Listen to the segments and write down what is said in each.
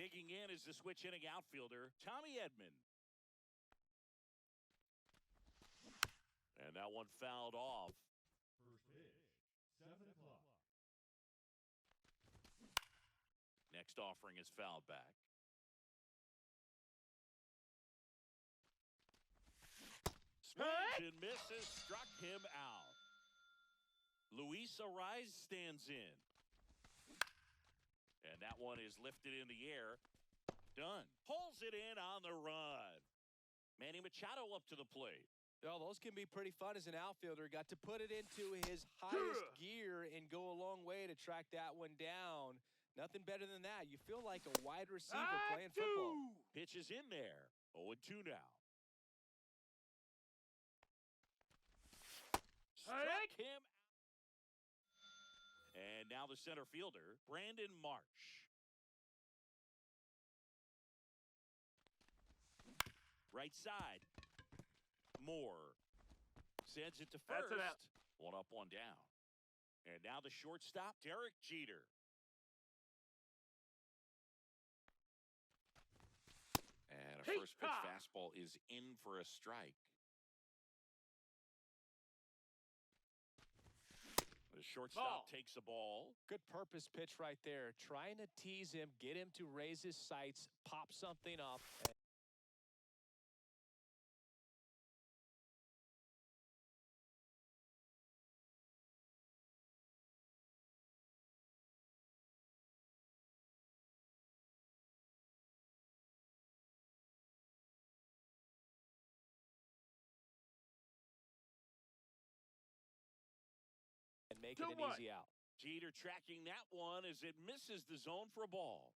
Digging in is the switch hitting outfielder, Tommy Edman. And that one fouled off. First pitch, 7 o'clock. Next offering is fouled back. Swings and misses, struck him out. Luis Arraez stands in. And that one is lifted in the air. Done. Pulls it in on the run. Manny Machado up to the plate. Oh, those can be pretty fun as an outfielder. Got to put it into his highest gear and go a long way to track that one down. Nothing better than that. You feel like a wide receiver playing football. Pitch is in there. 0-2 now. Struck him out. And now the center fielder, Brandon Marsh. Right side. Moore sends it to first. One up, one down. And now the shortstop, Derek Jeter. And a first pitch fastball is in for a strike. The shortstop takes a ball. Good purpose pitch right there. Trying to tease him, get him to raise his sights, pop something up. And make it an easy out. Jeter tracking that one as it misses the zone for a ball.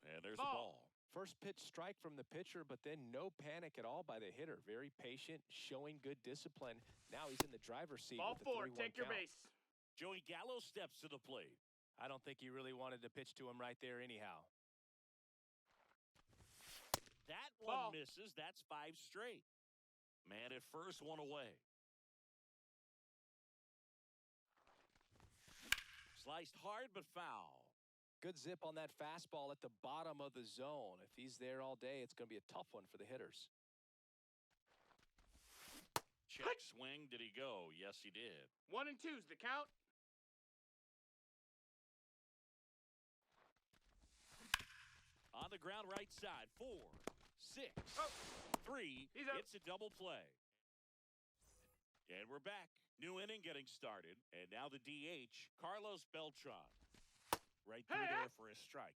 And there's a ball. First pitch strike from the pitcher, but then no panic at all by the hitter. Very patient, showing good discipline. Now he's in the driver's seat. Ball with the 4, take your base. Joey Gallo steps to the plate. I don't think he really wanted to pitch to him right there anyhow. That one misses. That's 5 straight. Man at first, one away. Sliced hard but foul. Good zip on that fastball at the bottom of the zone. If he's there all day, it's going to be a tough one for the hitters. Check swing. Did he go? Yes, he did. 1 and 2's the count. On the ground right side. 4, 6, 3. It's a double play. And we're back. New inning getting started. And now the DH, Carlos Beltran. Right through there for a strike.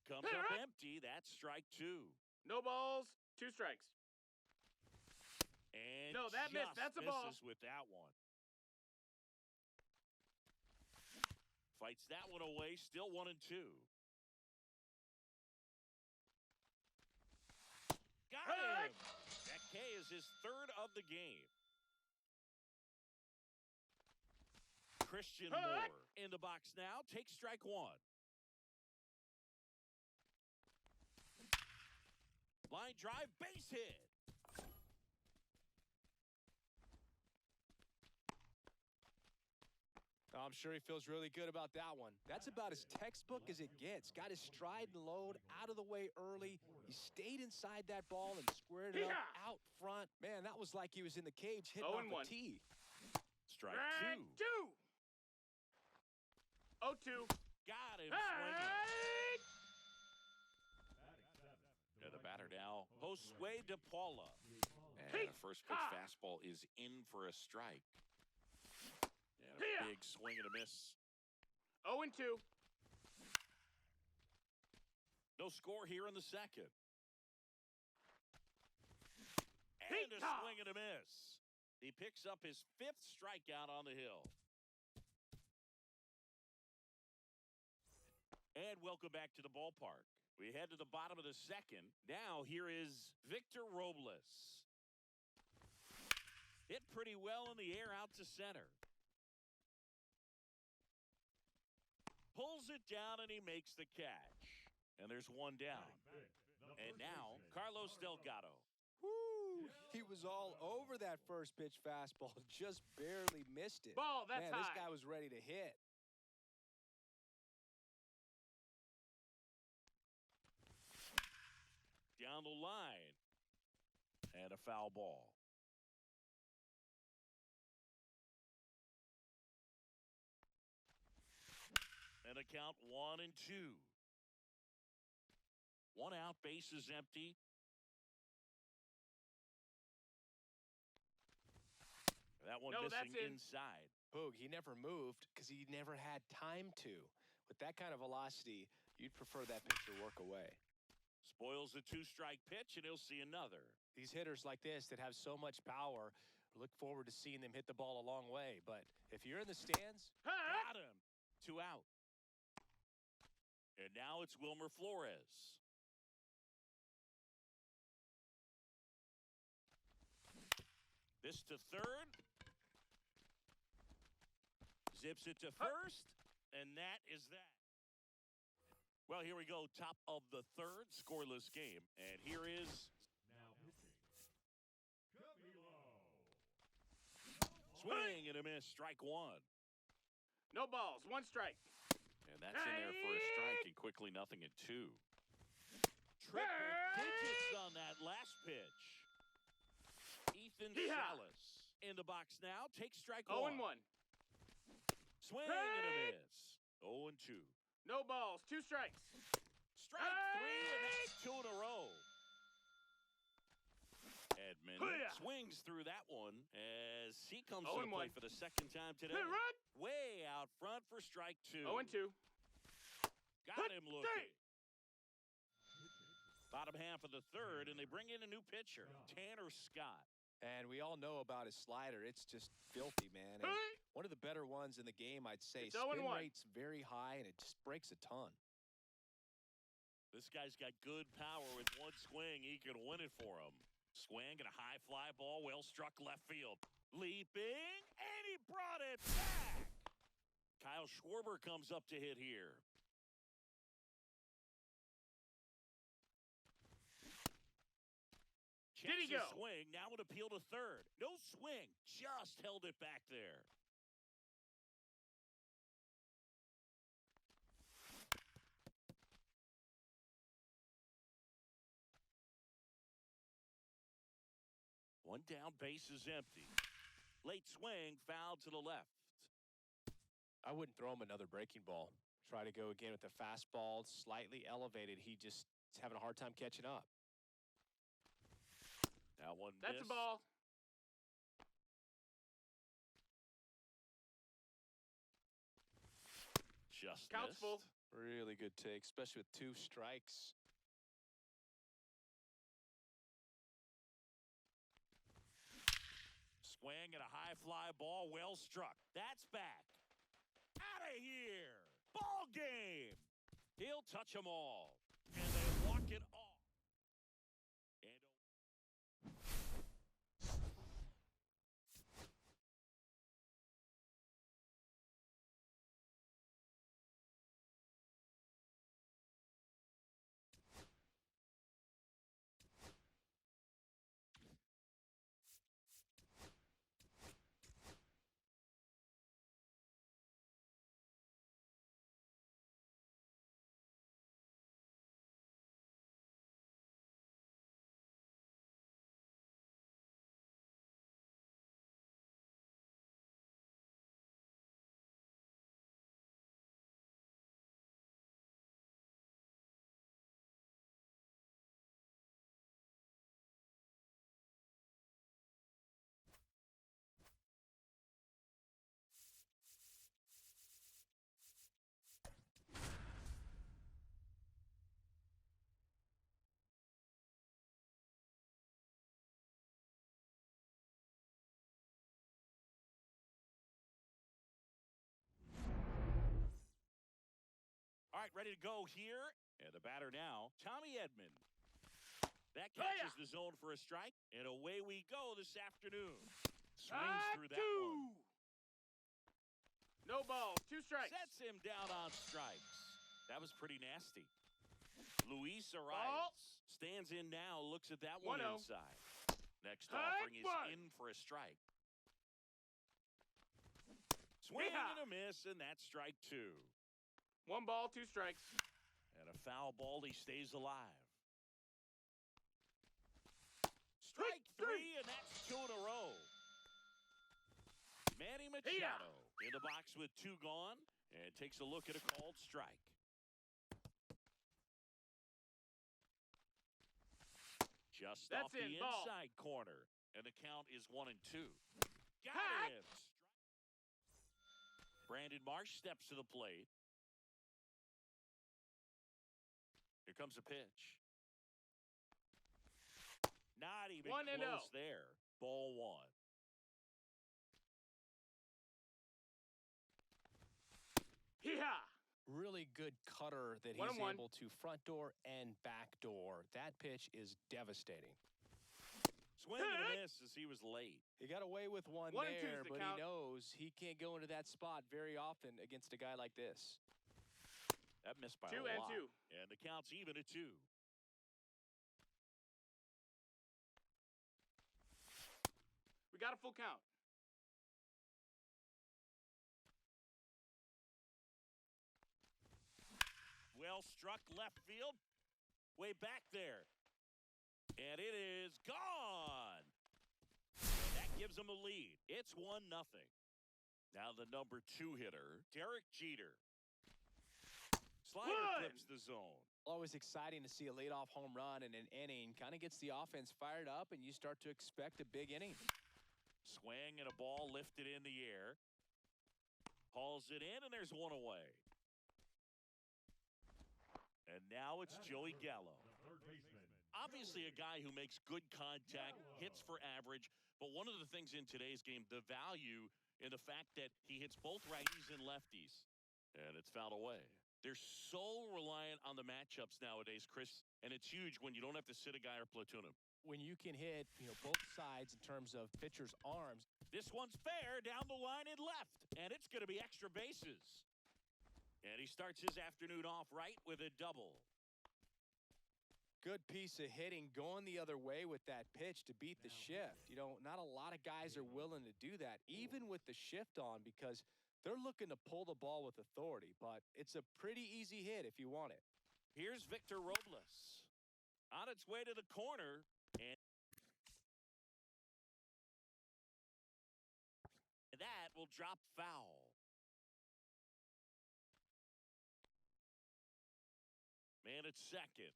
Comes up empty. That's strike 2. No balls, 2 strikes. And no, that missed. That's a ball. Misses with that one. Fights that one away. Still 1 and 2. Got him. That K is his 3rd of the game. Christian Moore in the box now. Takes strike 1. Line drive, base hit. I'm sure he feels really good about that one. That's about as textbook as it gets. Got his stride and load out of the way early. He stayed inside that ball and squared it up out front. Man, that was like he was in the cage hitting off a tee. Strike 2. 0-2. Got him swinging. And the batter now, Josue De Paula. And the first pitch fastball is in for a strike. And a big swing and a miss. 0-2. No score here in the second. And a swing and a miss. He picks up his 5th strikeout on the hill. And welcome back to the ballpark. We head to the bottom of the second. Now here is Victor Robles. Hit pretty well in the air out to center. Pulls it down and he makes the catch. And there's one down. And now, Carlos Delgado. Woo! He was all over that first pitch fastball, just barely missed it. Ball, that's Man, high. this guy was ready to hit. Down the line. And a foul ball. And a count 1-2. 1 out, bases empty. That one missing inside. Boog, he never moved because he never had time to. With that kind of velocity, you'd prefer that pitcher work away. Spoils the 2-strike pitch, and he'll see another. These hitters like this that have so much power, look forward to seeing them hit the ball a long way. But if you're in the stands, got him. 2 out. And now it's Wilmer Flores. This to third. Zips it to first. And that is that. Well, here we go. Top of the third. Scoreless game. And here is... Now pitching. Camilo. Swing and a miss. Strike 1. No balls. 1 strike. And that's in there for a strike. And quickly nothing at 2. Triple digits on that last pitch. Ethan Salas in the box now. Takes strike 1. 0-1. Swing and a miss. 0-2. No balls. 2 strikes. Strike 3, and that's 2 in a row. Edmund swings through that one as he comes to the plate for the second time today. Way out front for strike 2. 0-2. Got him looking. Bottom half of the third, and they bring in a new pitcher, Tanner Scott. And we all know about his slider. It's just filthy, man. And one of the better ones in the game, I'd say. Spin rate's very high, and it just breaks a ton. This guy's got good power. With one swing, he can win it for him. Swing and a high fly ball, well struck left field. Leaping, and he brought it back. Kyle Schwarber comes up to hit here. Did he go? Swing, now an appeal to third. No swing, just held it back there. One down, base is empty. Late swing, foul to the left. I wouldn't throw him another breaking ball. Try to go again with the fastball, slightly elevated. He just is having a hard time catching up. That one That's a ball. Just Counts missed. full. Really good take, especially with 2 strikes. Swing and a high fly ball, well struck. That's back. Out of here. Ball game. He'll touch them all. And they walk it off. All right, ready to go here. And the batter now, Tommy Edman. That catches the zone for a strike. And away we go this afternoon. Swings through that one. No balls. 2 strikes. Sets him down on strikes. That was pretty nasty. Luis Arias stands in now, looks at that one inside. Next Hike offering is one. in for a strike. Swing Yeehaw. and a miss, and that's strike 2. 1 ball, 2 strikes. And a foul ball, he stays alive. Strike 3, and that's 2 in a row. Manny Machado in the box with 2 gone, and takes a look at a called strike. Just That's off the in, ball. inside corner, and the count is 1 and 2. Got Hike. him. Brandon Marsh steps to the plate. Here comes a pitch. Not even 1-0. close there. Ball 1. Yeehaw. Really good cutter that he's 1-1. able to front door and back door. That pitch is devastating. Swing and a miss as he was late. He got away with one 1 and 2's there, the but count. he knows he can't go into that spot very often against a guy like this. That missed by 2 a and lot. 2. And the count's even at 2. We got a full count. Well struck left field. Way back there. And it is gone. And that gives them a lead. It's 1-0. Now the number 2 hitter, Derek Jeter. Slider One. clips the zone. Always exciting to see a leadoff home run in an inning. Kind of gets the offense fired up, and you start to expect a big inning. Swing and a ball lifted in the air. Hauls it in, and there's 1 away. And now it's Joey Gallo. The third baseman. Obviously a guy who makes good contact, hits for average, but one of the things in today's game, the value in the fact that he hits both righties and lefties. And it's fouled away. They're so reliant on the matchups nowadays, Chris, and it's huge when you don't have to sit a guy or platoon him. When you can hit, both sides in terms of pitcher's arms. This one's fair down the line and left, and it's going to be extra bases. And he starts his afternoon off right with a double. Good piece of hitting going the other way with that pitch to beat the shift. Not a lot of guys are willing to do that, even with the shift on, because they're looking to pull the ball with authority, but it's a pretty easy hit if you want it. Here's Victor Robles. On its way to the corner, and that will drop foul. Man at second.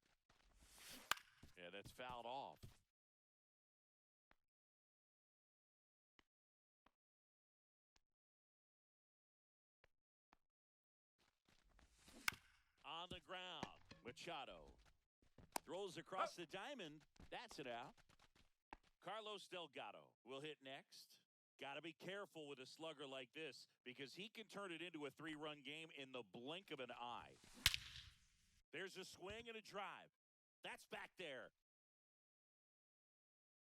And that's fouled off. On the ground, Machado throws across the diamond. That's it out. Carlos Delgado will hit next. Got to be careful with a slugger like this because he can turn it into a 3-run game in the blink of an eye. There's a swing and a drive. That's back there.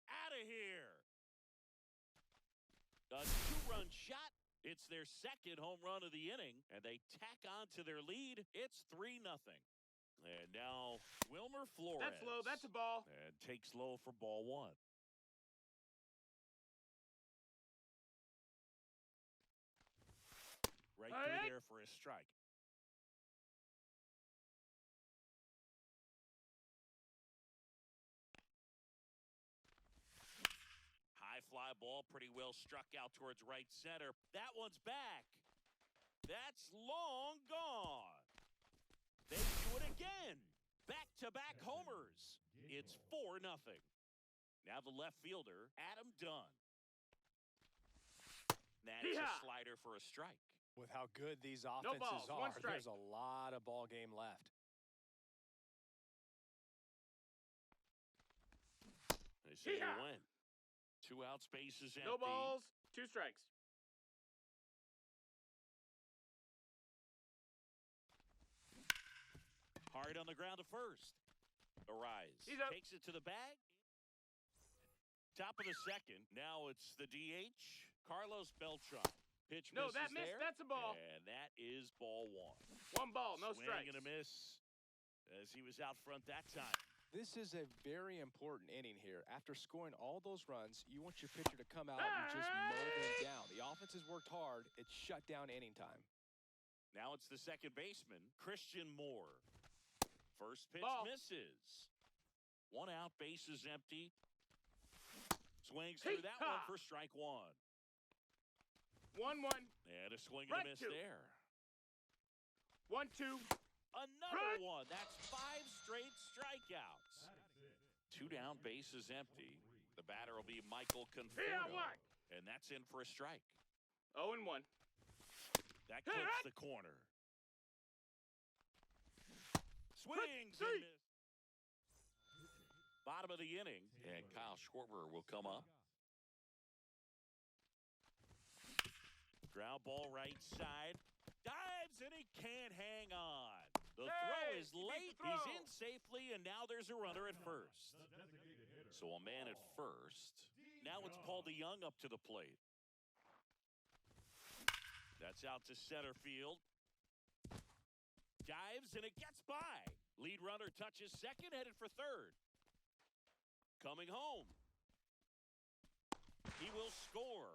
Out of here. A 2-run shot. It's their second home run of the inning, and they tack on to their lead. It's 3-0. And now Wilmer Flores. That's low. That's a ball. And takes low for ball 1. Right through there for a strike. High fly ball, pretty well struck out towards right center. That one's back. That's long gone. They do it again. Back-to-back homers. It's 4-0. Now the left fielder, Adam Dunn. That's a slider for a strike. With how good these No offenses balls, 1 are, strike. there's a lot of ball game left. They say you win. 2 outs, bases empty. No balls, 2 strikes. Hard on the ground to first. Arise. He's up. Takes it to the bag. Top of the second. Now it's the DH, Carlos Beltran. Pitch No, misses that missed. there, That's a ball. and that is ball 1. 1 ball, no Swing strikes. and a miss as he was out front that time. This is a very important inning here. After scoring all those runs, you want your pitcher to come out and just mow them down. The offense has worked hard. It's shut down inning time. Now it's the second baseman, Christian Moore. First pitch Ball. misses. One out, base is empty. Swings through that one for strike one. 1-1. And a swing and a miss 2. there. 1-2. Another one. That's 5 straight strikeouts. That is it. 2 down, base is empty. The batter will be Michael Here, Conforto. what? And that's in for a strike. 0-1. That clips the corner. Swings and miss. Bottom of the inning, and Kyle Schwarber will come up. Ground ball right side. Dives, and he can't hang on. The throw is he beat the late. throw. He's in safely, and now there's a runner at first. The designated hitter. So a man at first. Now it's Paul DeYoung up to the plate. That's out to center field. Dives, and it gets by. Lead runner touches second, headed for third. Coming home. He will score.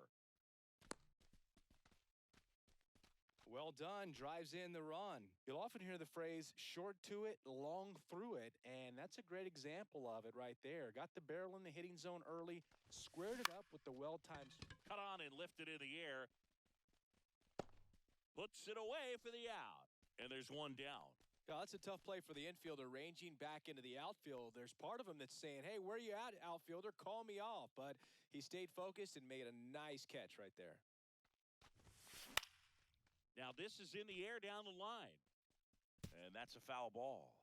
Well done, drives in the run. You'll often hear the phrase short to it, long through it, and that's a great example of it right there. Got the barrel in the hitting zone early, squared it up with the well-timed. Cut on and lifted in the air. Puts it away for the out. And there's one down. Oh, that's a tough play for the infielder, ranging back into the outfield. There's part of him that's saying, hey, where are you at, outfielder? Call me off. But he stayed focused and made a nice catch right there. Now this is in the air down the line. And that's a foul ball.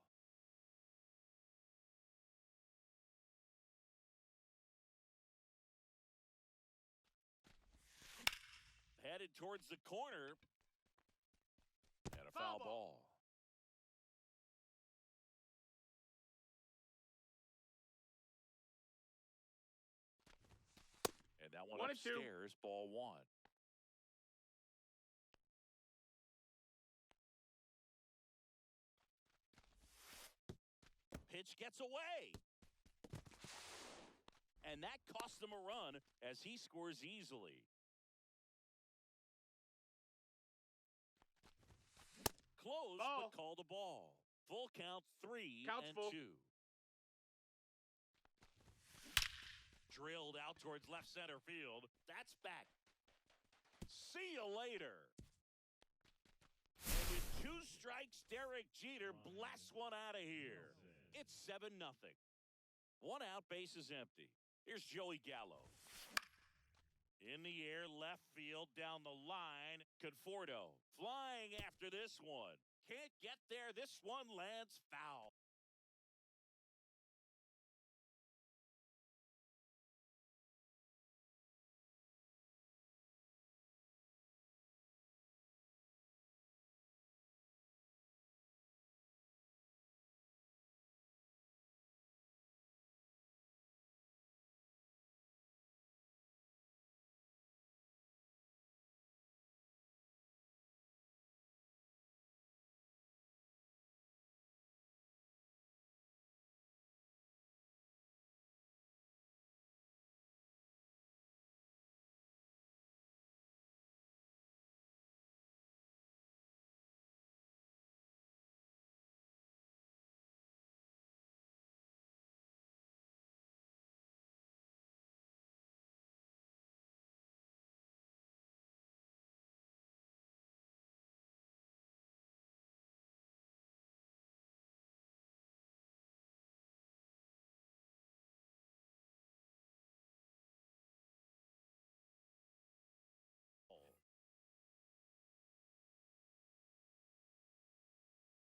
Headed towards the corner. And a foul ball. And that one 1-2. upstairs, ball one. Pitch gets away. And that cost them a run as he scores easily. Close, Ball. but called a ball. Full count, 3 Count's and full. 2. Drilled out towards left center field. That's back. See you later. And with 2 strikes, Derek Jeter blasts one out of here. It's 7-0. 1 out, base is empty. Here's Joey Gallo. In the air, left field, down the line. Conforto flying after this one. Can't get there. This one lands foul.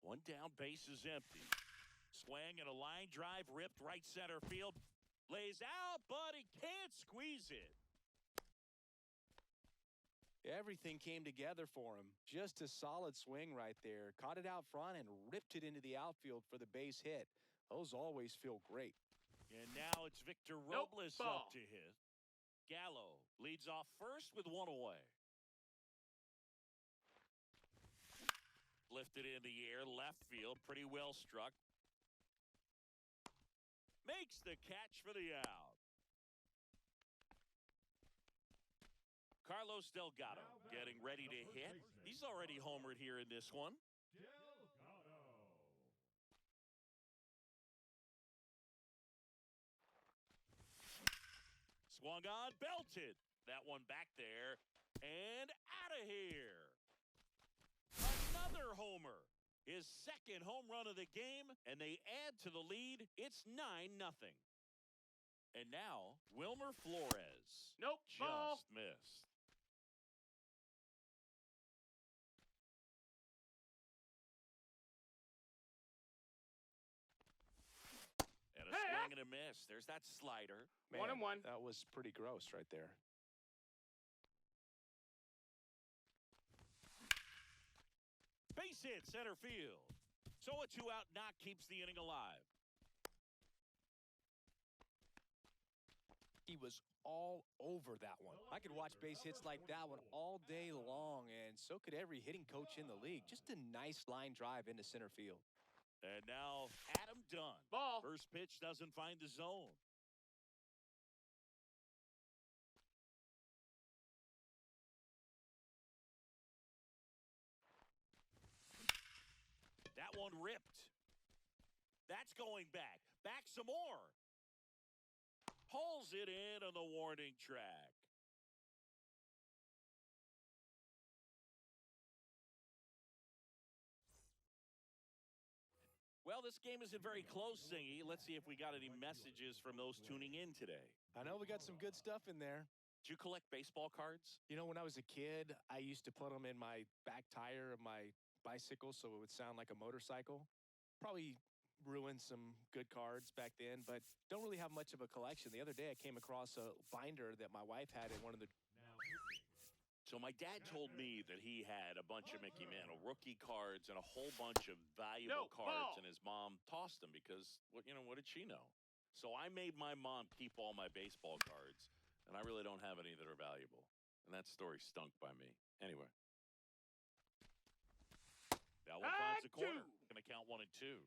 One down, base is empty. Swing and a line drive ripped right center field. Lays out, but he can't squeeze it. Everything came together for him. Just a solid swing right there. Caught it out front and ripped it into the outfield for the base hit. Those always feel great. And now it's Victor Robles up to hit. Gallo leads off first with 1 away. Lifted in the air, left field, pretty well struck. Makes the catch for the out. Carlos Delgado getting ready to hit. He's already homered here in this one. Delgado. Swung on, belted. That one back there and out of here. Another homer. His second home run of the game, and they add to the lead. It's 9-0. And now, Wilmer Flores. Nope. Ball. Just missed. And a swing and a miss. There's that slider. Man, 1-1. That was pretty gross right there. Base hit center field. So a 2-out knock keeps the inning alive. He was all over that one. I could watch base hits like that one all day long, and so could every hitting coach in the league. Just a nice line drive into center field. And now Adam Dunn. Ball. First pitch doesn't find the zone. That one ripped. That's going back. Back some more. Pulls it in on the warning track. Well, this game isn't very close, Singy. Let's see if we got any messages from those tuning in today. I know we got some good stuff in there. Did you collect baseball cards? You know, when I was a kid, I used to put them in my back tire of my bicycle so it would sound like a motorcycle. Probably ruined some good cards back then, but don't really have much of a collection. The other day, I came across a binder that my wife had in one of the... So my dad told me that he had a bunch of Mickey Mantle rookie cards and a whole bunch of valuable cards, and his mom tossed them because, what did she know? So I made my mom keep all my baseball cards, and I really don't have any that are valuable. And that story stunk by me. Anyway. That one finds a corner. Going to count 1 and 2.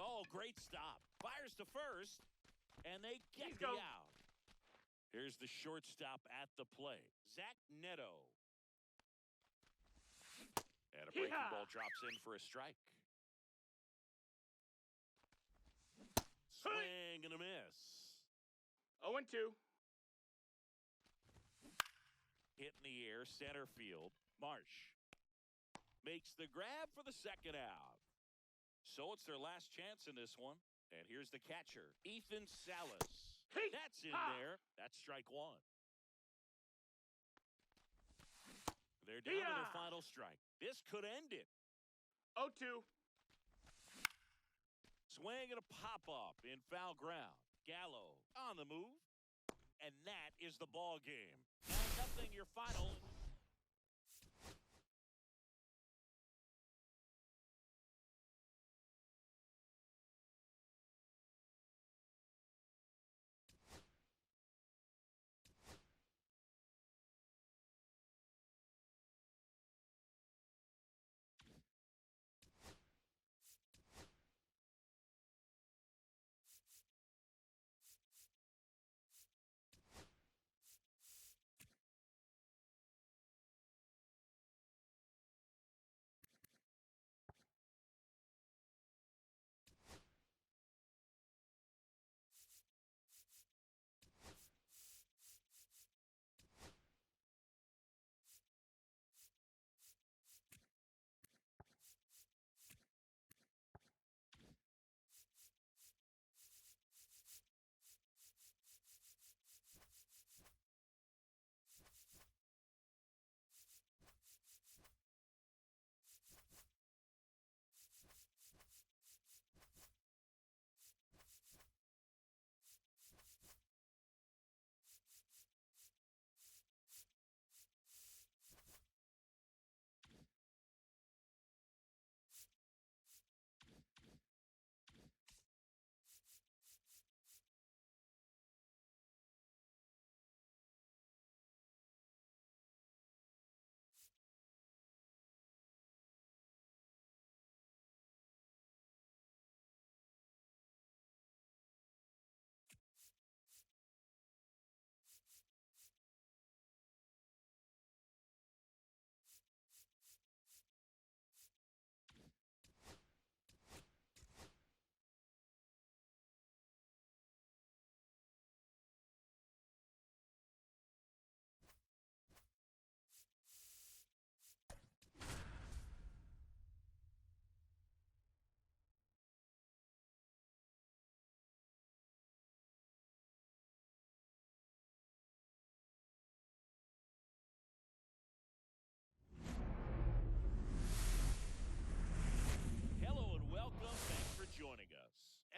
Oh, great stop. Fires to first, and they get the out. Here's the shortstop at the plate, Zach Neto. And a breaking ball drops in for a strike. Swing and a miss. 0-2. Hit in the air, center field. Marsh makes the grab for the second out. So it's their last chance in this one. And here's the catcher, Ethan Salas. That's in there. That's strike 1. They're down to their final strike. This could end it. 0-2. Swing and a pop-up in foul ground. Gallo on the move. And that is the ball game. 9-0 your final.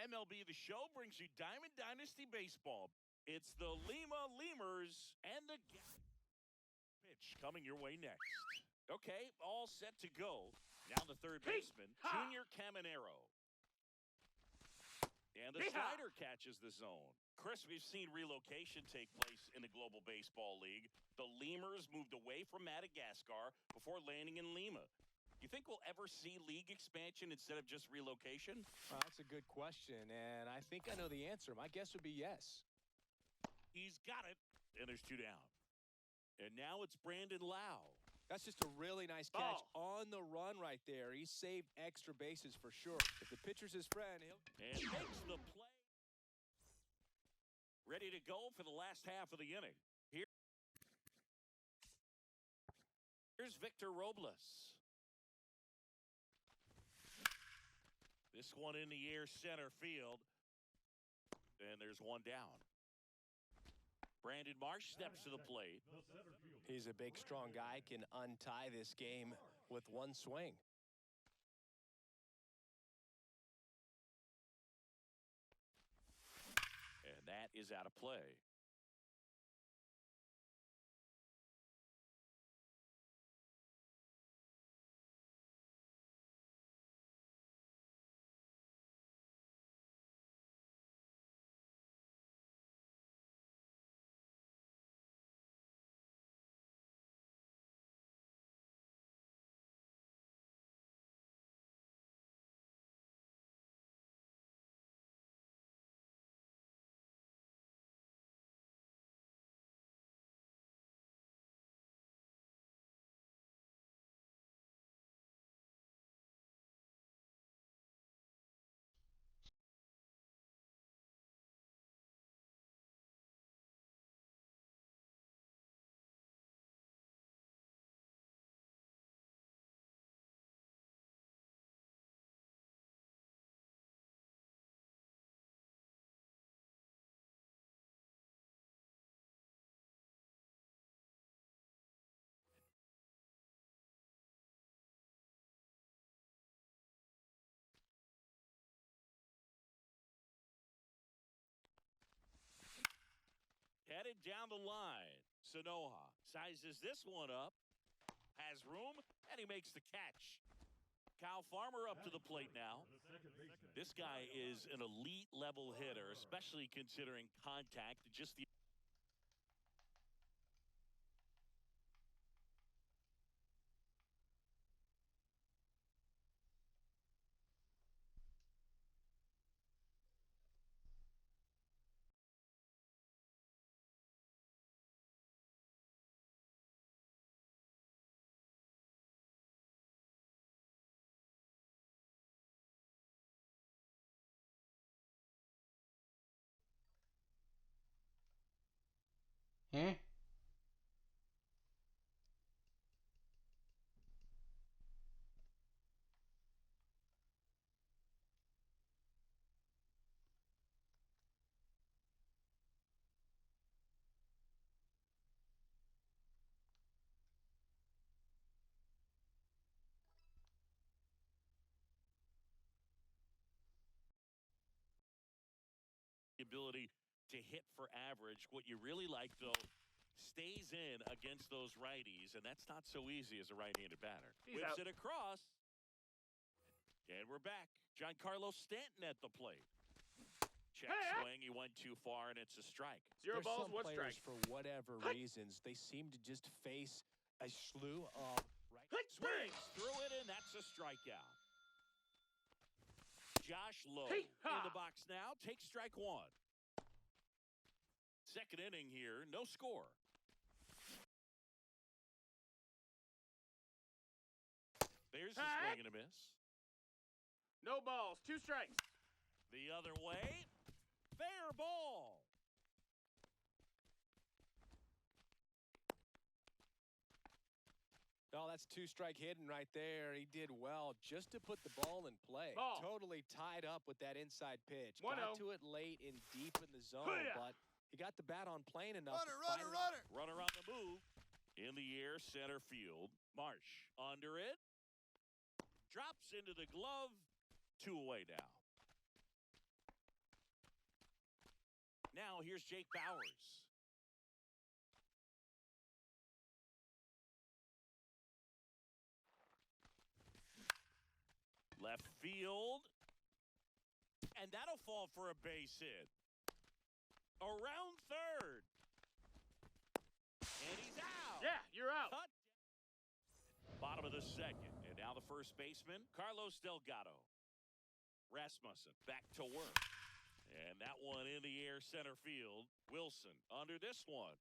MLB The Show brings you Diamond Dynasty Baseball. It's the Lima Lemurs and the pitch coming your way next. Okay, all set to go. Now the third baseman, Junior Caminero. And the slider catches the zone. Chris, we've seen relocation take place in the Global Baseball League. The Lemurs moved away from Madagascar before landing in Lima. You think we'll ever see league expansion instead of just relocation? That's a good question, and I think I know the answer. My guess would be yes. He's got it, and there's 2 down. And now it's Brandon Lau. That's just a really nice catch on the run right there. He saved extra bases for sure. If the pitcher's his friend, he'll... And makes the play. Ready to go for the last half of the inning. Here's Victor Robles. This one in the air center field. And there's 1 down. Brandon Marsh steps to the plate. He's a big, strong guy, can untie this game with 1 swing. And that is out of play. Headed down the line. Sanoha sizes this one up. Has room, and he makes the catch. Kyle Farmer up to the plate now. This guy is an elite level hitter, especially considering contact. Just the ability to hit for average. What you really like, though, stays in against those righties, and that's not so easy as a right-handed batter. Whips it across. And we're back. Giancarlo Stanton at the plate. Check swing. He went too far, and it's a strike. 0 balls, 1 players, strike. for whatever reasons, they seem to just face a slew of Swings through it, and that's a strikeout. Josh Lowe in the box now. Takes strike 1. Second inning here, no score. There's a swing and a miss. No balls, 2 strikes. The other way, fair ball. Oh, that's 2-strike hitting right there. He did well just to put the ball in play. Totally tied up with that inside pitch. Got to it late and deep in the zone, but he got the bat on plane enough. Runner on the move. In the air, center field. Marsh under it. Drops into the glove. 2 away now. now, here's Jake Bowers. Left field. And that'll fall for a base hit. Around third. And he's out. Yeah, you're out. Cut. Bottom of the second. And now the first baseman, Carlos Delgado. Rasmussen back to work. And that one in the air center field. Wilson under this one.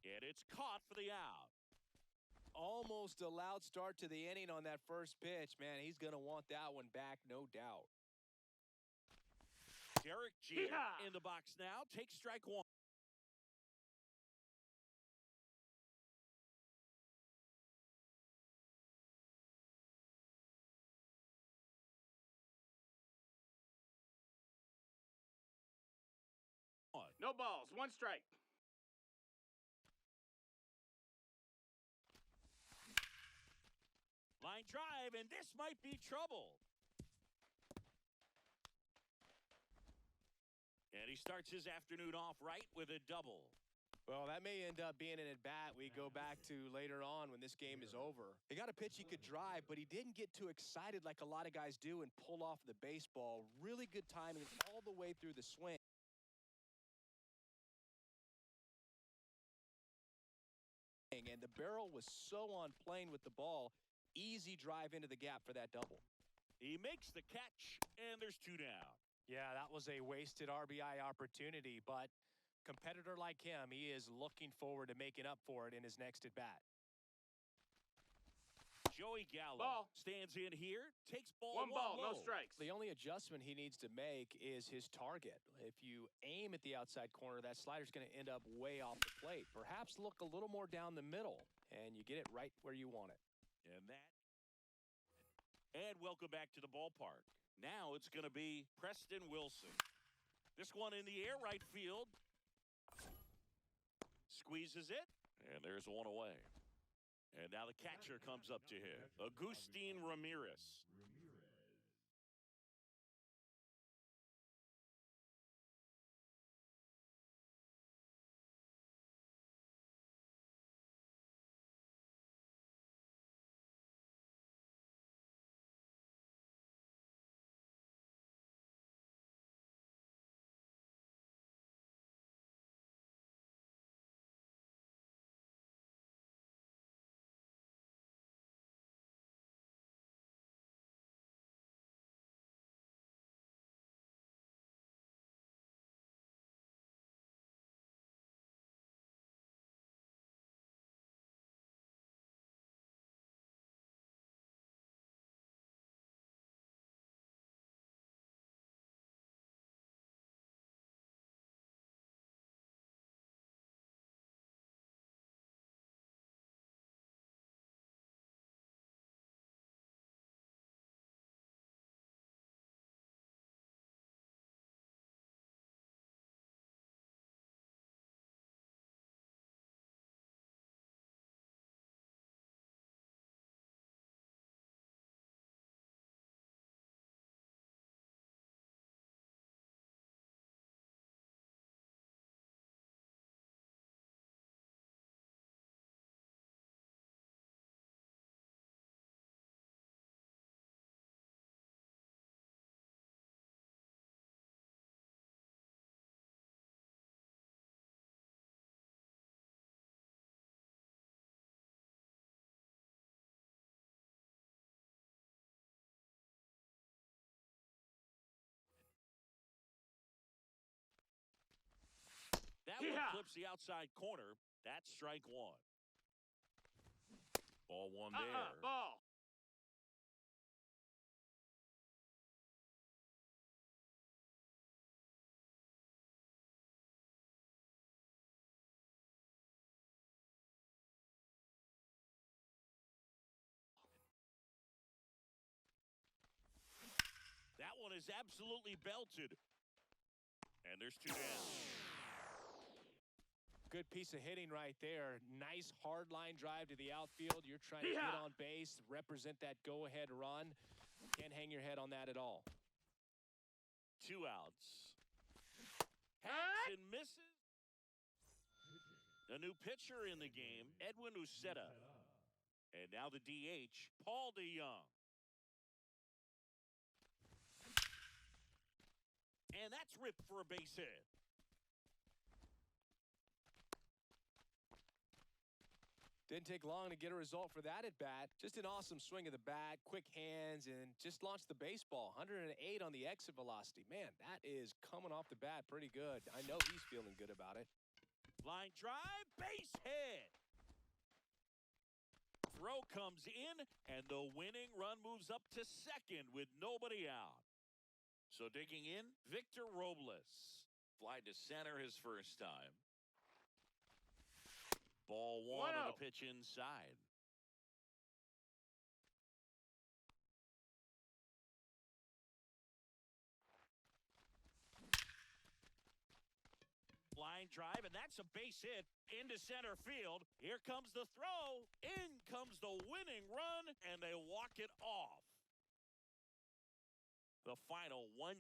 And it's caught for the out. Almost a loud start to the inning on that first pitch. Man, he's going to want that one back, no doubt. Derek Jeter in the box now. Take strike one. No balls, one strike. Line drive, and this might be trouble. And he starts his afternoon off right with a double. Well, that may end up being an at-bat we go back to later on when this game is over. He got a pitch he could drive, but he didn't get too excited like a lot of guys do and pull off the baseball. Really good timing all the way through the swing. And the barrel was so on plane with the ball. Easy drive into the gap for that double. He makes the catch, and there's two down. Yeah, that was a wasted RBI opportunity, but competitor like him, he is looking forward to making up for it in his next at-bat. Joey Gallo Ball. stands in here, takes ball One ball, low. no strikes. The only adjustment he needs to make is his target. If you aim at the outside corner, that slider's going to end up way off the plate. Perhaps look a little more down the middle, and you get it right where you want it. And welcome back to the ballpark. Now it's going to be Preston Wilson. This one in the air, right field. Squeezes it, and there's one away. And now the catcher comes up to him, Agustin Ramirez. That one clips the outside corner. That's strike one. Ball one there. Ball. That one is absolutely belted. And there's two down. Good piece of hitting right there. Nice hard line drive to the outfield. You're trying to get on base, represent that go-ahead run. Can't hang your head on that at all. Two outs. and misses. A new pitcher in the game, Edwin Uceta. And now the DH, Paul DeYoung. And that's ripped for a base hit. Didn't take long to get a result for that at bat. Just an awesome swing of the bat, quick hands, and just launched the baseball. 108 on the exit velocity. Man, that is coming off the bat pretty good. I know he's feeling good about it. Line drive, base hit. Throw comes in, and the winning run moves up to second with nobody out. So digging in, Victor Robles. Fly to center his first time. Ball one on the pitch inside. Line drive, and that's a base hit into center field. Here comes the throw. In comes the winning run, and they walk it off. The final 1-0.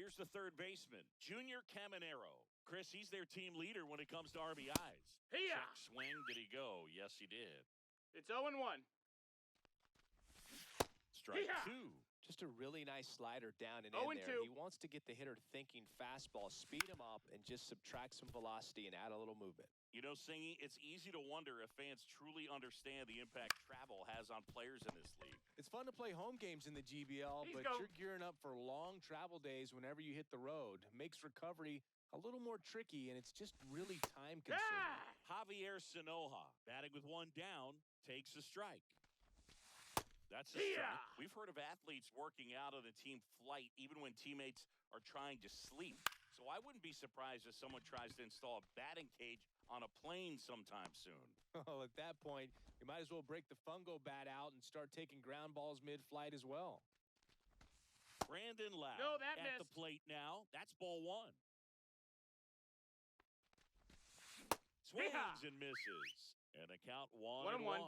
Here's the third baseman, Junior Caminero. Chris, he's their team leader when it comes to RBIs. Hiya! Check swing, did he go? Yes, he did. It's 0-1. Strike Hiya! 2. Just a really nice slider down and 0-2. in there. He wants to get the hitter thinking fastball, speed him up, and just subtract some velocity and add a little movement. You know, Singy, it's easy to wonder if fans truly understand the impact travel has on players in this league. It's fun to play home games in the GBL, He's but go. you're gearing up for long travel days whenever you hit the road. Makes recovery a little more tricky, and it's just really time consuming. Ah! Javier Sanoja, batting with one down, takes a strike. That's a Hiya! strike. We've heard of athletes working out on the team flight even when teammates are trying to sleep. So I wouldn't be surprised if someone tries to install a batting cage on a plane sometime soon. Well, at that point, you might as well break the fungo bat out and start taking ground balls mid-flight as well. Brandon Lowe No, that at the missed. plate now. That's ball 1. Swings Hiya! and misses. And a count 1-1. 1-1.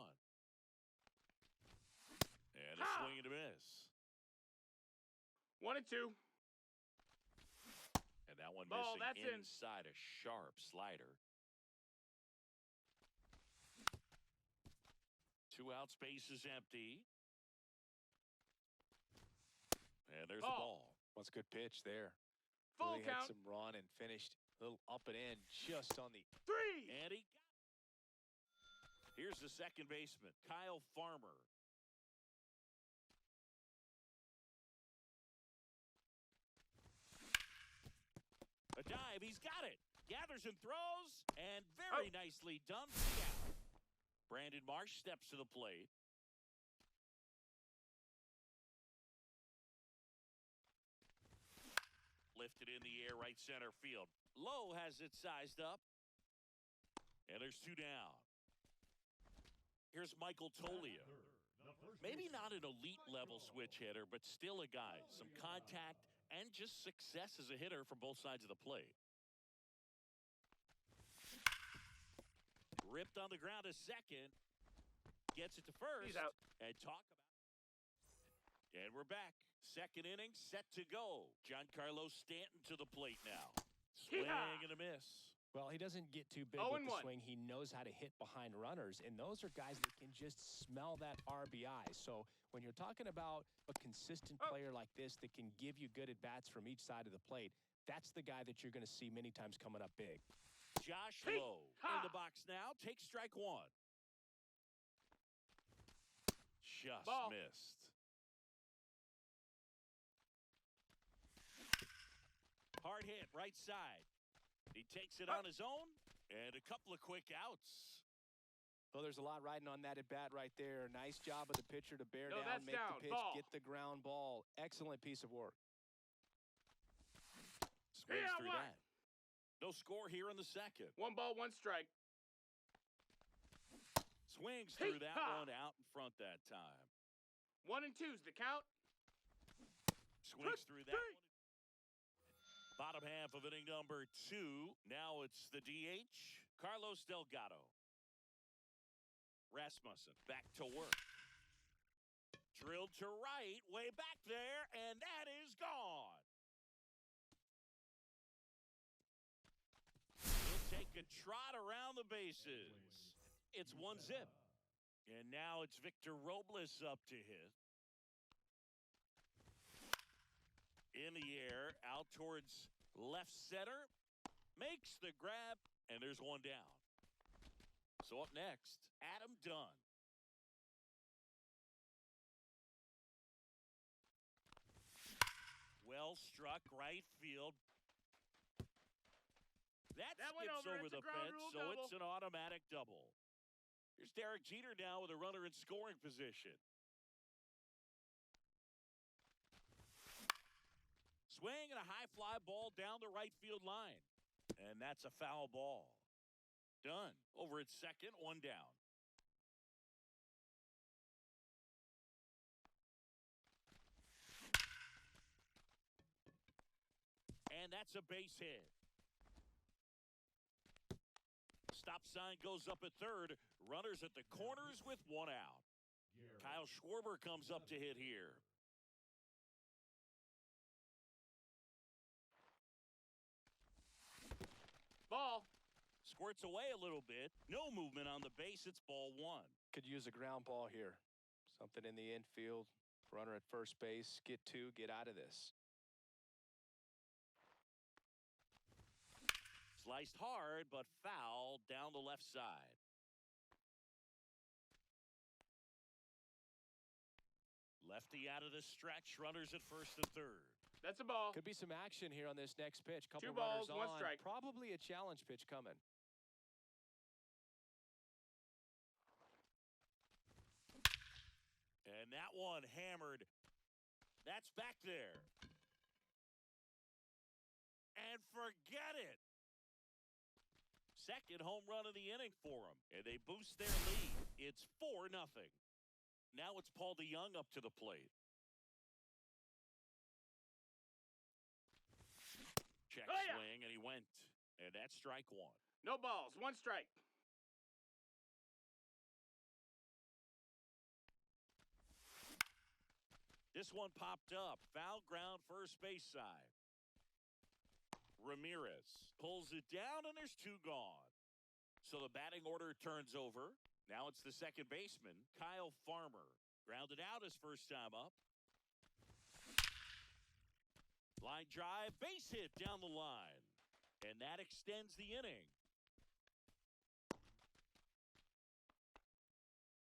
And a Ha! swing and a miss. 1-2. And that one Ball, missing that's in. inside a sharp slider. 2 out, space is empty. And there's the Ball. ball. What's a good pitch there? Full Really had count. some run and finished a little up and in just on the 3. And he got it. Here's the second baseman, Kyle Farmer. A dive, he's got it. Gathers and throws, and very nicely done. Out. Brandon Marsh steps to the plate. Lifted in the air, right center field. Lowe has it sized up. And there's 2 down. Here's Michael Tolia. Maybe not an elite level switch hitter, but still a guy. Some contact and just success as a hitter from both sides of the plate. Ripped on the ground a second. Gets it to first. He's out. And talk about it. And we're back. Second inning set to go. Giancarlo Stanton to the plate now. Swing Yeehaw! and a miss. Well, he doesn't get too big 0-1. with the swing. He knows how to hit behind runners, and those are guys that can just smell that RBI. So when you're talking about a consistent player like this that can give you good at-bats from each side of the plate, that's the guy that you're going to see many times coming up big. Josh Hey, Lowe ha! in the box now. Takes strike 1. Just Ball. missed. Hard hit, right side. He takes it on his own, and a couple of quick outs. Well, there's a lot riding on that at bat right there. Nice job of the pitcher to bear No, down, that's make down. the pitch, Ball. get the ground ball. Excellent piece of work. Swings Yeah, through what? that. No score here in the second. 1 ball, 1 strike. Swings through that Hey-ha! one out in front that time. 1 and 2's the count. Swings through that one. Bottom half of inning number 2. Now it's the DH, Carlos Delgado. Rasmussen back to work. Drilled to right, way back there, and that is gone. He'll take a trot around the bases. It's 1-0. And now it's Victor Robles up to hit. In the air, out towards left center. Makes the grab, and there's 1 down. So up next, Adam Dunn. Well struck right field. That went skips over. over It's a the ground fence, rule so double. it's an automatic double. Here's Derek Jeter now with a runner in scoring position. Swing and a high fly ball down the right field line. And that's a foul ball. Done. Over at second, 1 down. And that's a base hit. Stop sign goes up at third. Runners at the corners with 1 out. Kyle Schwarber comes up to hit here. Ball. Squirts away a little bit. No movement on the base. It's ball one. Could use a ground ball here. Something in the infield. Runner at first base. Get two. Get out of this. Sliced hard, but foul down the left side. Lefty out of the stretch. Runners at first and third. That's a ball. Could be some action here on this next pitch. Couple 2 balls, runners 1 on. strike. Probably a challenge pitch coming. And that one hammered. That's back there. And forget it. Second home run of the inning for them. And they boost their lead. It's 4-0. Now it's Paul DeJong up to the plate. Check swing, and he went. And that's strike one. No balls. 1 strike. This one popped up. Foul ground first base side. Ramirez pulls it down, and there's 2 gone. So the batting order turns over. Now it's the second baseman, Kyle Farmer. Grounded out his first time up. Line drive, base hit down the line. And that extends the inning.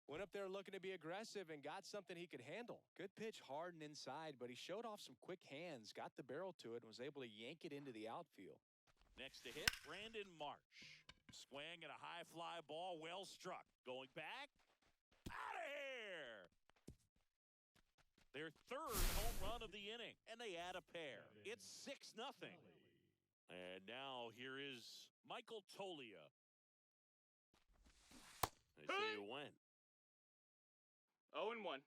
Went up there looking to be aggressive and got something he could handle. Good pitch, hard and inside, but he showed off some quick hands, got the barrel to it, and was able to yank it into the outfield. Next to hit, Brandon Marsh. Swing at a high fly ball, well struck. Going back, out of here. Their third home run of the inning, and they add a pair. It's 6-0. And now here is Michael Toglia. They say it went. 0-1.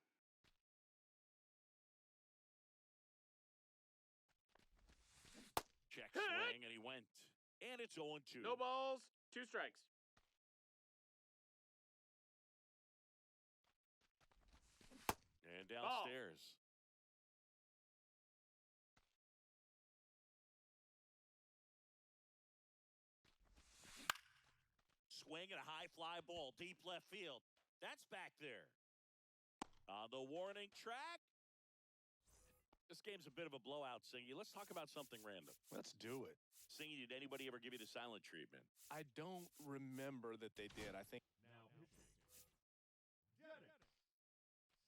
Check swing, and he went. And it's 0-2. No balls. 2 strikes. And downstairs. Swing at a high fly ball, deep left field. That's back there. On the warning track. This game's a bit of a blowout, Singy. Let's talk about something random. Let's do it. Singy, did anybody ever give you the silent treatment? I don't remember that they did. I think Now pitching. Get it.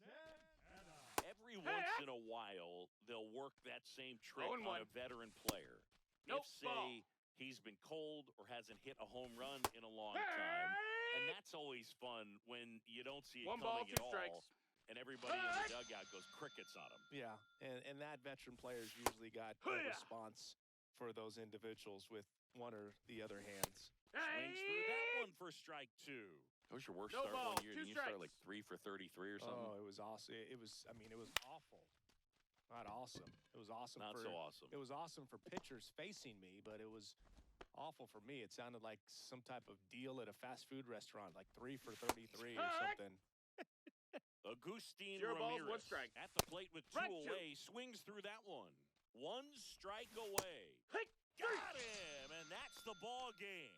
Set and out. Every once in a while, they'll work that same trick 0-1. on a veteran player. Nope, If, say, he's been cold or hasn't hit a home run in a long time. And that's always fun when you don't see it 1 ball, coming 2 at all. strikes. And everybody in the dugout goes crickets on him. yeah, and that veteran player's usually got a response for those individuals with one or the other hands. Swings through that one for strike 2. What was your worst No start ball, one year? 2 Didn't you start strikes. like 3 for 33 or something? Oh, it was awesome. It was awful. Not awesome. It was awesome. Not so awesome. It was awesome for pitchers facing me, but it was awful for me. It sounded like some type of deal at a fast food restaurant, like 3 for 33 or something. Agustin 0 balls, 1 Ramirez strike. at the plate with 2 Right to. away. Swings through that one. 1 strike away. Hey, Got him, and that's the ball game.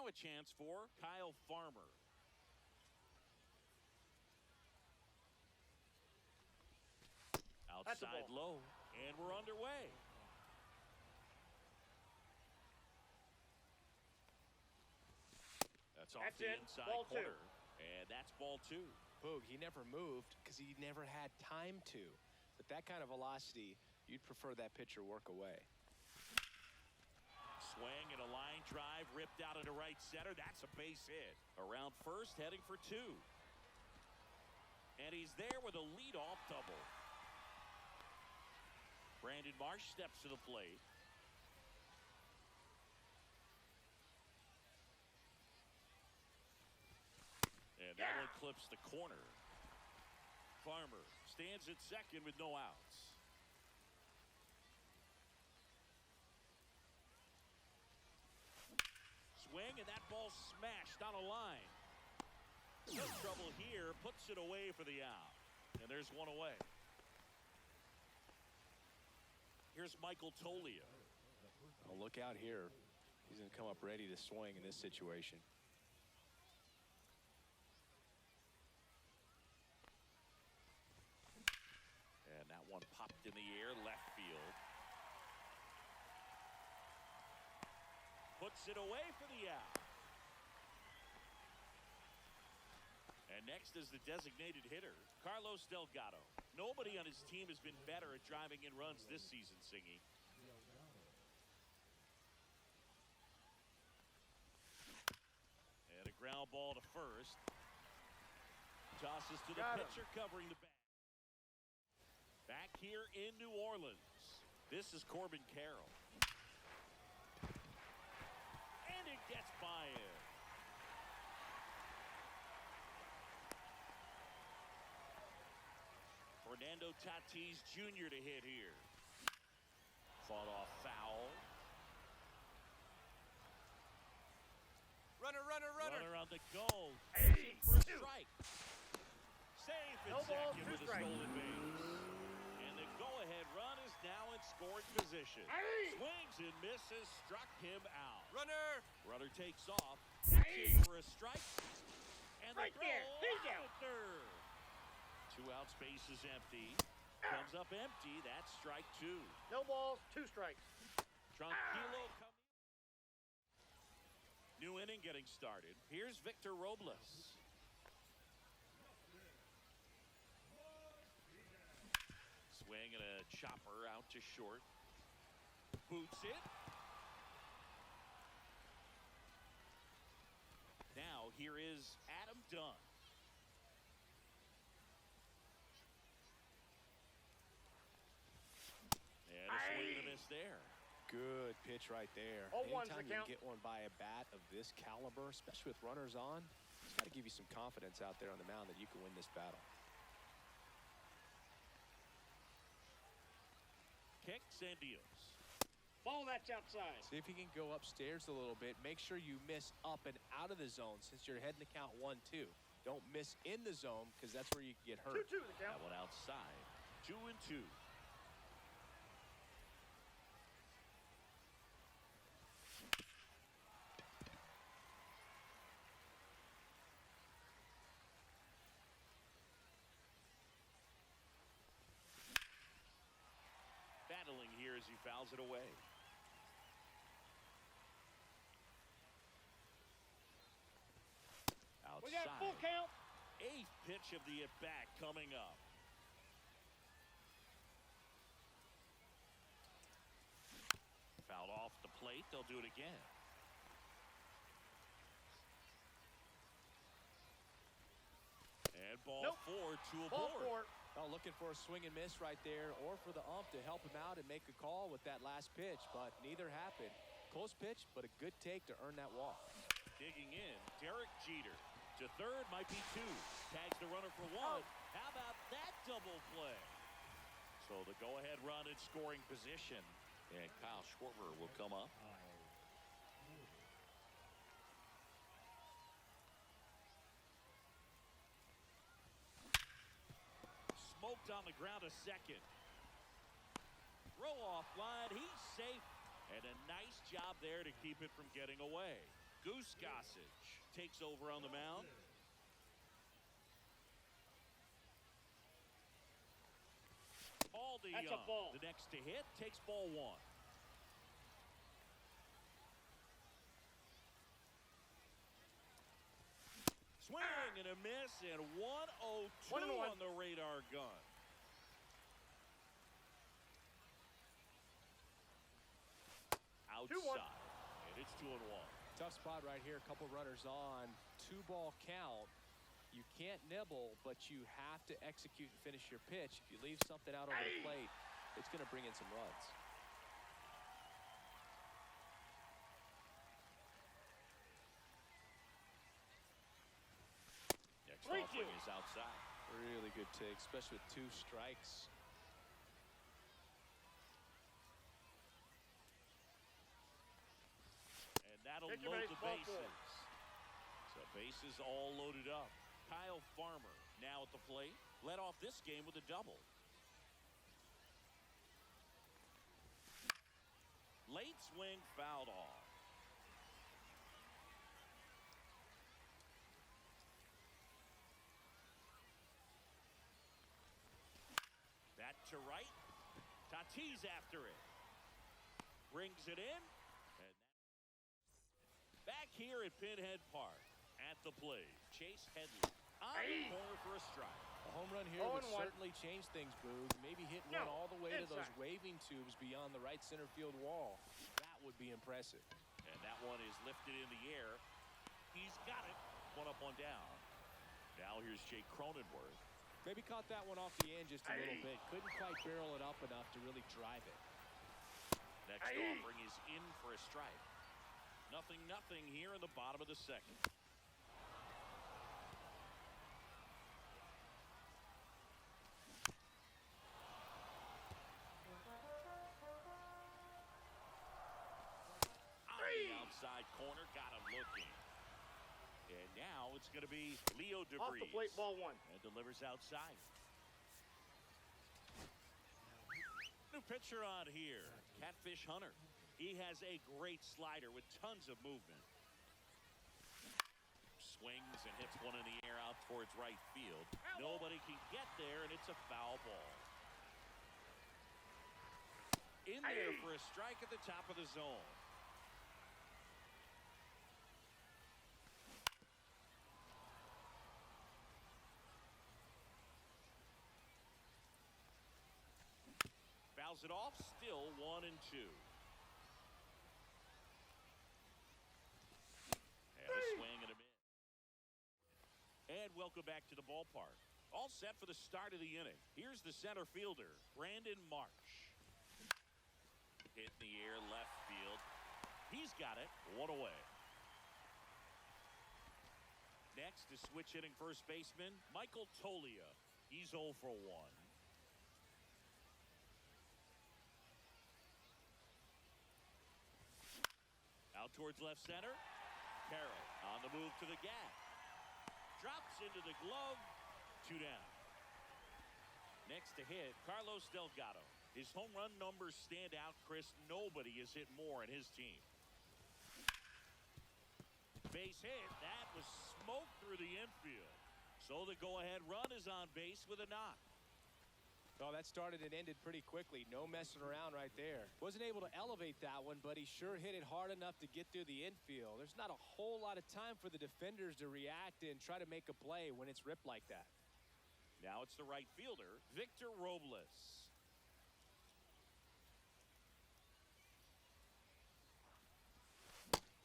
Now a chance for Kyle Farmer. Outside low, and we're underway. That's off the inside corner, and that's ball 2. Boog, he never moved because he never had time to. But that kind of velocity, you'd prefer that pitcher work away. Swing and a line drive ripped out into right center. That's a base hit. Around first, heading for 2. And he's there with a leadoff double. Brandon Marsh steps to the plate. And that one clips the corner. Farmer stands at second with no outs. Swing, and that ball smashed on a line. No trouble here, puts it away for the out. And there's one away. Here's Michael Toglia. Oh, look out here. He's going to come up ready to swing in this situation. And that one popped in the air, left field. Puts it away for the out. And next is the designated hitter, Carlos Delgado. Nobody on his team has been better at driving in runs this season, Singy. And a ground ball to first. Tosses to the pitcher covering the bat. Back here in New Orleans, this is Corbin Carroll. And it gets by him. Fernando Tatis Jr. to hit here. Fought off foul. Runner, runner, runner. Runner on the goal. For a strike. Safe and second with a stolen base. And the go-ahead run is now in scoring position. Swings and misses, struck him out. Runner takes off. In for a strike. And the throw out third. 2 outs, base is empty. Comes up empty. That's strike 2. No balls, 2 strikes. Tranquilo coming. New inning getting started. Here's Victor Robles. Swing and a chopper out to short. Boots it. Now here is Adam Dunn. And a swing and a miss there. Good pitch right there. Anytime you can get one by a bat of this caliber, especially with runners on, it's got to give you some confidence out there on the mound that you can win this battle. Kicks and deals. Ball that's outside. See if you can go upstairs a little bit. Make sure you miss up and out of the zone since you're heading to count 1-2. Don't miss in the zone because that's where you can get hurt. 2-2 the count. That one outside. 2-2. Battling here as he fouls it away. Outside. We got full count. 8th pitch of the at-bat coming up. Fouled off the plate. They'll do it again. And ball 4 to a board. Oh, looking for a swing and miss right there, or for the ump to help him out and make a call with that last pitch, but neither happened. Close pitch, but a good take to earn that walk. Digging in, Derek Jeter. To third, might be 2. Tags the runner for 1. How about that double play? So the go-ahead run in scoring position. And Kyle Schwarber will come up. Smoked on the ground a second. Throw off line. He's safe. And a nice job there to keep it from getting away. Goose Gossage takes over on the mound. Paul That's a DeYoung, ball. the next to hit, takes ball one. Swing and a miss, and 1-0-2 1-1. on the radar gun. Outside, 2-1. and it's 2-1. Tough spot right here. A couple runners on. 2-ball count. You can't nibble, but you have to execute and finish your pitch. If you leave something out over the plate, it's going to bring in some runs. Next 3-2. offering is outside. Really good take, especially with 2 strikes. And that'll Take your load base, the ball bases. So bases all loaded up. Kyle Farmer now at the plate. Led off this game with a double. Late swing fouled off. That to right. Tatis after it. Brings it in. And back here at Pinhead Park. At the plate, Chase Headley on the corner for a strike. A home run here would certainly change things, Boog. Maybe hit one all the way to those waving tubes beyond the right center field wall. That would be impressive. And that one is lifted in the air. He's got it. One up, one down. Now here's Jake Cronenworth. Maybe caught that one off the end just a little bit. Couldn't quite barrel it up enough to really drive it. Next offering is in for a strike. 0-0 here in the bottom of the second. Outside corner, got him looking. And now it's going to be Leo DeVries. Off the plate, ball 1. And delivers outside. New pitcher on here, Catfish Hunter. He has a great slider with tons of movement. Swings and hits one in the air out towards right field. Nobody can get there, and it's a foul ball. In there for a strike at the top of the zone. Fouls it off, still 1-2. And a swing and a miss. And welcome back to the ballpark. All set for the start of the inning. Here's the center fielder, Brandon Marsh. Hit in the air, left field. He's got it, 1 away. Next is switch hitting first baseman, Michael Toglia. He's 0 for 1. Out towards left center. Carroll on the move to the gap. Drops into the glove. 2 down. Next to hit, Carlos Delgado. His home run numbers stand out, Chris. Nobody has hit more in his team. Base hit. That was smoke through the infield. So the go-ahead run is on base with a knock. Oh, that started and ended pretty quickly. No messing around right there. Wasn't able to elevate that one, but he sure hit it hard enough to get through the infield. There's not a whole lot of time for the defenders to react and try to make a play when it's ripped like that. Now it's the right fielder, Victor Robles.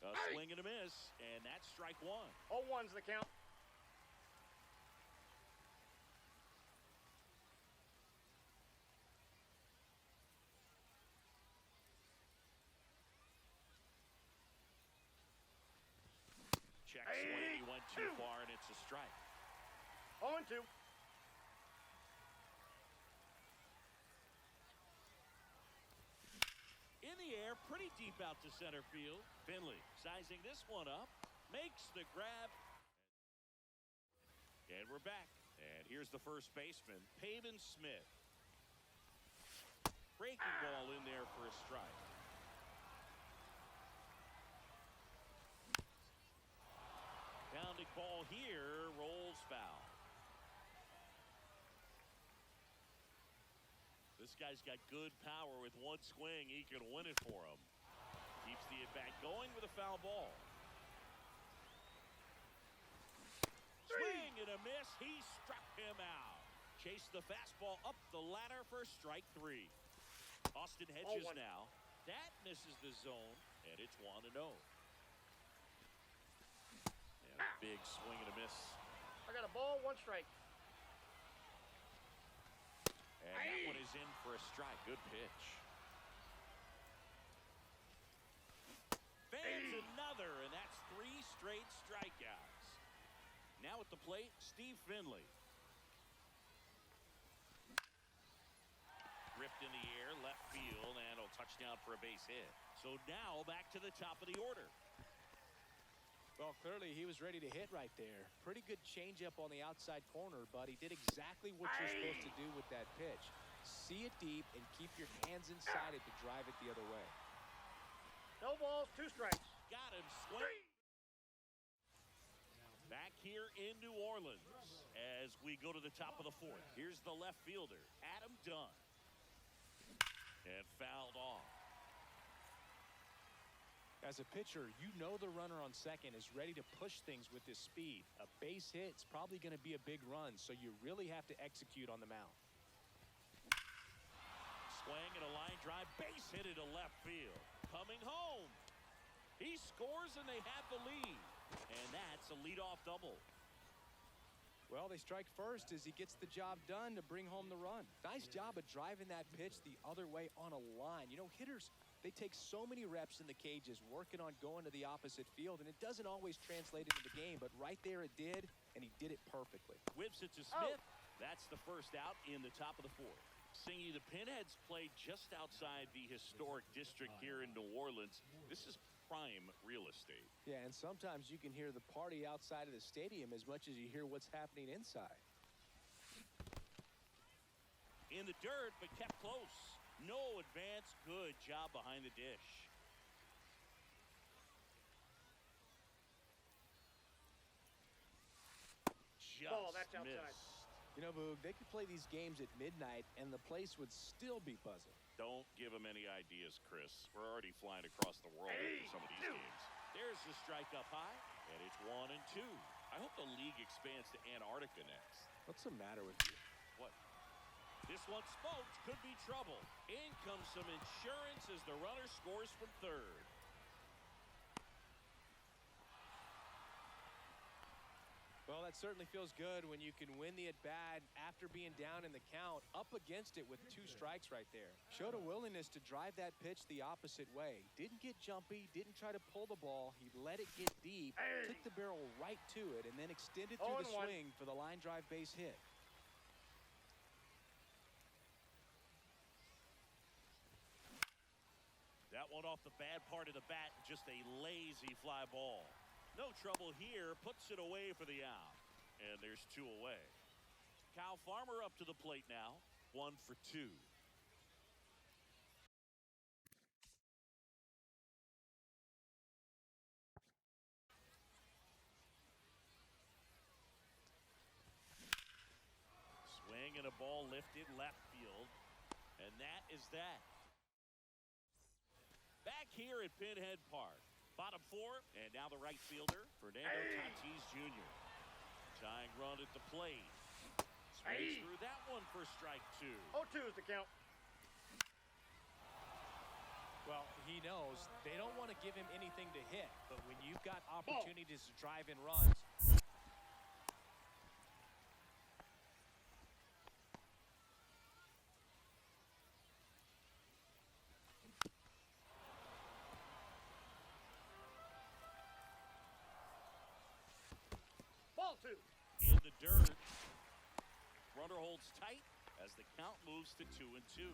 A swing and a miss, and that's strike 1. 0-1's the count. Check swing, he went too far, and it's a strike. 0-2. In the air, pretty deep out to center field. Finley sizing this one up, makes the grab. And we're back. And here's the first baseman, Pavin Smith. Breaking ball in there for a strike. ball here rolls foul. This guy's got good power. With one swing, he can win it for him. Keeps the at-bat going with a foul ball. Swing and a miss. He struck him out. Chased the fastball up the ladder for strike 3. Austin Hedges now. That misses the zone, and it's 1-0. And a big swing and a miss. I got a ball, 1 strike. And that one is in for a strike. Good pitch. Fans another, and that's 3 straight strikeouts. Now at the plate, Steve Finley. Ripped in the air, left field, and a touchdown for a base hit. So now back to the top of the order. Well, clearly he was ready to hit right there. Pretty good changeup on the outside corner, but he did exactly what you're supposed to do with that pitch. See it deep and keep your hands inside it to drive it the other way. No balls, 2 strikes. Got him, swing. Back here in New Orleans as we go to the top of the 4th. Here's the left fielder, Adam Dunn. And fouled off. As a pitcher, you know the runner on second is ready to push things with his speed. A base hit's probably going to be a big run, so you really have to execute on the mound. Swing and a line drive, base hit into left field. Coming home. He scores and they have the lead. And that's a leadoff double. Well, they strike first as he gets the job done to bring home the run. Nice job of driving that pitch the other way on a line. You know, hitters, they take so many reps in the cages working on going to the opposite field, and it doesn't always translate into the game, but right there it did, and he did it perfectly. Whips it to Smith. That's the first out in the top of the 4th. Singy, the Pinheads played just outside the historic district here in New Orleans. This is prime real estate. Yeah, and sometimes you can hear the party outside of the stadium as much as you hear what's happening inside. In the dirt, but kept close. No advance. Good job behind the dish. Just Ball, that's outside. missed. You know, Boog, they could play these games at midnight, and the place would still be buzzing. Don't give them any ideas, Chris. We're already flying across the world for some of these games. There's the strike up high, and it's 1-2. I hope the league expands to Antarctica next. What's the matter with you? What? This one smoked. Could be trouble. In comes some insurance as the runner scores from third. Well, that certainly feels good when you can win the at-bat after being down in the count, up against it with 2 strikes right there. Showed a willingness to drive that pitch the opposite way. Didn't get jumpy, didn't try to pull the ball. He let it get deep, took the barrel right to it, and then extended through the swing for the line drive base hit. That one off the bad part of the bat, just a lazy fly ball. No trouble here, puts it away for the out. And there's 2 away. Kyle Farmer up to the plate now, 1 for 2. Swing and a ball lifted left field. And that is that. Back here at Pinhead Park. Bottom 4, and now the right fielder, Fernando Tatis Jr. Tying run at the plate. Swings through that one for strike 2. 0-2 is the count. Well, he knows they don't want to give him anything to hit, but when you've got opportunities to drive in runs, Ball 2. In the dirt. Runner holds tight as the count moves to 2-2.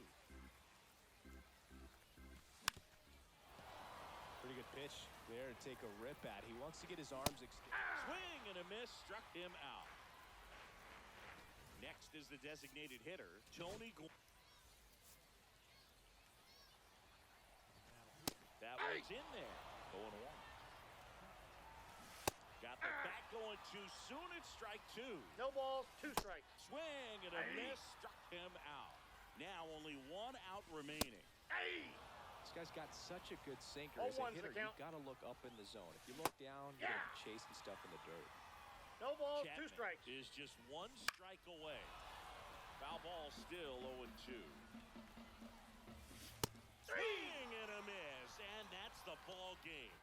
pretty good pitch there to take a rip at. He wants to get his arms extended. Swing and a miss, struck him out. Next is the designated hitter, Tony Gwynn. That one's in there. 0-1. Got the bat going ball and too soon. It's strike two. No balls, 2 strikes. Swing and a miss. Struck him out. Now only 1 out remaining. This guy's got such a good sinker. Oh, As a one's the hitter, you count. got to look up in the zone. If you look down, you're gonna be chasing stuff in the dirt. No balls, 2 Chapman strikes. is just 1 strike away. Foul ball still 0-2. Swing and a miss, and that's the ball game.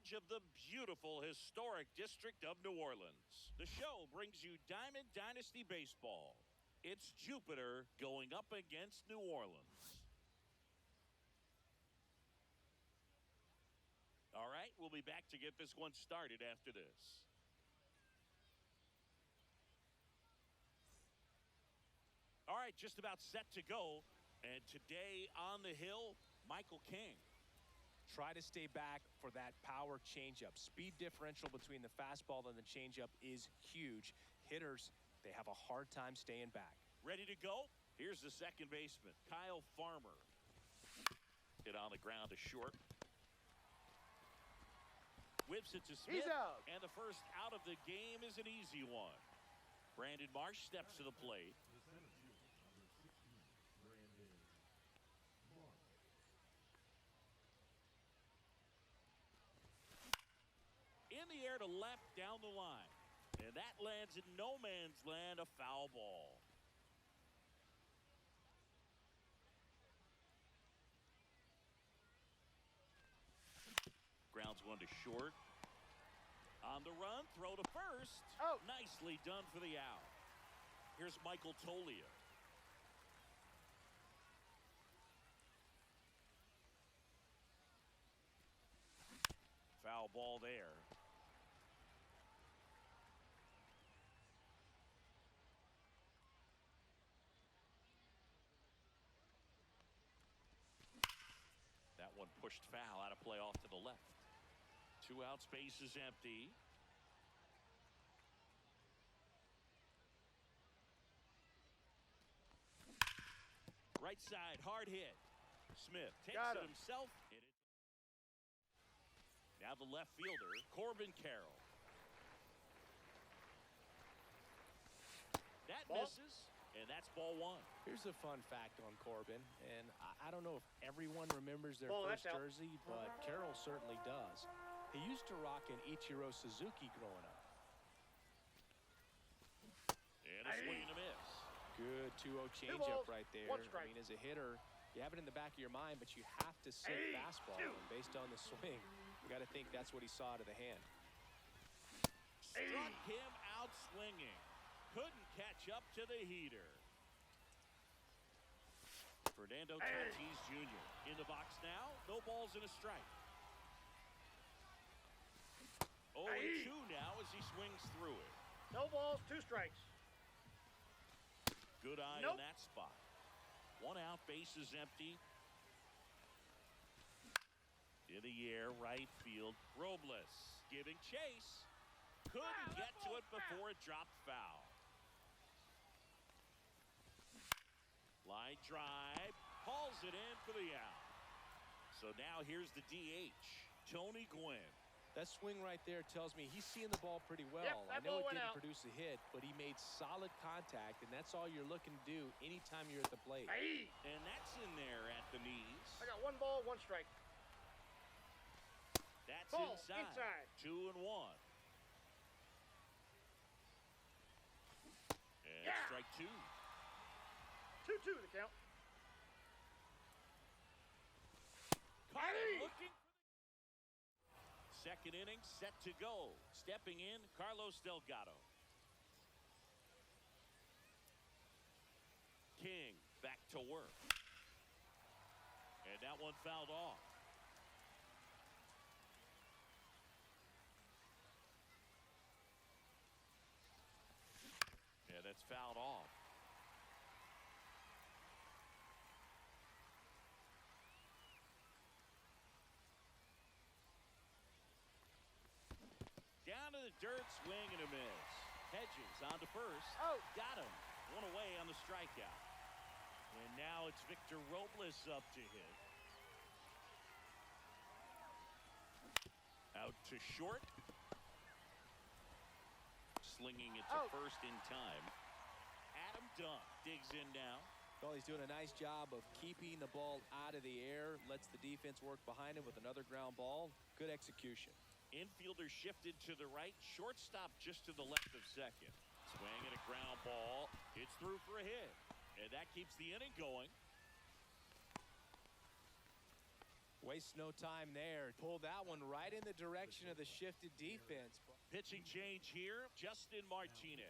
edge of the beautiful historic district of New Orleans. The show brings you Diamond Dynasty Baseball. It's Jupiter going up against New Orleans. All right, we'll be back to get this one started after this. All right, just about set to go. And today on the hill, Michael King. Try to stay back for that power changeup. Speed differential between the fastball and the changeup is huge. Hitters, they have a hard time staying back. Ready to go? Here's the second baseman, Kyle Farmer. Hit on the ground to short. Whips it to Smith. He's out. And the first out of the game is an easy one. Brandon Marsh steps to the plate. The center fielder, number 16, Brandon Marsh. In the air to left down the line. And that lands in no man's land, a foul ball. Grounds one to short. On the run, throw to first. Out. Nicely done for the out. Here's Michael Tolia. Foul ball there. That one pushed foul, out of play off to the left. 2 out, space is empty. Right side, hard hit. Smith takes Got it him. himself. Hit it. Now the left fielder, Corbin Carroll. That Ball. misses, and that's ball one. Here's a fun fact on Corbin, and I don't know if everyone remembers their Ball, first that's out. jersey, but Carroll certainly does. He used to rock an Ichiro Suzuki growing up. And a swing and a miss. Good 2-0 balls, changeup right there. one I strike. mean, as a hitter, you have it in the back of your mind, but you have to sit fastball. And based on the swing, you got to think that's what he saw out of the hand. Struck him out swinging. Couldn't catch up to the heater. Fernando Tatis Jr. in the box now. No balls and a strike. 0-2 now as he swings through it. No balls, 2 strikes. Good eye Nope. in that spot. 1 out, base is empty. In the air, right field. Robles giving chase. Couldn't get to it before it dropped foul. Line drive. Hauls it in for the out. So now here's the DH, Tony Gwynn. That swing right there tells me he's seeing the ball pretty well. Yep, I that know ball it went didn't out. produce a hit, but he made solid contact, and that's all you're looking to do anytime you're at the plate. And that's in there at the knees. I got 1 ball, 1 strike. That's Ball, inside. inside. 2-1. And Yeah. strike 2. 2-2 the count. Carter looking for the second inning set to go. Stepping in, Carlos Delgado. King back to work. And that one fouled off. Yeah, that's fouled off. Down to the dirt, swing and a miss. Hedges on to first. Out. Got him. 1 away on the strikeout. And now it's Victor Robles up to hit. Out to short. Slinging it to Out. first in time. Adam Dunn digs in now. Well, he's doing a nice job of keeping the ball out of the air, lets the defense work behind him with another ground ball. Good execution. Infielder shifted to the right. Shortstop just to the left of second. Swing and a ground ball. It's through for a hit. And that keeps the inning going. Waste no time there. Pulled that one right in the direction of the shifted defense. Pitching change here, Justin Martinez.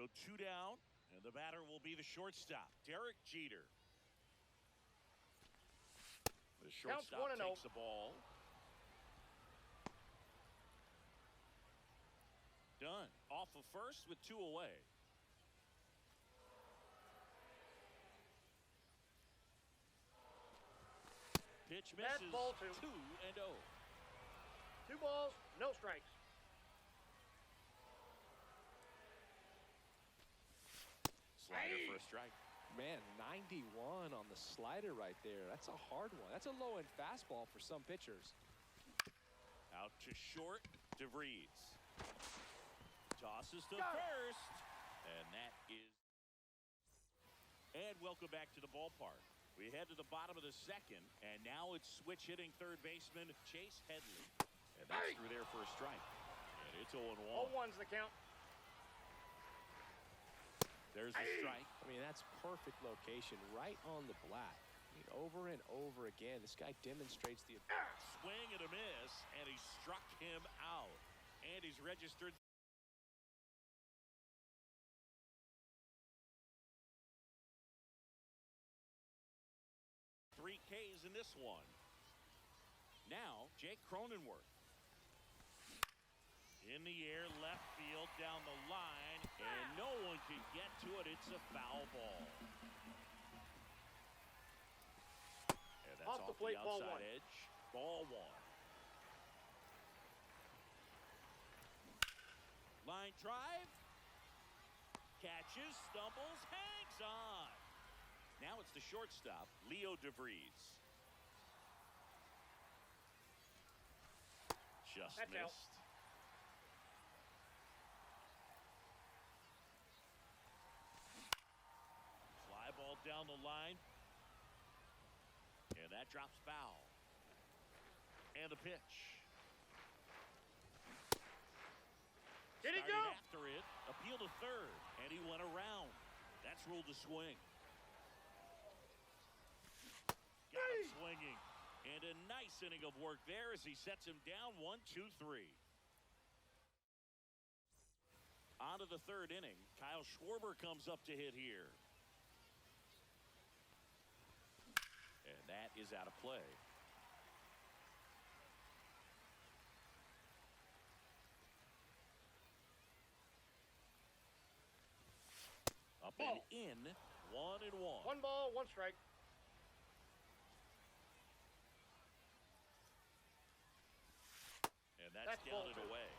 So 2 down, and the batter will be the shortstop, Derek Jeter. The shortstop 1-0. takes the ball. Done. Off of first with 2 away. Pitch That's misses. ball 2. 2-0. 2 balls, no strikes. Slider for a strike. Man, 91 on the slider right there. That's a hard one. That's a low-end fastball for some pitchers. Out to short, DeVries. Tosses to first. And that is... And welcome back to the ballpark. We head to the bottom of the second, and now it's switch hitting third baseman Chase Headley. And that's through there for a strike. And it's 0-1. 0-1's the count. There's the strike. I mean, that's perfect location right on the black. I mean, over and over again, this guy demonstrates the... Swing and a miss, and he struck him out. And he's registered... Three Ks in this one. Now, Jake Cronenworth. In the air, left field, down the line, and no one can get to it. It's a foul ball. And that's Off the plate, ball outside 1. edge. Ball 1. Line drive. Catches, stumbles, hangs on. Now it's the shortstop, Leo DeVries. Just That's out. missed. Fly ball down the line. And that drops foul. And the pitch. Did he Started go? after it, appeal to third, and he went around. That's ruled a swing. Got him swinging. And a nice inning of work there as he sets him down 1-2-3. On to the third inning. Kyle Schwarber comes up to hit here. And that is out of play. Up and in, 1-1. 1 ball, 1 strike. And that's ball down and 2. away.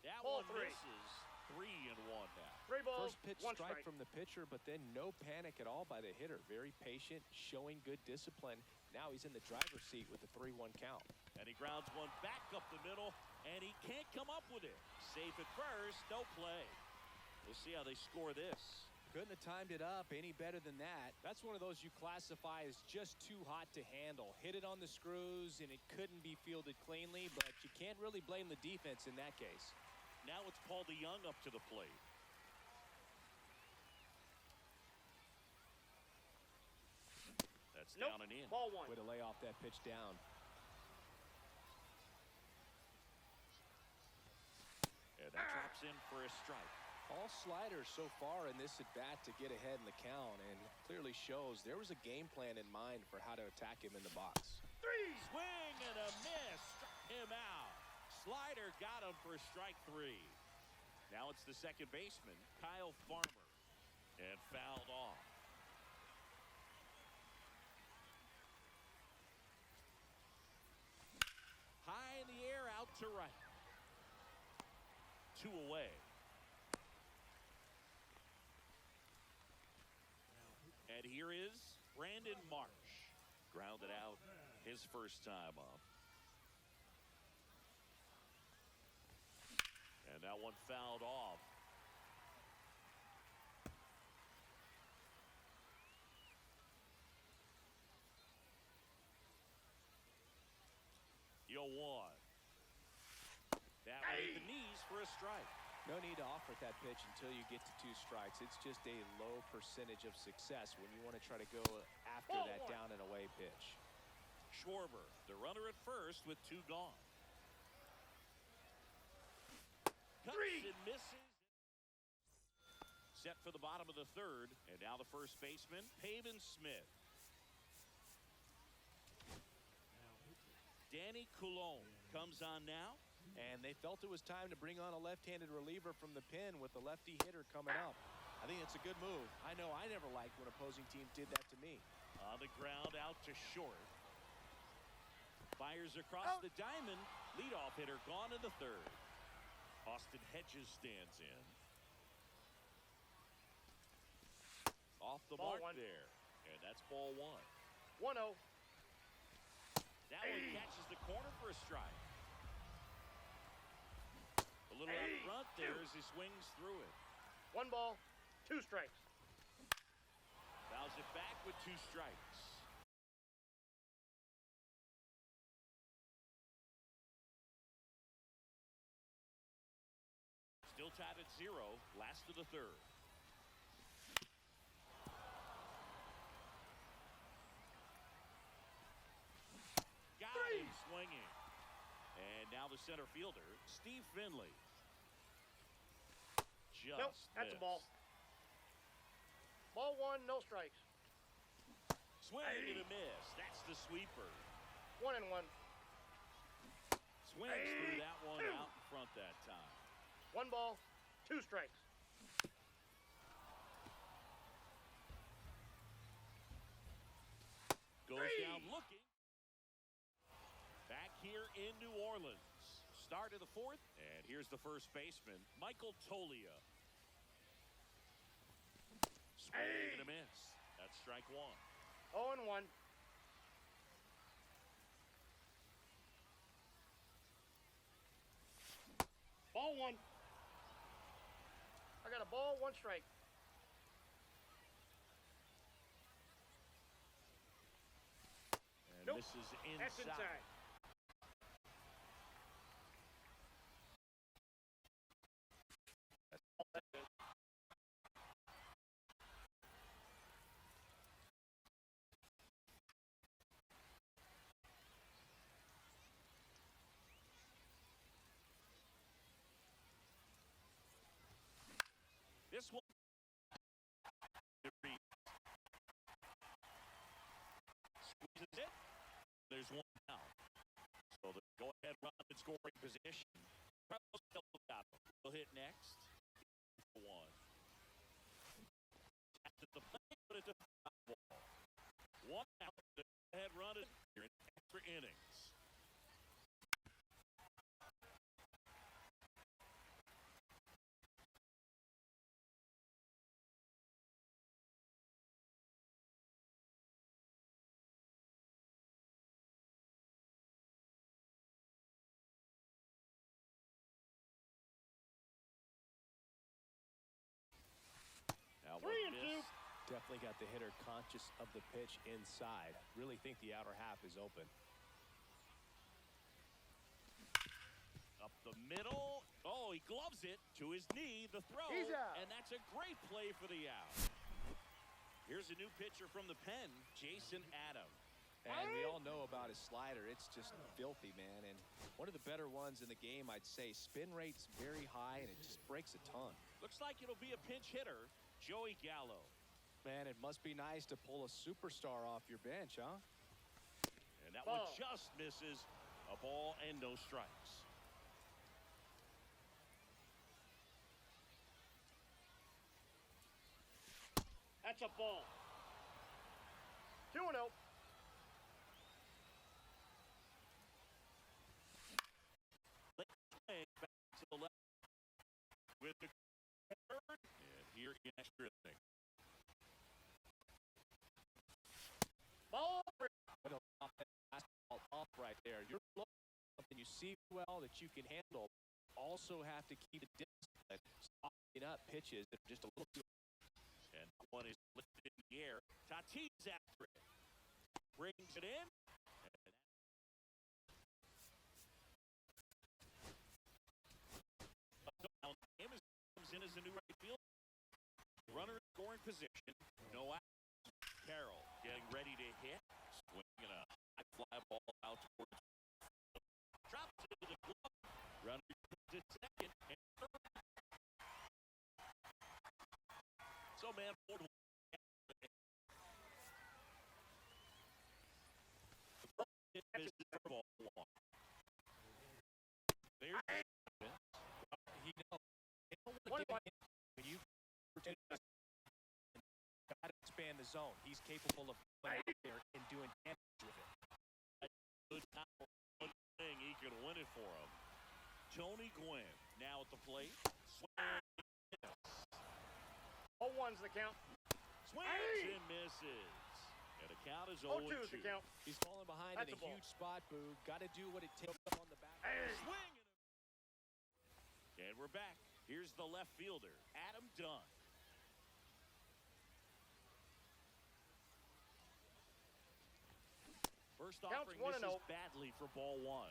That Ball one 3. misses. 3-1 now. 3 balls, First pitch 1 strike strike. from the pitcher, but then no panic at all by the hitter. Very patient, showing good discipline. Now he's in the driver's seat with a 3-1 count. And he grounds one back up the middle, and he can't come up with it. Safe at first, no play. We'll see how they score this. Couldn't have timed it up any better than that. That's one of those you classify as just too hot to handle. Hit it on the screws, and it couldn't be fielded cleanly, but you can't really blame the defense in that case. Now it's Paul DeYoung up to the plate. That's down and in. Ball 1. Way to lay off that pitch down. And that drops in for a strike. All sliders so far in this at-bat to get ahead in the count, and clearly shows there was a game plan in mind for how to attack him in the box. 3. Swing and a miss. Struck him out. Slider got him for strike 3. Now it's the second baseman, Kyle Farmer. And fouled off. High in the air, out to right. 2 away. And here is Brandon Marsh. Grounded out. his first time up. And that one fouled off. Yo, one. That one hit the knees for a strike. No need to offer that pitch until you get to 2 strikes. It's just a low percentage of success when you want to try to go after that down and away pitch. Schwarber, the runner at first with 2 gone. Cuts and misses. Set for the bottom of the 3rd, and now the first baseman, Pavin Smith. Danny Coulombe comes on now. And they felt it was time to bring on a left-handed reliever from the pen with the lefty hitter coming up. I think it's a good move. I know I never liked when opposing teams did that to me. On the ground, out to short. Fires across the diamond. Leadoff hitter gone in the 3rd. Austin Hedges stands in. Off the Ball mark 1. there. And that's ball 1. 1-0. That one catches the corner for a strike. A little out front there as he swings through it. 1 ball, 2 strikes. Fouls it back with 2 strikes. Still tied at 0, last of the 3rd. Got him swinging. And now the center fielder, Steve Finley. Just Nope, that's a ball. Ball 1, no strikes. Swing and a miss. That's the sweeper. 1-1. Swings through that one out in front that time. 1 ball, 2 strikes. Goes down looking. Back here in New Orleans. Start of the 4th, and here's the first baseman, Michael Toglia. Swing and a miss. That's strike 1. 0-1. Ball 1. I got a ball, 1 strike. And Nope. this is inside. That's inside. This one. Squeezes it. There's 1 out. So the go-ahead run in scoring position. Carlos Delgado will hit next. 1. Tapped at the plate, but it's a foul ball. 1 out. The go-ahead run is here in extra innings. Now 3 and 2. Definitely got the hitter conscious of the pitch inside. Really think the outer half is open. Up the middle. Oh, he gloves it to his knee. The throw. He's out. And that's a great play for the out. Here's a new pitcher from the pen, Jason Adams. And we all know about his slider. It's just filthy, man. And one of the better ones in the game, I'd say. Spin rate's very high, and it just breaks a ton. Looks like it'll be a pinch hitter, Joey Gallo. Man, it must be nice to pull a superstar off your bench, huh? And that one just misses. A ball and no strikes. That's a ball. 2-0. Back to the left with the third. And here in extra inning. Ball. receive well, that you can handle. Also have to keep it disciplined, softening up pitches that are just a little too. And one is lifted in the air. Tatis after it. Brings it in. Comes in as a new right field. Runner in scoring position. No out. Carroll getting ready to hit. Swinging a high fly ball out towards. Drops it into the glove. Runner to second and third. So man forward. There's ball one. There's He knows. When you got to expand the zone, he's capable of going out there and doing damage with it. Good thing he could win it for him. Tony Gwynn now at the plate. Swings. 0-1's the count. Swings and misses. And the count is 0-2. 0-2's the count. He's falling behind That's in a a ball. huge spot, Boo. Got to do what it takes on the back. Swing. And we're back. Here's the left fielder, Adam Dunn. First Counts offering 1-0. misses badly for ball one.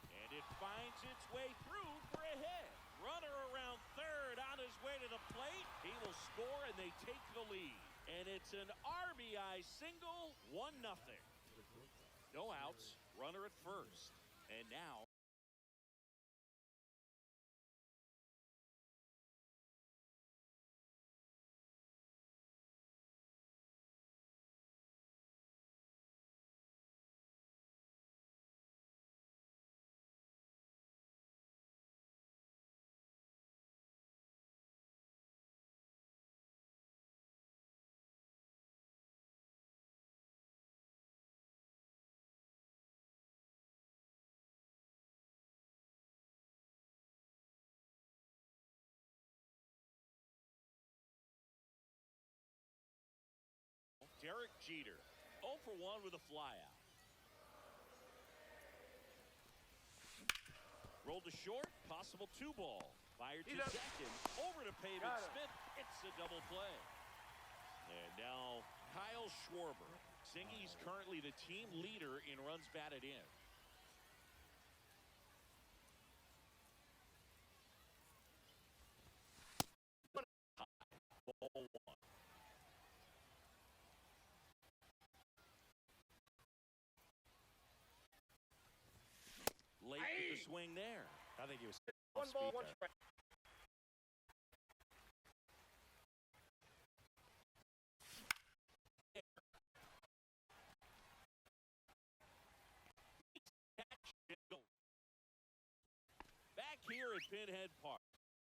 And it finds its way through for a hit. Runner around third on his way to the plate. He will score and they take the lead. And it's an RBI single, 1-0. No outs, runner at first. And now Derek Jeter, 0 for 1 with a flyout. Rolled to short, possible 2-ball. Fired to second, over to Pavin Smith. It's a double play. And now Kyle Schwarber. Singy's currently the team leader in runs batted in. Ball one. Late with the swing there. I think he was 1 ball, 1 strike. Back here at Pinhead Park.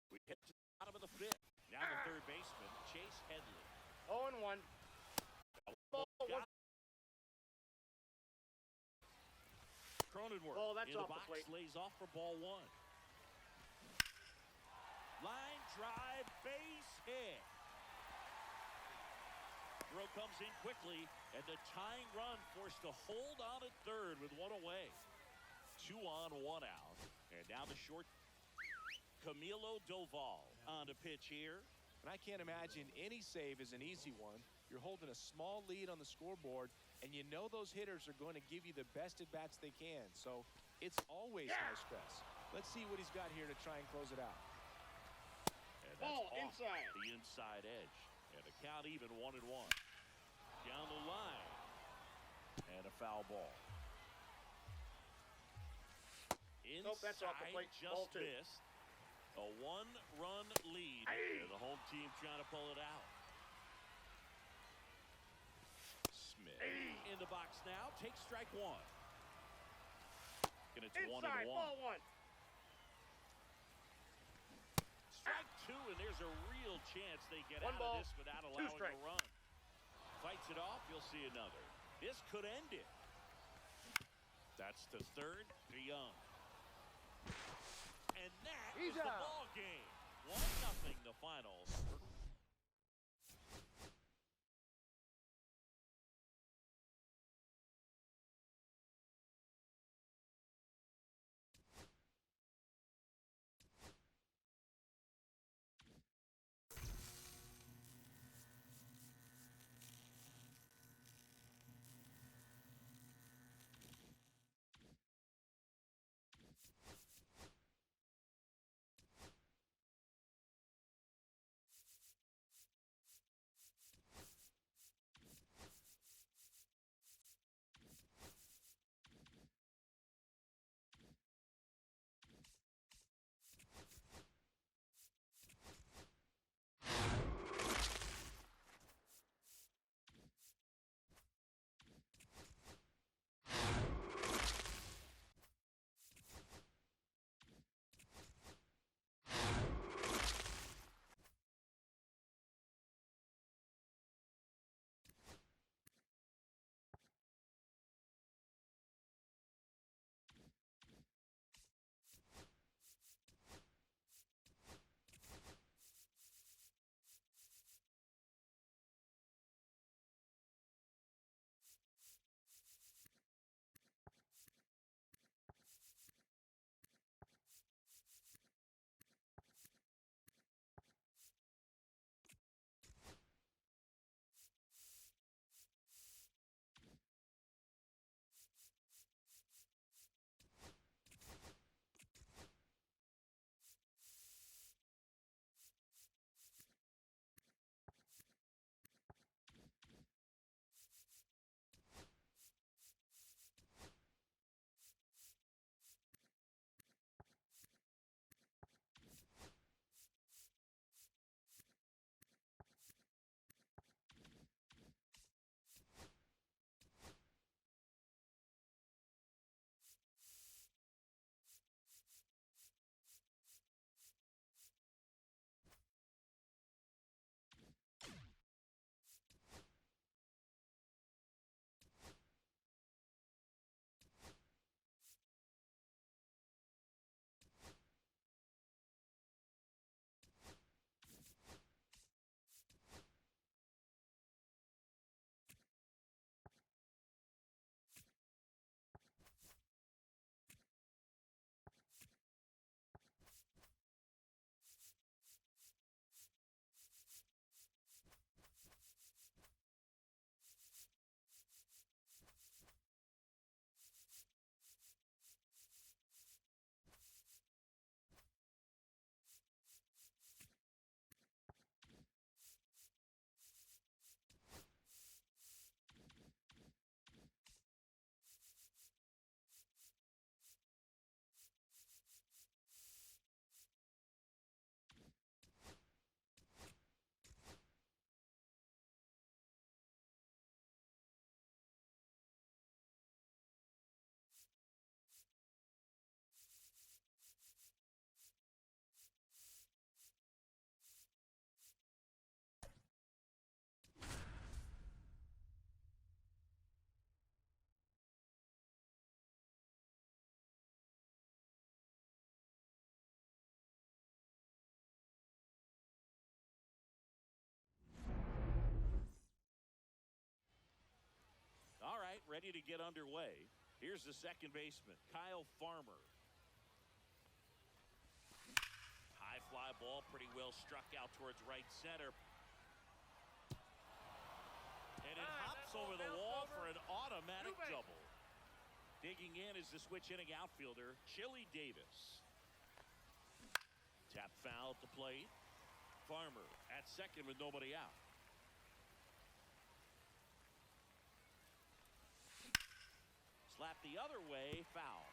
We hit to the bottom of the fifth. Now the third baseman, Chase Headley. 0-1. Ball, 1. Cronenworth Oh, that's in the off the box, plate. lays off for ball one. Line drive, base hit. Throw comes in quickly, and the tying run forced to hold on at third with one away. 2 on, 1 out. And now the short Camilo Doval on to pitch here. And I can't imagine any save is an easy one. You're holding a small lead on the scoreboard, and you know those hitters are going to give you the best at-bats they can. So it's always high stress. Let's see what he's got here to try and close it out. And that's Ball off inside. the inside edge. And the count even 1-1. Down the line. And a foul ball. Inside, Nope, that's off the plate. Ball just 2. missed. A 1-run lead. And the home team trying to pull it out. Smith in the box now. Takes strike one. And it's 1-1. Inside, ball 1. Strike two, and there's a real chance they get 1 out ball, of this without 2 allowing a strikes. run. Fights it off, you'll see another. This could end it. That's to third, to Young. And that is the ball game. 1-0 the final. ready to get underway. Here's the second baseman, Kyle Farmer. High fly ball, pretty well struck out towards right center. And it hops over the wall for an automatic double. Digging in is the switch inning outfielder, Chili Davis. Tap foul at the plate. Farmer at second with nobody out. Slap the other way, foul.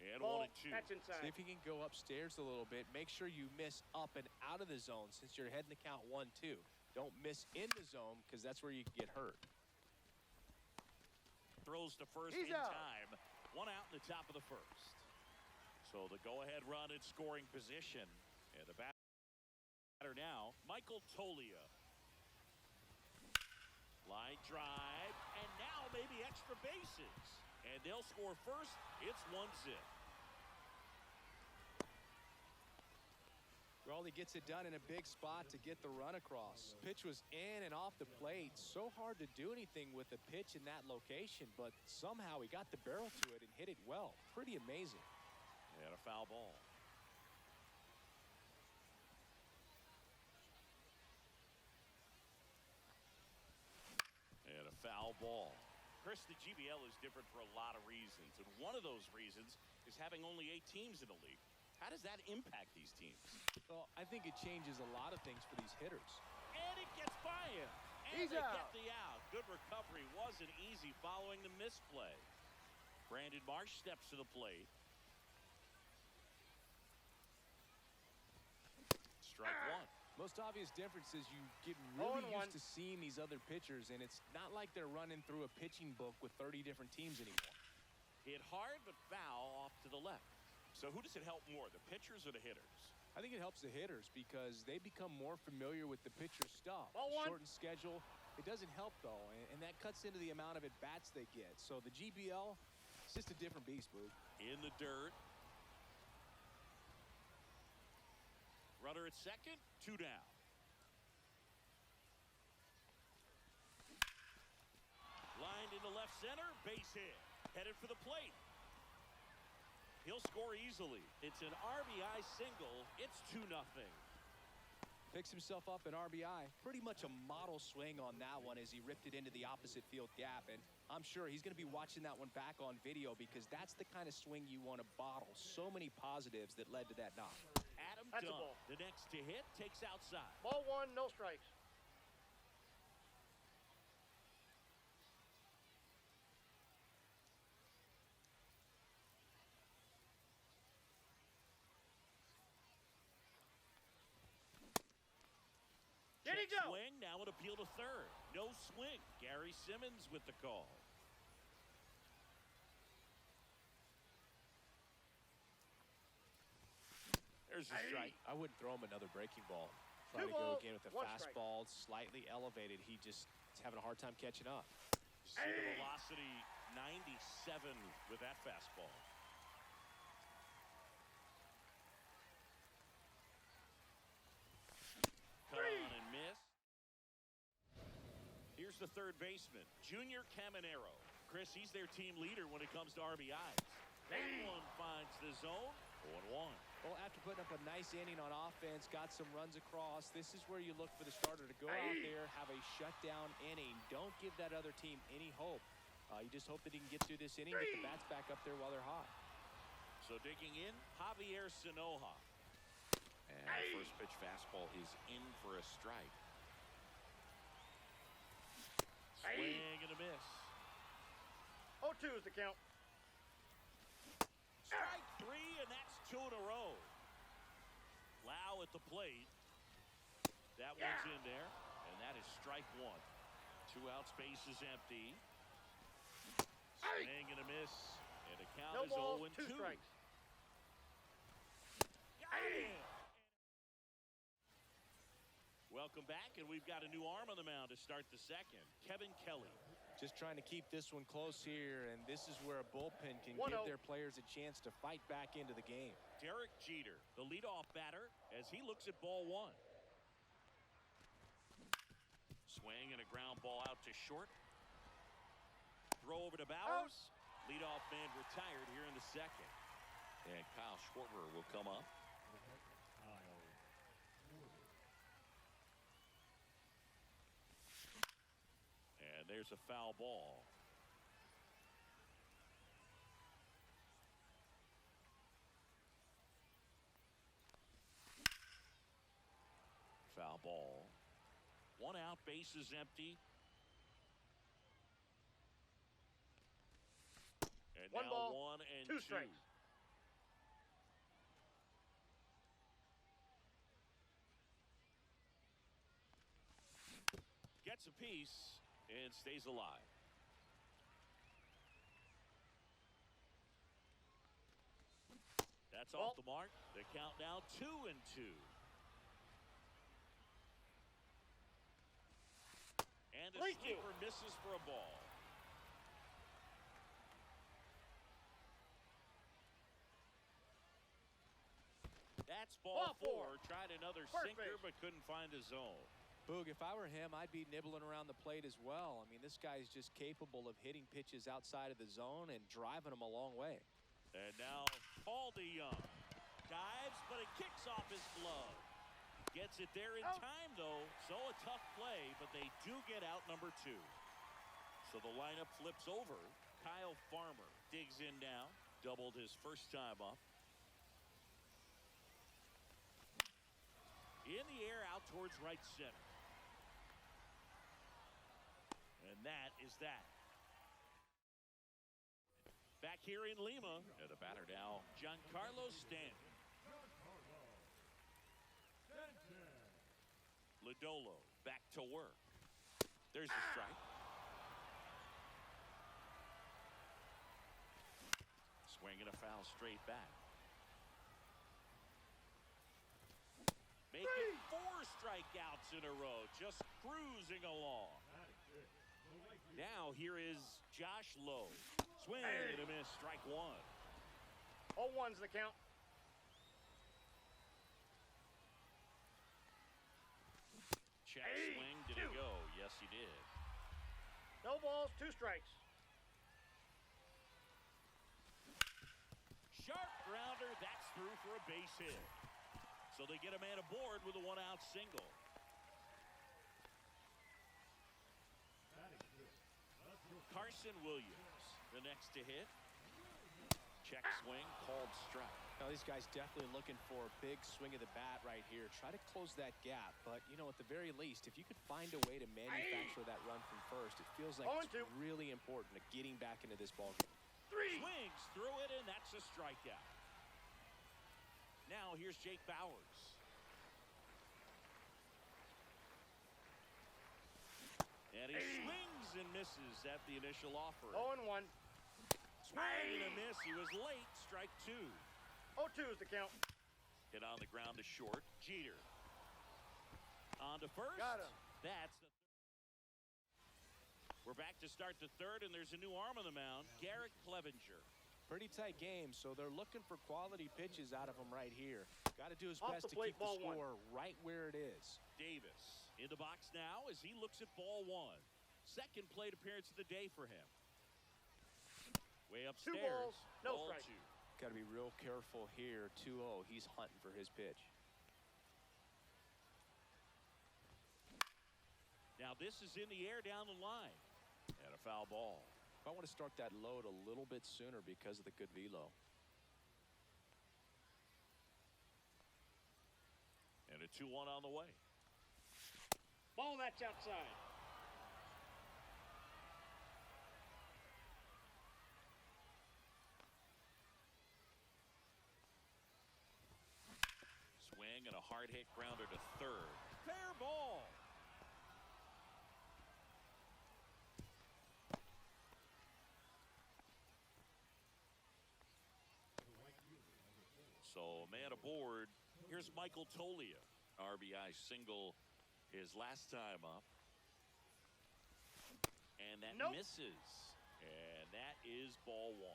And Ball, 1-2. catch inside. See if you can go upstairs a little bit. Make sure you miss up and out of the zone since you're heading the count 1-2. Don't miss in the zone because that's where you can get hurt. Throws to first He's in out. time. One out in the top of the first. So the go-ahead run in scoring position. And the batter now, Michael Toglia. Line drive, and now maybe extra bases. And they'll score first. It's 1-0. Raleigh gets it done in a big spot to get the run across. Pitch was in and off the plate. So hard to do anything with a pitch in that location, but somehow he got the barrel to it and hit it well. Pretty amazing. And a foul ball. And a foul ball. Chris, the GBL is different for a lot of reasons, and one of those reasons is having only 8 teams in the league. How does that impact these teams? Well, I think it changes a lot of things for these hitters. And it gets by him. And He's they out. get the out. Good recovery. Wasn't easy following the misplay. Brandon Marsh steps to the plate. Strike one. Most obvious difference is you get 0-1. really used to seeing these other pitchers, and it's not like they're running through a pitching book with 30 different teams anymore. Hit hard, but foul off to the left. So who does it help more, the pitchers or the hitters? I think it helps the hitters because they become more familiar with the pitcher's stuff. Ball one. Shortened schedule. It doesn't help, though, and that cuts into the amount of at-bats they get. So the GBL, it's just a different beast, Boog. In the dirt. Runner at second, 2 down. Lined into left center, base hit. Headed for the plate. He'll score easily. It's an RBI single. It's 2-0. Picks himself up an RBI. Pretty much a model swing on that one as he ripped it into the opposite field gap. And I'm sure he's going to be watching that one back on video because that's the kind of swing you want to bottle. So many positives that led to that knock. Adam That's a Dunn, ball. the next to hit, takes outside. Ball 1, no strikes. There you Check go. swing, now an appeal to third. No swing. Gary Simmons with the call. There's a strike. I wouldn't throw him another breaking ball. Try Two to go balls, again with a 1 strike. fastball slightly elevated. He just is having a hard time catching up. See the velocity 97 with that fastball. Cut on and miss. Here's the third baseman, Junior Caminero. Chris, he's their team leader when it comes to RBIs. That one finds the zone. 0-1. Well, after putting up a nice inning on offense, got some runs across, this is where you look for the starter to go out there, have a shutdown inning. Don't give that other team any hope. You just hope that he can get through this inning, get the bats back up there while they're hot. So digging in, Javier Sanoja. And the first pitch fastball is in for a strike. Swing and a miss. 0-2 is the count. Strike 3, and that's 2 in a row. Lau at the plate. That one's in there, and that is strike 1. 2 outs, base is empty. Swing and a miss, and the count No is balls, 0-2. 2 strikes. Got him. Welcome back, and we've got a new arm on the mound to start the second. Kevin Kelly. Just trying to keep this one close here, and this is where a bullpen can 1-0. give their players a chance to fight back into the game. Derek Jeter, the leadoff batter, as he looks at ball 1. Swing and a ground ball out to short. Throw over to Bowers. Leadoff man retired here in the second. And Kyle Schwarber will come up. And there's a foul ball. Foul ball. One out, bases empty. And One now ball, 1 and 2 2. strikes. Gets a piece and stays alive. That's off the mark. The count now 2 and 2. And the 3-2. sweeper misses for a ball. That's ball four. Tried another sinker, but couldn't find a zone. Boog, if I were him, I'd be nibbling around the plate as well. I mean, this guy's just capable of hitting pitches outside of the zone and driving them a long way. And now Paul DeYoung dives, but it kicks off his glove. Gets it there in time, though. So a tough play, but they do get out number 2. So the lineup flips over. Kyle Farmer digs in now. Doubled his first time up. In the air out towards right center. And that is that. Back here in Lima. And the batter now. Giancarlo Stanton. Lodolo back to work. There's a strike. Swinging a foul straight back. Making 4 strikeouts in a row. Just cruising along. Now here is Josh Lowe. Swing and a miss. Strike 1. 0-1's the count. Check swing. Did he go? Yes, he did. No balls, 2 strikes. Sharp grounder. That's through for a base hit. So they get a man aboard with a 1-out single. Carson Williams, the next to hit. Check swing, called strike. Now, these guys definitely looking for a big swing of the bat right here. Try to close that gap. But, you know, at the very least, if you could find a way to manufacture that run from first, it feels like it's really important to getting back into this ballgame. Swings through it, and that's a strikeout. Now here's Jake Bowers. And he swings and misses at the initial offer. 0-1. Swing and a miss. He was late. Strike 2. 0-2 is the count. Hit on the ground to short. Jeter. On to first. Got him. That's the We're back to start the third, and there's a new arm on the mound, Garrett Clevenger. Pretty tight game, so they're looking for quality pitches out of him right here. Got to do his Off best the to plate, keep the ball 1. score right where it is. Davis in the box now as he looks at ball 1. Second plate appearance of the day for him. Way 2 upstairs. balls, no ball strike. 2. Got to be real careful here. 2-0. He's hunting for his pitch. Now this is in the air down the line. And a foul ball. I want to start that load a little bit sooner because of the good velo. And a 2-1 on the way. Ball that's outside. Swing and a hard hit grounder to third. Fair ball. So man aboard. Here's Michael Toglia. RBI single his last time up. And that misses. And that is ball 1.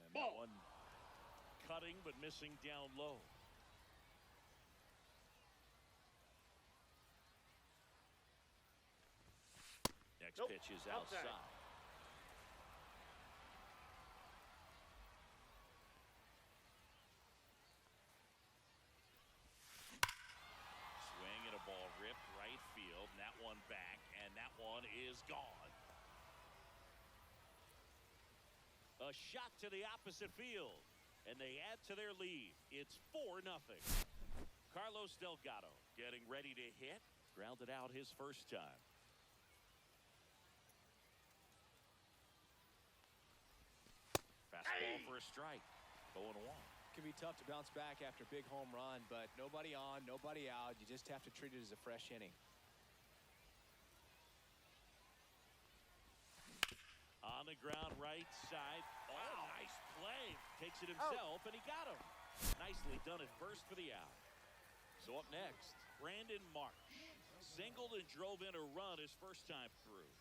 And that one cutting but missing down low. Next pitch is outside. Swing and a ball ripped right field. And that one back, and that one is gone. A shot to the opposite field, and they add to their lead. It's 4-0. Carlos Delgado getting ready to hit. Grounded out his first time. Fastball for a strike. 0-1. Can be tough to bounce back after a big home run, but nobody on, nobody out. You just have to treat it as a fresh inning. On the ground, right side. Oh, nice play. Takes it himself, and he got him. Nicely done at first for the out. So up next, Brandon Marsh. Singled and drove in a run his first time through.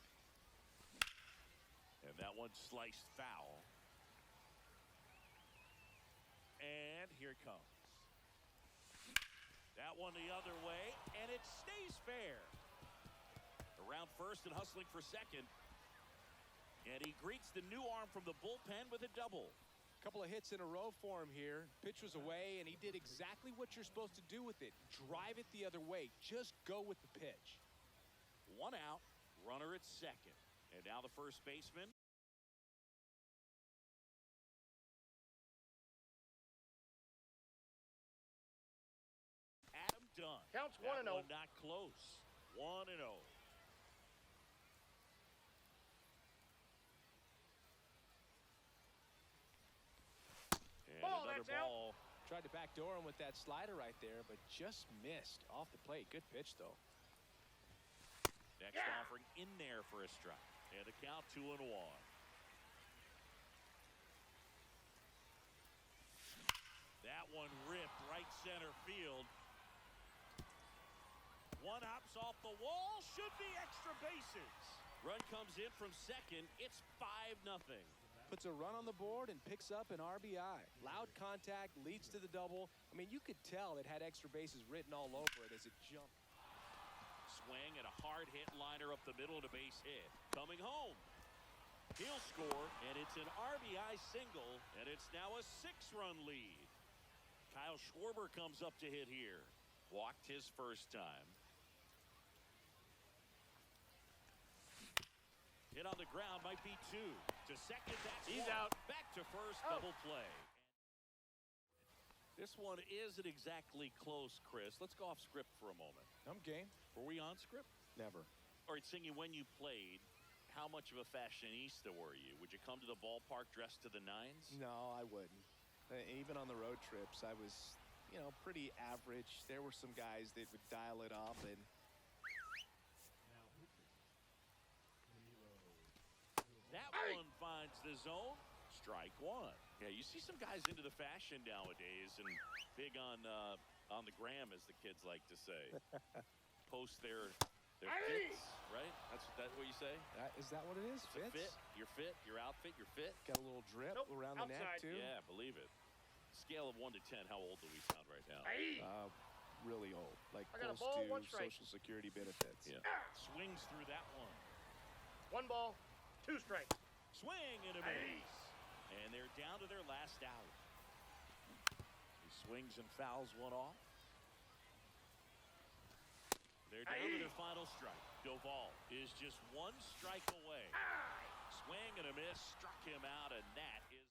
And that one sliced foul. And here it comes. That one the other way, and it stays fair. Around first and hustling for second. And he greets the new arm from the bullpen with a double. Couple of hits in a row for him here. Pitch was away, and he did exactly what you're supposed to do with it. Drive it the other way. Just go with the pitch. One out, runner at second. And now the first baseman. Adam Dunn. Counts That 1-0. one not close. 1-0. Ball, Another that's out. ball. Tried to backdoor him with that slider right there, but just missed off the plate. Good pitch, though. Next offering in there for a strike. And the count 2-1. That one ripped right center field. One hops off the wall. Should be extra bases. Run comes in from second. It's 5-0. Puts a run on the board and picks up an RBI. Loud contact leads to the double. I mean, you could tell it had extra bases written all over it as it jumped. Swing and a hard hit liner up the middle to base hit. Coming home. He'll score, and it's an RBI single, and it's now a 6-run lead. Kyle Schwarber comes up to hit here. Walked his first time. Hit on the ground might be 2. To second, that's He's 1. out. Back to first, double play. This one isn't exactly close, Chris. Let's go off script for a moment. I'm game. Were we on script? Never. All right, Singy, when you played, how much of a fashionista were you? Would you come to the ballpark dressed to the nines? No, I wouldn't. Even on the road trips, I was, pretty average. There were some guys that would dial it up, and Now pitching. Danilo. That one finds the zone. Strike 1. Yeah, you see some guys into the fashion nowadays and big on the gram, as the kids like to say. Post their fits, right? That's what you say? is that what it is? It's a fit, your fit, your outfit, your fit. Got a little drip Nope, around the neck, outside. too. Yeah, believe it. Scale of 1 to 10, how old do we sound right now? Really old. Like I got a close ball, to 1 strike. Social Security benefits. Yeah. Swings through that one. 1 ball, 2 strikes. Swing and a miss. And they're down to their last out. He swings and fouls one off. They're down to their final strike. Doval is just 1 strike away. Swing and a miss. Struck him out, and that is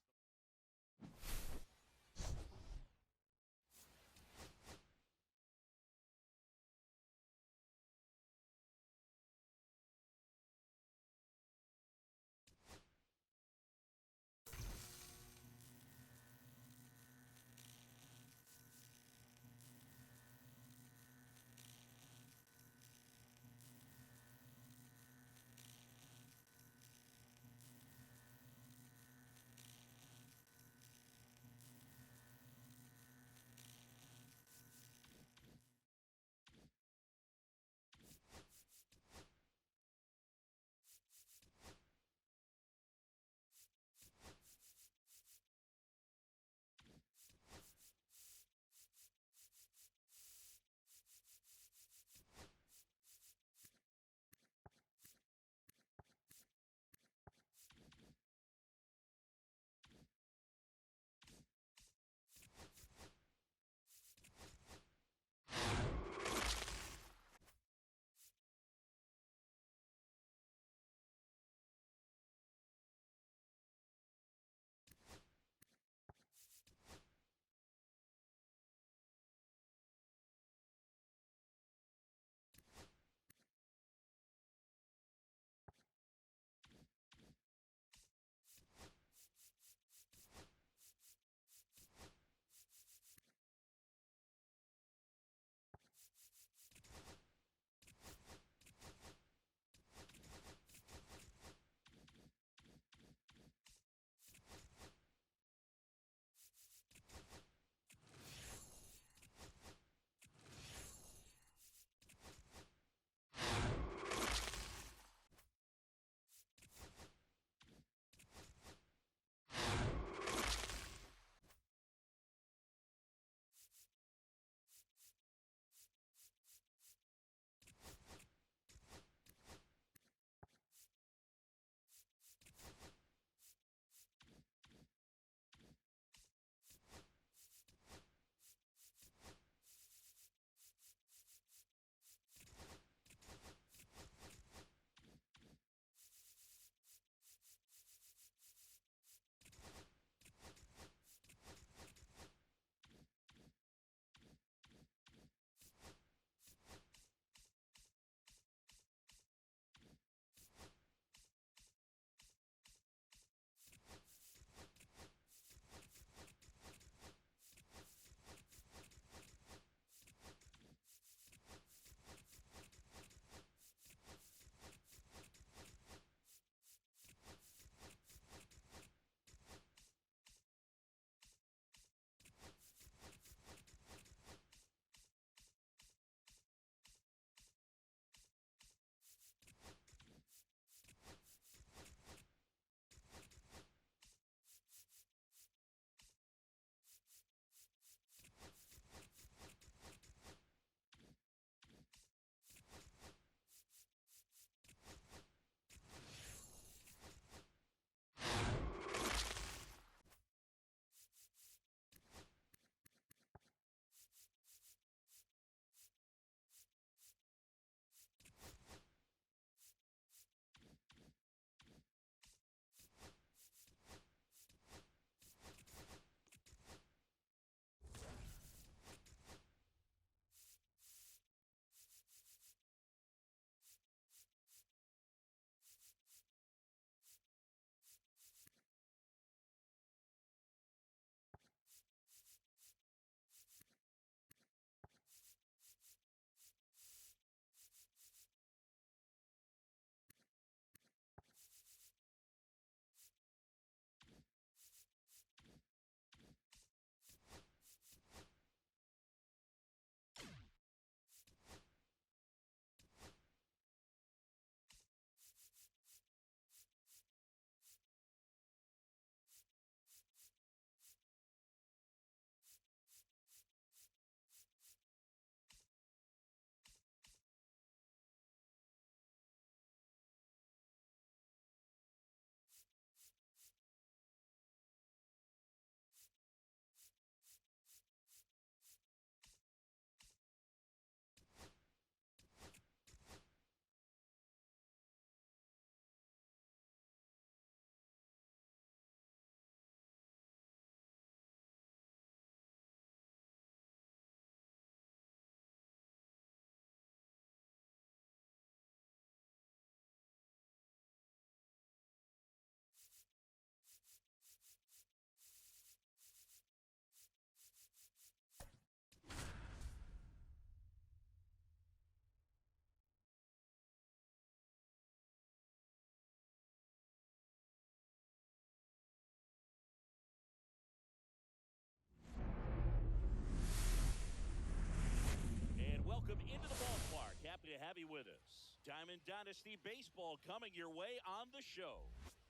be with us. Diamond Dynasty Baseball coming your way on the show.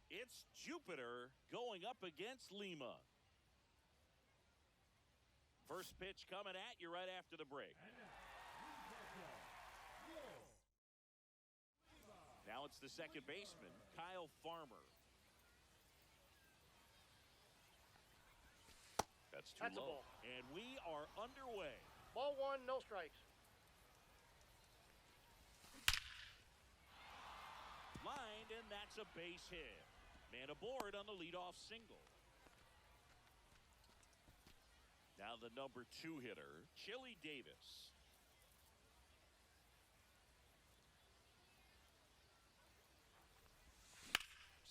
It's Jupiter going up against Lima. First pitch coming at you right after the break. Now it's the second baseman, Kyle Farmer. That's That's low. a ball. And we are underway. Ball one, no strikes. Lined, and that's a base hit. Man aboard on the leadoff single. Now the number 2 hitter, Chili Davis.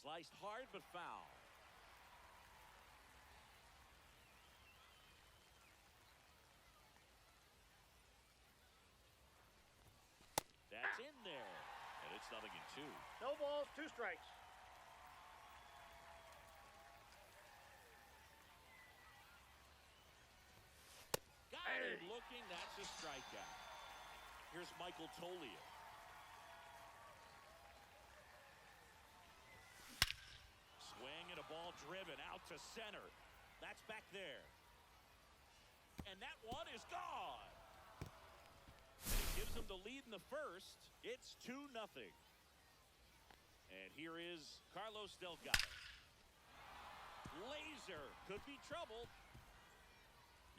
Sliced hard but foul. That's in there. And it's 0-2. No balls, 2 strikes. Got it looking. That's a strikeout. Here's Michael Toglia. Swing and a ball driven out to center. That's back there. And that one is gone. And it gives them the lead in the first. It's 2-0. And here is Carlos Delgado. Laser could be trouble.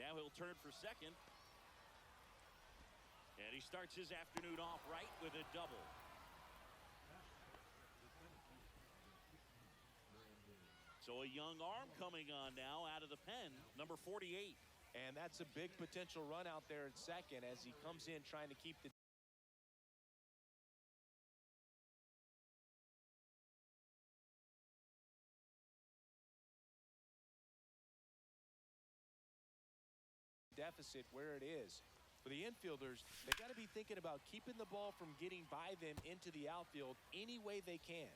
Now he'll turn for second. And he starts his afternoon off right with a double. So a young arm coming on now out of the pen, number 48. And that's a big potential run out there at second as he comes in trying to keep the deficit where it is. For the infielders, they got to be thinking about keeping the ball from getting by them into the outfield any way they can.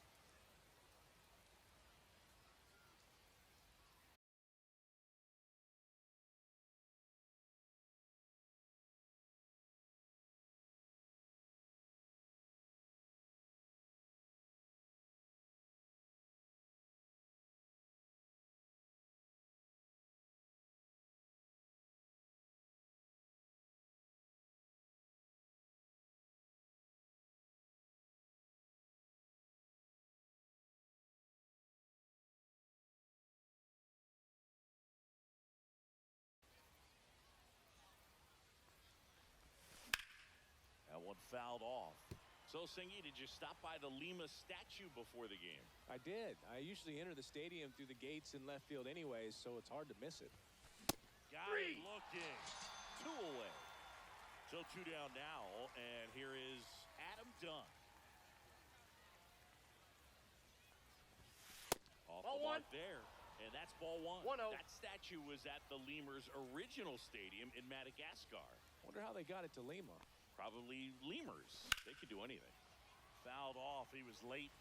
That one fouled off. So, Singy, did you stop by the Lima statue before the game? I did. I usually enter the stadium through the gates in left field anyways, so it's hard to miss it. Got it looking. 2 away. So 2 down now, and here is Adam Dunn. Off Ball the mark one. there, and that's ball 1. 1-0. That statue was at the Lemurs' original stadium in Madagascar. Wonder how they got it to Lima. Probably Lemurs. They could do anything. Fouled off. He was late.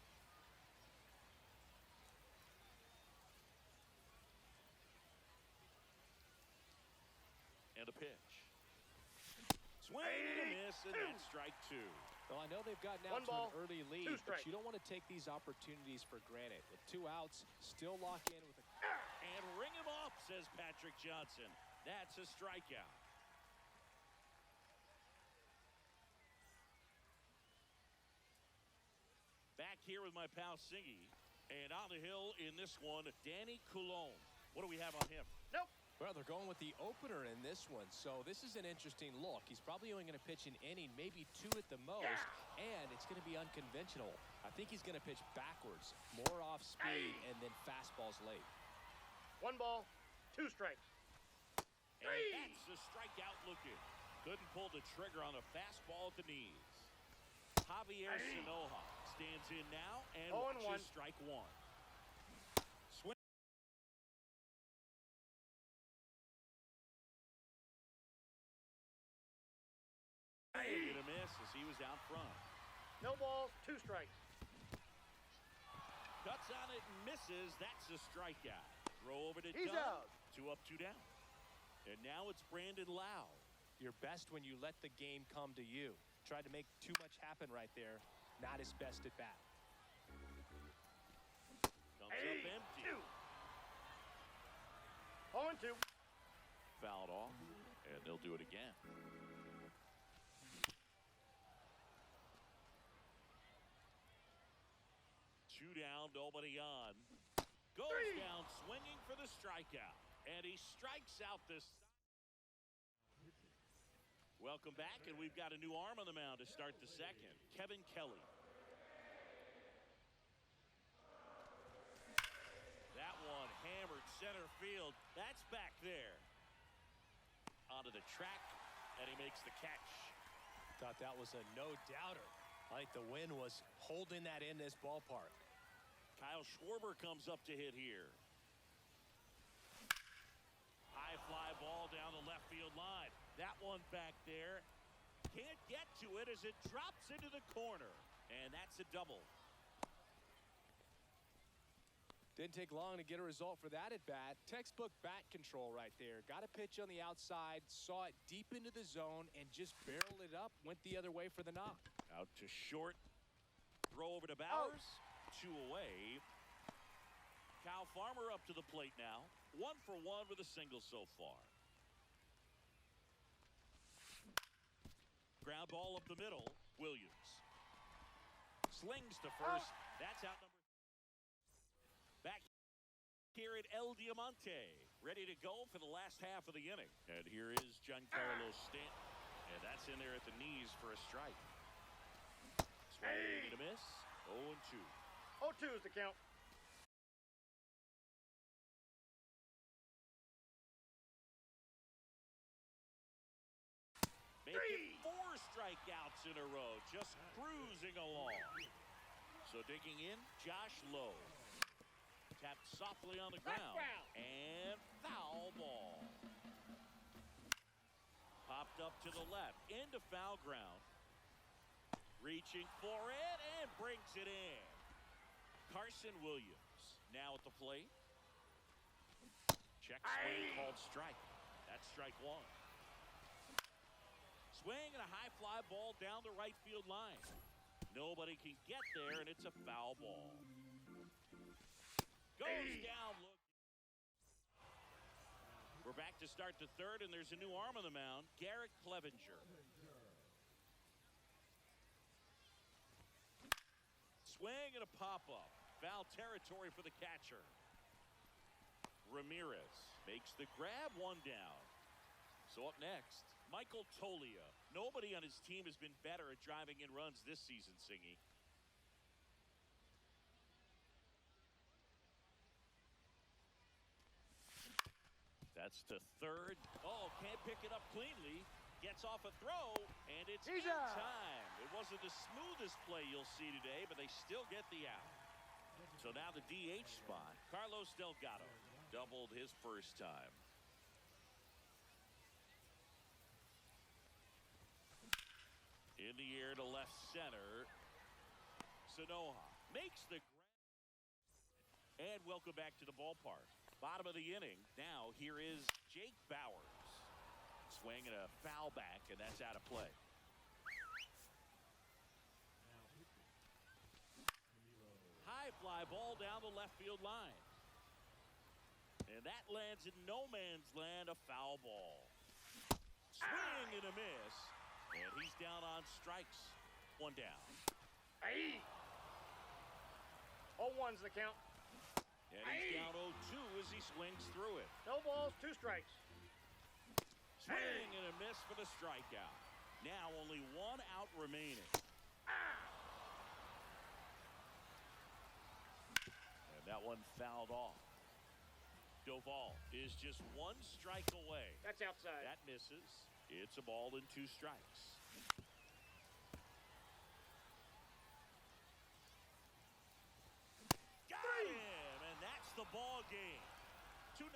And a pitch. Swing and a miss, and that's strike 2. Well, I know they've gotten out 1 to ball, an early 2 lead, but strikes. you don't want to take these opportunities for granted. With 2 outs, still lock in with a... And ring him up, says Patrick Johnson. That's a strikeout. Back here with my pal Singy. And on the hill in this one, Danny Coulomb. What do we have on him? Nope. Well, they're going with the opener in this one, so this is an interesting look. He's probably only going to pitch an inning, maybe 2 at the most, and it's going to be unconventional. I think he's going to pitch backwards, more off speed, and then fastballs late. 1 ball, 2 strikes. And that's a strikeout looking. Couldn't pull the trigger on a fastball at the knees. Javier Sanoja stands in now and 0-1. watches strike 1. Swing. And a miss as he was out front. No balls, 2 strikes. Cuts on it and misses. That's a strikeout. Throw over to He's Dunn. out. 2 up, 2 down. And now it's Brandon Lau. You're best when you let the game come to you. Tried to make too much happen right there. Not his best at bat. Comes up empty. 0-2. Fouled off, and they'll do it again. Two down, nobody on. Goes down swinging for the strikeout. And he strikes out this. Welcome back, and we've got a new arm on the mound to start the second. Kevin Kelly. That one hammered center field. That's back there. Onto the track, and he makes the catch. Thought that was a no-doubter. I think the wind was holding that in this ballpark. Kyle Schwarber comes up to hit here. High fly ball down the left field line. That one back there. Can't get to it as it drops into the corner. And that's a double. Didn't take long to get a result for that at bat. Textbook bat control right there. Got a pitch on the outside, saw it deep into the zone, and just barreled it up. Went the other way for the knock. Out to short. Throw over to Bowers. 2 away. Kyle Farmer up to the plate now. 1 for 1 with a single so far. Ground ball up the middle. Williams slings to first. That's out number. Back here at El Diamante, ready to go for the last half of the inning. And here is Giancarlo Stanton. And that's in there at the knees for a strike. Swing and a miss. 0-2. 0-2 is the count. Making 4 strikeouts in a row, just cruising along. So digging in, Josh Lowe. Tapped softly on the ground. And foul ball. Popped up to the left, into foul ground. Reaching for it and brings it in. Carson Williams now at the plate. Check swing called strike. That's strike 1. Swing and a high fly ball down the right field line. Nobody can get there, and it's a foul ball. Goes down. Look. We're back to start the third, and there's a new arm on the mound, Garrett Clevenger. Swing and a pop-up. Foul territory for the catcher. Ramirez makes the grab, 1 down. So up next, Michael Toglia. Nobody on his team has been better at driving in runs this season, Singy. That's to third. Oh, can't pick it up cleanly. Gets off a throw, and it's in time. It wasn't the smoothest play you'll see today, but they still get the out. So now the DH spot. Carlos Delgado doubled his first time. In the air to left center. Sanoja makes the grab. And welcome back to the ballpark. Bottom of the inning. Now here is Jake Bowers. Swing and a foul back, and that's out of play. High fly ball down the left field line. And that lands in no man's land, a foul ball. Swing and a miss. And he's down on strikes. 1 down. 0-1's the count. And he's down 0-2 as he swings through it. No balls, 2 strikes. Swing and a miss for the strikeout. Now only 1 out remaining. And that one fouled off. Doval is just 1 strike away. That's outside. That misses. It's a ball and 2 strikes. Got him, and that's the ball game. 2-0.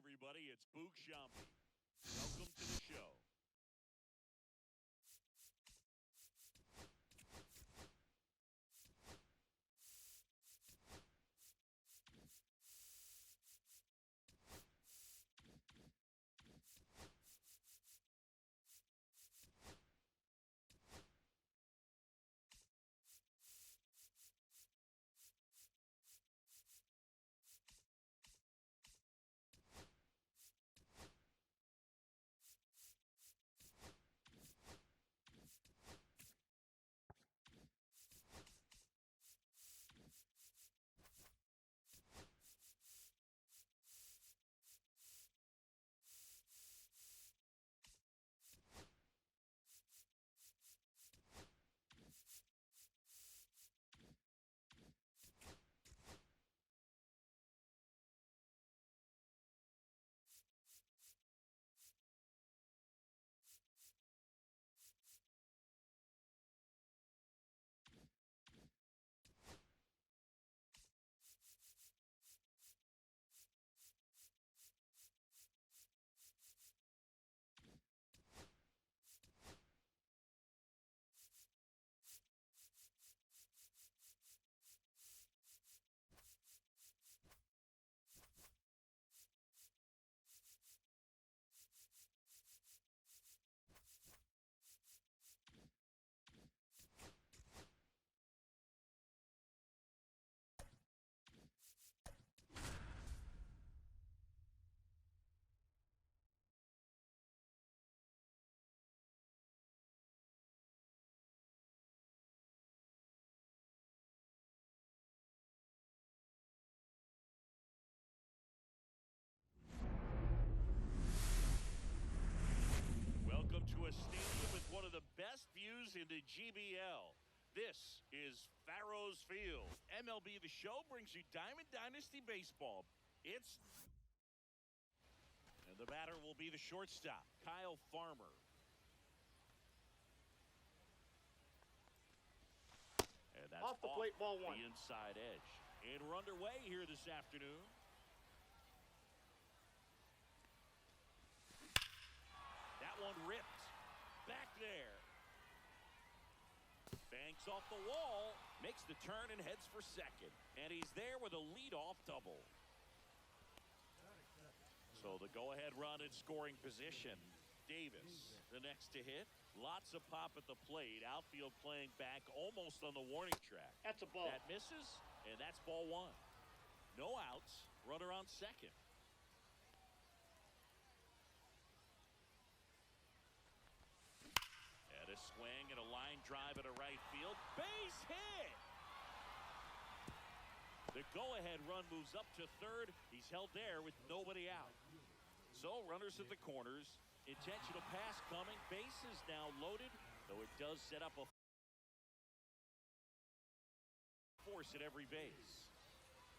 everybody. It's Boog Sciambi. Welcome to the show. Welcome to a stadium with one of the best views in the GBL. This is Farrows Field. MLB The Show brings you Diamond Dynasty Baseball. And the batter will be the shortstop, Kyle Farmer. And that's Off the plate, ball one. The inside edge. And we're underway here this afternoon. That one ripped. Back there. Banks off the wall. Makes the turn and heads for second. And he's there with a leadoff double. So the go-ahead run in scoring position. Davis, the next to hit. Lots of pop at the plate. Outfield playing back almost on the warning track. That's a ball. That misses, and that's ball one. No outs. Runner on second. And a swing and a line drive at a right field. Base hit! The go-ahead run moves up to third. He's held there with nobody out. So runners at the corners. Intentional pass coming. Bases now loaded, though it does set up a force at every base.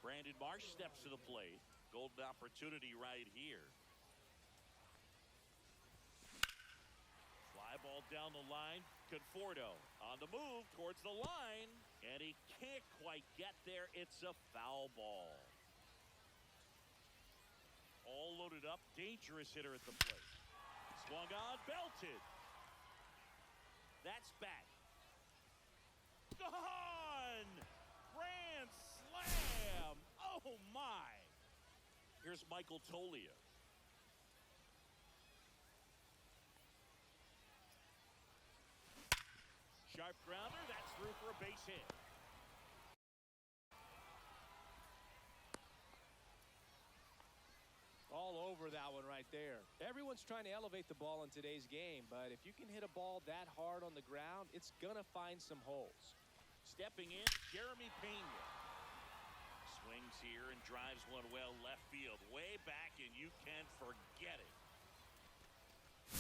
Brandon Marsh steps to the plate. Golden opportunity right here. Fly ball down the line. Conforto on the move towards the line, and he can't quite get there. It's a foul ball. All loaded up. Dangerous hitter at the plate. Swung on, belted. That's back. Gone! Grand slam! Oh, my! Here's Michael Toglia. Sharp grounder, that's through for a base hit. All over that one right there. Everyone's trying to elevate the ball in today's game, but if you can hit a ball that hard on the ground, it's going to find some holes. Stepping in, Jeremy Pena. Swings here and drives one well left field. Way back, and you can forget it.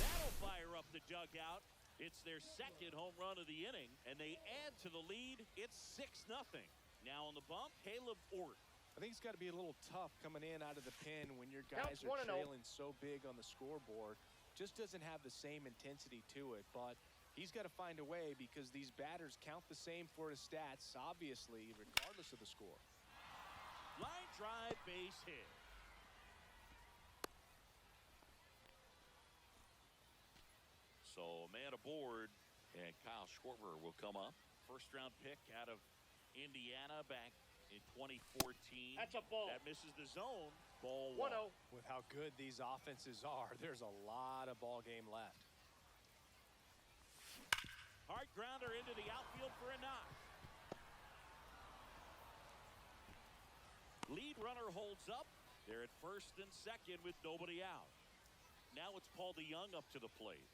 That'll fire up the dugout. It's their second home run of the inning, and they add to the lead. It's 6-0. Now on the bump, Caleb Ort. I think it's got to be a little tough coming in out of the pen when your guys are trailing so big on the scoreboard. Just doesn't have the same intensity to it, but he's got to find a way because these batters count the same for his stats, obviously, regardless of the score. Line drive, base hit. So a man aboard, and Kyle Schwarber will come up. First-round pick out of Indiana back in 2014. That's a ball. That misses the zone. Ball 1. 1-0. With how good these offenses are, there's a lot of ball game left. Hard grounder into the outfield for a knock. Lead runner holds up. They're at first and second with nobody out. Now it's Paul DeJong up to the plate.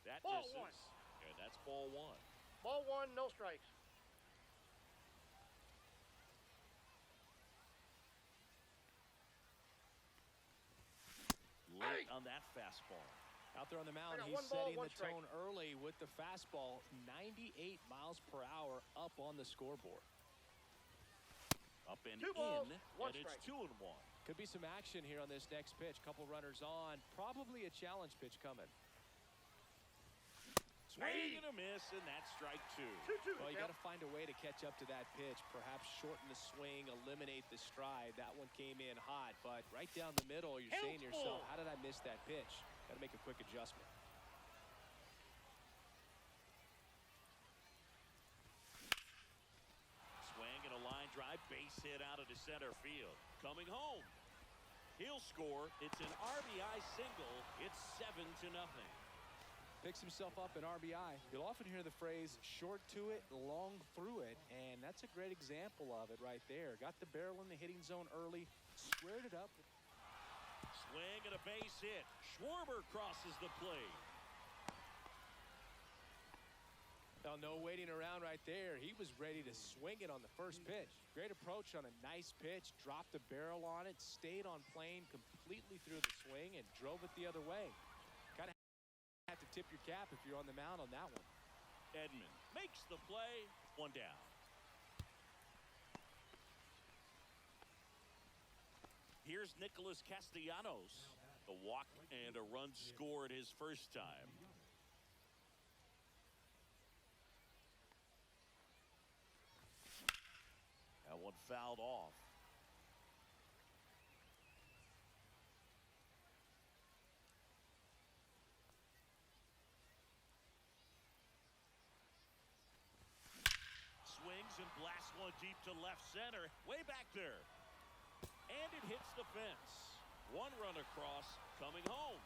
That Ball misses, 1. and that's ball 1. Ball 1, no strikes. Late on that fastball. Out there on the mound, I got he's 1 ball, setting 1 the strike. tone early with the fastball, 98 miles per hour up on the scoreboard. Up and 2 balls, in, 1 and it's strike. 2-1. Could be some action here on this next pitch. Couple runners on. Probably a challenge pitch coming. Swing and a miss, and that's strike 2. 2-2. Well, you got to find a way to catch up to that pitch. Perhaps shorten the swing, eliminate the stride. That one came in hot, but right down the middle, you're saying to yourself, how did I miss that pitch? Got to make a quick adjustment. Swing and a line drive, base hit out into center field. Coming home. He'll score. It's an RBI single. It's 7-0. Picks himself up an RBI. You'll often hear the phrase short to it, long through it, and that's a great example of it right there. Got the barrel in the hitting zone early, squared it up. Swing and a base hit. Schwarber crosses the plate. Now, no waiting around right there. He was ready to swing it on the first pitch. Great approach on a nice pitch. Dropped the barrel on it, stayed on plane completely through the swing, and drove it the other way. Kind of have to tip your cap if you're on the mound on that one. Edman makes the play. 1 down. Here's Nicholas Castellanos. A walk and a run scored his first time. That one fouled off. Swings and blasts one deep to left center. Way back there. And it hits the fence. 1 run across, coming home.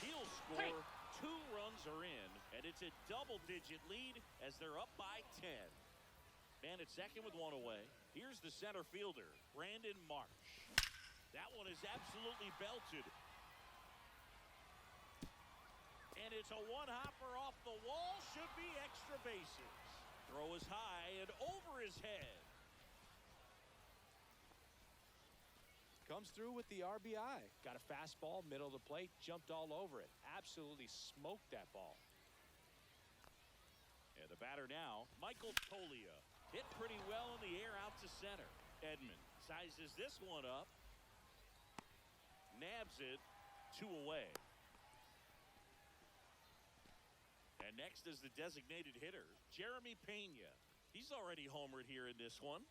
He'll score. 2 runs are in, and it's a double-digit lead as they're up by 10. Man at second with 1 away. Here's the center fielder, Brandon Marsh. That one is absolutely belted. And it's a one-hopper off the wall. Should be extra bases. Throw is high and over his head. Comes through with the RBI. Got a fastball, middle of the plate, jumped all over it. Absolutely smoked that ball. And the batter now, Michael Toglia. Hit pretty well in the air out to center. Edman sizes this one up. Nabs it. 2 away. And next is the designated hitter, Jeremy Pena. He's already homered here in this one.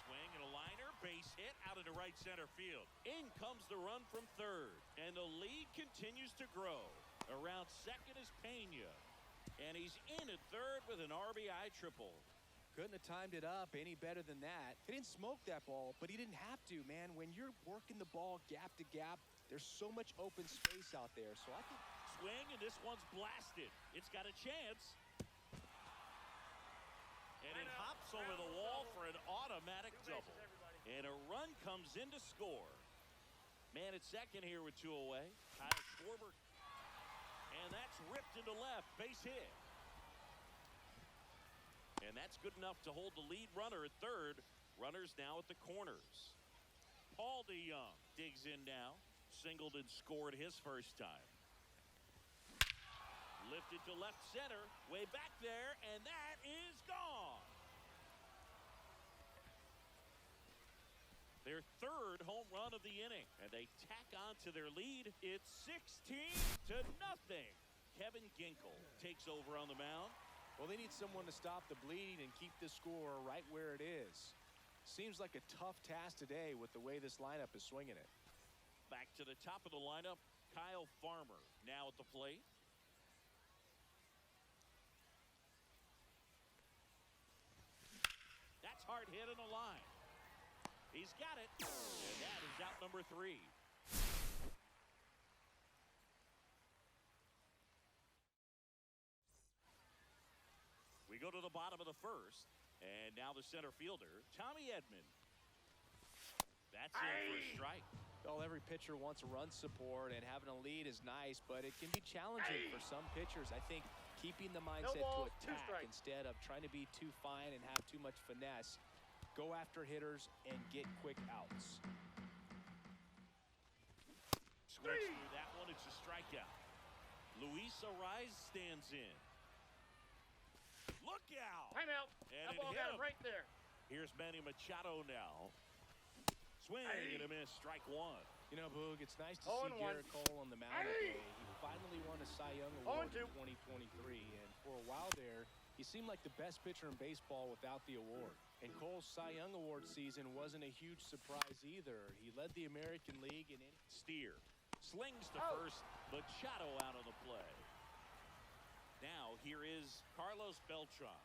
Swing and a liner, base hit out into right center field. In comes the run from third, and the lead continues to grow. Around second is Pena, and he's in at third with an RBI triple. Couldn't have timed it up any better than that. He didn't smoke that ball, but he didn't have to, man. When you're working the ball gap to gap, there's so much open space out there. So I think Swing, and this one's blasted. It's got a chance. And it hops over the wall for an automatic double. And a run comes in to score. Man at second here with 2 away. Kyle Schwarber. And that's ripped into left. Base hit. And that's good enough to hold the lead runner at third. Runners now at the corners. Paul DeJong digs in now. Singled and scored his first time. Lifted to left center. Way back there. And that is gone. Their third home run of the inning. And they tack on to their lead. It's 16-0. Kevin Ginkel takes over on the mound. Well, they need someone to stop the bleeding and keep the score right where it is. Seems like a tough task today with the way this lineup is swinging it. Back to the top of the lineup, Kyle Farmer now at the plate. That's hard hit in the line. He's got it, and that is out number 3. We go to the bottom of the first, and now the center fielder, Tommy Edman. That's in for a strike. Well, every pitcher wants run support, and having a lead is nice, but it can be challenging for some pitchers. I think keeping the mindset to attack instead of trying to be too fine and have too much finesse. Go after hitters and get quick outs. Swings through that one. It's a strikeout. Luis Arraez stands in. Look out! Timeout. And That ball got him right there. Here's Manny Machado now. Swing and a miss. Strike 1. You know, Boog, it's nice to see Garrett Cole on the mound today. He finally won a Cy Young Award in 2023, and for a while there, he seemed like the best pitcher in baseball without the award. And Cole's Cy Young Award season wasn't a huge surprise either. He led the American League in Steer slings to first. Machado out of the play. Now here is Carlos Beltran.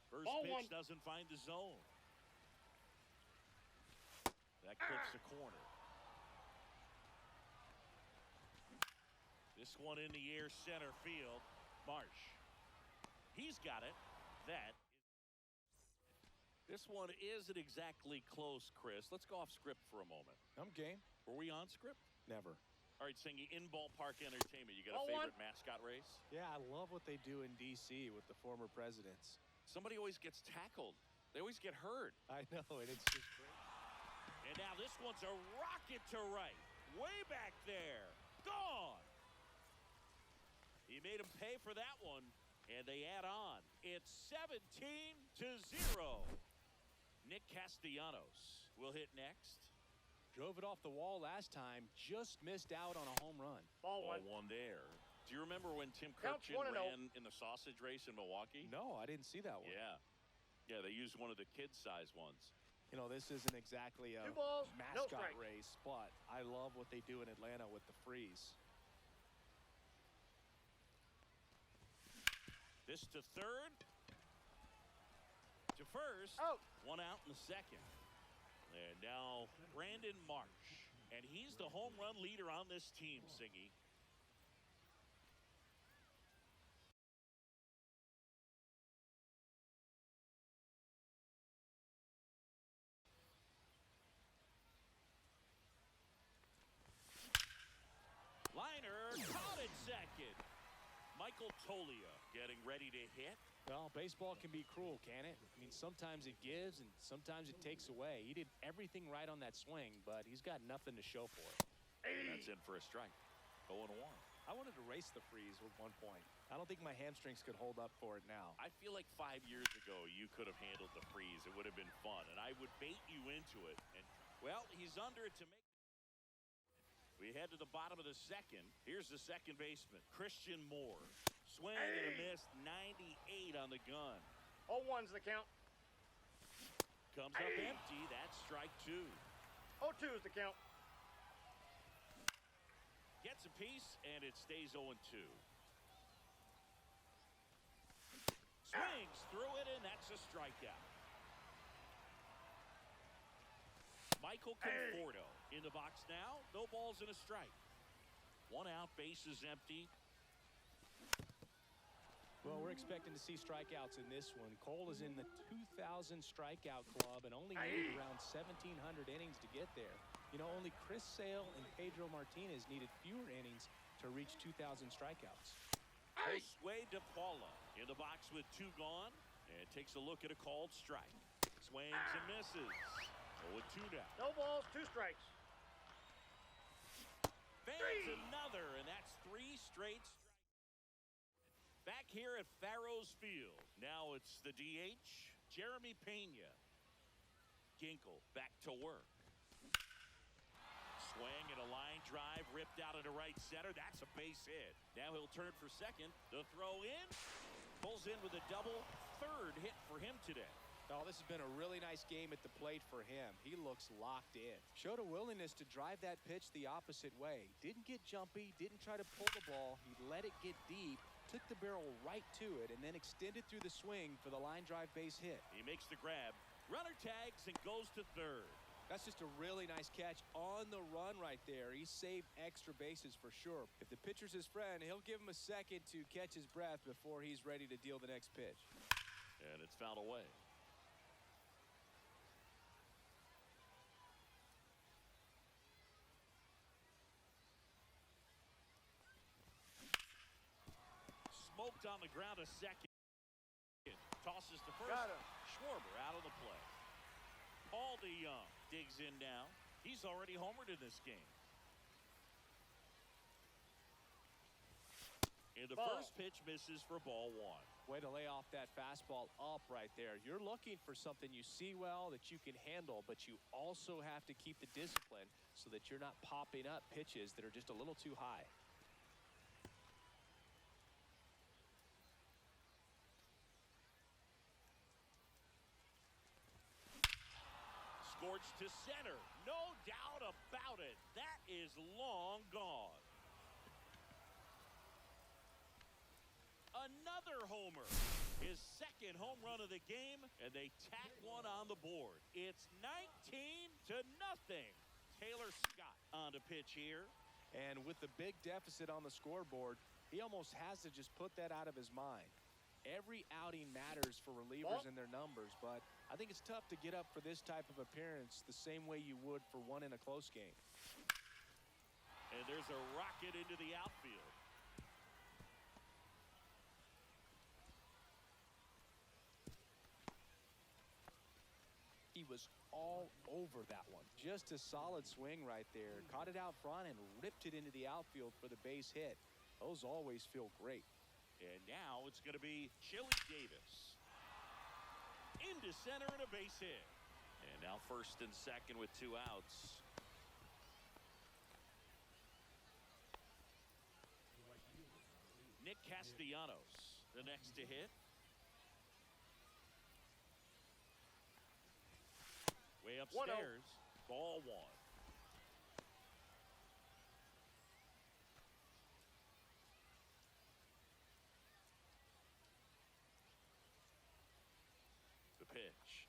First pitch doesn't find the zone. That clips the corner. This one in the air, center field. Marsh. He's got it. This one isn't exactly close, Chris. Let's go off script for a moment. I'm game. Were we on script? Never. All right, Singy, in ballpark entertainment, you got a favorite mascot race? Yeah, I love what they do in D.C. with the former presidents. Somebody always gets tackled. They always get hurt. I know, and it's just great. And now this one's a rocket to right. Way back there. Gone. He made him pay for that one, and they add on. It's 17-0. Nick Castellanos will hit next. Drove it off the wall last time, just missed out on a home run. Ball one there. Do you remember when Tim Kirkjian ran in the sausage race in Milwaukee? No, I didn't see that one. Yeah, they used one of the kid-size ones. You know, this isn't exactly a mascot race, but I love what they do in Atlanta with the freeze. This to third. To first. One out in the second. And now Brandon Marsh. And he's the home run leader on this team, Singy. Liner caught at second. Michael Toglia getting ready to hit. Well, baseball can be cruel, can it? I mean, sometimes it gives and sometimes it takes away. He did everything right on that swing, but he's got nothing to show for it. And that's in for a strike. 0-1. I wanted to race the freeze at one point. I don't think my hamstrings could hold up for it now. I feel like 5 years ago you could have handled the freeze. It would have been fun, and I would bait you into it. And well, he's under it to make. We head to the bottom of the second. Here's the second baseman, Christian Moore. Swing and a miss, 98 on the gun. 0-1's the count. Comes up empty. That's strike 2. 0-2's the count. Gets a piece, and it stays 0-2. Swings through it, and that's a strikeout. Michael Conforto in the box now. No balls and a strike. 1 out, bases empty. Well, we're expecting to see strikeouts in this one. Cole is in the 2,000 strikeout club and only needed around 1,700 innings to get there. You know, only Chris Sale and Pedro Martinez needed fewer innings to reach 2,000 strikeouts. Josue De Paula in the box with 2 gone and takes a look at a called strike. Swings and misses. 0-2 now. No balls, 2 strikes. Fans another, and that's 3 straight strikes. Back here at Farrows Field. Now it's the DH, Jeremy Pena. Ginkel back to work. swing and a line drive ripped out into right center. That's a base hit. Now he'll turn for second. The throw in. Pulls in with a double. Third hit for him today. Oh, this has been a really nice game at the plate for him. He looks locked in. Showed a willingness to drive that pitch the opposite way. Didn't get jumpy, didn't try to pull the ball. He let it get deep, took the barrel right to it, and then extended through the swing for the line drive base hit. He makes the grab. Runner tags and goes to third. That's just a really nice catch on the run right there. He saved extra bases for sure. If the pitcher's his friend, he'll give him a second to catch his breath before he's ready to deal the next pitch. And it's fouled away. Smoked on the ground a second. Tosses to first. Got him. Schwarber out of the play. Paul DeYoung digs in now. He's already homered in this game. And the Ball. first pitch misses for ball one. Way to lay off that fastball up right there. You're looking for something you see well that you can handle, but you also have to keep the discipline so that you're not popping up pitches that are just a little too high. Scorched to center. No doubt about it. That is long gone. Another homer. His second home run of the game, and they tack one on the board. It's 19-0. Taylor Scott on to pitch here. And with the big deficit on the scoreboard, he almost has to just put that out of his mind. Every outing matters for relievers and their numbers, but I think it's tough to get up for this type of appearance the same way you would for one in a close game. And there's a rocket into the outfield. He was all over that one. Just a solid swing right there. Caught it out front and ripped it into the outfield for the base hit. Those always feel great. And now it's going to be Chili Davis. Into center and a base hit. And now first and second with 2 outs. Nick Castellanos, the next to hit. Way upstairs, ball one. The pitch.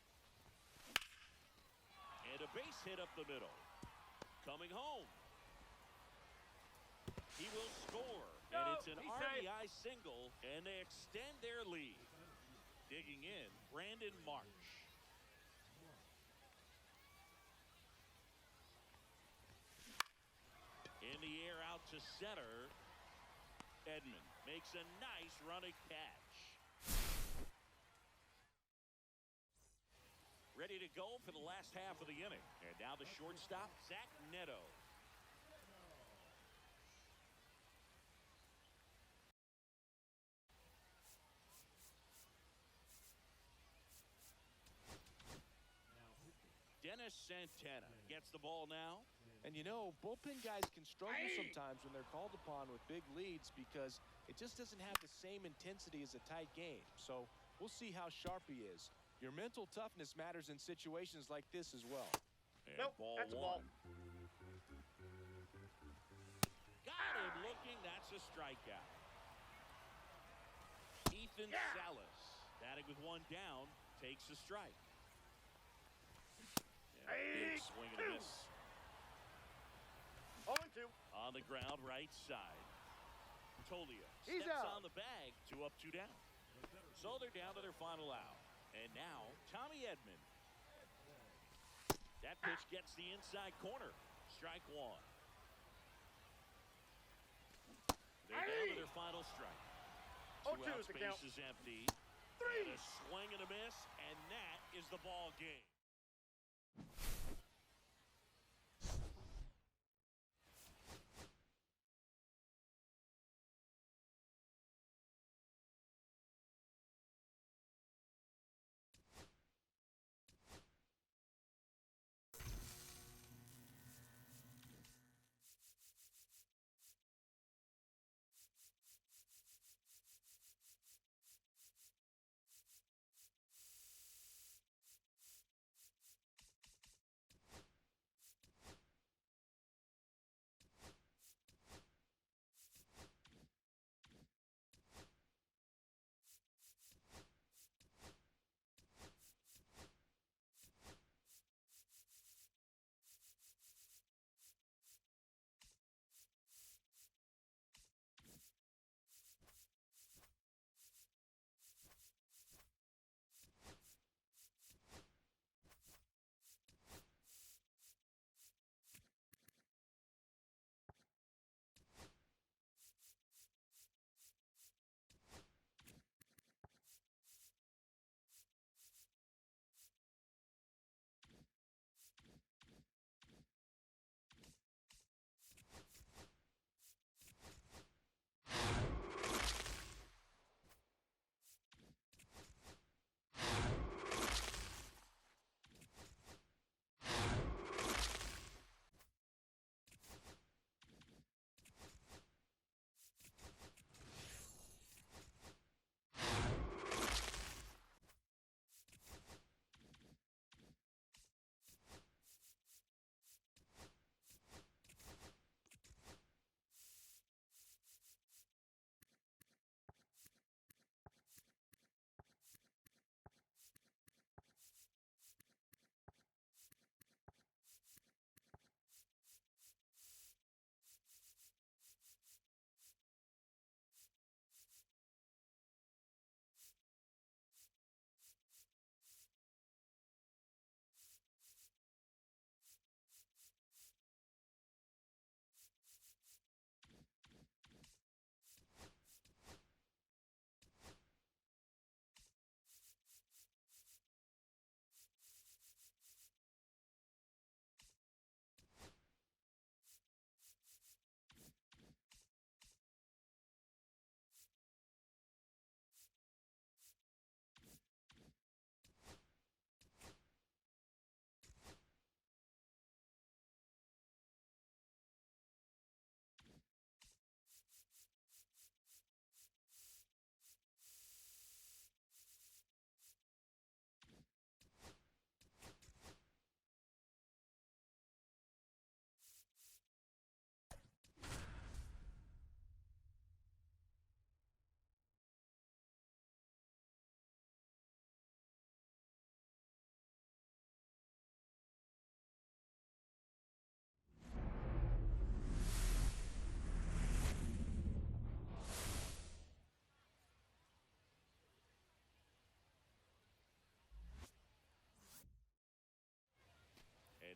And a base hit up the middle. Coming home. He will score. And it's an RBI single, and they extend their lead. Digging in, Brandon Marsh. In the air out to center. Edman makes a nice running catch. Ready to go for the last half of the inning. And now the shortstop, Zach Neto. Dennis Santana gets the ball now. And you know, bullpen guys can struggle sometimes when they're called upon with big leads because it just doesn't have the same intensity as a tight game. So we'll see how sharp he is. Your mental toughness matters in situations like this as well. And ball that's a one. ball. Got him looking. That's a strikeout. Ethan Salas, batting with one down, takes a strike. And a big swing and a miss. 0-2. On the ground, right side. Tolia He's steps out. on the bag. 2 up, 2 down. So they're down to their final out. And now, Tommy Edman. That pitch gets the inside corner. Strike one. They're down to their final strike. 2 0-2 outs, is the count. base is empty. 3. And a swing and a miss, and that is the ball game.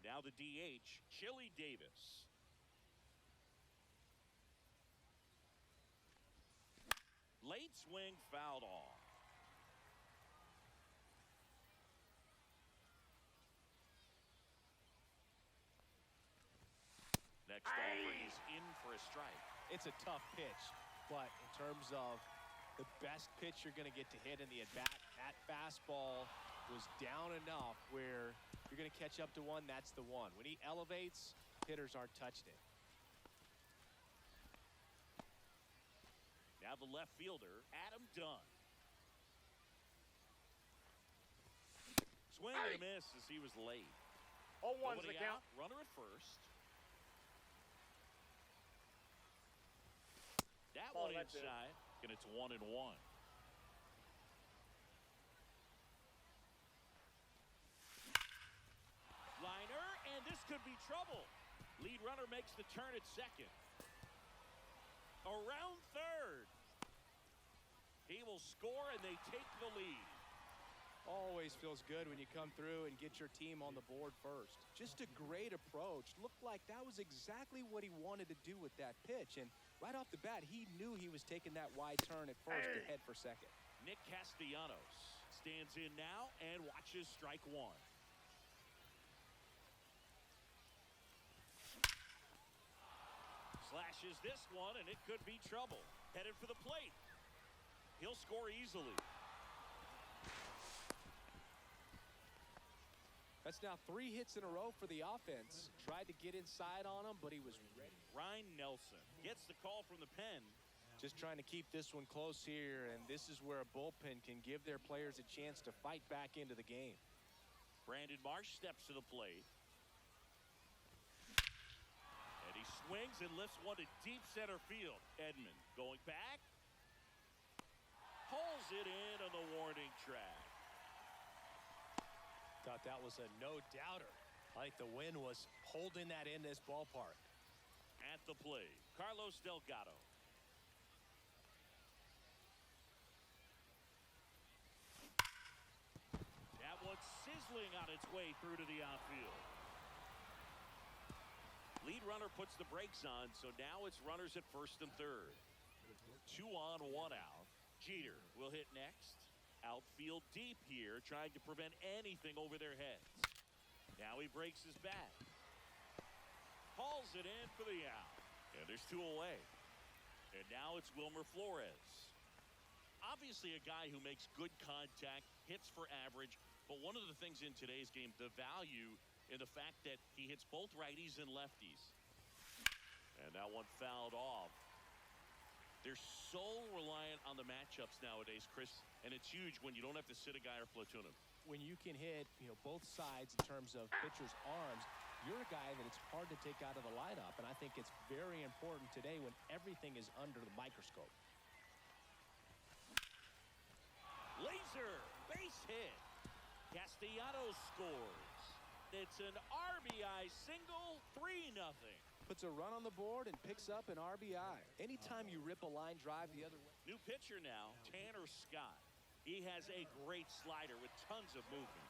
Now the DH, Chili Davis. Late swing fouled off. Next offering is in for a strike. It's a tough pitch, but in terms of the best pitch you're going to get to hit in the at-bat, that fastball was down enough where you're going to catch up to one, that's the one. When he elevates, hitters aren't touching it. Now the left fielder, Adam Dunn. Swing and a miss as he was late. 0-1's the Nobody count. out, runner at first. That Oh, one that's it. inside, and it's 1-1. Liner, and this could be trouble. Lead runner makes the turn at second. Around third. He will score, and they take the lead. Always feels good when you come through and get your team on the board first. Just a great approach. Looked like that was exactly what he wanted to do with that pitch. And right off the bat, he knew he was taking that wide turn at first to head for second. Nick Castellanos stands in now and watches strike one. Slashes this one, and it could be trouble. Headed for the plate. He'll score easily. That's now 3 hits in a row for the offense. Tried to get inside on him, but he was ready. Ryan Nelson gets the call from the pen. Just trying to keep this one close here, and this is where a bullpen can give their players a chance to fight back into the game. Brandon Marsh steps to the plate. And he swings and lifts one to deep center field. Edman going back. Pulls it in on the warning track. Thought that was a no-doubter. I think the wind was holding that in this ballpark. At the plate, Carlos Delgado. That one's sizzling on its way through to the outfield. Lead runner puts the brakes on, so now it's runners at first and third. 2 on, 1 out. Jeter will hit next. Outfield deep here, trying to prevent anything over their heads. Now he breaks his bat. Hauls it in for the out. And there's 2 away. And now it's Wilmer Flores. Obviously a guy who makes good contact, hits for average, but one of the things in today's game, the value in the fact that he hits both righties and lefties. And that one fouled off. They're so reliant on the matchups nowadays, Chris, and it's huge when you don't have to sit a guy or platoon him. When you can hit, both sides in terms of pitchers' arms, you're a guy that it's hard to take out of the lineup, and I think it's very important today when everything is under the microscope. Laser, base hit. Castellanos scores. It's an RBI single, 3-0. Puts a run on the board and picks up an RBI. Anytime you rip a line drive the other way. New pitcher now, Tanner Scott. He has a great slider with tons of movement.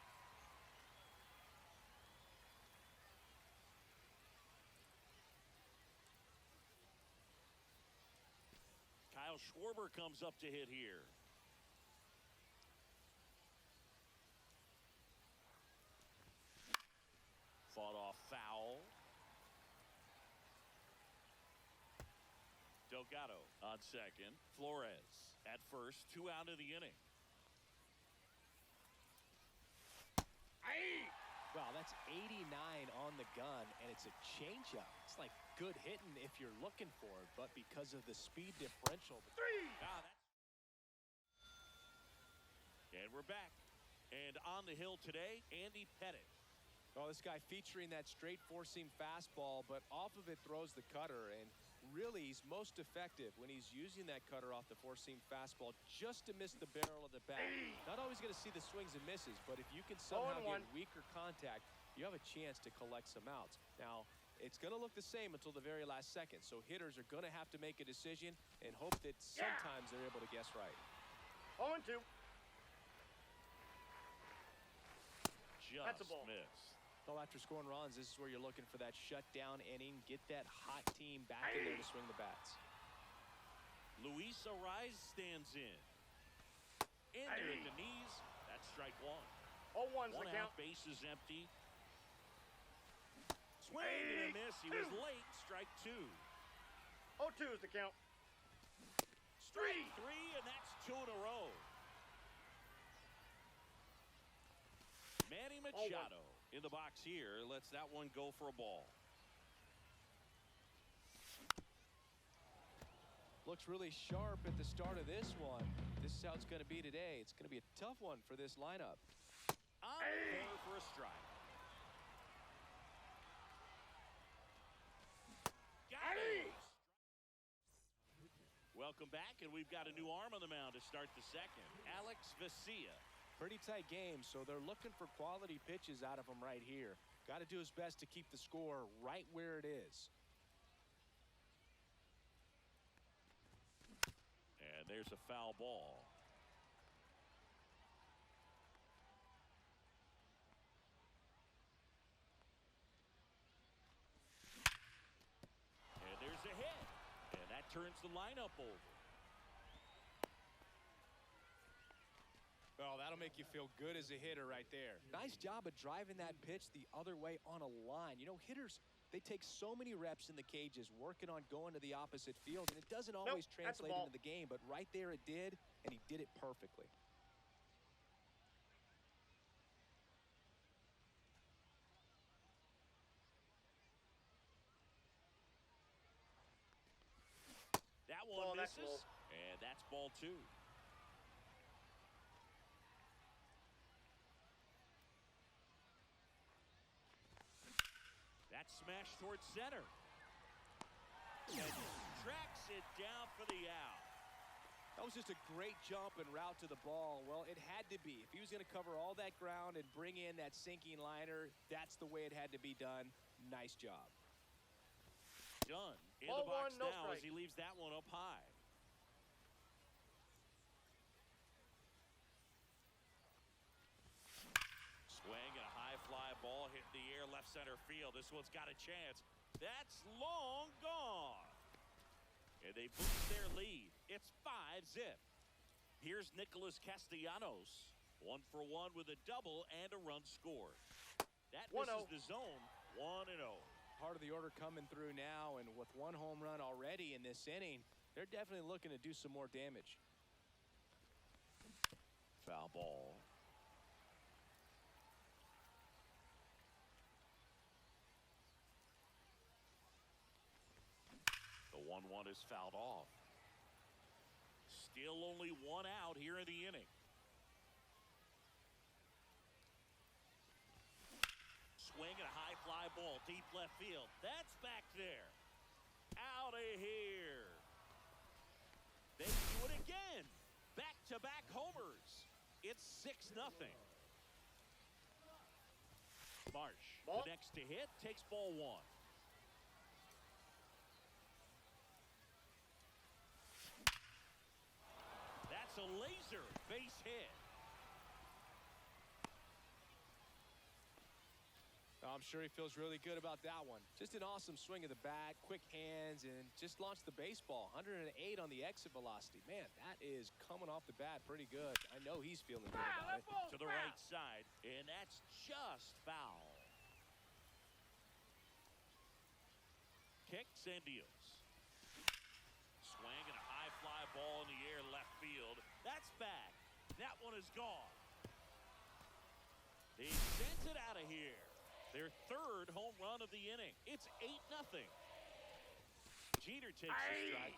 Kyle Schwarber comes up to hit here. Fought off foul. Delgado on second. Flores at first. 2 out of the inning. Wow, that's 89 on the gun, and it's a changeup. It's like good hitting if you're looking for it, but because of the speed differential. And we're back. And on the hill today, Andy Pettitte. Oh, this guy featuring that straight four-seam fastball, but off of it throws the cutter, and really he's most effective when he's using that cutter off the four-seam fastball just to miss the barrel of the bat. Not always going to see the swings and misses, but if you can somehow get weaker contact, you have a chance to collect some outs. Now, it's going to look the same until the very last second, so hitters are going to have to make a decision and hope that sometimes they're able to guess right. 0-2. Just That's a ball. missed. So after scoring runs, this is where you're looking for that shutdown inning. Get that hot team back in there to swing the bats. Luis Arraez stands in. In there at the knees. That's strike one. 0-1's the One count. out, base is empty. Swing and a miss. He was late. Strike two. 0-2's the count. Strike three, and that's two in a row. Manny Machado in the box here. Lets that one go for a ball. Looks really sharp at the start of this one. This is how it's going to be today. It's going to be a tough one for this lineup. On the corner for a strike. Got it. Welcome back, and we've got a new arm on the mound to start the second. Alex Vesia. Pretty tight game, so they're looking for quality pitches out of him right here. Got to do his best to keep the score right where it is. And there's a foul ball. And there's a hit. And that turns the lineup over. Well, that'll make you feel good as a hitter right there. Nice job of driving that pitch the other way on a line. You know, hitters, they take so many reps in the cages working on going to the opposite field, and it doesn't always that's a translate ball. into the game, but right there it did, and he did it perfectly. That one that's misses, low. and that's ball two. That smash towards center. And tracks it down for the out. That was just a great jump and route to the ball. Well, it had to be. If he was going to cover all that ground and bring in that sinking liner, that's the way it had to be done. Nice job. Done in Ball the box one, no now as strike. he leaves that one up high. Swing and a high fly ball hit in the air left center field. This one's got a chance. That's long gone. And they boost their lead. It's 5-0. Here's Nicholas Castellanos. 1 for 1 with a double and a run scored. That 1-0. misses the zone. 1-0. Part of the order coming through now, and with one home run already in this inning, they're definitely looking to do some more damage. Foul ball. The 1-1 is fouled off. Still only one out here in the inning. Swing and a high fly ball deep left field. That's back there. Out of here. They do it again. Back-to-back homers. It's 6-0. Marsh, Ball. the next to hit, takes ball one. That's a laser base hit. I'm sure he feels really good about that one. Just an awesome swing of the bat, quick hands, and just launched the baseball. 108 on the exit velocity. Man, that is coming off the bat pretty good. I know he's feeling good about it. To the right side, and that's just foul. Kicks and deals. Swing and a high fly ball in the air left field. That's back. That one is gone. They sent it out of here. Their third home run of the inning. It's 8-0. Jeter takes a strike.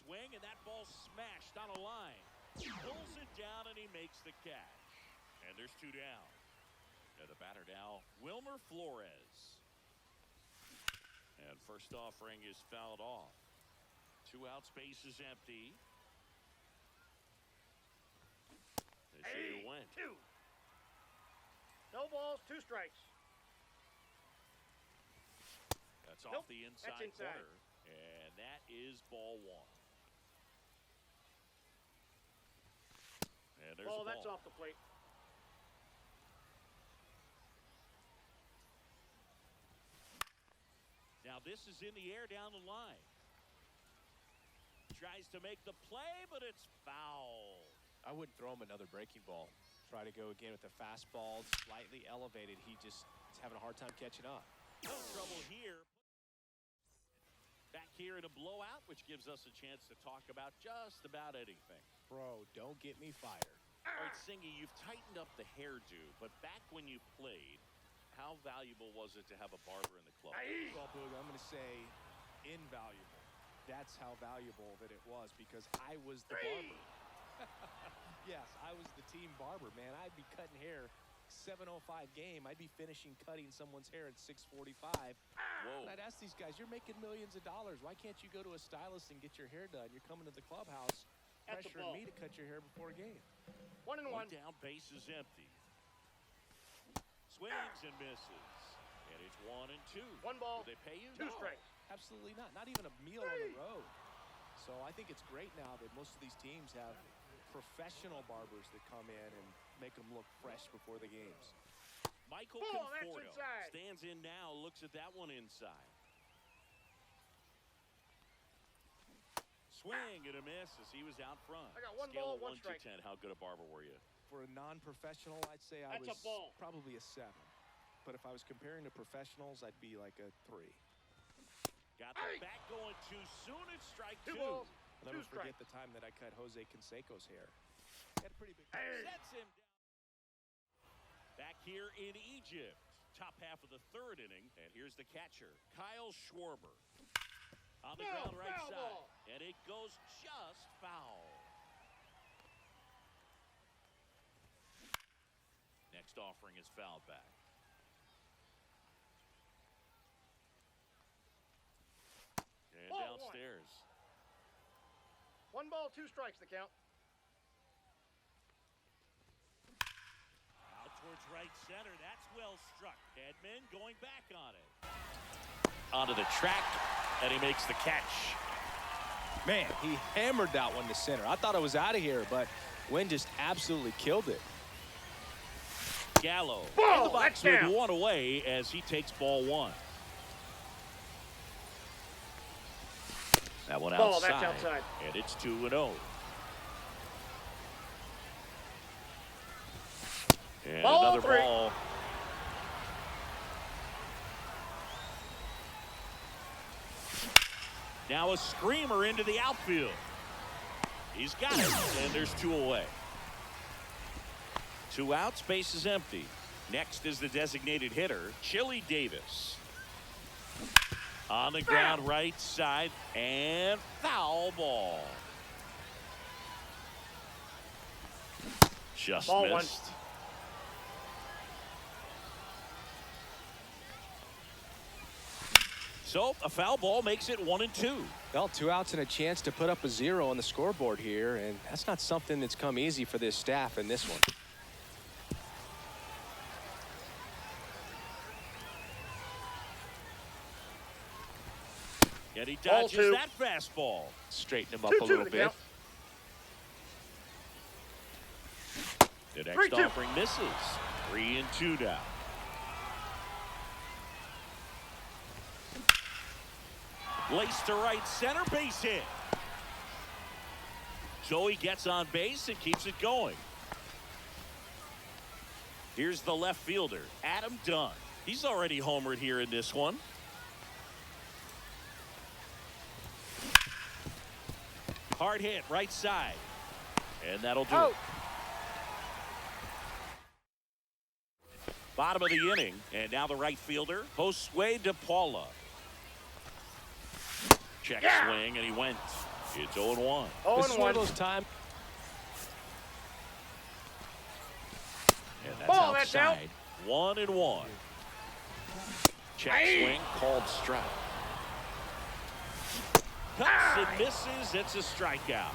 Swing, and that ball smashed on a line. Pulls it down, and he makes the catch. And there's two down. And the batter now, Wilmer Flores. And first offering is fouled off. 2 out, space is empty. They say you win. 2. No balls, 2 strikes. That's Nope, off the that's inside inside. corner. And that is ball one. And there's Ball, the that's ball. off the plate. Now this is in the air down the line. Tries to make the play, but it's foul. I wouldn't throw him another breaking ball. Try to go again with the fastball, slightly elevated. He just is having a hard time catching up. No trouble here. Back here in a blowout, which gives us a chance to talk about just about anything. Bro, don't get me fired. All right, Singy, you've tightened up the hairdo, but back when you played, how valuable was it to have a barber in the club? Well, Boog, I'm going to say invaluable. That's how valuable that it was because I was the barber. Yes, I was the team barber, man. I'd be cutting hair 7:05 game. I'd be finishing cutting someone's hair at 6:45. Whoa. And I'd ask these guys, you're making millions of dollars. Why can't you go to a stylist and get your hair done? You're coming to the clubhouse At the pressuring ball. me to cut your hair before a game. 1-1. One down, base is empty. Swings and misses. And it's 1-2. 1 ball, Will they pay you? 2 No. strikes. Absolutely not. Not even a meal on the road. So I think it's great now that most of these teams have professional barbers that come in and make them look fresh before the games. Michael Ball, that's Conforto inside. stands in now, looks at that one inside. Swing and a miss as he was out front. I got 1 Scale ball, of 1 1 strike. to 10. How good a barber were you? For a non-professional, I'd say I That's a was ball. probably a 7. But if I was comparing to professionals, I'd be like a 3. Got the back going too soon. It's strike 2 2. balls, I'll never 2 forget strikes. the time that I cut Jose Canseco's hair. He had a pretty big... Sets him down. Back here in Egypt. Top half of the 3rd inning. And here's the catcher, Kyle Schwarber. On the ground right foul side. ball. And it goes just foul. Next offering is fouled back. And Ball 1. downstairs. 1 ball, 2 strikes, the count. Out towards right center. That's well struck. Edman going back on it. Onto the track, and he makes the catch. Man, he hammered that one to center. I thought I was out of here, but Wynn just absolutely killed it. Gallo Ball, in the box that's with down. 1 away as he takes ball 1. That one Ball, outside. that's outside. And it's 2-0. And Ball another 3. ball. Now a screamer into the outfield. He's got it, and there's 2 away. 2 outs, base is empty. Next is the designated hitter, Chili Davis. On the ground right side, and foul ball. Just Ball 1. missed. So a foul ball makes it 1-2. Well, 2 outs and a chance to put up a 0 on the scoreboard here, and that's not something that's come easy for this staff in this one. And he Ball dodges 2. that fastball. Straighten him up 2-2 a little the bit. count. The next 3-2. offering misses. 3-2 now. Laced to right center, base hit. Joey gets on base and keeps it going. Here's the left fielder, Adam Dunn. He's already homered here in this one. Hard hit, right side. And that'll do it. Bottom of the inning, and now the right fielder, Josue De Paula. Check swing, and he went. It's 0-1. This is one of 0-1. those times. And that's Ball, that's out. outside. 1-1. Check swing, called strike. Cuts and misses. It's a strikeout.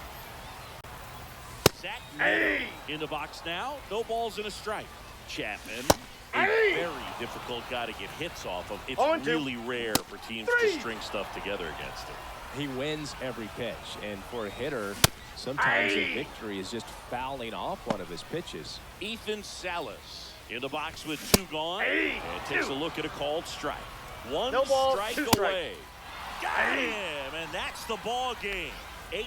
Zach Neto in the box now. No balls and a strike. Chapman, a very difficult guy to get hits off of. It's 0-2. really rare for teams to string stuff together against him. He wins every pitch, and for a hitter, Sometimes the victory is just fouling off one of his pitches. Ethan Salas in the box with 2 gone. And takes a look at a called strike. 1 No balls, strike 2 away. strikes. Got him, and that's the ball game. 8-0.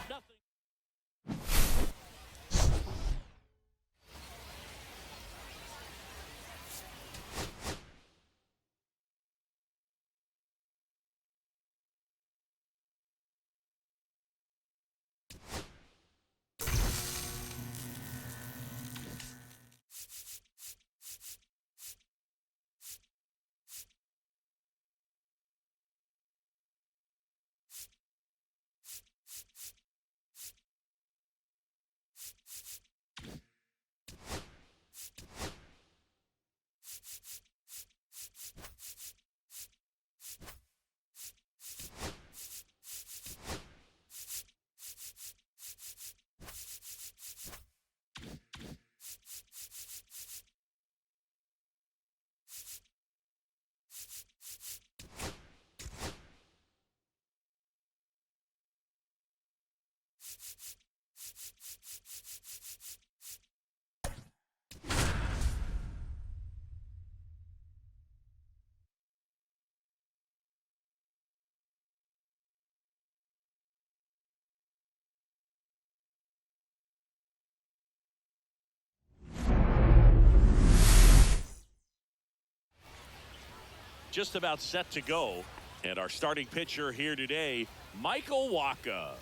Just about set to go. And our starting pitcher here today, Michael Wacha.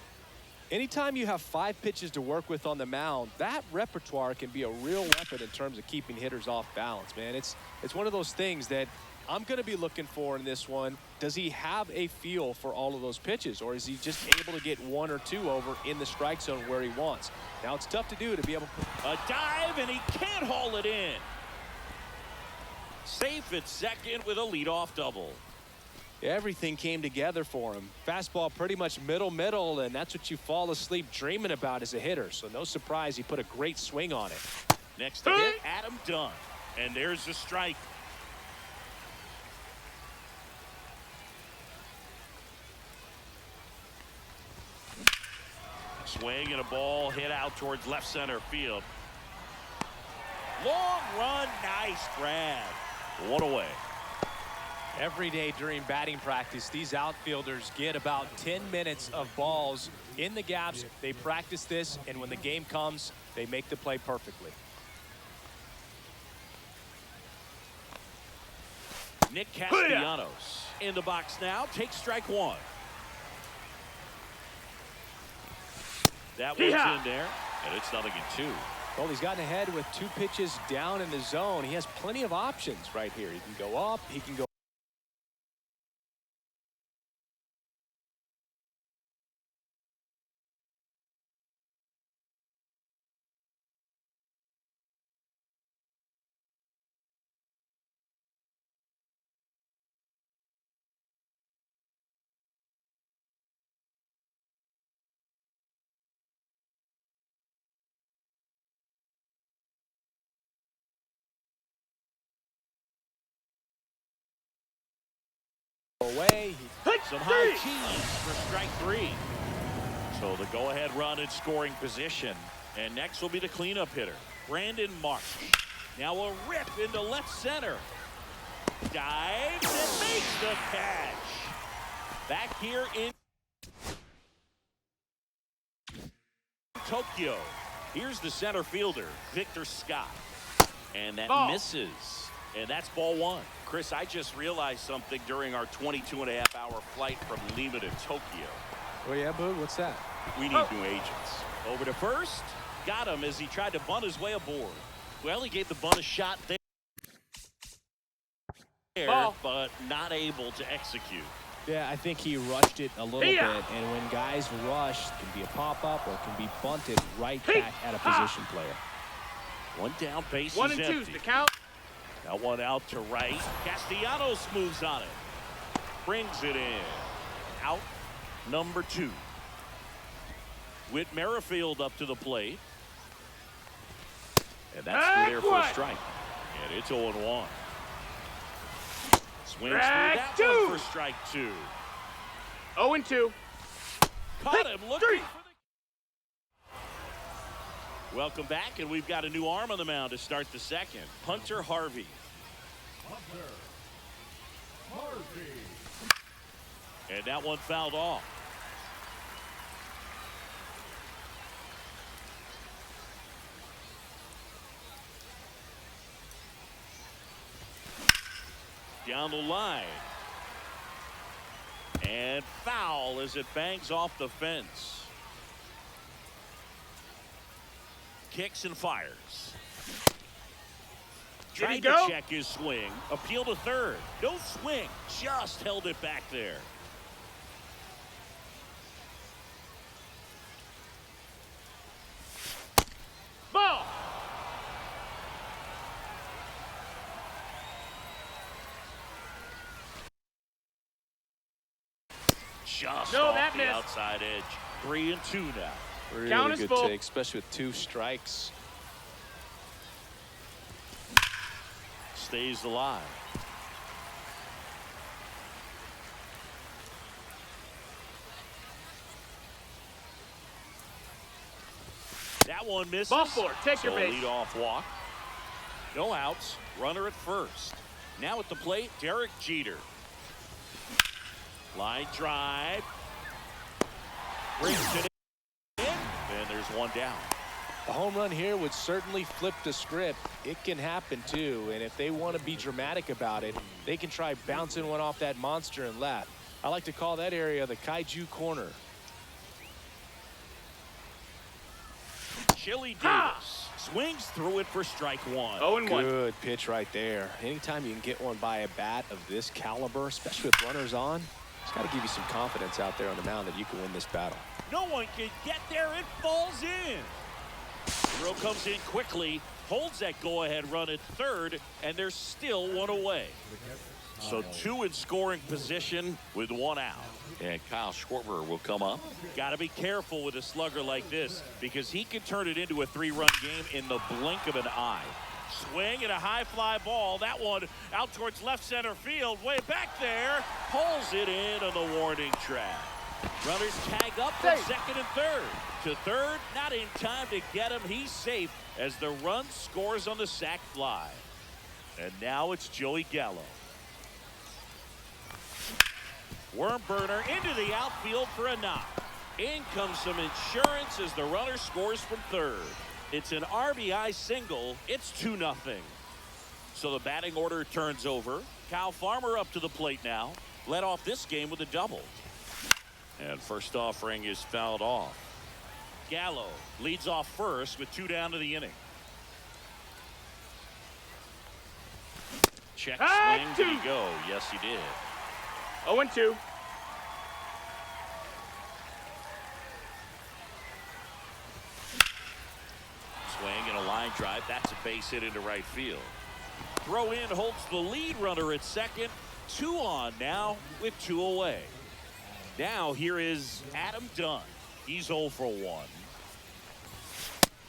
Anytime you have 5 pitches to work with on the mound, that repertoire can be a real weapon in terms of keeping hitters off balance, man. It's one of those things that I'm going to be looking for in this one. Does he have a feel for all of those pitches, or is he just able to get 1 or 2 over in the strike zone where he wants? Now, it's tough to do to be able to... A dive, and he can't haul it in. Safe at second with a leadoff double. Everything came together for him. Fastball pretty much middle, and that's what you fall asleep dreaming about as a hitter. So no surprise he put a great swing on it. Next to hit, Adam Dunn. And there's the strike. Swing and a ball hit out towards left center field. Long run, nice grab. 1 away. Every day during batting practice, these outfielders get about 10 minutes of balls in the gaps. They practice this, and when the game comes, they make the play perfectly. Nick Castellanos in the box now. Takes strike 1. That one's in there, and it's 0-2. Well, he's gotten ahead with 2 pitches down in the zone. He has plenty of options right here. He can go up, he can go away. Some high cheese for strike 3. So the go-ahead run in scoring position. And next will be the cleanup hitter, Brandon Marsh. Now a rip into left center. Dives and makes the catch. Back here in Tokyo. Here's the center fielder, Victor Scott. And that misses. And that's ball 1. Chris, I just realized something during our 22.5-hour flight from Lima to Tokyo. Oh, yeah, Boog, what's that? We need new agents. Over to first. Got him as he tried to bunt his way aboard. Well, he gave the bunt a shot there, but not able to execute. Yeah, I think he rushed it a little bit, and when guys rush, it can be a pop-up or it can be bunted right back at a position player. One down, base 1 is and empty. 2's the count. That one out to right. Castellanos moves on it. Brings it in. Out number 2. Whit Merrifield up to the plate. And that's there for a strike. And it's 0-1. Swings through that one for strike 2. 0-2. Caught him looking for Welcome back, and we've got a new arm on the mound to start the second. Hunter Harvey. Hunter Harvey. And that one fouled off. Down the line. And foul as it bangs off the fence. Kicks and fires. Trying to check his swing. Appeal to third. No swing. Just held it back there. Ball. Just No, off that the missed. outside edge. 3-2 now. Really Count is good full. take, especially with 2 strikes. Stays alive. That one misses. Ball four. Take your So base. lead-off walk. No outs. Runner at first. Now at the plate, Derek Jeter. Line drive. Brings it in. And there's one down. A home run here would certainly flip the script. It can happen too, and if they want to be dramatic about it, they can try bouncing one off that monster and left. I like to call that area the Kaiju corner. Chili Davis swings through it for strike one. 0-1. Good pitch right there. Anytime you can get one by a bat of this caliber, especially with runners on, it's got to give you some confidence out there on the mound that you can win this battle. No one can get there. It falls in. Throw comes in quickly, holds that go-ahead run at third, and there's still one away. So 2 in scoring position with 1 out. And Kyle Schwarber will come up. Got to be careful with a slugger like this because he can turn it into a 3-run game in the blink of an eye. Swing and a high fly ball. That one out towards left center field. Way back there. Pulls it in on the warning track. Runners tag up from second and third. To third, not in time to get him. He's safe as the run scores on the sac fly. And now it's Joey Gallo. Worm burner into the outfield for a knock. In comes some insurance as the runner scores from third. It's an RBI single. It's 2-0. So the batting order turns over. Kyle Farmer up to the plate now. Led off this game with a double. And first offering is fouled off. Gallo leads off first with 2 down to the inning. Check swing. Did he go? Yes, he did. 0-2. Swing and a line drive. That's a base hit into right field. Throw in holds the lead runner at second. 2 on now with 2 away. Now here is Adam Dunn. He's 0 for 1.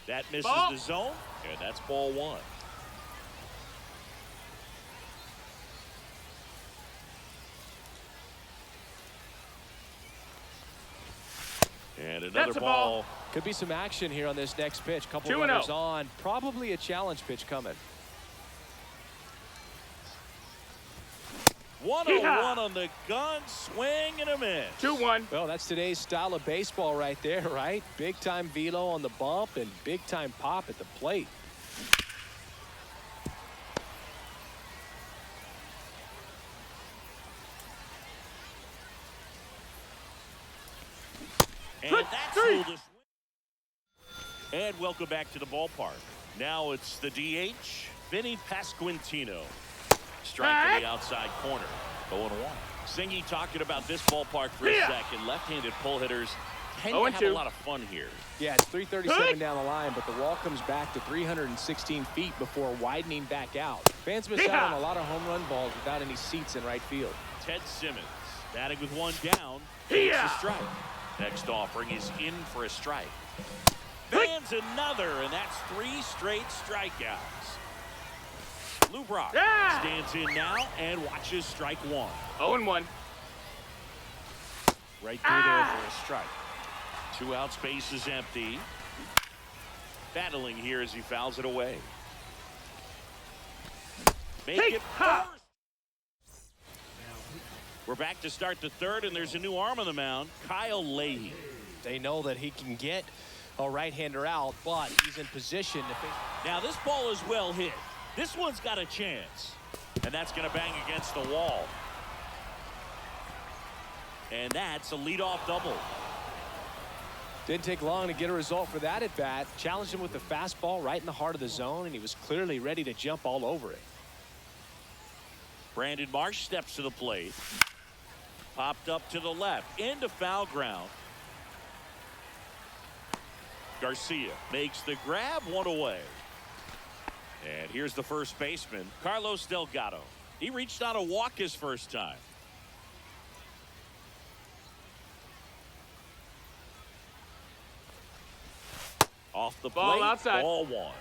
That misses the zone, and that's ball 1. And another ball. Could be some action here on this next pitch. Couple 2-0. runners on. Probably a challenge pitch coming. 1-0-1 on the gun, swing and a miss. 2-1. Well, that's today's style of baseball right there, right? Big time velo on the bump and big time pop at the plate. And that's ruled a swing. And welcome back to the ballpark. Now it's the DH, Vinny Pasquantino. Strike to the outside corner. 0-1. Singy talking about this ballpark for a second. Left-handed pull hitters tend to have a lot of fun here. Yeah, it's 337 down the line, but the wall comes back to 316 feet before widening back out. Fans miss out on a lot of home run balls without any seats in right field. Ted Simmons batting with 1 down. Takes a strike. Next offering is in for a strike. Fans another, and that's 3 straight strikeouts. Lou Brock stands in now and watches strike 1. 0-1. Right through there for a strike. 2 outs, base is empty. battling here as he fouls it away. Make it first. We're back to start the third, and there's a new arm on the mound, Kyle Leahy. They know that he can get a right-hander out, but he's in position to face. Now this ball is well hit. This one's got a chance, and that's going to bang against the wall. And that's a leadoff double. Didn't take long to get a result for that at bat. Challenged him with the fastball right in the heart of the zone, and he was clearly ready to jump all over it. Brandon Marsh steps to the plate. Popped up to the left into foul ground. Garcia makes the grab, one away. And here's the first baseman, Carlos Delgado. He reached on a walk his first time. Off the plate, Ball outside. Ball one.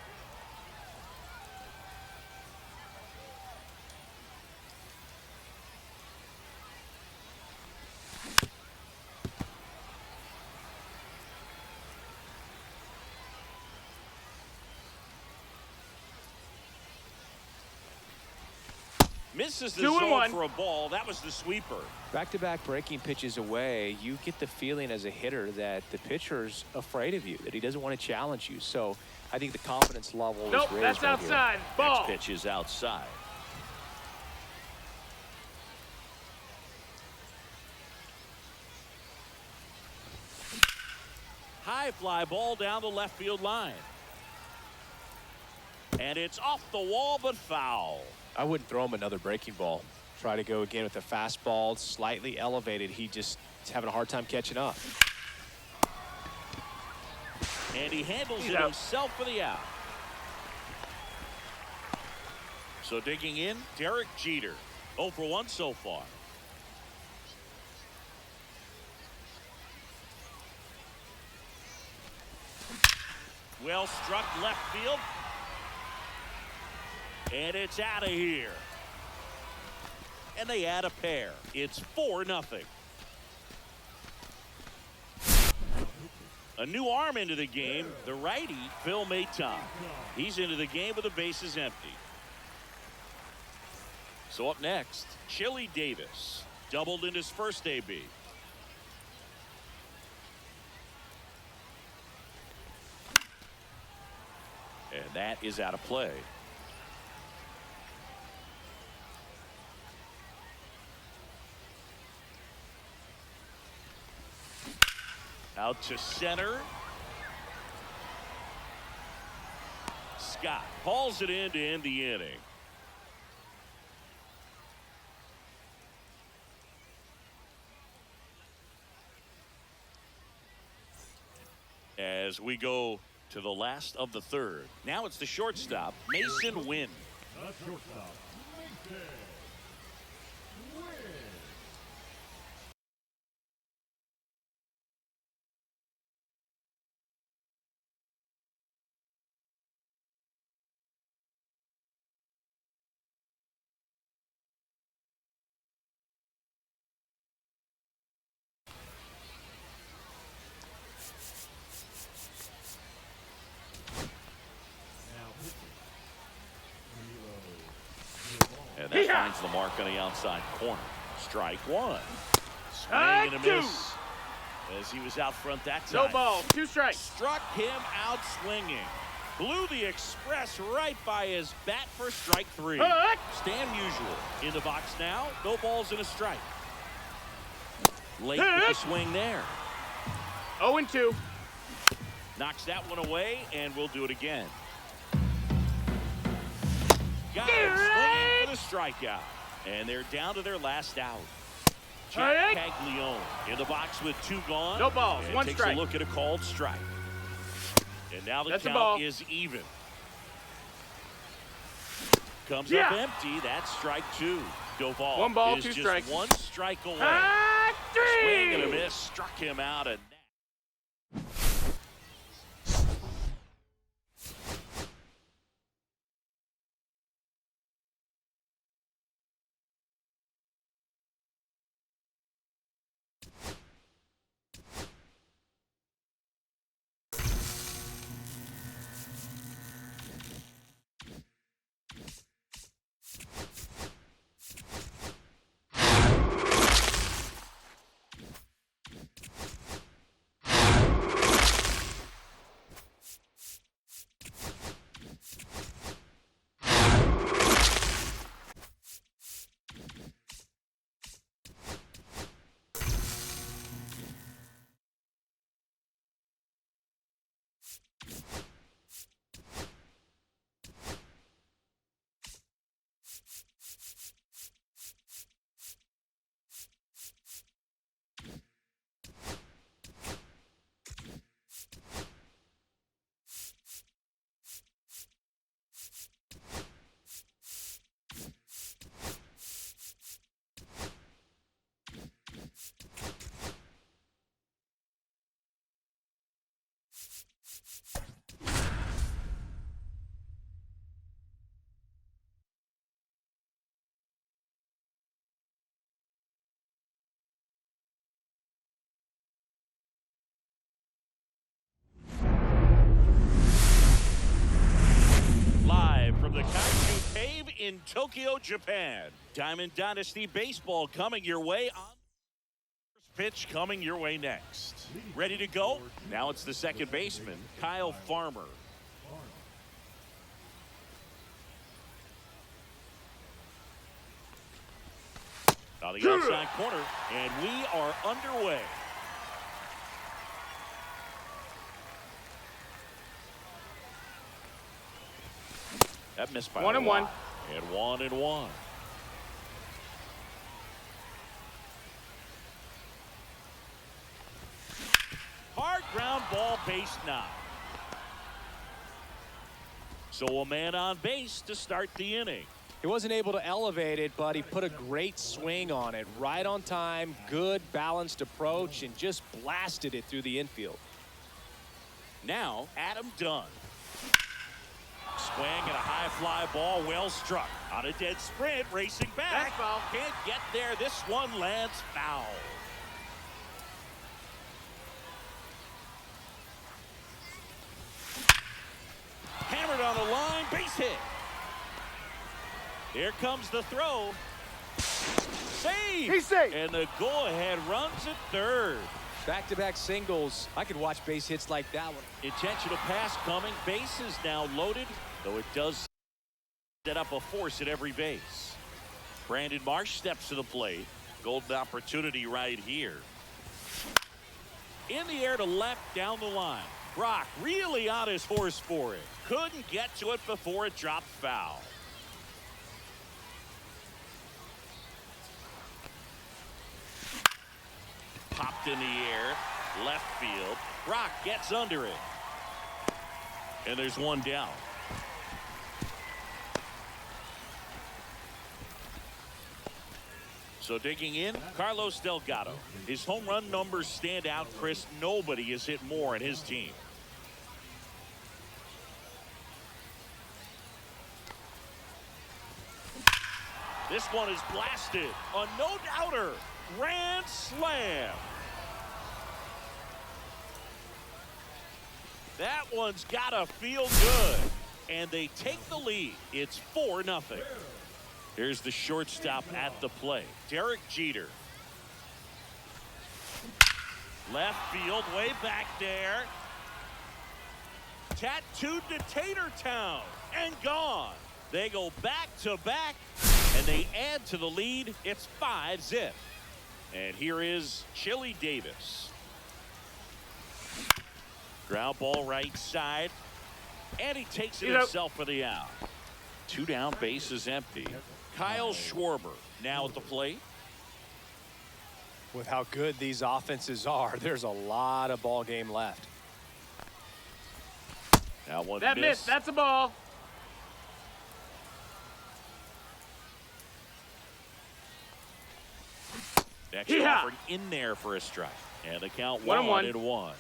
Misses the zone for a ball. That was the sweeper. Back-to-back breaking pitches away, you get the feeling as a hitter that the pitcher's afraid of you, that he doesn't want to challenge you. So I think the confidence level is raised. Nope, that's right outside. Here. Ball. Next pitch is outside. High fly ball down the left field line. And it's off the wall, but foul. I wouldn't throw him another breaking ball. Try to go again with the fastball, slightly elevated. He just is having a hard time catching up. And he handles it himself for the out. So digging in, Derek Jeter. 0 for 1 so far. Well struck left field. And it's out of here. And they add a pair. It's 4-0. A new arm into the game, the righty, Phil Maton. He's into the game with the bases empty. So up next, Chili Davis. Doubled in his first AB. And that is out of play. Out to center. Scott hauls it in to end the inning. As we go to the last of the third. Now it's the shortstop, Mason Wynn. The shortstop, Mason Wynn. And that finds the mark on the outside corner. Strike one. Swing and a miss. As he was out front that time. No ball, 2 strikes. Struck him out swinging. Blew the express right by his bat for strike 3. Stan Musial in the box now. No balls and a strike. Late with the swing there. 0-2. Knocks that one away, and we'll do it again. Got it, swinging for the strikeout. And they're down to their last out. Jack Caglione in the box with 2 gone. No balls, and 1 takes strike. a look at a called strike. And now the That's a count ball. is even. Comes up empty. That's strike 2. Doval 1 ball, is 2 just strikes. 1 strike away. 3. Swing and a miss. Struck him out. And Live from the Kaiju Cave in Tokyo, Japan. Diamond Dynasty Baseball coming your way on. First pitch coming your way next. Ready to go? Now it's the second baseman, Kyle Farmer. On the outside corner, and we are underway. That missed by 1-1. And 1-1. Hard ground ball, base knock. So a man on base to start the inning. He wasn't able to elevate it, but he put a great swing on it. Right on time, good balanced approach, and just blasted it through the infield. Now, Adam Dunn. Swing and a high fly ball, well struck. On a dead sprint, racing back. That's foul. Can't get there. This one lands foul. Hammered on the line, base hit. Here comes the throw. Save! He's safe. And the go-ahead runs at third. Back-to-back singles. I could watch base hits like that one. Intentional pass coming. Base is now loaded, though it does set up a force at every base. Brandon Marsh steps to the plate. Golden opportunity right here. In the air to left down the line. Brock really on his horse for it. Couldn't get to it before it dropped foul. Popped in the air, left field. Brock gets under it. And there's one down. So digging in, Carlos Delgado. His home run numbers stand out, Chris. Nobody has hit more in his team. This one is blasted. A no-doubter. Grand slam. That one's gotta feel good. And they take the lead. It's 4-0. Here's the shortstop at the plate, Derek Jeter. Left field, way back there. Tattooed to Tatertown and gone. They go back to back and they add to the lead. It's 5-0. And here is Chili Davis. Ground ball right side. And he takes it himself for the out. 2 down, base is empty. Kyle Schwarber now at the plate. With how good these offenses are, there's a lot of ball game left. Now one That missed. That's a ball. Next offer in there for a strike. And the count 1-1.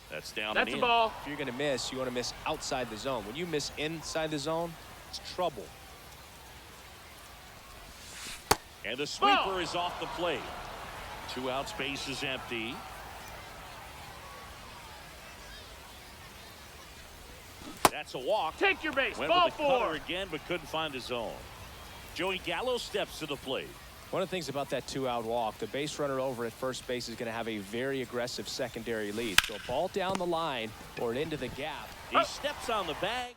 That's down That's and in. a ball. If you're going to miss, you want to miss outside the zone. When you miss inside the zone, it's trouble. And the sweeper is off the plate. 2 outs, base is empty. That's a walk. Take your base. Went Ball with the cutter 4. again, but couldn't find his zone. Joey Gallo steps to the plate. One of the things about that 2-out walk, the base runner over at first base is going to have a very aggressive secondary lead. So a ball down the line or into the gap. He steps on the bag.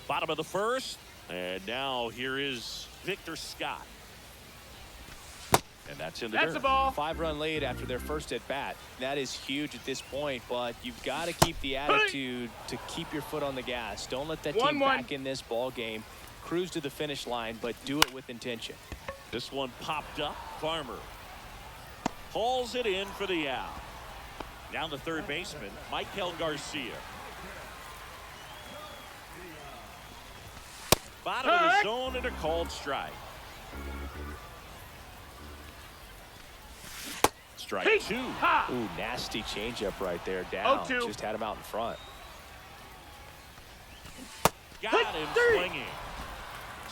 Bottom of the first. And now here is Victor Scott. And that's in the That's dirt. a ball. 5-run lead after their first at bat. That is huge at this point, but you've got to keep the attitude to keep your foot on the gas. Don't let that team 1-1. back in this ball game. Cruise to the finish line, but do it with intention. This one popped up. Farmer hauls it in for the out. Now the third baseman, Michael Garcia. Bottom of the zone and a called strike. Strike two. Ooh, nasty changeup right there. Down. 0-2. Just had him out in front. Got him swinging.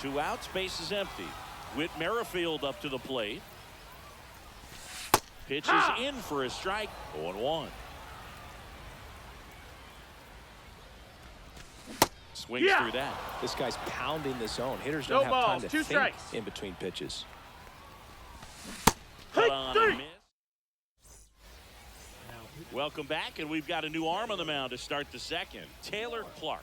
2 outs, base is empty. Whit Merrifield up to the plate. Pitch is in for a strike. 0-1. Swings through that. This guy's pounding the zone. Hitters No don't have time balls, to 2 think strikes. in between pitches. Cut on and miss. Welcome back, and we've got a new arm on the mound to start the second. Taylor Clark.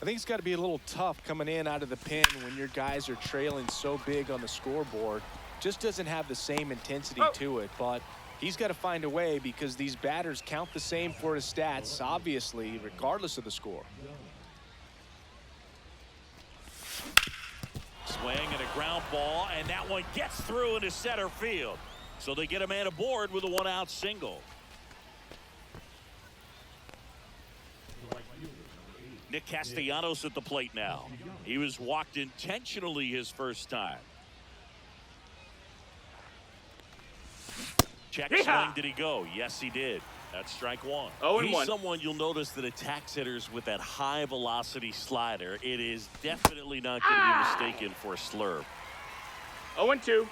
I think it's got to be a little tough coming in out of the pen when your guys are trailing so big on the scoreboard. Just doesn't have the same intensity to it, but he's got to find a way because these batters count the same for his stats, obviously, regardless of the score. Swing and a ground ball, and that one gets through into center field. So they get a man aboard with a 1-out single. Nick Castellanos at the plate now. He was walked intentionally his first time. Check swing, did he go? Yes, he did. That's strike one. He's someone you'll notice that attacks hitters with that high velocity slider. It is definitely not going to be mistaken for a slurve. 0-2.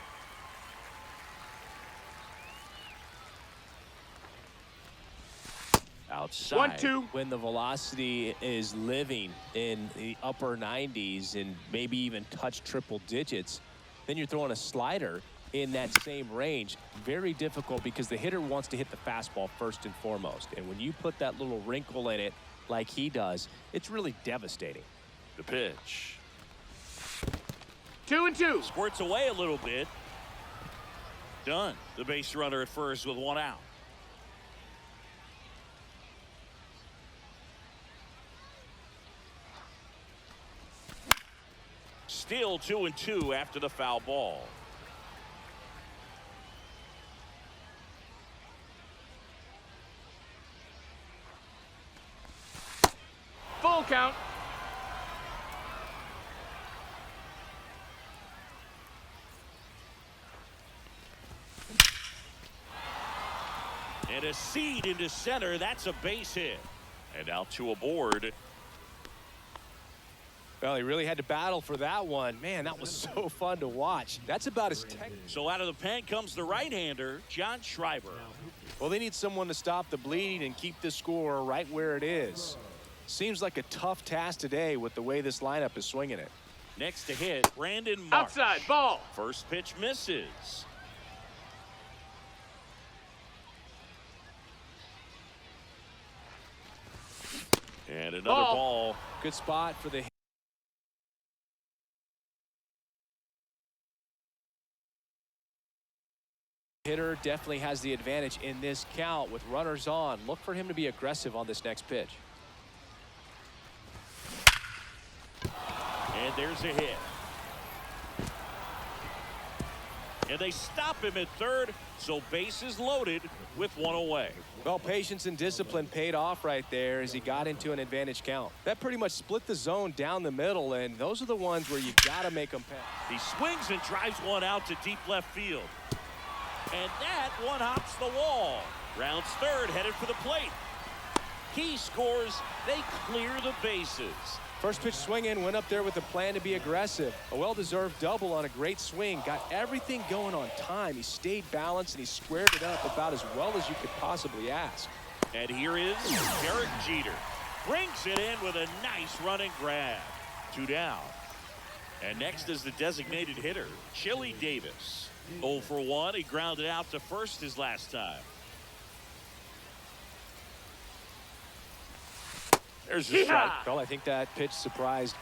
Outside. 1-2. When the velocity is living in the upper 90s and maybe even touch triple digits, then you're throwing a slider in that same range. Very difficult because the hitter wants to hit the fastball first and foremost. And when you put that little wrinkle in it like he does, it's really devastating. The pitch. 2-2. Squirts away a little bit. Done. The base runner at first with 1 out. Still 2-2 after the foul ball. Full count. And a seed into center. That's a base hit. And now 2 aboard. Well, he really had to battle for that one. Man, that was so fun to watch. That's about as technical. So out of the pen comes the right-hander, John Schreiber. Well, they need someone to stop the bleeding and keep the score right where it is. Seems like a tough task today with the way this lineup is swinging it. Next to hit, Brandon Marsh. Outside, ball. First pitch misses. And another ball. Good spot for the hitter. Definitely has the advantage in this count with runners on. Look for him to be aggressive on this next pitch. And there's a hit. And they stop him at third, so bases loaded with 1 away. Well, patience and discipline paid off right there as he got into an advantage count. That pretty much split the zone down the middle, and those are the ones where you got to make them pay. He swings and drives one out to deep left field. And that one hops the wall. Rounds third, headed for the plate. He scores. They clear the bases. First pitch swinging, went up there with a plan to be aggressive. A well-deserved double on a great swing. Got everything going on time. He stayed balanced, and he squared it up about as well as you could possibly ask. And here is Derek Jeter. Brings it in with a nice running grab. 2 down. And next is the designated hitter, Chili Davis. 0 for 1. He grounded out to first his last time. There's a strike. Well, I think that pitch surprised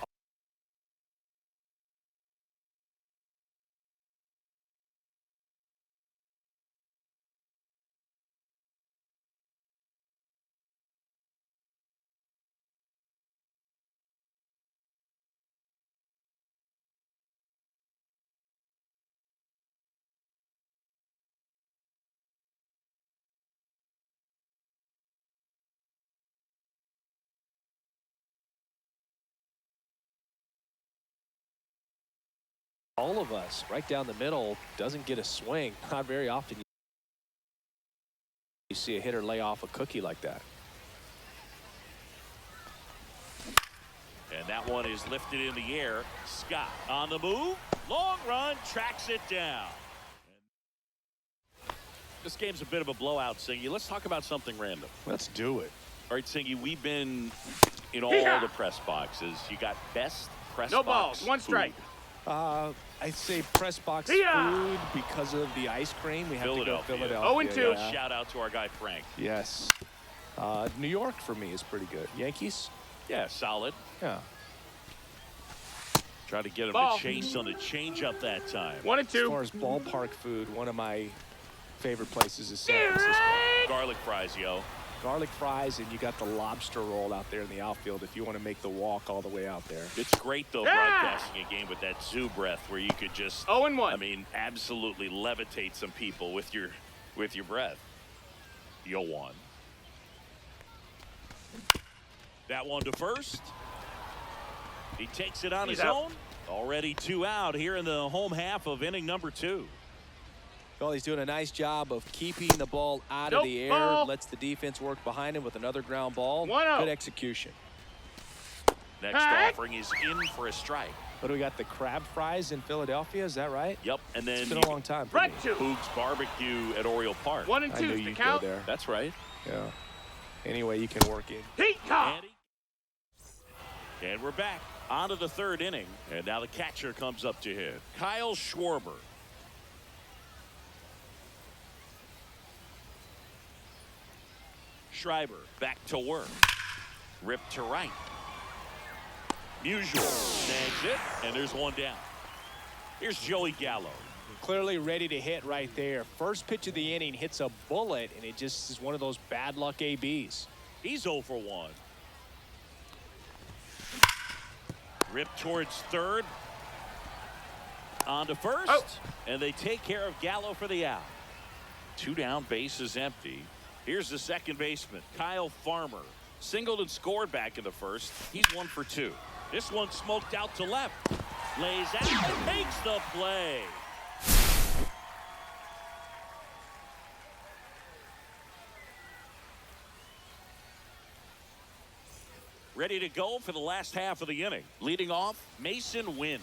all of us right down the middle doesn't get a swing. Not very often you see a hitter lay off a cookie like that. And that one is lifted in the air. Scott on the move. Long run, tracks it down. This game's a bit of a blowout, Singy. Let's talk about something random. Let's do it. All right, Singy, we've been in all the press boxes. You got best press No box balls, one strike. food. I'd say press box food because of the ice cream. We have to go Philadelphia. 0-2. Yeah. Shout out to our guy Frank. Yes. New York for me is pretty good. Yankees? Yeah, solid. Yeah. Try to get him Ball. to chase on the changeup that time. 1-2. As far as ballpark food, one of my favorite places is San Francisco. Garlic fries, yo. Garlic fries, and you got the lobster roll out there in the outfield if you want to make the walk all the way out there. It's great, though, broadcasting a game with that zoo breath where you could just, 0-1. I mean, absolutely levitate some people with your breath. Yo one. That one to first. He takes it on He's his out. own. Already 2 out here in the home half of inning number 2. Well, he's doing a nice job of keeping the ball out Nope, of the air. ball. Lets the defense work behind him with another ground ball. 1-0. Good execution. Next Hey. offering is in for a strike. What do we got? The crab fries in Philadelphia? Is that right? Yep, and then It's been a long time for me. Right 2. Boog's Barbecue at Oriole Park. 1 and I 2. knew The you'd go count. there. That's right. Yeah. Anyway, you can work in. Heat top. And we're back onto the 3rd inning. And now the catcher comes up to hit. Kyle Schwarber. Schreiber back to work. Ripped to right. Musial snags it, and there's one down. Here's Joey Gallo. Clearly ready to hit right there. First pitch of the inning hits a bullet, and it just is one of those bad luck ABs. He's 0 for 1. Ripped towards 3rd. On to 1st. And they take care of Gallo for the out. 2 down, bases empty. Here's the second baseman, Kyle Farmer. Singled and scored back in the 1st. He's 1 for 2. This one smoked out to left. Lays out and makes the play. Ready to go for the last half of the inning. Leading off, Mason Wynn.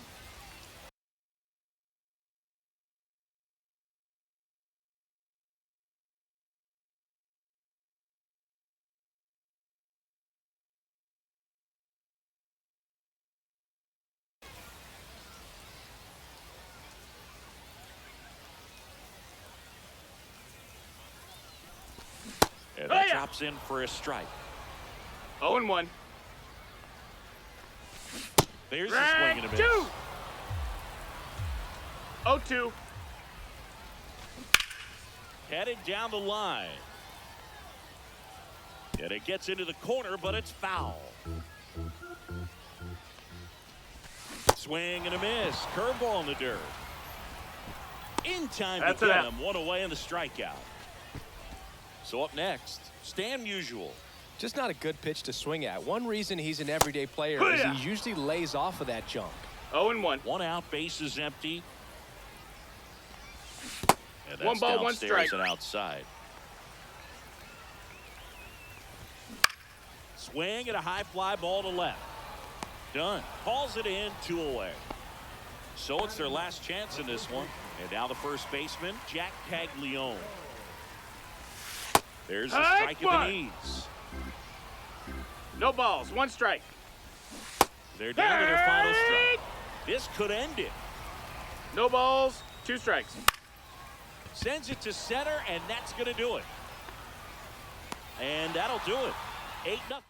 And that drops in for a strike. 0-1. There's the swing and a miss. 2. 0-2. Headed down the line. And it gets into the corner, but it's foul. Swing and a miss. Curveball in the dirt. In time That's to get it. him. One away in the strikeout. So up next, Stan Musial. Just not a good pitch to swing at. One reason he's an everyday player is he usually lays off of that junk. 0-1. 1 out, bases empty. And that's 1 ball, 1 downstairs strike. and outside. Swing and a high fly ball to left. Done. Calls it in, 2 away. So it's their last chance in this one. And now the first baseman, Jack Caglione. There's the strike of the knees. No balls. 1 strike. They're down to their final strike. This could end it. No balls. 2 strikes. Sends it to center, and that's going to do it. And that'll do it. 8-0.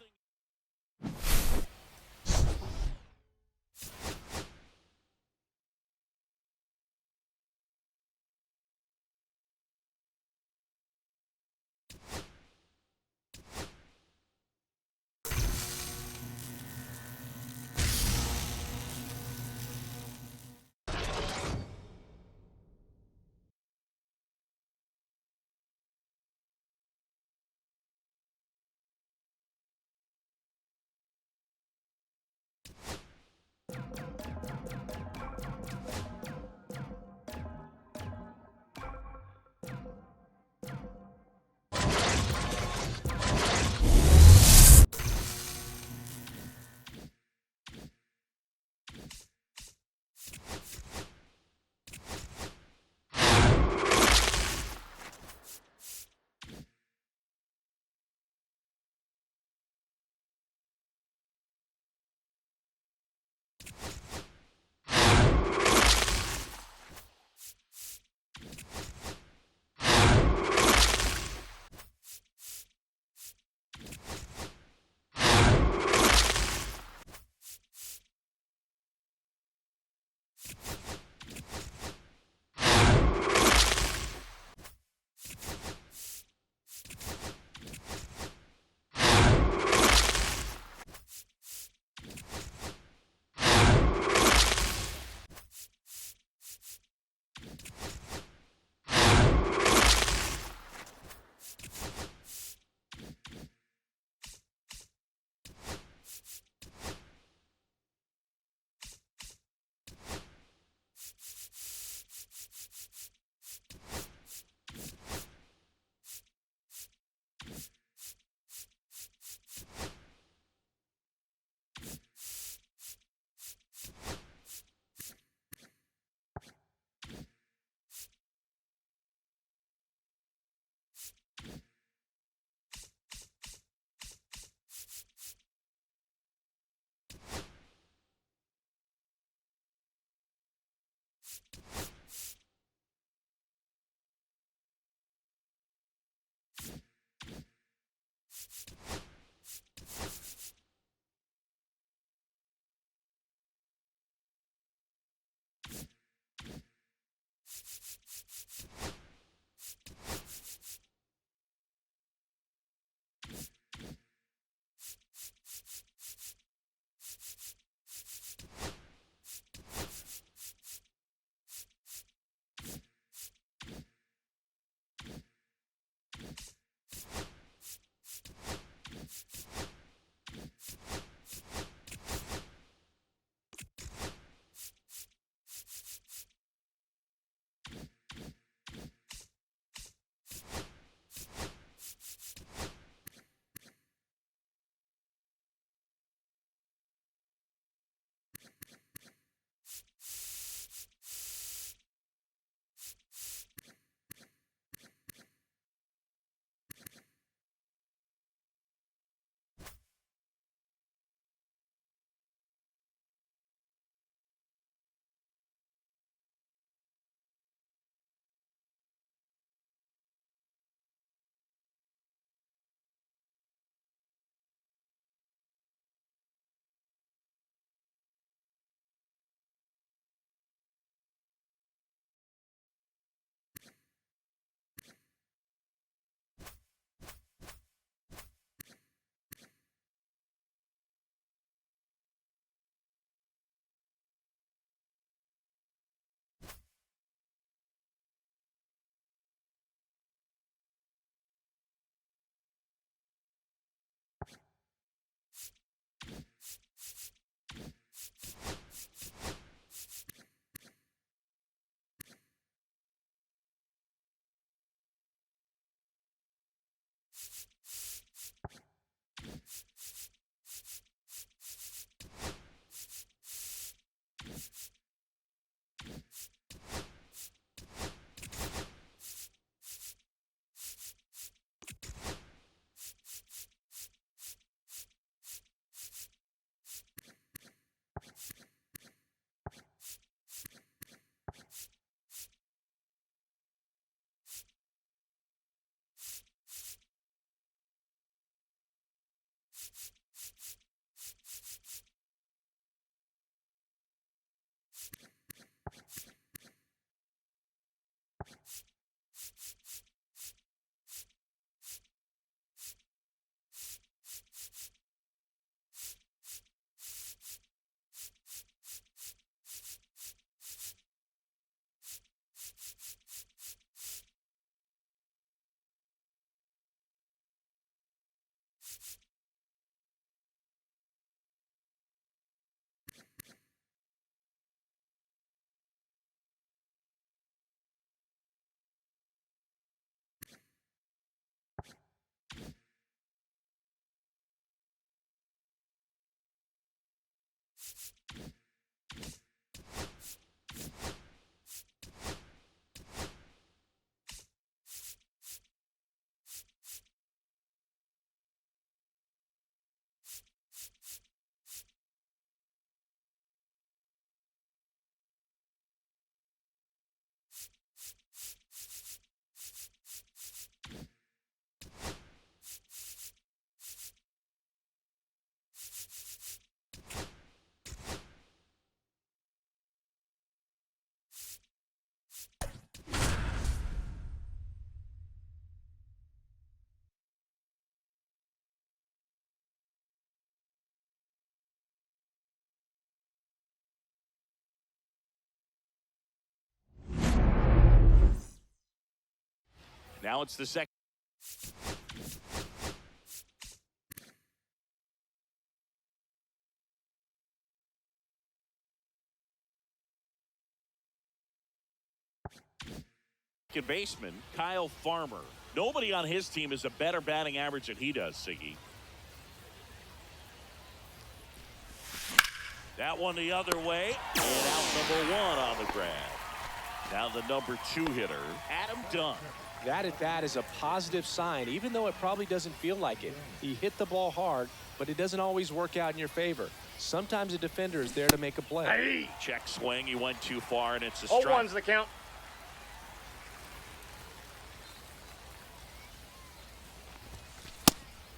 Now it's the second. Second baseman, Kyle Farmer. Nobody on his team has a better batting average than he does, Siggy. That one the other way, and out number one on the grab. Now the number 2 hitter, Adam Dunn. That at bat is a positive sign, even though it probably doesn't feel like it. He hit the ball hard, but it doesn't always work out in your favor. Sometimes a defender is there to make a play. Hey. Check swing. He went too far, and it's a Oh, strike. 1's the count.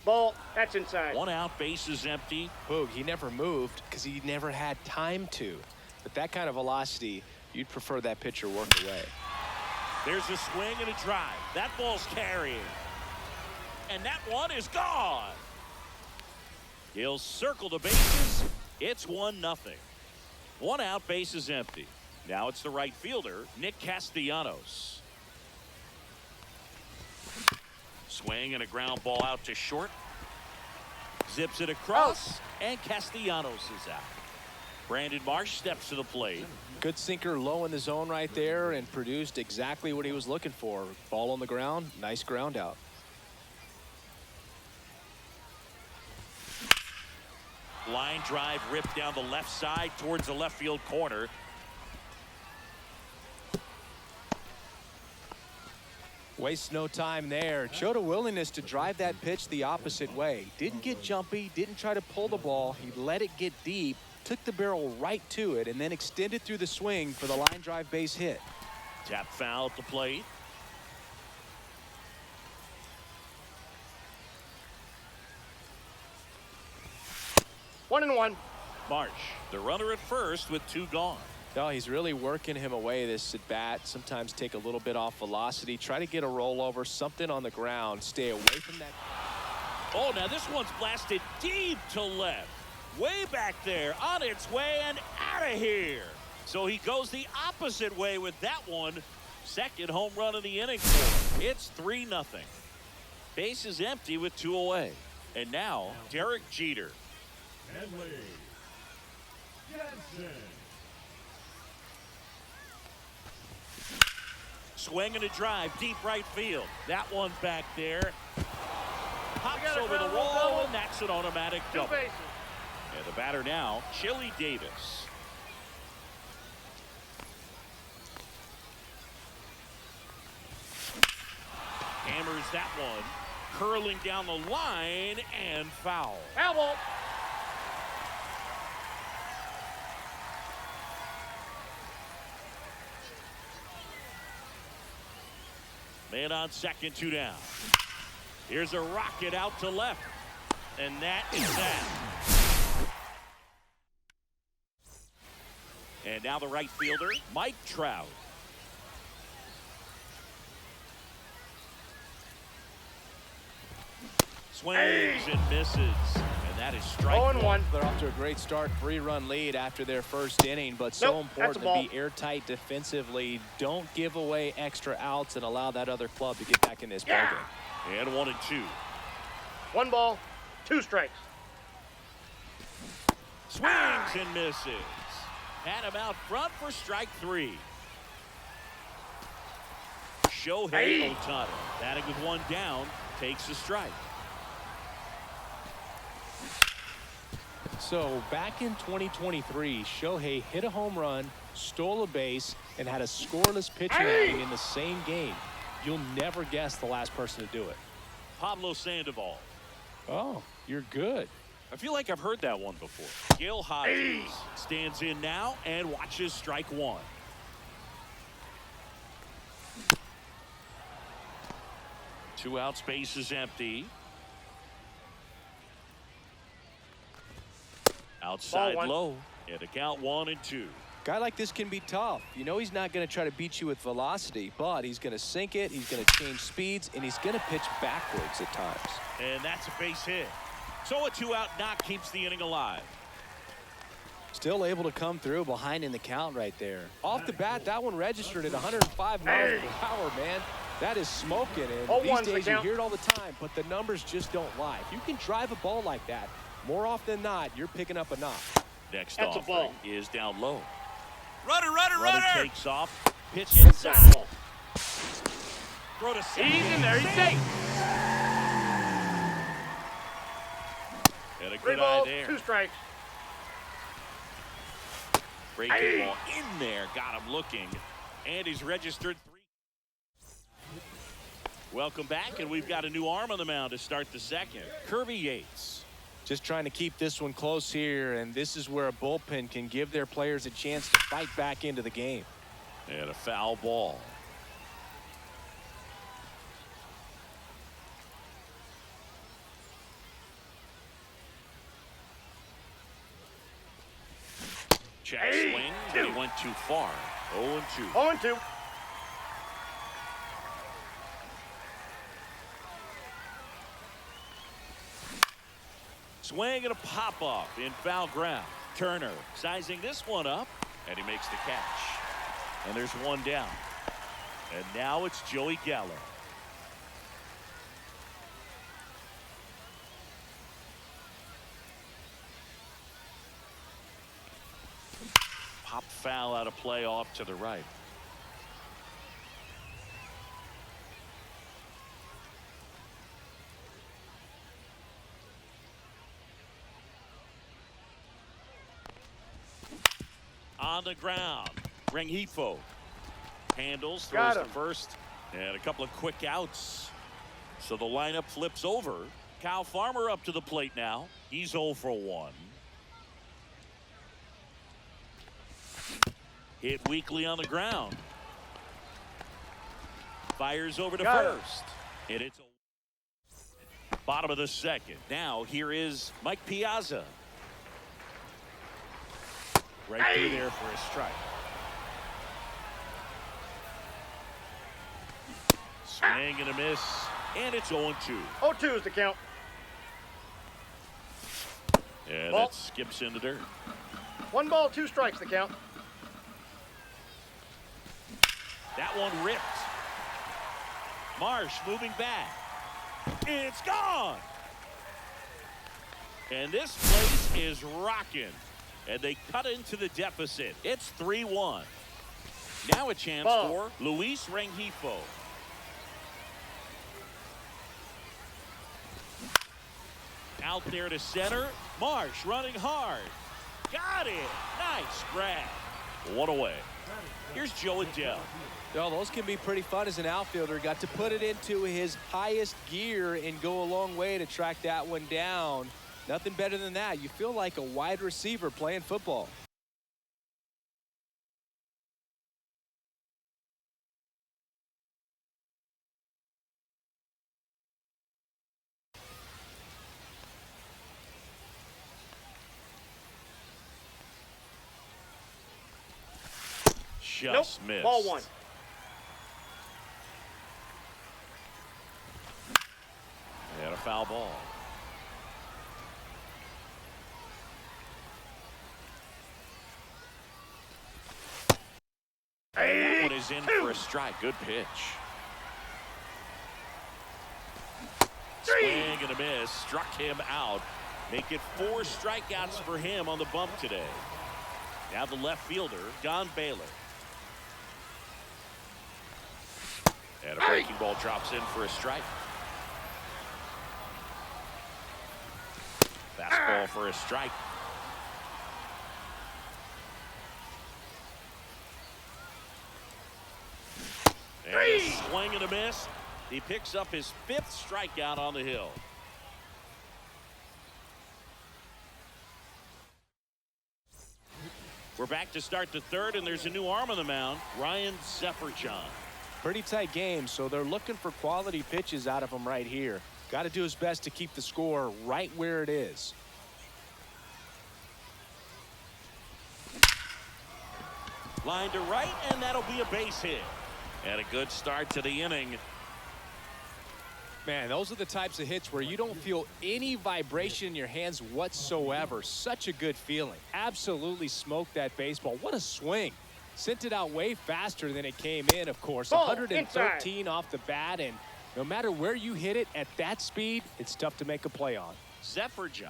Ball. That's inside. 1 out, base is empty. Boog, he never moved because he never had time to. But that kind of velocity, you'd prefer that pitcher work away. There's a swing and a drive. That ball's carrying. And that one is gone. He'll circle the bases. It's 1-0. 1 out, base is empty. Now it's the right fielder, Nick Castellanos. Swing and a ground ball out to short. Zips it across, and Castellanos is out. Brandon Marsh steps to the plate. Good sinker low in the zone right there and produced exactly what he was looking for. Ball on the ground, nice ground out. Line drive ripped down the left side towards the left field corner. Wastes no time there. Showed a willingness to drive that pitch the opposite way. Didn't get jumpy, didn't try to pull the ball. He let it get deep, took the barrel right to it, and then extended through the swing for the line drive base hit. Tap foul at the plate. One and one. Marsh, the runner at first with 2 gone. No, he's really working him away this at bat. Sometimes take a little bit off velocity. Try to get a rollover, something on the ground. Stay away from that. Oh, now this one's blasted deep to left. Way back there, on its way and out of here. So he goes the opposite way with that one. Second home run of the inning for him. It's 3-0. Base is empty with 2 away. And now, Derek Jeter. Henley Jansen. Swing and a drive, deep right field. That one back there. Pops got a over the ground wall, double. and that's an automatic 2 double. bases. And the batter now, Chili Davis. Hammers that one. Curling down the line and foul. Foul ball. Man on second, 2 down. Here's a rocket out to left. And that is that. And now the right fielder, Mike Trout. Swings and misses. And that is strike 0-1. They're off to a great start, 3-run lead after their first inning, but so Nope, that's a important to be ball. airtight defensively. Don't give away extra outs and allow that other club to get back in this ballgame. And 1-2. 1 ball, 2 strikes. Swings and misses. Had him out front for strike 3. Shohei Ohtani, batting with 1 down, takes a strike. So back in 2023, Shohei hit a home run, stole a base, and had a scoreless pitching outing in the same game. You'll never guess the last person to do it. Pablo Sandoval. Oh, you're good. I feel like I've heard that one before. Gil Hodges stands in now and watches strike 1. Two out, space is empty. Outside Ball 1. low. And the count 1-2. Guy like this can be tough. You know he's not going to try to beat you with velocity, but he's going to sink it, he's going to change speeds, and he's going to pitch backwards at times. And that's a base hit. So a 2-out knock keeps the inning alive. Still able to come through behind in the count right there. Off the bat, that one registered at 105 miles per hour, man. That is smoking, and Oh, these 1's the days you count. hear it all the time, but the numbers just don't lie. If you can drive a ball like that, more often than not, you're picking up a knock. Next That's a offering ball. is down low. Runner takes off. Pitch Good inside. foul. Throw to second. He's in there. He's safe. And a 3 good eye balls, there. 2 strikes. Breaking ball in there. Got him looking. And he's registered 3. Welcome back, and we've got a new arm on the mound to start the second. Kirby Yates. Just trying to keep this one close here, and this is where a bullpen can give their players a chance to fight back into the game. And a foul ball. Check swing, but he went too far. 0-2. 0-2. Swing and a pop-up in foul ground. Turner sizing this one up, and he makes the catch. And there's one down. And now it's Joey Gallo. Pop foul out of play off to the right. On the ground, Rengifo handles, throws the first, and a couple of quick outs. So the lineup flips over. Kyle Farmer up to the plate now. He's 0 for 1. Hit weakly on the ground. Fires over to first. And it's bottom of the second. Now here is Mike Piazza. Right through there for a strike. Swing and a miss. And it's 0-2. 0-2 is the count. And that skips in the dirt. 1 ball, 2 strikes the count. That one ripped. Marsh moving back. It's gone. And this place is rocking. And they cut into the deficit. It's 3-1. Now a chance for Luis Rengifo. Out there to center. Marsh running hard. Got it. Nice grab. 1 away. Here's Joe Adell. Well, those can be pretty fun as an outfielder. Got to put it into his highest gear and go a long way to track that one down. Nothing better than that. You feel like a wide receiver playing football. Just missed. Ball 1. And a foul ball. That one is in for a strike. Good pitch. Swing and a miss. Struck him out. Make it 4 strikeouts for him on the bump today. Now the left fielder, Don Baylor. And a breaking ball drops in for a strike. Fastball for a strike. And a swing and a miss. He picks up his 5th strikeout on the hill. We're back to start the 3rd, and there's a new arm on the mound, Ryan Zeferjon. Pretty tight game, so they're looking for quality pitches out of him right here. Got to do his best to keep the score right where it is. Line to right, and that'll be a base hit. And a good start to the inning. Man, those are the types of hits where you don't feel any vibration in your hands whatsoever. Such a good feeling. Absolutely smoked that baseball. What a swing. Sent it out way faster than it came in, of course. 113 off the bat, and no matter where you hit it at that speed, it's tough to make a play on. Zeferjon,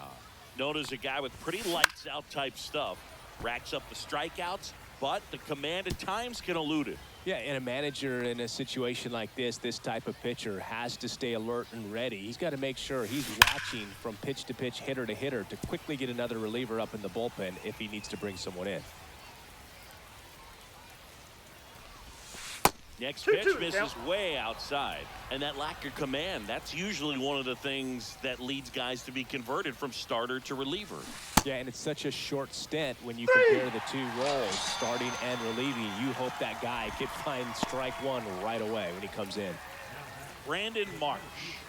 known as a guy with pretty lights out type stuff, racks up the strikeouts, but the command at times can elude it. Yeah, and a manager in a situation like this type of pitcher has to stay alert and ready. He's got to make sure he's watching from pitch to pitch, hitter to hitter, to quickly get another reliever up in the bullpen if he needs to bring someone in. Next 2-2 pitch misses now. way outside. And that lack of command, that's usually one of the things that leads guys to be converted from starter to reliever. Yeah, and it's such a short stint when you compare the two roles, starting and relieving. You hope that guy could find strike one right away when he comes in. Brandon Marsh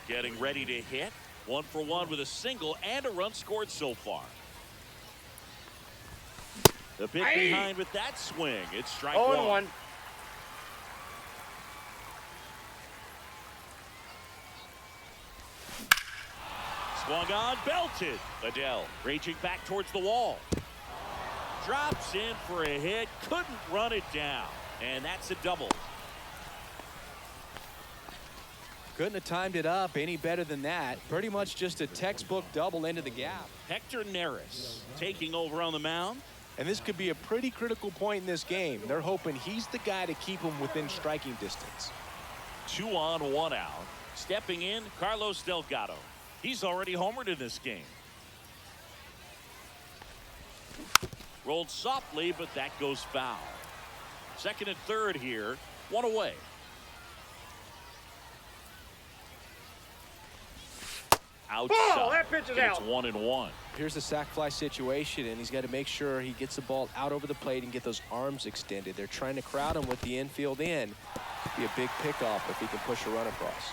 getting ready to hit. 1 for 1 with a single and a run scored so far. The pitch behind with that swing. It's strike 1. 0-1. Swung on, belted. Adell reaching back towards the wall. Drops in for a hit. Couldn't run it down. And that's a double. Couldn't have timed it up any better than that. Pretty much just a textbook double into the gap. Hector Neris taking over on the mound. And this could be a pretty critical point in this game. They're hoping he's the guy to keep them within striking distance. 2 on, 1 out. Stepping in, Carlos Delgado. He's already homered in this game. Rolled softly, but that goes foul. Second and third here, 1 away. Outside. Ball, that pitch is It's out. 1-1. Here's the sac fly situation, and he's got to make sure he gets the ball out over the plate and get those arms extended. They're trying to crowd him with the infield in. Be a big pickoff if he can push a run across.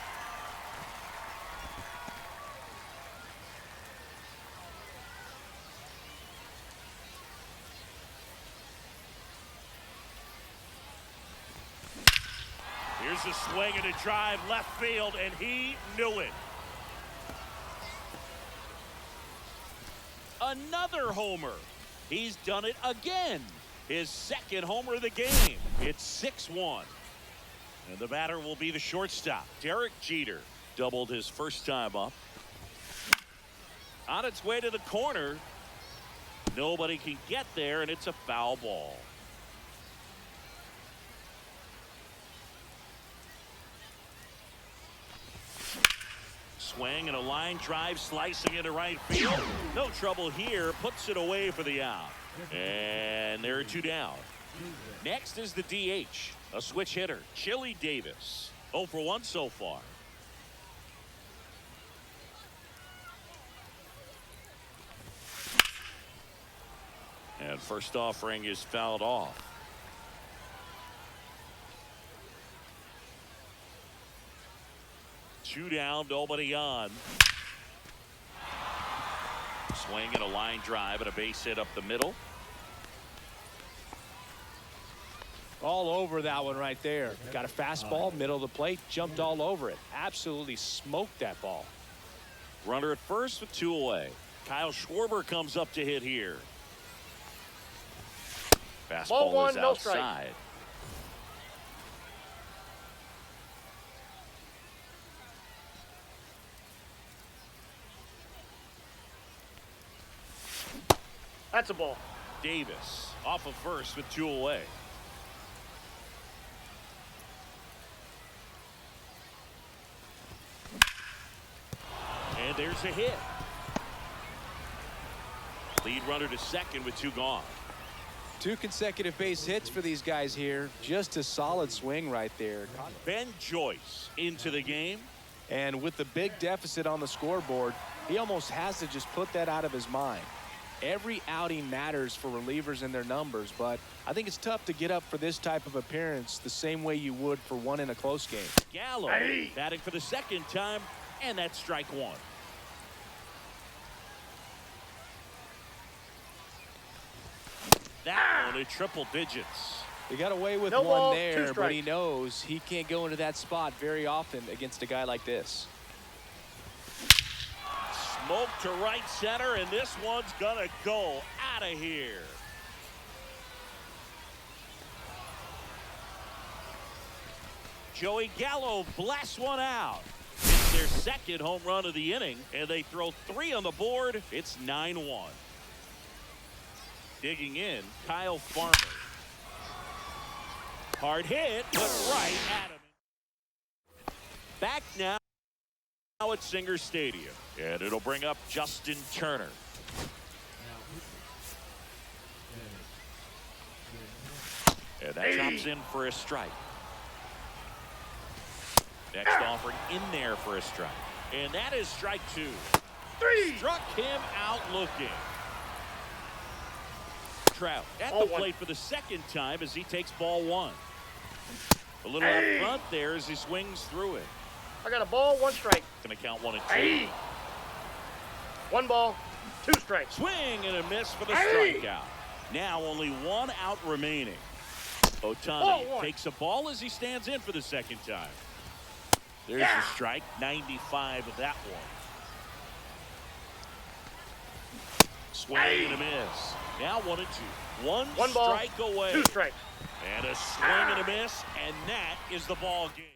Here's a swing and a drive left field, and he knew it. Another homer. He's done it again. His second homer of the game. It's 6-1. And the batter will be the shortstop. Derek Jeter doubled his first time up. On its way to the corner. Nobody can get there, and it's a foul ball. Swing and a line drive slicing into right field. No trouble here. Puts it away for the out. And there are 2 down. Next is the DH. A switch hitter. Chili Davis. 0 for 1 so far. And first offering is fouled off. Two down, nobody on. Swing and a line drive and a base hit up the middle. All over that one right there. Got a fastball, middle of the plate, jumped all over it. Absolutely smoked that ball. Runner at first with 2 away. Kyle Schwarber comes up to hit here. Fastball Ball 1, is no strike. outside. That's a ball. Davis off of first with 2 away. And there's a hit. Lead runner to second with 2 gone. 2 consecutive base hits for these guys here. Just a solid swing right there. Ben Joyce into the game. And with the big deficit on the scoreboard, he almost has to just put that out of his mind. Every outing matters for relievers and their numbers, but I think it's tough to get up for this type of appearance the same way you would for one in a close game. Gallo batting for the second time, and that's strike 1. That one at triple digits. He got away with No one ball, 2 there, but strikes. he knows he can't go into that spot very often against a guy like this. Smoke to right center, and this one's gonna go out of here. Joey Gallo blasts one out. It's their second home run of the inning, and they throw 3 on the board. It's 9-1. Digging in, Kyle Farmer. Hard hit, but right at him. Back now at Singer Stadium, and it'll bring up Justin Turner. And that drops in for a strike. Next offering in there for a strike. And that is strike 2. 3. Struck him out looking. Trout at Ball the one. plate for the second time as he takes ball 1. A little Hey. up front there as he swings through it. I got a ball, 1 strike. Going to count 1 and 2. Hey. 1 ball, 2 strikes. Swing and a miss for the Hey. strikeout. Now only 1 out remaining. Ball Ohtani 1. takes a ball as he stands in for the second time. There's Yeah. the strike, 95 of that one. Swing Hey. and a miss. Now 1 and 2. 1 ball, strike away. 2 strikes. And a swing and a miss, and that is the ball game.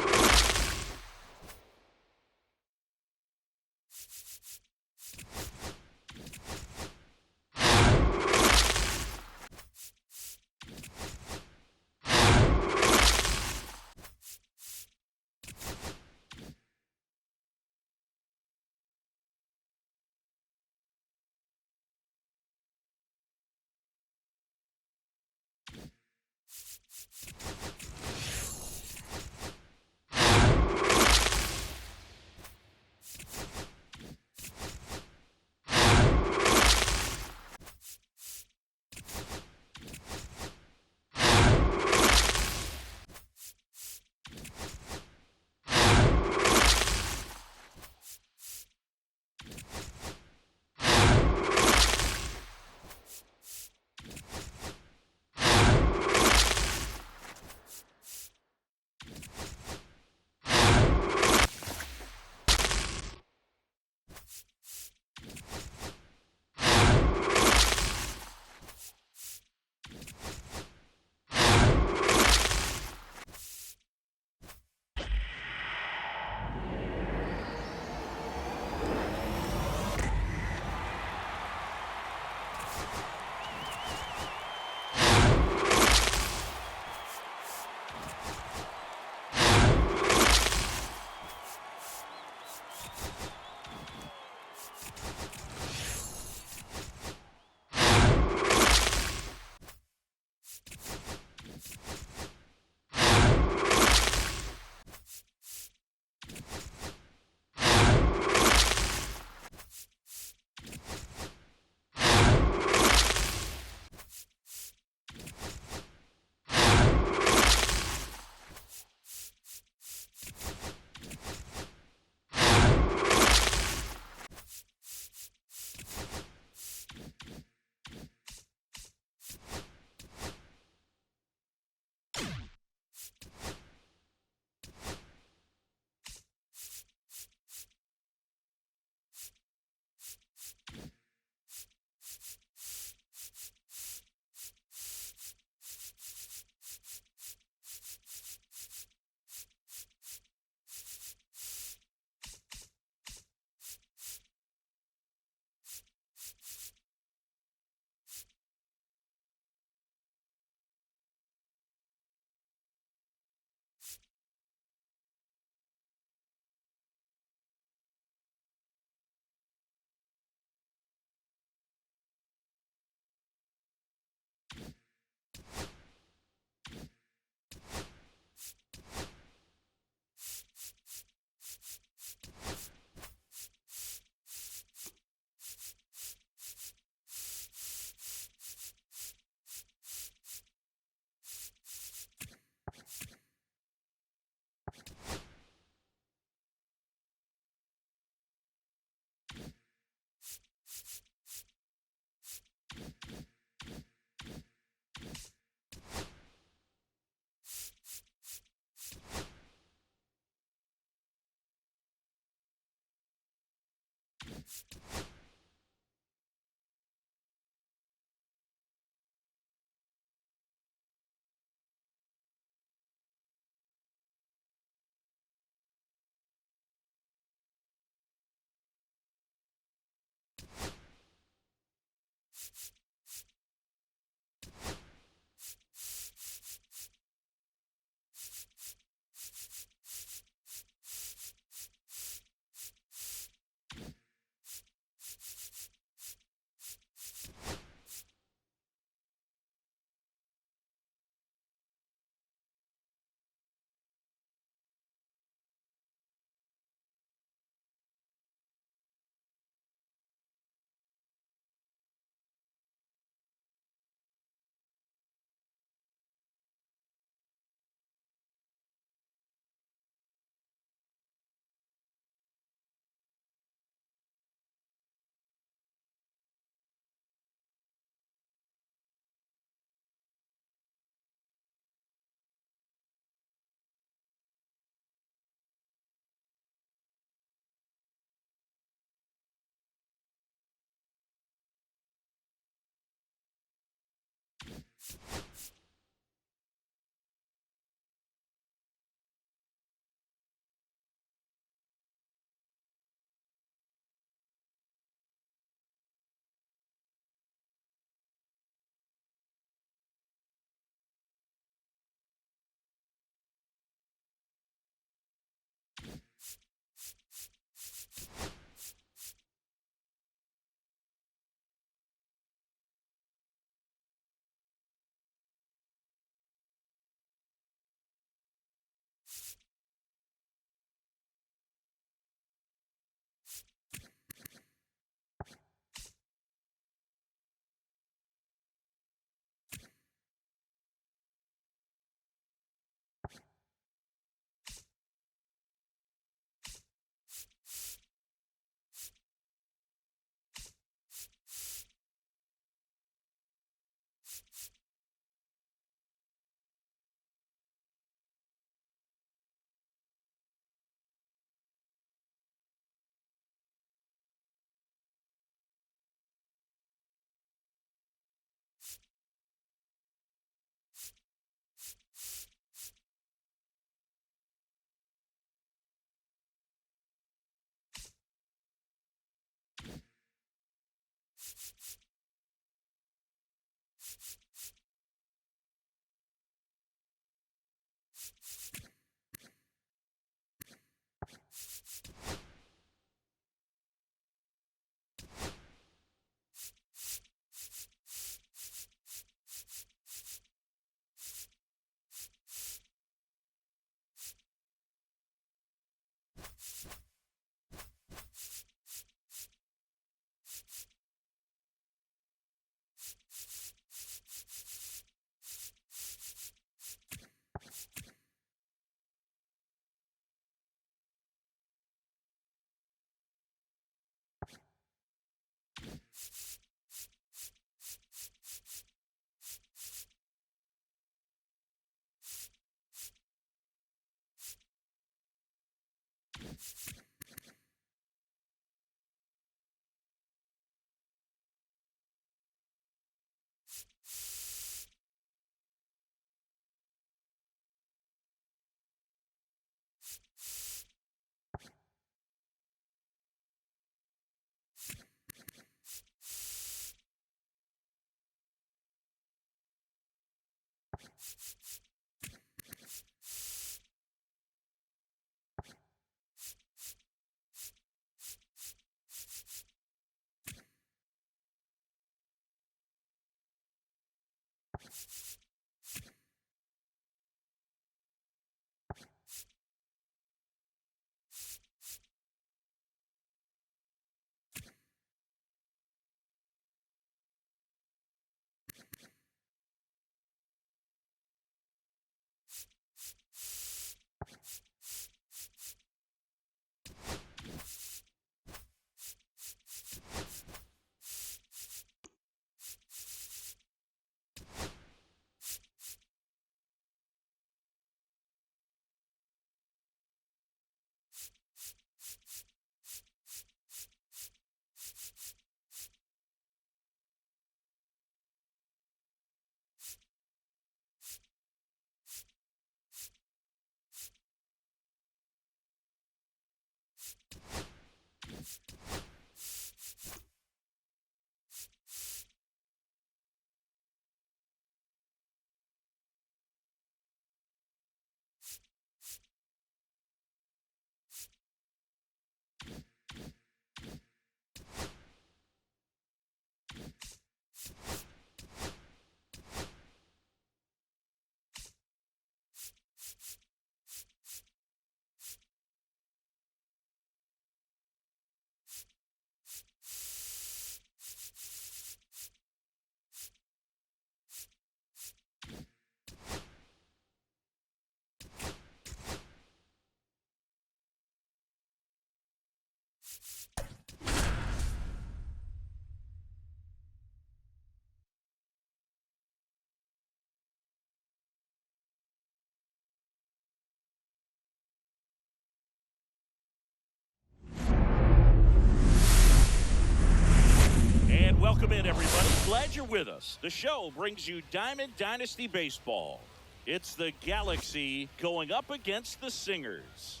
And welcome in, everybody. Glad you're with us. The show brings you Diamond Dynasty Baseball. It's the Galaxy going up against the Singers.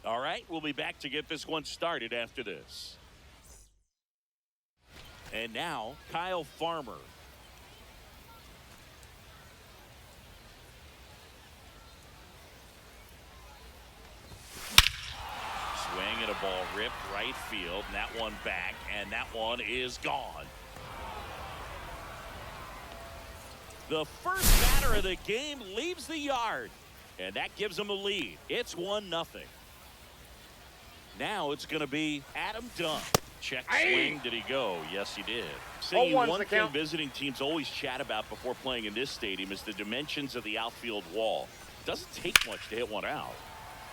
All right, we'll be back to get this one started after this. And now, Kyle Farmer. Swing and a ball ripped right field, and that one back, and that one is gone. The first batter of the game leaves the yard, and that gives them a lead. It's 1-0. Now it's going to be Adam Dunn. Check swing. Did he go? Yes, he did. Saying one thing visiting teams always chat about before playing in this stadium is the dimensions of the outfield wall. It doesn't take much to hit one out.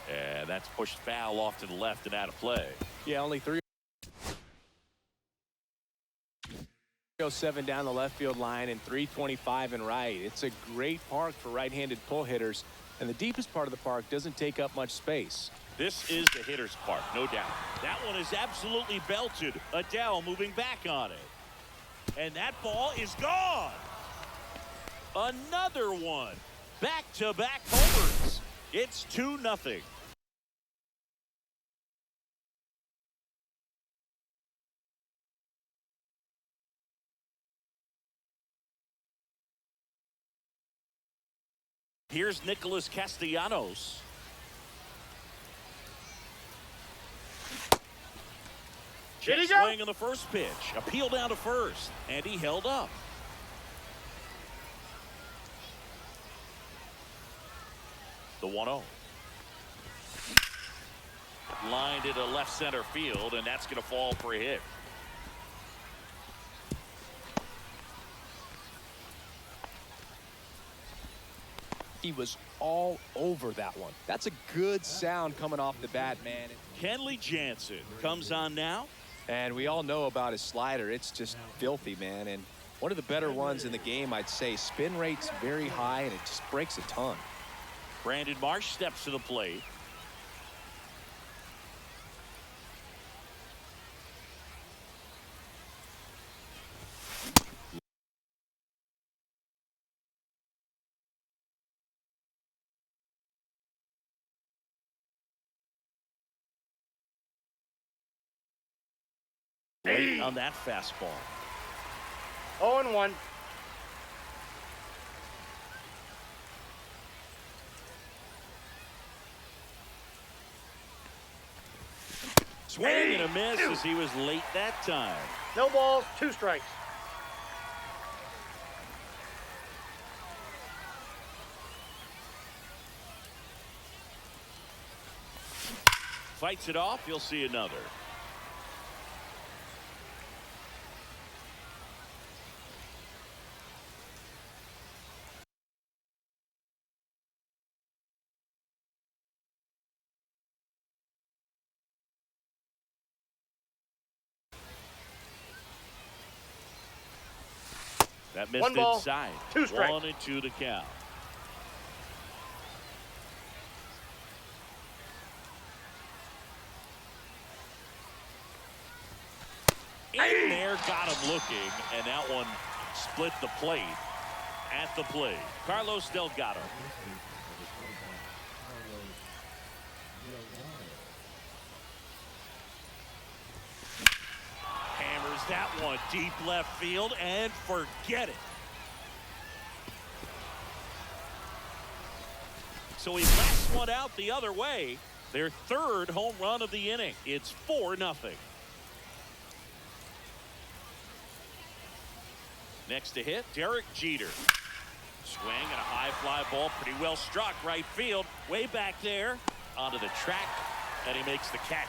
And that's pushed foul off to the left and out of play. Yeah, only 307 down the left field line and 325 in right. It's a great park for right-handed pull hitters, and the deepest part of the park doesn't take up much space. This is the hitter's park, no doubt. That one is absolutely belted. Adele moving back on it. And that ball is gone. Another one. Back-to-back homers. It's 2-0. Here's Nicholas Castellanos. Jet swing on the first pitch. Appeal down to first. And he held up. The 1-0. Lined into left center field, and that's going to fall for a hit. He was all over that one. That's a good sound coming off the bat, man. Kenley Jansen comes on now. And we all know about his slider. It's just filthy, man. And one of the better ones in the game, I'd say. Spin rate's very high, and it just breaks a ton. Brandon Marsh steps to the plate. Late on that fastball. 0-1. Swing and a miss as he was late that time. No balls, 2 strikes. Fights it off. You'll see another. That missed 1 ball, inside. 2 strikes. 1-2 to count. In there, got him looking, and that one split the plate. At the plate, Carlos Delgado. Hammers that one deep left field and forget it. So he lets one out the other way. Their third home run of the inning. It's 4-0. Next to hit, Derek Jeter. Swing and a high fly ball, pretty well struck right field, way back there onto the track, and he makes the catch.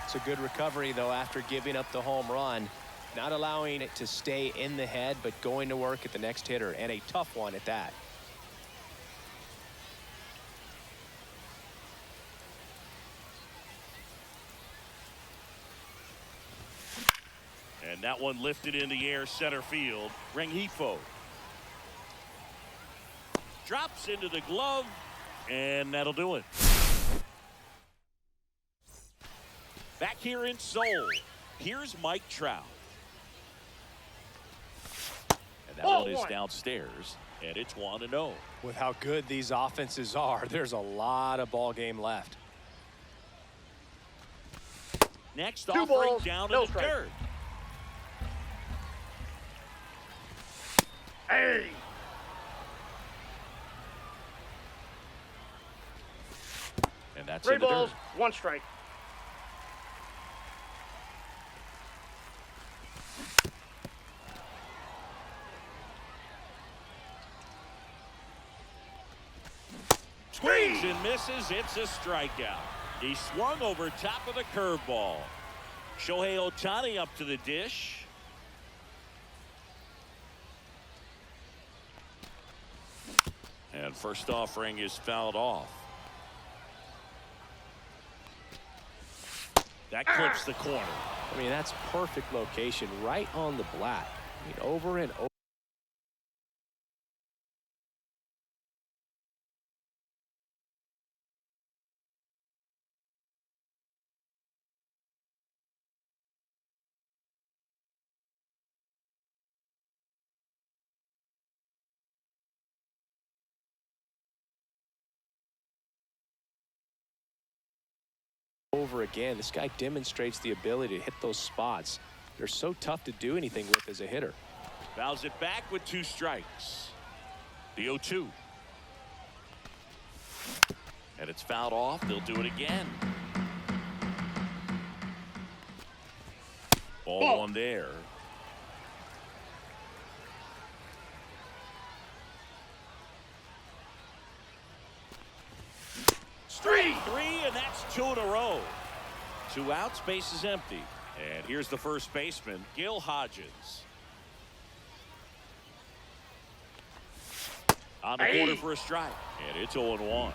It's a good recovery, though, after giving up the home run. Not allowing it to stay in the head, but going to work at the next hitter, and a tough one at that. And that one lifted in the air center field. Rengifo drops into the glove, and that'll do it. Back here in Seoul, here's Mike Trout. And that one is downstairs, and it's 1-0. With how good these offenses are, there's a lot of ball game left. Next Two offering balls, down no in the strike. dirt. Hey! And that's 3 in the balls, dirt. 1 strike. Swings and misses. It's a strikeout. He swung over top of the curveball. Shohei Ohtani up to the dish. And first offering is fouled off. That clips the corner. I mean, that's perfect location, right on the black. I mean, over and over. Over again. This guy demonstrates the ability to hit those spots. They're so tough to do anything with as a hitter. Fouls it back with 2 strikes. The 0-2. And it's fouled off. They'll do it again. Ball 1 there. Straight 3, and that's 2 in a row. 2 outs, base is empty. And here's the first baseman, Gil Hodges. On the corner for a strike. And it's 0-1.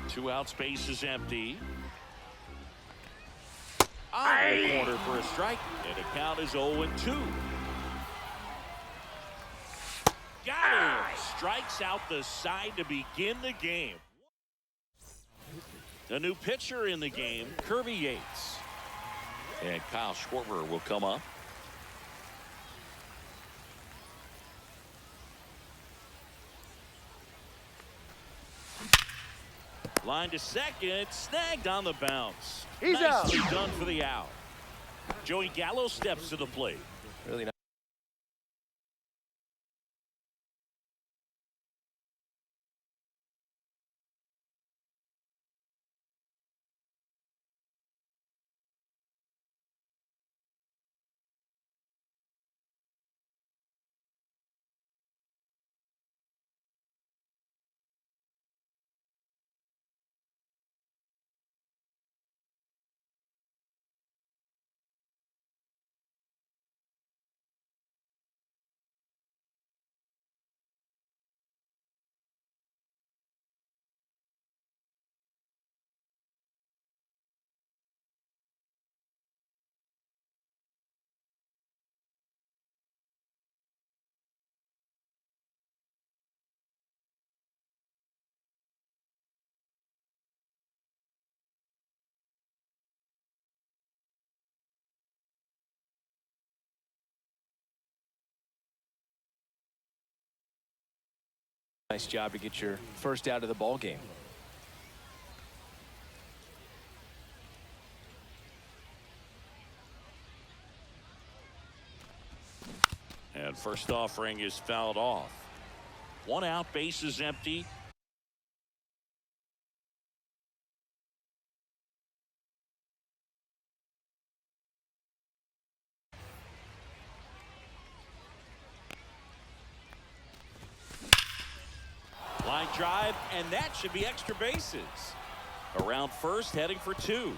2 outs, base is empty. On the corner for a strike. And the count is 0-2. Got him. Strikes out the side to begin the game. The new pitcher in the game, Kirby Yates. And Kyle Schwarber will come up. Line to second, snagged on the bounce. He's Nicely out. done for the out. Joey Gallo steps to the plate. Really nice. Nice job to get your first out of the ball game. And first offering is fouled off. 1 out, base is empty. Line drive, and that should be extra bases. Around first, heading for 2.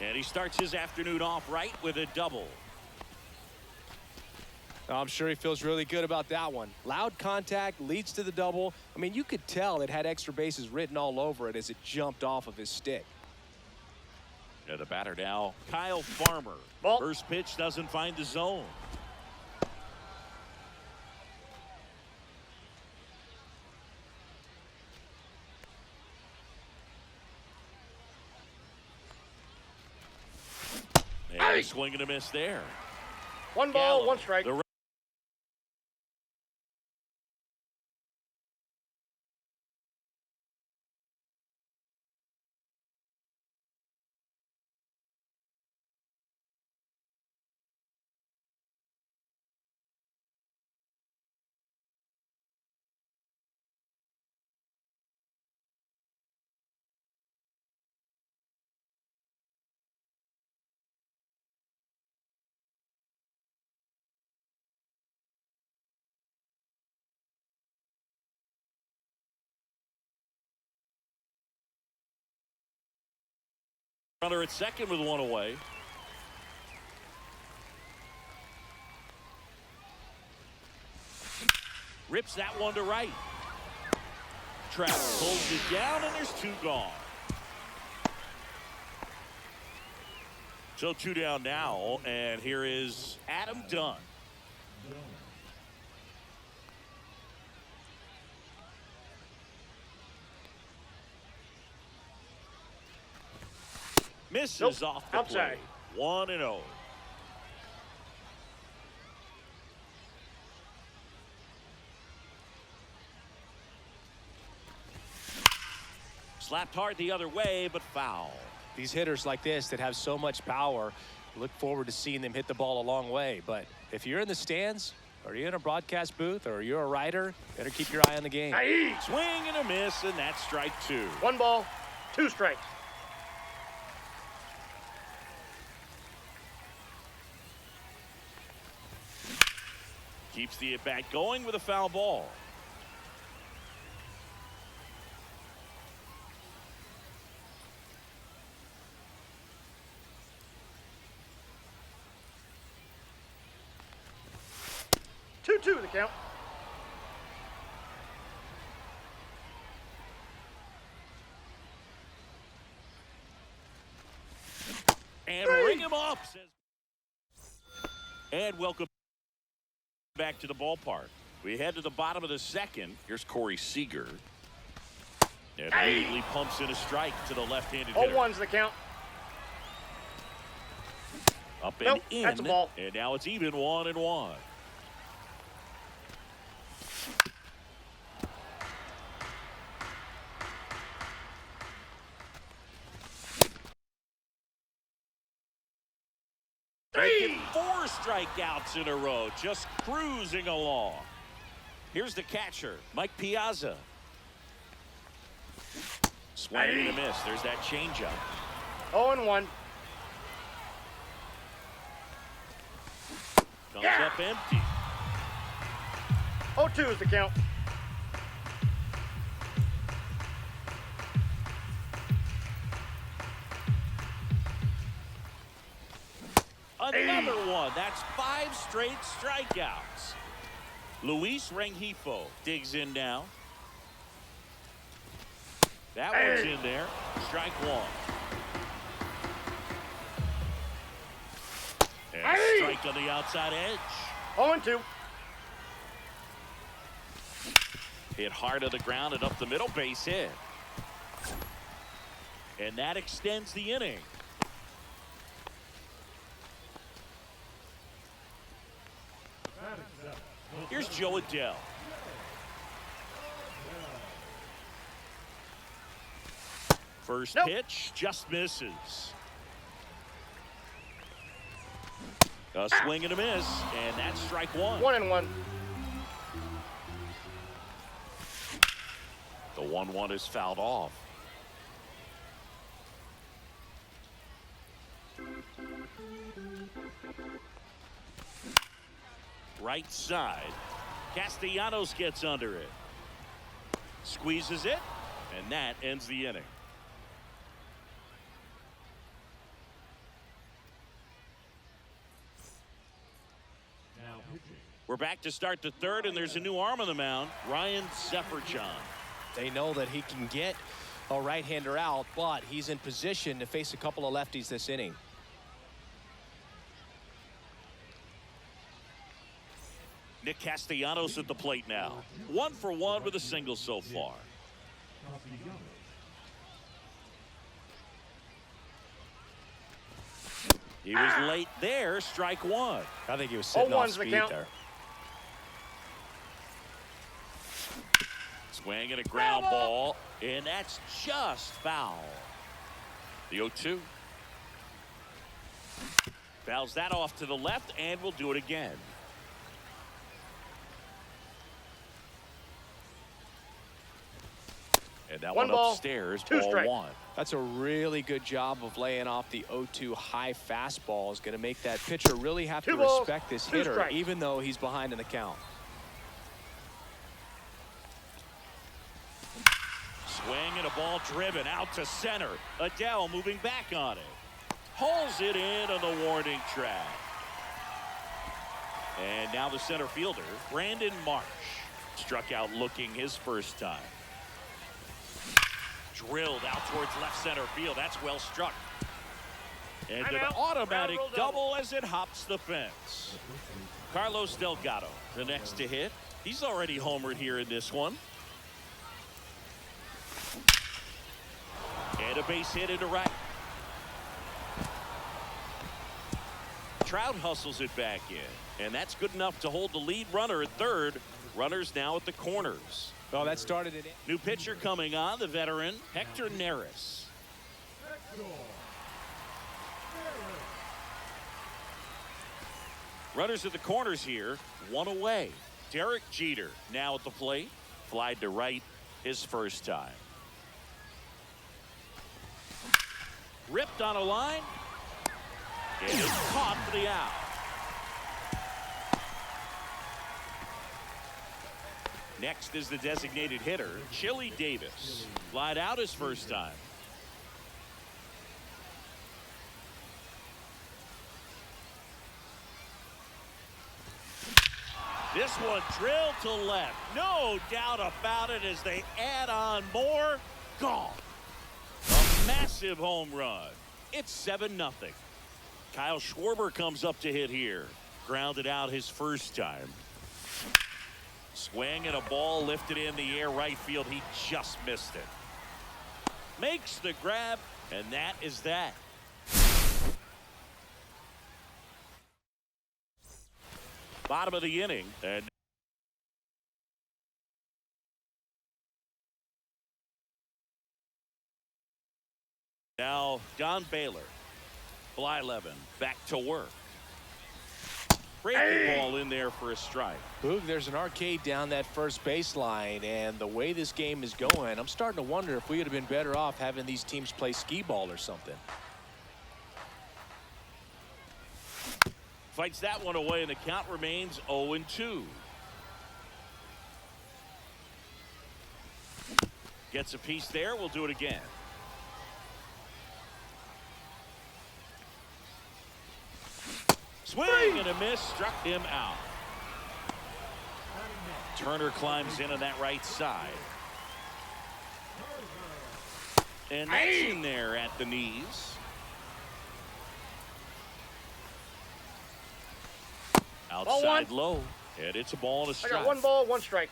And he starts his afternoon off right with a double. I'm sure he feels really good about that one. Loud contact leads to the double. I mean, you could tell it had extra bases written all over it as it jumped off of his stick. And the batter now, Kyle Farmer. Ball. First pitch doesn't find the zone. And a swing and a miss there. 1 ball, Gallo, 1 strike. the runner at second with 1 away. Rips that one to right. Trout pulls it down, and there's 2 gone. So 2 down now, and here is Adam Dunn. Misses Nope. off the Outside. plate. 1-0. Slapped hard the other way, but foul. These hitters like this that have so much power, look forward to seeing them hit the ball a long way. But if you're in the stands, or you're in a broadcast booth, or you're a writer, better keep your eye on the game. Aye. Swing and a miss, and that's strike 2. 1 ball, 2 strikes. Keeps the at-bat going with a foul ball. 2-2 the count. And ring him up, says. And welcome back to the ballpark. We head to the bottom of the second. Here's Corey Seager. And immediately pumps in a strike to the left-handed hitter. 0-1's the count. Up and Nope, in. that's a ball. And now it's even 1-1. Making 4 strikeouts in a row, just cruising along. Here's the catcher, Mike Piazza. Swing and a miss. There's that changeup. 0-1. Comes up empty. 0-2 is the count. Another one. That's 5 straight strikeouts. Luis Rengifo digs in now. That one's in there. Strike 1. And strike on the outside edge. 0-2. Hit hard on the ground and up the middle, base hit. And that extends the inning. Batting 7. Here's Joe Adell. First Nope. pitch just misses. A swing and a miss, and that's strike one. 1-1. The 1-1 is fouled off. Right side. Castellanos gets under it. Squeezes it, and that ends the inning. Now pitching. We're back to start the third, and there's a new arm on the mound, Ryan Seferian. They know that he can get a right-hander out, but he's in position to face a couple of lefties this inning. Nick Castellanos at the plate now. 1 for 1 with a single so far. Castellanos. He was late there, strike one. I think he was sitting off 0-1's the speed count. there. Swing and a ground ball, and that's just foul. The 0-2. Fouls that off to the left, and we'll do it again. And that one ball, upstairs, 2 ball strikes. 1. That's a really good job of laying off the 0-2 high fastball. Is going to make that pitcher really have 2 to balls, respect this 2 hitter, strikes. even though he's behind in the count. Swing and a ball driven out to center. Adele moving back on it. Pulls it in on the warning track. And now the center fielder, Brandon Marsh, struck out looking his first time. Drilled out towards left center field. That's well struck. And I'm an out. automatic Ground rule double as it hops the fence. Carlos Delgado, the next to hit. He's already homered here in this one. And a base hit into right. Trout hustles it back in. And that's good enough to hold the lead runner at third. Runners now at the corners. Well, that started it. New pitcher coming on, the veteran, Hector Neris. Runners at the corners here, 1 away. Derek Jeter now at the plate. Flied to right his first time. Ripped on a line. It is caught for the out. Next is the designated hitter, Chili Davis. Flied out his first time. This one drilled to left. No doubt about it as they add on more. Gone. A massive home run. It's 7-0. Kyle Schwarber comes up to hit here. Grounded out his first time. Swing and a ball lifted in the air right field. He just missed it. Makes the grab, and that is that. Bottom of the inning, and now Don Baylor, Blyleven, back to work. Breaking ball in there for a strike. Boog, there's an arcade down that first baseline, and the way this game is going, I'm starting to wonder if we would have been better off having these teams play skee ball or something. Fights that one away, and the count remains 0-2. Gets a piece there. We'll do it again. Swing and a miss, struck him out. Turner climbs in on that right side. And that's in there at the knees. Outside low. And it's a ball and a I strike. got 1 ball, 1 strike.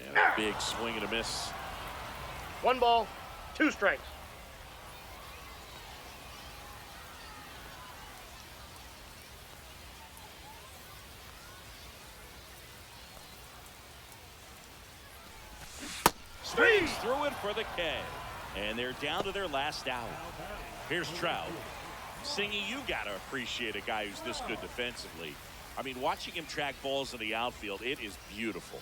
And a big swing and a miss. 1 ball, 2 strikes. Swings through it for the K. And they're down to their last out. Here's Trout. Singy, you got to appreciate a guy who's this good defensively. I mean, watching him track balls in the outfield, it is beautiful.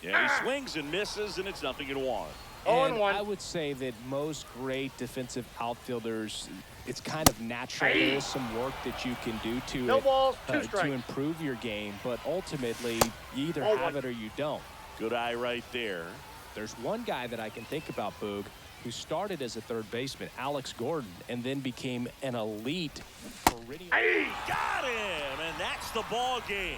Yeah, he swings and misses, and it's 0-1. And I would say that most great defensive outfielders, it's kind of natural. There is some work that you can do to improve your game, but ultimately, you either have it or you don't. Good eye right there. There's one guy that I can think about, Boog, who started as a third baseman, Alex Gordon, and then became an elite perennial. Got him, and that's the ball game.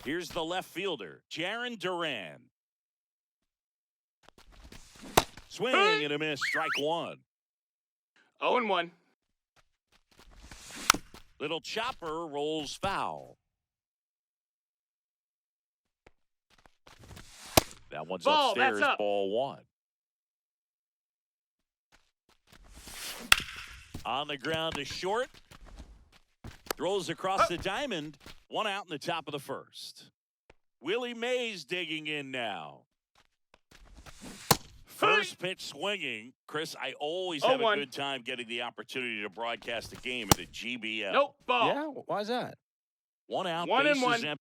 Here's the left fielder, Jarren Duran. Swing and a miss, strike one. 0-1. Little chopper rolls foul. That one's upstairs, up. ball one. On the ground to short. Throws across the diamond. One out in the top of the first. Willie Mays digging in now. First pitch swinging. Chris, I always have a good time getting the opportunity to broadcast a game at the GBL. Nope, ball. Yeah, why is that? One out, 1-1.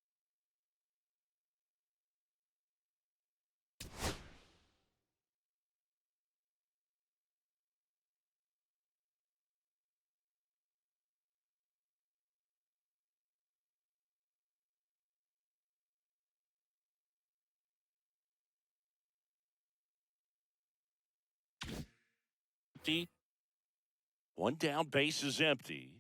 empty. One down, base is empty.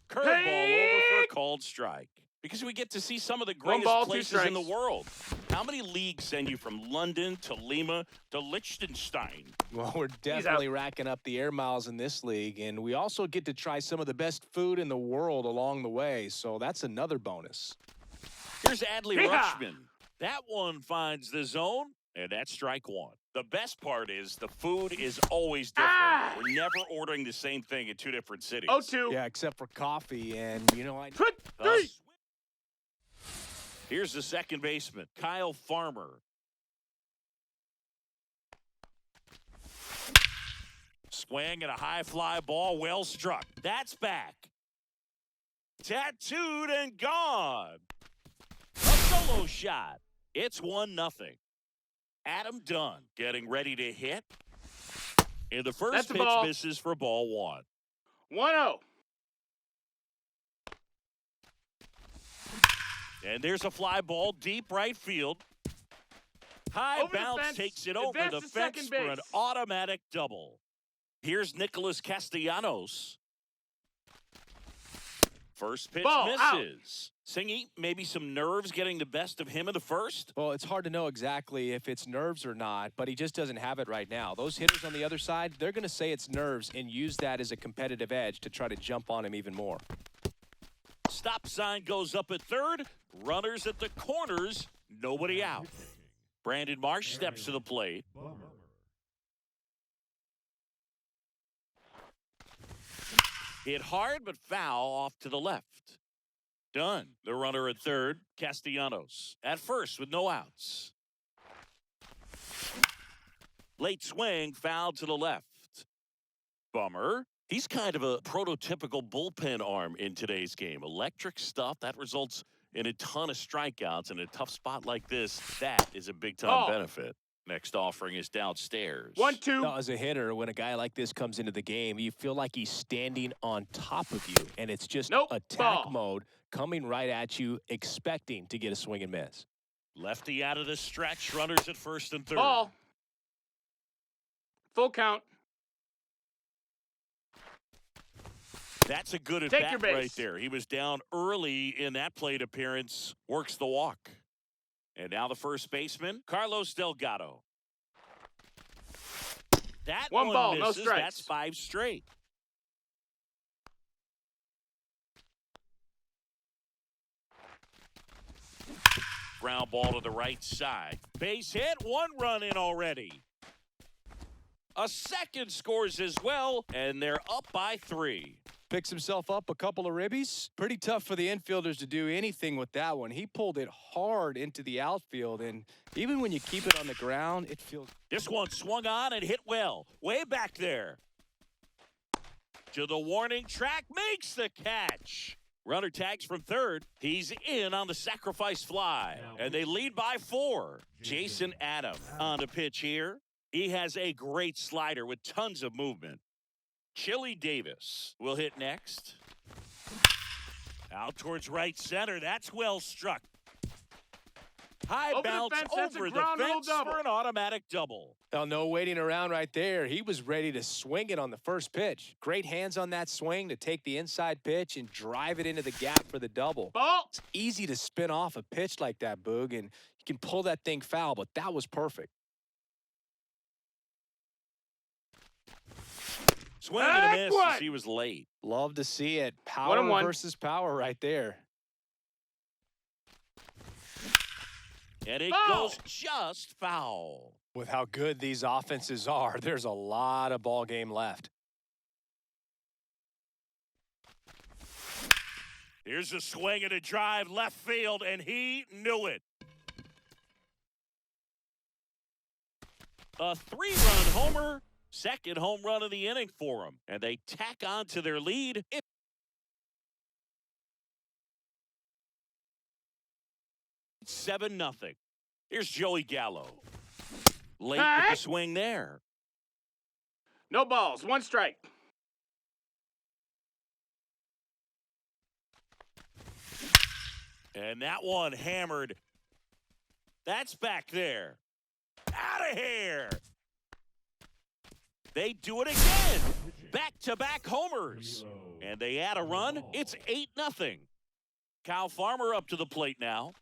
Curveball over for a called strike. Because we get to see some of the greatest places in the world. How many leagues send you from London to Lima to Liechtenstein? Well, we're definitely racking up the air miles in this league, and we also get to try some of the best food in the world along the way, so that's another bonus. Here's Adley Rutschman. That one finds the zone, and that's strike one. The best part is the food is always different. We're never ordering the same thing in two different cities. 0-2. Yeah, except for coffee, and you know I. Here's the second baseman, Kyle Farmer. Swing and a high fly ball, well struck. That's back. Tattooed and gone. A solo shot. It's 1-0. Adam Dunn getting ready to hit. And the first pitch misses for ball one. 1-0. And there's a fly ball deep right field. High bounce takes it over the fence for an automatic double. Here's Nicholas Castellanos. First pitch misses. Singy, maybe some nerves getting the best of him in the first? Well, it's hard to know exactly if it's nerves or not, but he just doesn't have it right now. Those hitters on the other side, they're going to say it's nerves and use that as a competitive edge to try to jump on him even more. Stop sign goes up at third. Runners at the corners. Nobody out. Brandon Marsh steps to the plate. Bummer. Hit hard, but foul off to the left. Done. The runner at third, Castellanos. At first with no outs. Late swing, foul to the left. Bummer. He's kind of a prototypical bullpen arm in today's game. Electric stuff that results in a ton of strikeouts in a tough spot like this. That is a big-time benefit. Next offering is downstairs. 1-2. Now, as a hitter, when a guy like this comes into the game, you feel like he's standing on top of you, and it's just attack mode coming right at you, expecting to get a swing and miss. Lefty out of the stretch. Runners at first and third. Ball. Full count. That's a good at Take your bat base. right there. He was down early in that plate appearance. Works the walk. And now the first baseman, Carlos Delgado. That One ball, no misses. strikes. That's 5 straight. Ground ball to the right side. Base hit, 1 run in already. A second scores as well, and they're up by 3. Picks himself up a couple of ribbies. Pretty tough for the infielders to do anything with that one. He pulled it hard into the outfield, and even when you keep it on the ground, it feels... This one swung on and hit well. Way back there. To the warning track, makes the catch. Runner tags from third. He's in on the sacrifice fly, and they lead by 4. Jason Adam on the pitch here. He has a great slider with tons of movement. Chili Davis will hit next. Out towards right center. That's well struck. High Over the bounce fence, that's a over the ground rule fence double. for an automatic double. Oh, no waiting around right there. He was ready to swing it on the first pitch. Great hands on that swing to take the inside pitch and drive it into the gap for the double. Ball. It's easy to spin off a pitch like that, Boog, and you can pull that thing foul, but that was perfect. Swing and a miss as he was late. Love to see it. Power 1-1. versus power right there. And it Foul. goes just foul. With how good these offenses are, there's a lot of ball game left. Here's a swing and a drive left field, and he knew it. A 3-run homer, second home run of the inning for him. And they tack on to their lead. It's 7-0. Here's Joey Gallo. Late with the swing there. No balls. 1 strike. And that one hammered. That's back there. Out of here. They do it again. Back-to-back homers. And they add a run. It's 8-0. Kyle Farmer up to the plate now.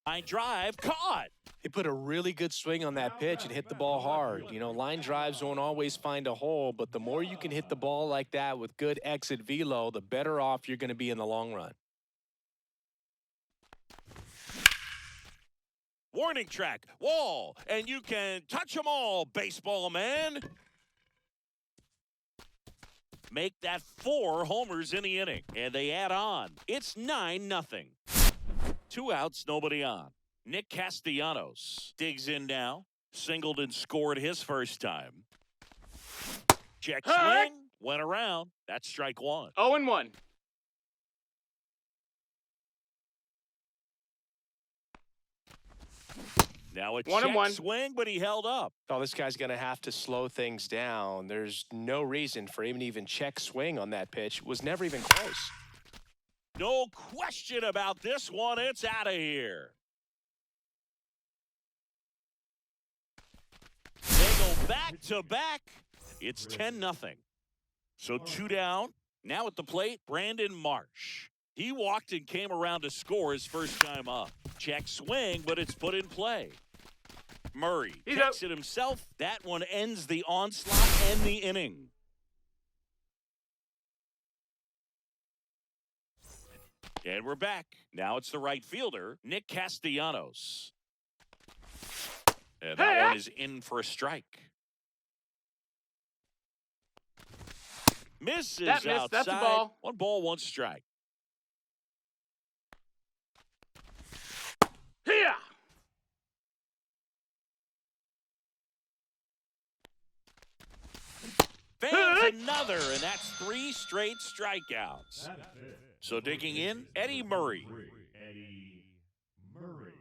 Line drive caught. He put a really good swing on that pitch and hit the ball hard. You know, line drives won't always find a hole, but the more you can hit the ball like that with good exit velo, the better off you're going to be in the long run. Warning track, wall, and you can touch them all, baseball man. Make that 4 homers in the inning, and they add on. It's 9-0. 2 outs, nobody on. Nick Castellanos digs in now. Singled and scored his first time. Check swing, went around. That's strike 1. 0-1. Now a 1-1. check swing, but he held up. Oh, this guy's going to have to slow things down. There's no reason for him to even check swing on that pitch. It was never even close. No question about this one. It's out of here. They go Back to back. It's 10-0. So 2 down. Now at the plate, Brandon Marsh. He walked and came around to score his first time up. Check swing, but it's put in play. Murray takes it himself. That one ends the onslaught and the inning. And we're back. Now it's the right fielder, Nick Castellanos. And that one is in for a strike. Misses That missed. outside. That's a ball. 1 ball, 1 strike. Here. Fans another, and that's 3 straight strikeouts. That is it. So digging in, Eddie Murray. Eddie Murray.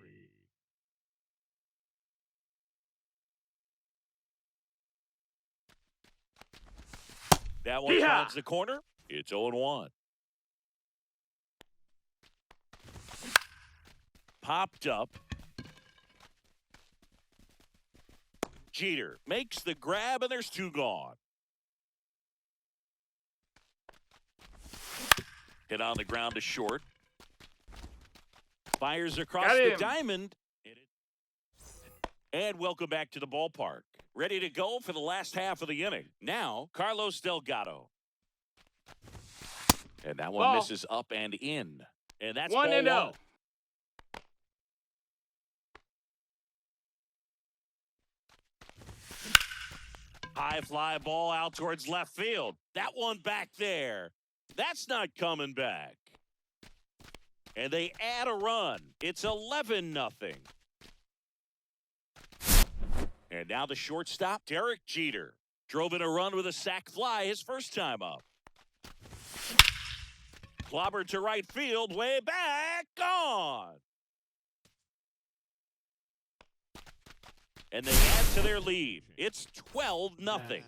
That one finds the corner. It's 0-1. Popped up. Jeter makes the grab, and there's 2 gone. Hit on the ground to short. Fires across the diamond. And welcome back to the ballpark. Ready to go for the last half of the inning. Now, Carlos Delgado. And that one misses up and in. And that's 1-0. High fly ball out towards left field. That one back there. That's not coming back. And they add a run. It's 11-0. And now the shortstop, Derek Jeter. Drove in a run with a sac fly his first time up. Clobbered to right field, way back, gone. And they add to their lead. It's 12-0.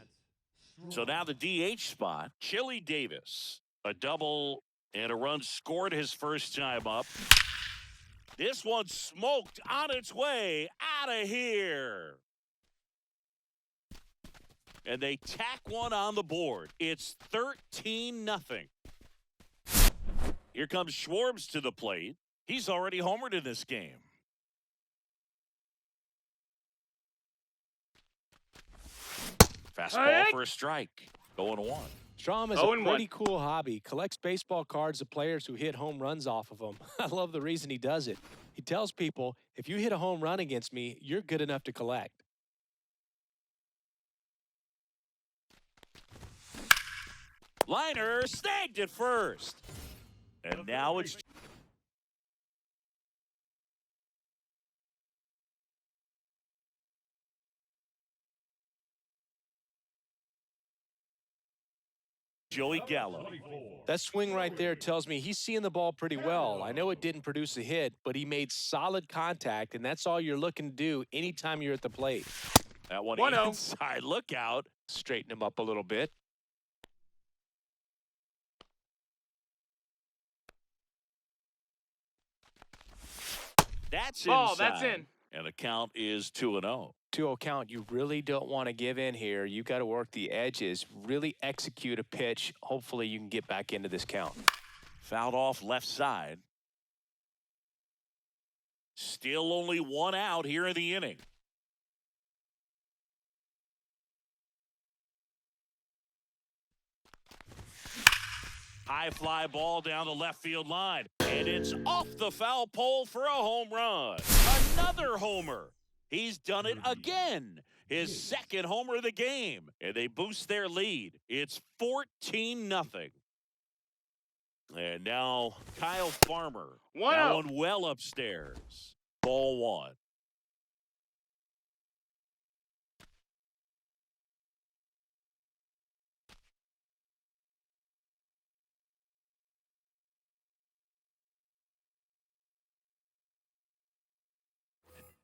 So now the DH spot, Chili Davis. A double and a run scored his first time up. This one smoked on its way out of here. And they tack one on the board. It's 13-0. Here comes Schwartz to the plate. He's already homered in this game. Fastball for a strike. 0-1. Strom is a pretty cool hobby. Collects baseball cards of players who hit home runs off of them. I love the reason he does it. He tells people, if you hit a home run against me, you're good enough to collect. Liner snagged at first. And now it's Joey Gallo. That swing right there tells me he's seeing the ball pretty well. I know it didn't produce a hit, but he made solid contact, and that's all you're looking to do anytime you're at the plate. That one inside, look out. Straighten him up a little bit. That's inside. That's in. And the count is 2-0. 2-0 count. You really don't want to give in here. You got to work the edges, really execute a pitch. Hopefully you can get back into this count. Fouled off left side. Still only 1 out here in the inning. High fly ball down the left field line. And it's off the foul pole for a home run. Another homer. He's done it again. His second homer of the game. And they boost their lead. It's 14-0. And now Kyle Farmer. That one well upstairs. Ball 1.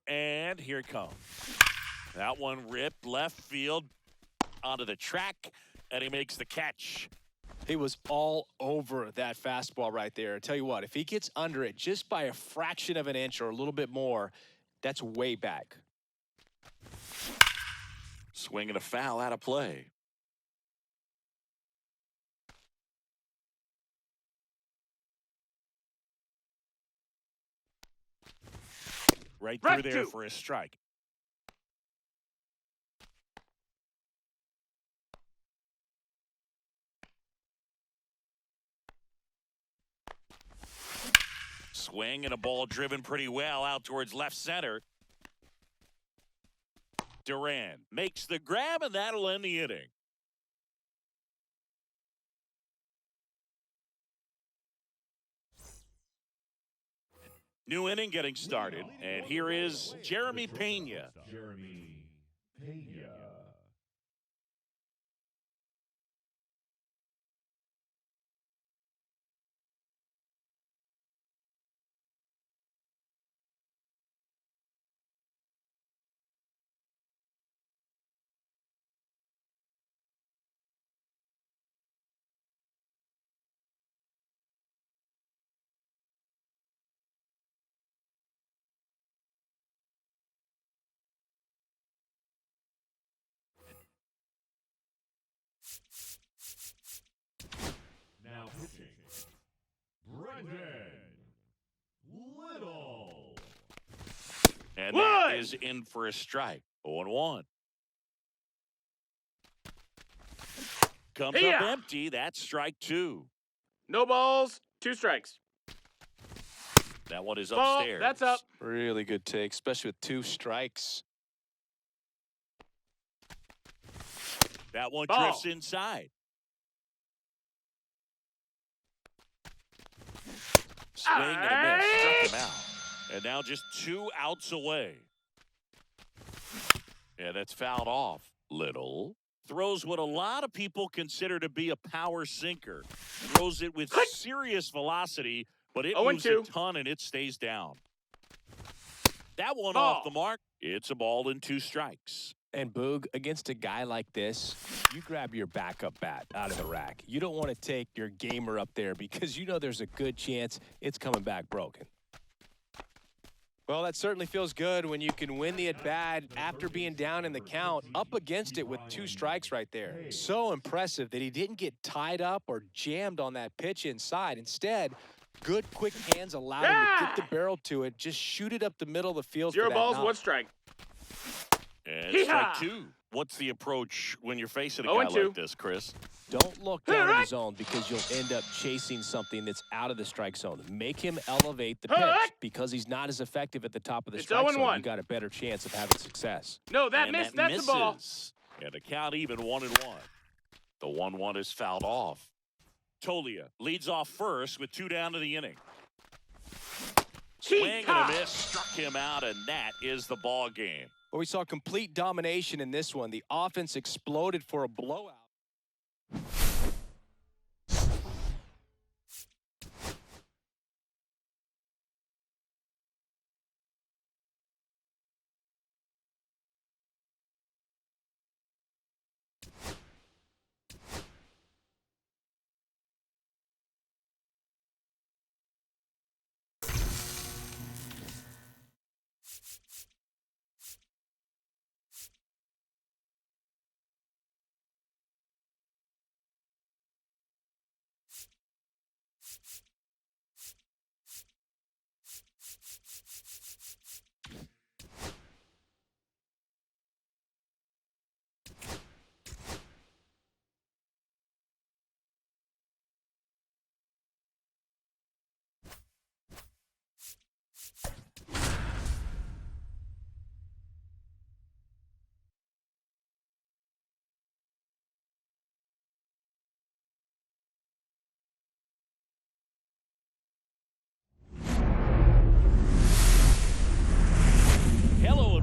And here it comes. That one ripped left field onto the track, and he makes the catch. He was all over that fastball right there. I tell you what, if he gets under it just by a fraction of an inch or a little bit more, that's way back. Swing and a foul out of play. Right through there for a strike. Swing and a ball driven pretty well out towards left center. Duran makes the grab, and that'll end the inning. New inning getting started, and here is Jeremy Pena. Jeremy Pena. Now pitching, Brendan Little. And that is in for a strike. 0-1. Comes up empty. That's strike 2. No balls, 2 strikes. That one is Ball, upstairs. that's up. Really good take, especially with 2 strikes. That one Ball. drifts inside. Swing and a miss. Struck him out. And now just 2 outs away. And that's fouled off. Little throws what a lot of people consider to be a power sinker. Throws it with serious velocity, but it moves a ton and it stays down. That one off the mark. It's a ball and 2 strikes. And Boog, against a guy like this, you grab your backup bat out of the rack. You don't want to take your gamer up there because you know there's a good chance it's coming back broken. Well, that certainly feels good when you can win the at-bat after being down in the count, up against it with 2 strikes right there. So impressive that he didn't get tied up or jammed on that pitch inside. Instead, good quick hands allowed him to get the barrel to it, just shoot it up the middle of the field. 0 for that balls, knock. 1 strike. And strike 2. What's the approach when you're facing a guy like this, Chris? Don't look down in the zone because you'll end up chasing something that's out of the strike zone. Make him elevate the pitch because he's not as effective at the top of the strike zone. You got a better chance of having success. No, that missed. That's the ball. And the count even 1-1. The 1-1 is fouled off. Tolia leads off first with 2 down to the inning. Swing and a miss, struck him out, and that is the ball game. Well, we saw complete domination in this one. The offense exploded for a blowout.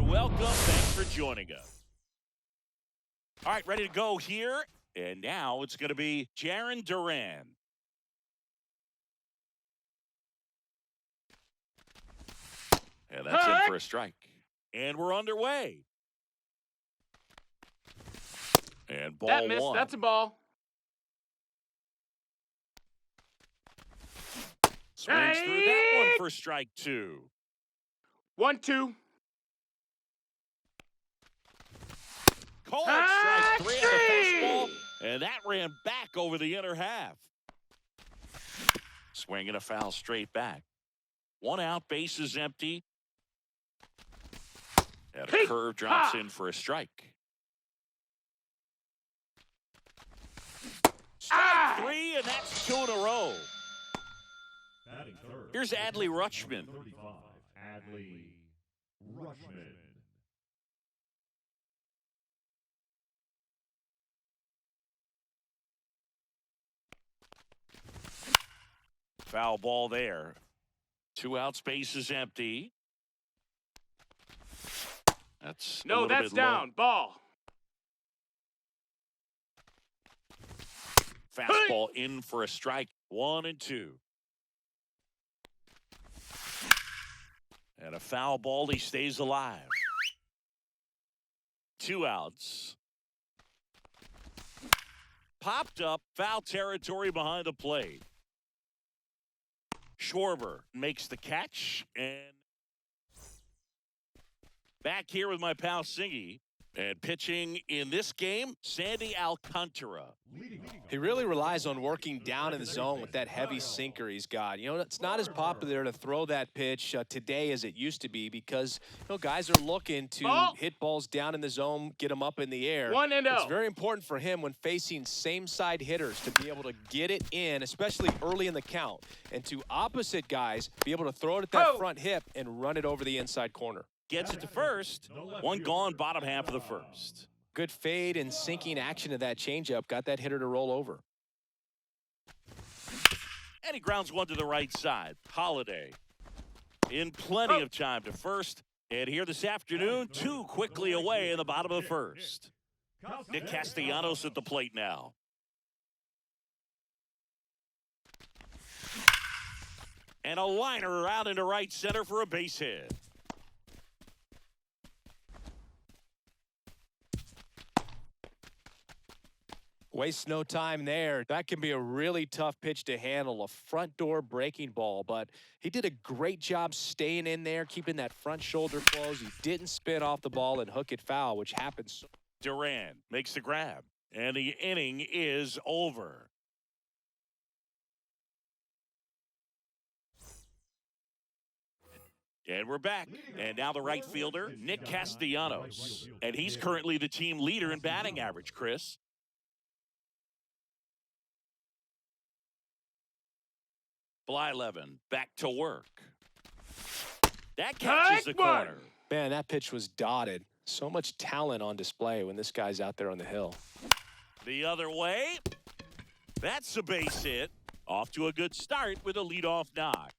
Welcome. Thanks for joining us. All right, ready to go here. And now it's going to be Jarren Duran. And that's in for a strike. And we're underway. And ball that missed. 1. That's a ball. Swings through that one for strike 2. 1-2. Called strike 3 on the fastball, and that ran back over the inner half. Swing and a foul straight back. 1 out, bases empty. And a curve drops in for a strike. Strike 3, and that's 2 in a row. Batting third. Here's Adley Rutschman. 35. Adley Rutschman. Foul ball there. 2 outs, bases empty. That's a No, little that's bit low. down. Ball. Fastball in for a strike. 1 and 2. And a foul ball. He stays alive. 2 outs. Popped up. Foul territory behind the plate. Schwarber makes the catch. And back here with my pal Singy. And pitching in this game, Sandy Alcantara. He really relies on working down in the zone with that heavy sinker he's got. You know, it's not as popular to throw that pitch today as it used to be because, you know, guys are looking to hit balls down in the zone, get them up in the air. 1-0. It's very important for him when facing same-side hitters to be able to get it in, especially early in the count, and to opposite guys be able to throw it at that front hip and run it over the inside corner. Gets it to first. 1 gone, bottom half of the first. Good fade and sinking action of that changeup got that hitter to roll over. And he grounds 1 to the right side. Holiday in plenty of time to first. And here this afternoon, 2 quickly away in the bottom of the first. Nick Castellanos at the plate now. And a liner around into right center for a base hit. Waste no time there. That can be a really tough pitch to handle, a front door breaking ball, but he did a great job staying in there, keeping that front shoulder closed. He didn't spin off the ball and hook it foul, which happens. Duran makes the grab, and the inning is over. And we're back. And now the right fielder, Nick Castellanos. And he's currently the team leader in batting average, Chris. Blyleven back to work. That catches the corner. Man, that pitch was dotted. So much talent on display when this guy's out there on the hill. The other way. That's a base hit. Off to a good start with a leadoff knock.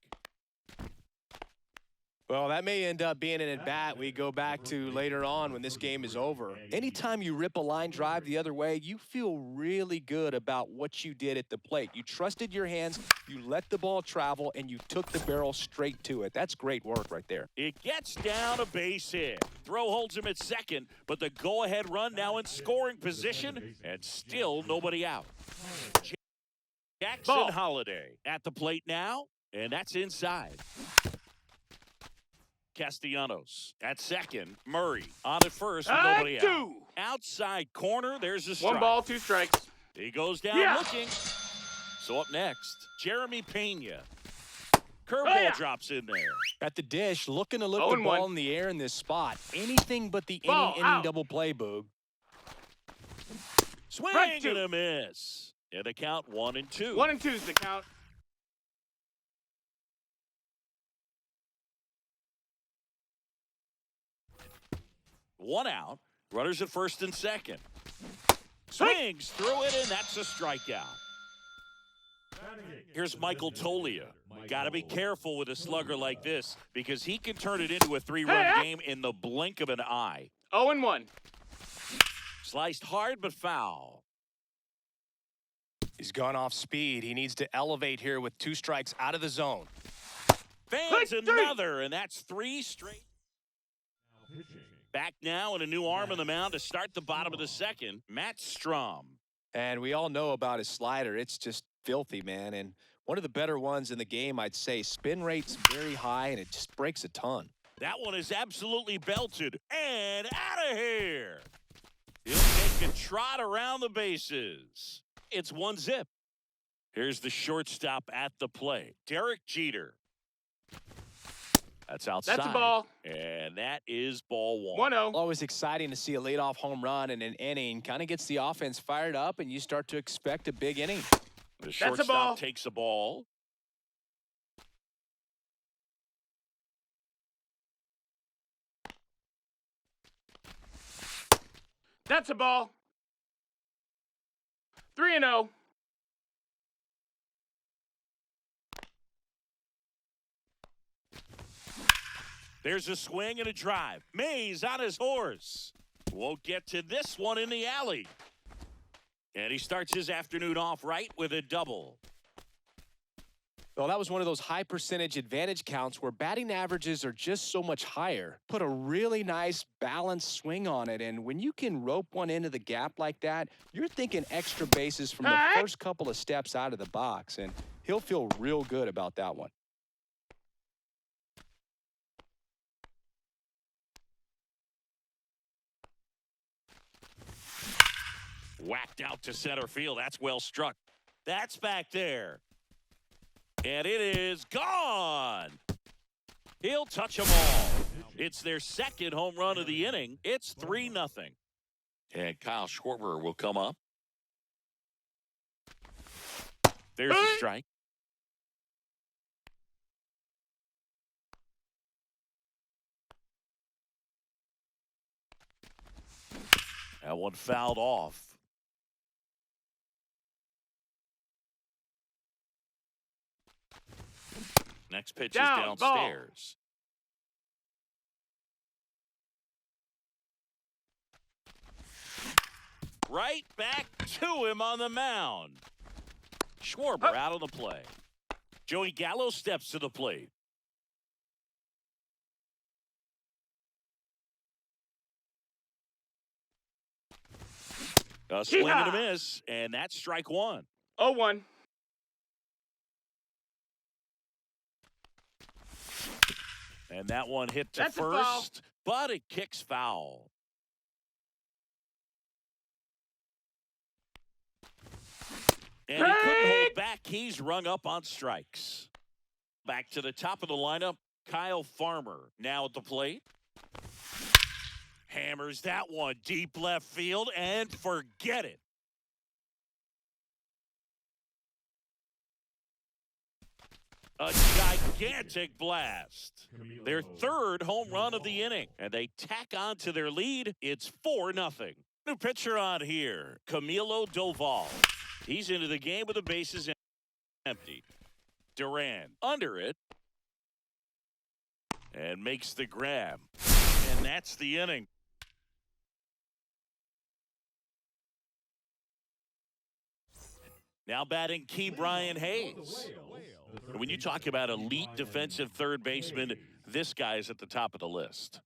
Well, that may end up being an at-bat we go back to later on when this game is over. Anytime you rip a line drive the other way, you feel really good about what you did at the plate. You trusted your hands, you let the ball travel, and you took the barrel straight to it. That's great work right there. It gets down a base hit. Throw holds him at second, but the go-ahead run now in scoring position, and still nobody out. Jackson Holiday at the plate now, and that's inside. Castellanos at second. Murray on at first with nobody out. Outside corner, there's a strike. 1 ball, 2 strikes. He goes down looking. So up next, Jeremy Pena. Curveball drops in there. At the dish, looking to lift the 0-1. ball in the air in this spot. Anything but the inning double play, Boog. Swing and a miss. And the count 1-2. 1-2 is the count. One out. Runners at first and second. Swings through it, and that's a strikeout. Here's Michael Tolia. Got to be careful with a slugger like this because he can turn it into a 3-run game in the blink of an eye. 0-1. Sliced hard but foul. He's gone off speed. He needs to elevate here with 2 strikes out of the zone. Fans another, and that's 3 straight. Back now and a new arm on the mound to start the bottom of the second, Matt Strom. And we all know about his slider. It's just filthy, man. And one of the better ones in the game, I'd say. Spin rate's very high, and it just breaks a ton. That one is absolutely belted and out of here. He'll take a trot around the bases. It's 1-0. Here's the shortstop at the plate, Derek Jeter. That's outside. That's a ball. And that is ball 1. 1-0. Always exciting to see a leadoff home run in an inning. Kind of gets the offense fired up, and you start to expect a big inning. The That's a shortstop ball. takes a ball. That's a ball. 3-0. There's a swing and a drive. Mays on his horse. Won't get to this one in the alley. And he starts his afternoon off right with a double. Well, that was one of those high percentage advantage counts where batting averages are just so much higher. Put a really nice balanced swing on it, and when you can rope one into the gap like that, you're thinking extra bases from the first couple of steps out of the box, and he'll feel real good about that one. Whacked out to center field. That's well struck. That's back there. And it is gone. He'll touch them all. It's their second home run of the inning. It's 3-0. And Kyle Schwarber will come up. There's the strike. That one fouled off. Next pitch is downstairs. Right back to him on the mound. Schwarber out on the play. Joey Gallo steps to the plate. A swing and a miss, and that's strike 1. 0-1. And that one hit to That's a foul. first, but it kicks foul. And he couldn't hold back. He's rung up on strikes. Back to the top of the lineup, Kyle Farmer now at the plate. Hammers that one deep left field and forget it. A gigantic blast. Their third home run of the inning. And they tack on to their lead. It's 4-0. New pitcher on here, Camilo Doval. He's into the game with the bases empty. Duran under it. And makes the grab. And that's the inning. Now batting Key Brian Hayes. When you talk about elite defensive third baseman, this guy is at the top of the list.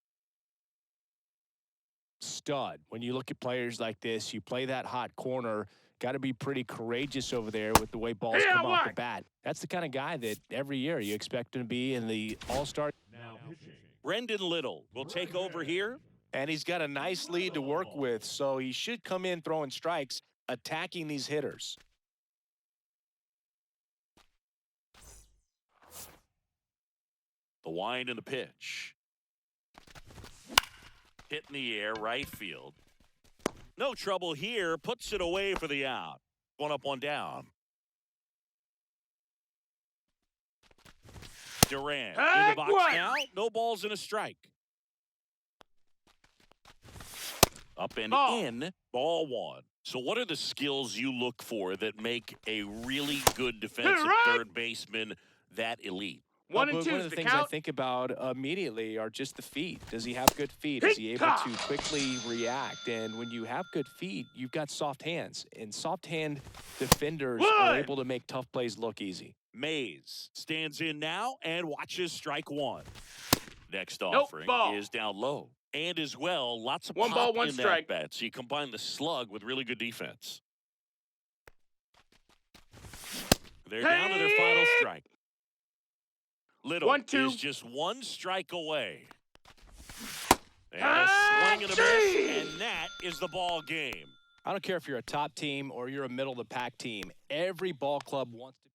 Stud. When you look at players like this, you play that hot corner, got to be pretty courageous over there with the way balls come off the bat. That's the kind of guy that every year you expect him to be in the All-Star. Now pitching. Brendan Little will take over here. And he's got a nice lead to work with, so he should come in throwing strikes, attacking these hitters. The wind and the pitch. Hit in the air, right field. No trouble here. Puts it away for the out. 1 up, 1 down. Duran in the box now. No balls and a strike. Up and in. Ball 1. So what are the skills you look for that make a really good defensive third baseman that elite? 1 and One 2 of is the the things count. I think about immediately are just the feet. Does he have good feet? Is he able to quickly react? And when you have good feet, you've got soft hands. And soft hand defenders are able to make tough plays look easy. Mays stands in now and watches strike 1. Next Nope, offering ball. is down low. And as well, lots of 1 pop ball, 1 in strike. that bat. So you combine the slug with really good defense. They're down to their final strike. Little 1-2. is just 1 strike away. And a swing and a miss, and that is the ball game. I don't care if you're a top team or you're a middle-of-the-pack team. Every ball club wants to.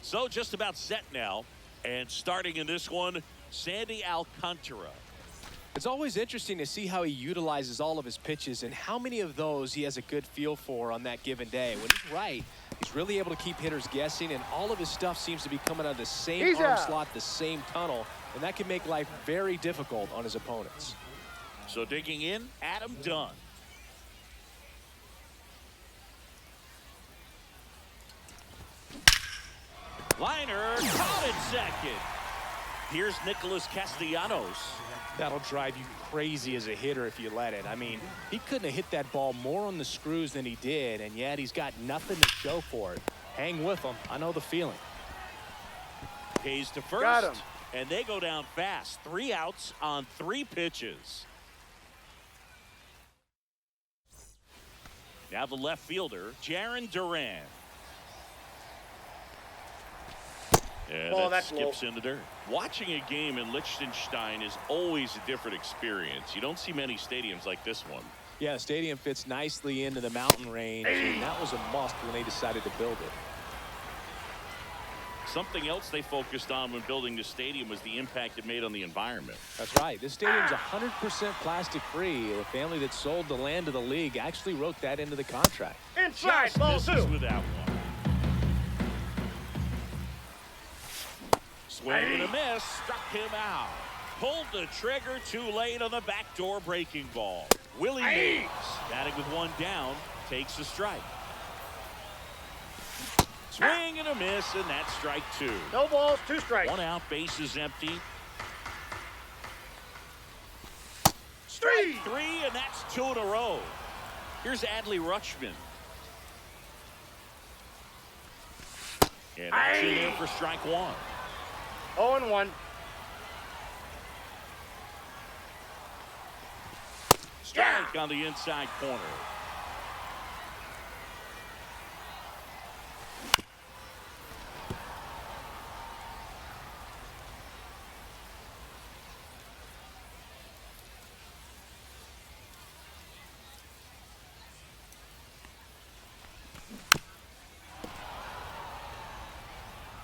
So just about set now. And starting in this one, Sandy Alcantara. It's always interesting to see how he utilizes all of his pitches and how many of those he has a good feel for on that given day. When he's right, he's really able to keep hitters guessing, and all of his stuff seems to be coming out of the same arm slot, the same tunnel, and that can make life very difficult on his opponents. So digging in, Adam Dunn. Liner caught at second. Here's Nicholas Castellanos. That'll drive you crazy as a hitter if you let it. I mean, he couldn't have hit that ball more on the screws than he did, and yet he's got nothing to show for it. Hang with him. I know the feeling. Hayes to first. Got him. And they go down fast. 3 outs on 3 pitches. Now the left fielder, Jarren Duran. And that skips in the dirt. Watching a game in Liechtenstein is always a different experience. You don't see many stadiums like this one. Yeah, the stadium fits nicely into the mountain range, and that was a must when they decided to build it. Something else they focused on when building the stadium was the impact it made on the environment. That's right. This stadium's 100% plastic free. The family that sold the land to the league actually wrote that into the contract. Inside, Just ball misses 2. with that one. Swing and a miss, struck him out. Pulled the trigger too late on the backdoor breaking ball. Willie Mays, batting with 1 down, takes a strike. Swing and a miss, and that's strike 2. No balls, 2 strikes. 1 out, bases empty. Strike 3, and that's 2 in a row. Here's Adley Rutschman. And that's in there for strike 1. 0-1. Strike on the inside corner.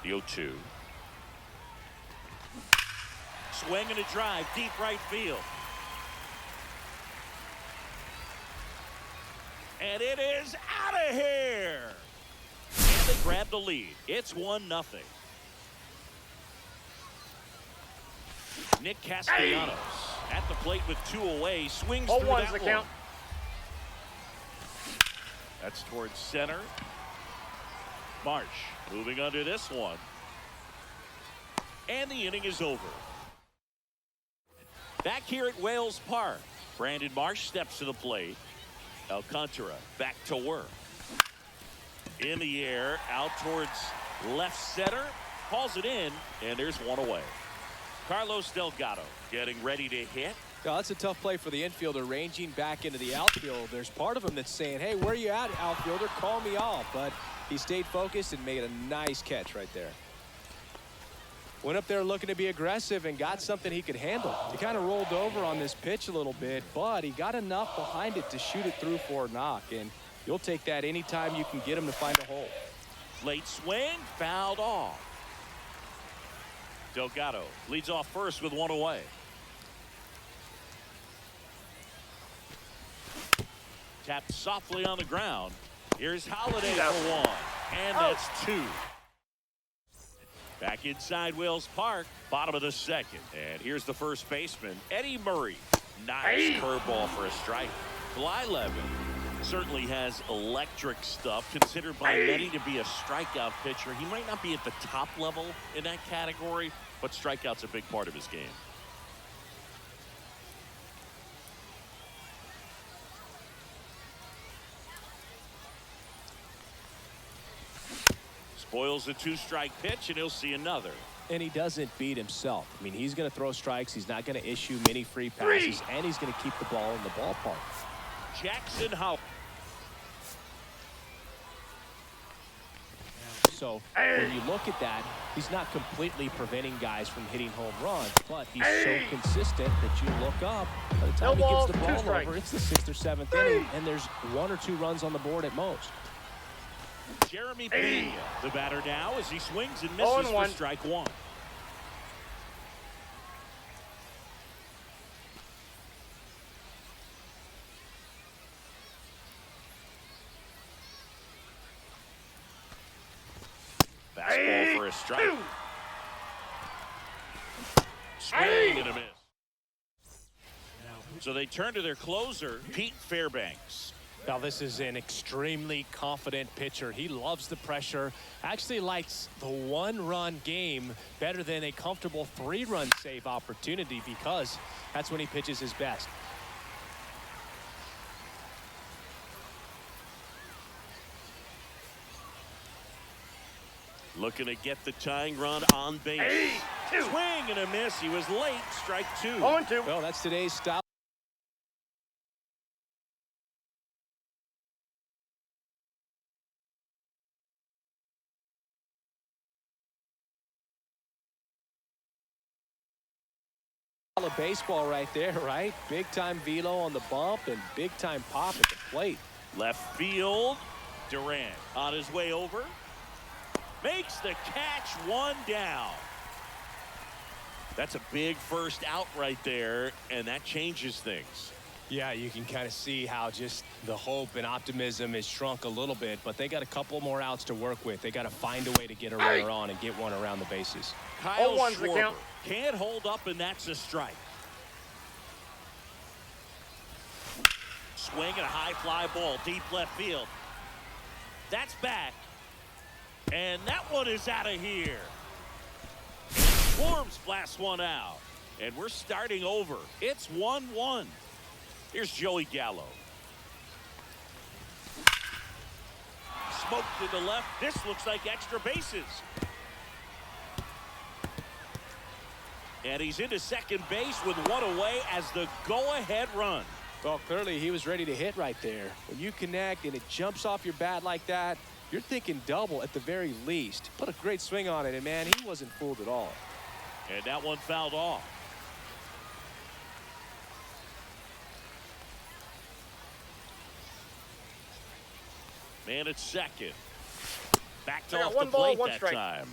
The 0-2. Swing and a drive, deep right field. And it is out of here. And they grab the lead. It's 1-0. Nick Castellanos at the plate with 2 away. Swings through that the one. count. That's towards center. Marsh moving under this one. And the inning is over. Back here at Wales Park, Brandon Marsh steps to the plate. Alcantara back to work. In the air, out towards left center. Calls it in, and there's 1 away. Carlos Delgado getting ready to hit. No, that's a tough play for the infielder, ranging back into the outfield. There's part of him that's saying, hey, where you at, outfielder? Call me off. But he stayed focused and made a nice catch right there. Went up there looking to be aggressive and got something he could handle. He kind of rolled over on this pitch a little bit, but he got enough behind it to shoot it through for a knock. And you'll take that anytime you can get him to find a hole. Late swing, fouled off. Delgado leads off first with 1 away. Tapped softly on the ground. Here's Holiday for 1. And that's 2. Back inside Wales Park, bottom of the 2nd. And here's the first baseman, Eddie Murray. Nice curveball for a strike. Blyleven certainly has electric stuff, considered by many to be a strikeout pitcher. He might not be at the top level in that category, but strikeout's a big part of his game. Spoils a 2-strike pitch, and he'll see another. And he doesn't beat himself. I mean, he's going to throw strikes. He's not going to issue many free passes, and he's going to keep the ball in the ballpark. Jackson Howell. So when you look at that, he's not completely preventing guys from hitting home runs, but he's so consistent that you look up. By the time he gets the ball over, it's the 6th or 7th inning, and there's 1 or 2 runs on the board at most. Jeremy Pena, the batter now, as he swings and misses for strike 1. Fastball for a strike. Swing and a miss. So they turn to their closer, Pete Fairbanks. Now, this is an extremely confident pitcher. He loves the pressure, actually likes the 1-run game better than a comfortable 3-run save opportunity because that's when he pitches his best. Looking to get the tying run on base. Swing and a miss. He was late. Strike 2. Well, that's today's style. Of baseball right there, right? Big time velo on the bump and big time pop at the plate. Left field. Durant on his way over. Makes the catch, 1 down. That's a big first out right there, and that changes things. Yeah, you can kind of see how just the hope and optimism is shrunk a little bit, but they got a couple more outs to work with. They got to find a way to get a runner on and get one around the bases. Kyle Schwarber can't hold up, and that's a strike. Swing and a high fly ball, deep left field. That's back. And that one is out of here. Swarms blasts one out. And we're starting over. It's 1-1. Here's Joey Gallo. Smoked to the left. This looks like extra bases. And he's into second base with 1 away as the go-ahead run. Well, clearly he was ready to hit right there. When you connect and it jumps off your bat like that, you're thinking double at the very least. Put a great swing on it, and man, he wasn't fooled at all. And that one fouled off. Man at second. Backed off the plate that time.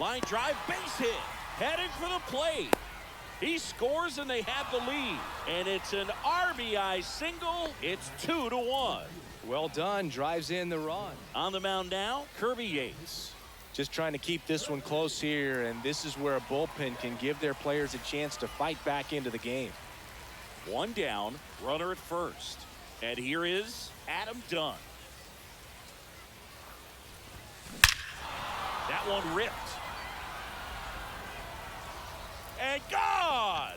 Line drive, base hit. Heading for the plate. He scores and they have the lead. And it's an RBI single. It's 2-1. Well done. Drives in the run. On the mound now, Kirby Yates. Just trying to keep this one close here, and this is where a bullpen can give their players a chance to fight back into the game. One down, runner at first. And here is Adam Dunn. That one ripped. And gone!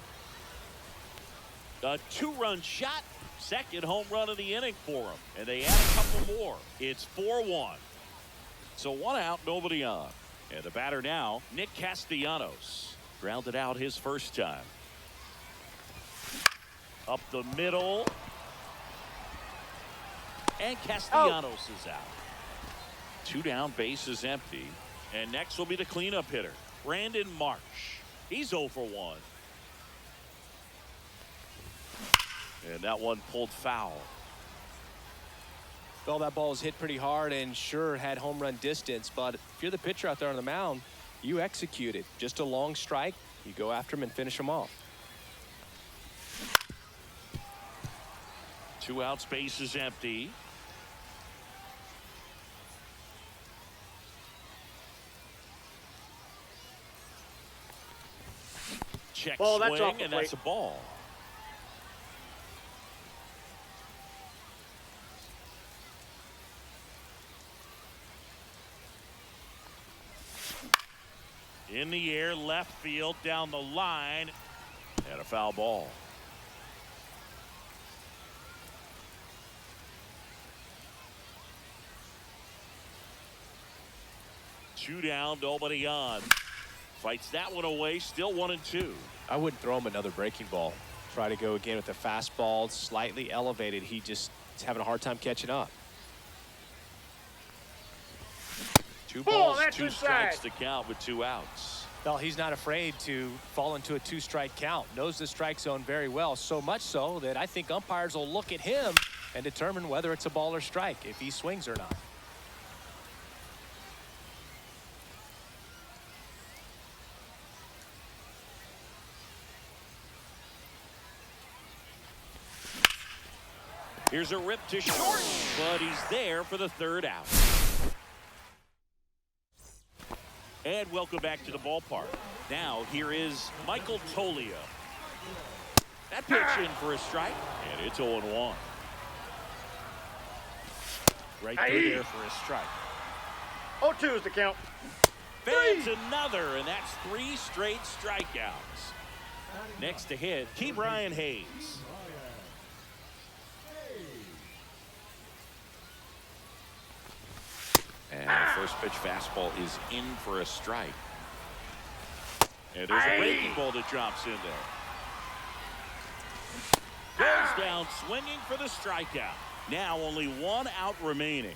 A two-run shot. Second home run of the inning for him. And they add a couple more. It's 4-1. So one out, nobody on. And the batter now, Nick Castellanos. Grounded out his first time. Up the middle. And Castellanos is out. Two down, base is empty. And next will be the cleanup hitter, Brandon Marsh. He's 0 for 1. And that one pulled foul. Well, that ball was hit pretty hard and sure had home run distance, but if you're the pitcher out there on the mound, you execute it. Just a long strike, you go after him and finish him off. 2 outs, base is empty. Check Ball, swing, that's off the and that's a plate. ball. In the air, left field, down the line, and a foul ball. Two down, nobody on. Fights that one away, still 1-2. I wouldn't throw him another breaking ball. Try to go again with the fastball, slightly elevated. He just is having a hard time catching up. 2 Ball, balls, that's 2 inside. strikes to count with 2 outs. Well, he's not afraid to fall into a 2-strike count. Knows the strike zone very well, so much so that I think umpires will look at him and determine whether it's a ball or strike, if he swings or not. Here's a rip to short, but he's there for the 3rd out. And welcome back to the ballpark. Now here is Michael Toglia. That pitch in for a strike, and it's 0-1. Right through there for a strike. 0-2 is the count. Fans another, and that's 3 straight strikeouts. Next to hit, Ke'Bryan Hayes. And the first pitch fastball is in for a strike. And there's a breaking ball that drops in there. Goes down swinging for the strikeout. Now only 1 out remaining.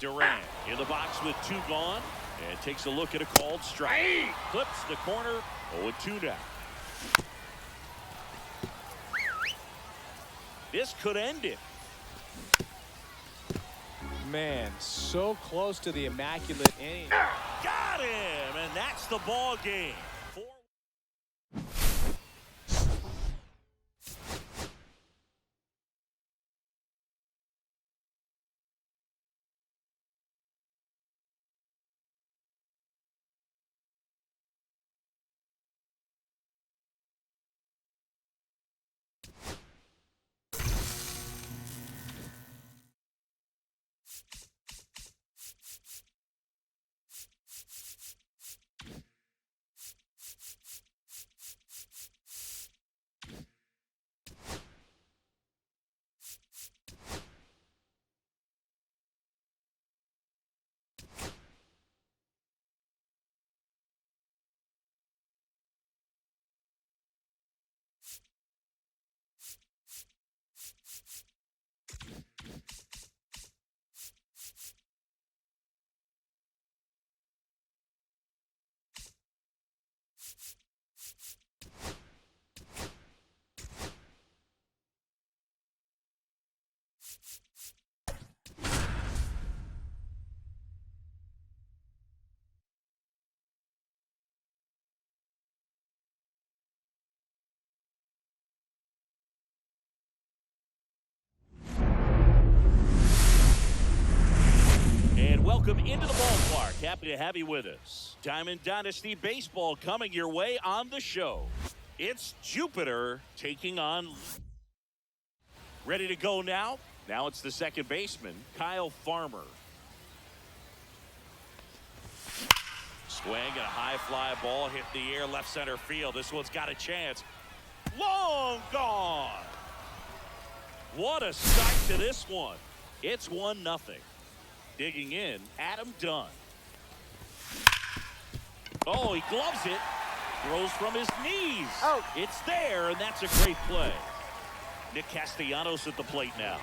Durant in the box with 2 gone and takes a look at a called strike. Clips the corner. 0-2 now. This could end it. Man, so close to the immaculate inning. Got him, and that's the ball game. Welcome into the ballpark. Happy to have you with us. Diamond Dynasty Baseball coming your way on the show. It's Jupiter taking on. Ready to go now? Now it's the second baseman, Kyle Farmer. Swing and a high fly ball hit the air left center field. This one's got a chance. Long gone. What a start to this one. It's 1-0. Digging in, Adam Dunn. Oh, he gloves it. Throws from his knees. Out. It's there, and that's a great play. Nick Castellanos at the plate now.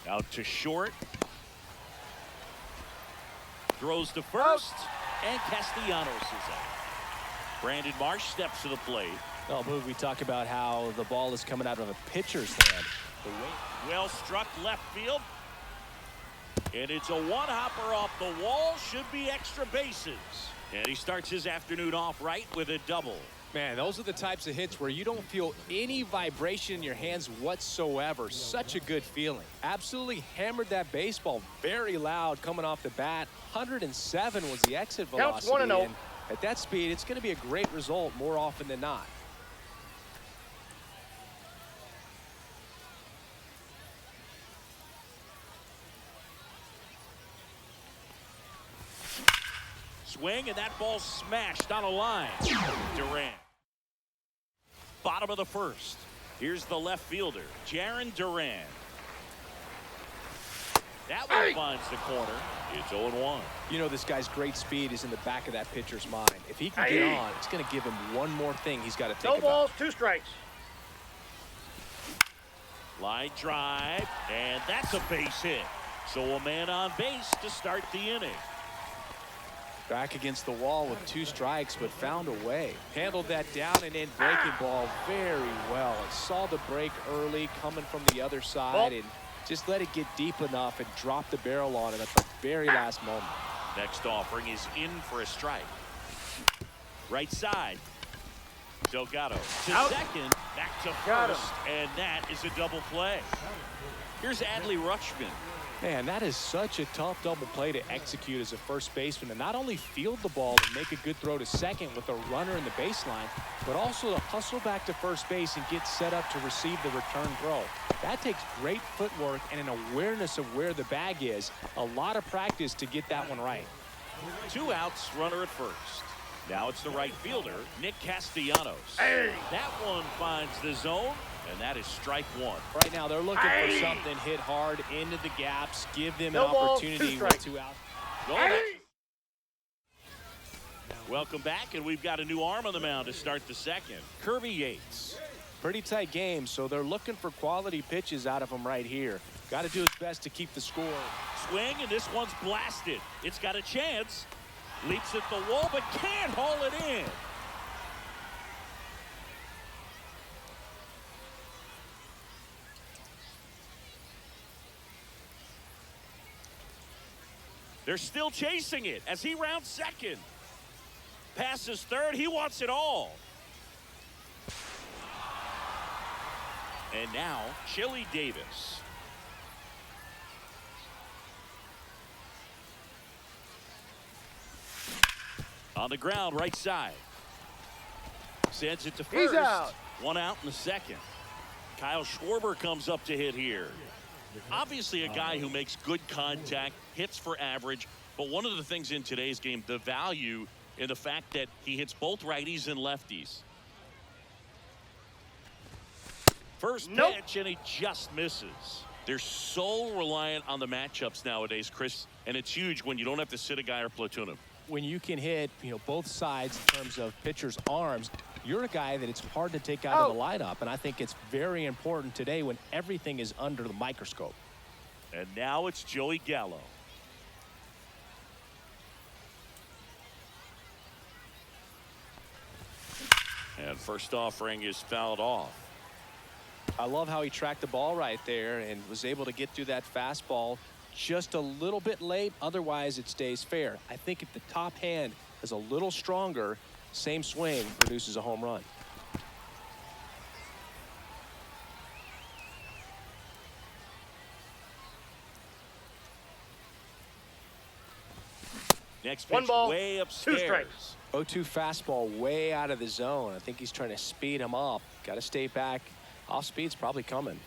Out to short. Throws to first. And Castellanos is out. Brandon Marsh steps to the plate. Well, Boog, we talk about how the ball is coming out of a pitcher's hand. Well struck left field. And it's a one-hopper off the wall. Should be extra bases. And he starts his afternoon off right with a double. Man, those are the types of hits where you don't feel any vibration in your hands whatsoever. Such a good feeling. Absolutely hammered that baseball very loud coming off the bat. 107 was the exit velocity. Counts 1-0. And at that speed, it's going to be a great result more often than not. Swing, and that ball smashed on a line. Durant. Bottom of the first. Here's the left fielder, Jarren Duran. That one finds the corner. It's 0-1. You know, this guy's great speed is in the back of that pitcher's mind. If he can get on, it's going to give him one more thing he's got to think No about. balls, 2 strikes. Line drive, and that's a base hit. So a man on base to start the inning. Back against the wall with 2 strikes, but found a way. Handled that down and in breaking ball very well. And saw the break early coming from the other side and just let it get deep enough and drop the barrel on it at the very last moment. Next offering is in for a strike. Right side. Delgado to second, back to first, and that is a double play. Here's Adley Rutschman. Man, that is such a tough double play to execute as a first baseman, and not only field the ball and make a good throw to second with a runner in the baseline, but also to hustle back to first base and get set up to receive the return throw. That takes great footwork and an awareness of where the bag is. A lot of practice to get that one right. 2 outs, runner at first. Now it's the right fielder, Nick Castellanos. That one finds the zone, and that is strike 1. Right now, they're looking for something hit hard into the gaps, give them an No balls, opportunity 2 with strikes. 2 outs. Welcome back, and we've got a new arm on the mound to start the second. Kirby Yates. Pretty tight game, so they're looking for quality pitches out of him right here. Got to do his best to keep the score. Swing, and this one's blasted. It's got a chance. Leaps at the wall, but can't haul it in. They're still chasing it as he rounds second. Passes third. He wants it all. And now, Chili Davis. On the ground, right side. Sends it to first. He's out. 1 out in the second. Kyle Schwarber comes up to hit here. Obviously a guy who makes good contact, hits for average, but one of the things in today's game, the value in the fact that he hits both righties and lefties. First pitch, and he just misses. They're so reliant on the matchups nowadays, Chris, and it's huge when you don't have to sit a guy or platoon him. When you can hit, both sides in terms of pitchers' arms, you're a guy that it's hard to take out of the lineup, and I think it's very important today when everything is under the microscope. And now it's Joey Gallo. And first offering is fouled off. I love how he tracked the ball right there and was able to get through that fastball just a little bit late. Otherwise, it stays fair. I think if the top hand is a little stronger, same swing produces a home run. Next One pitch ball, way 2 upstairs. strikes. 0-2 fastball way out of the zone. I think he's trying to speed him up. Got to stay back. Off speed's probably coming.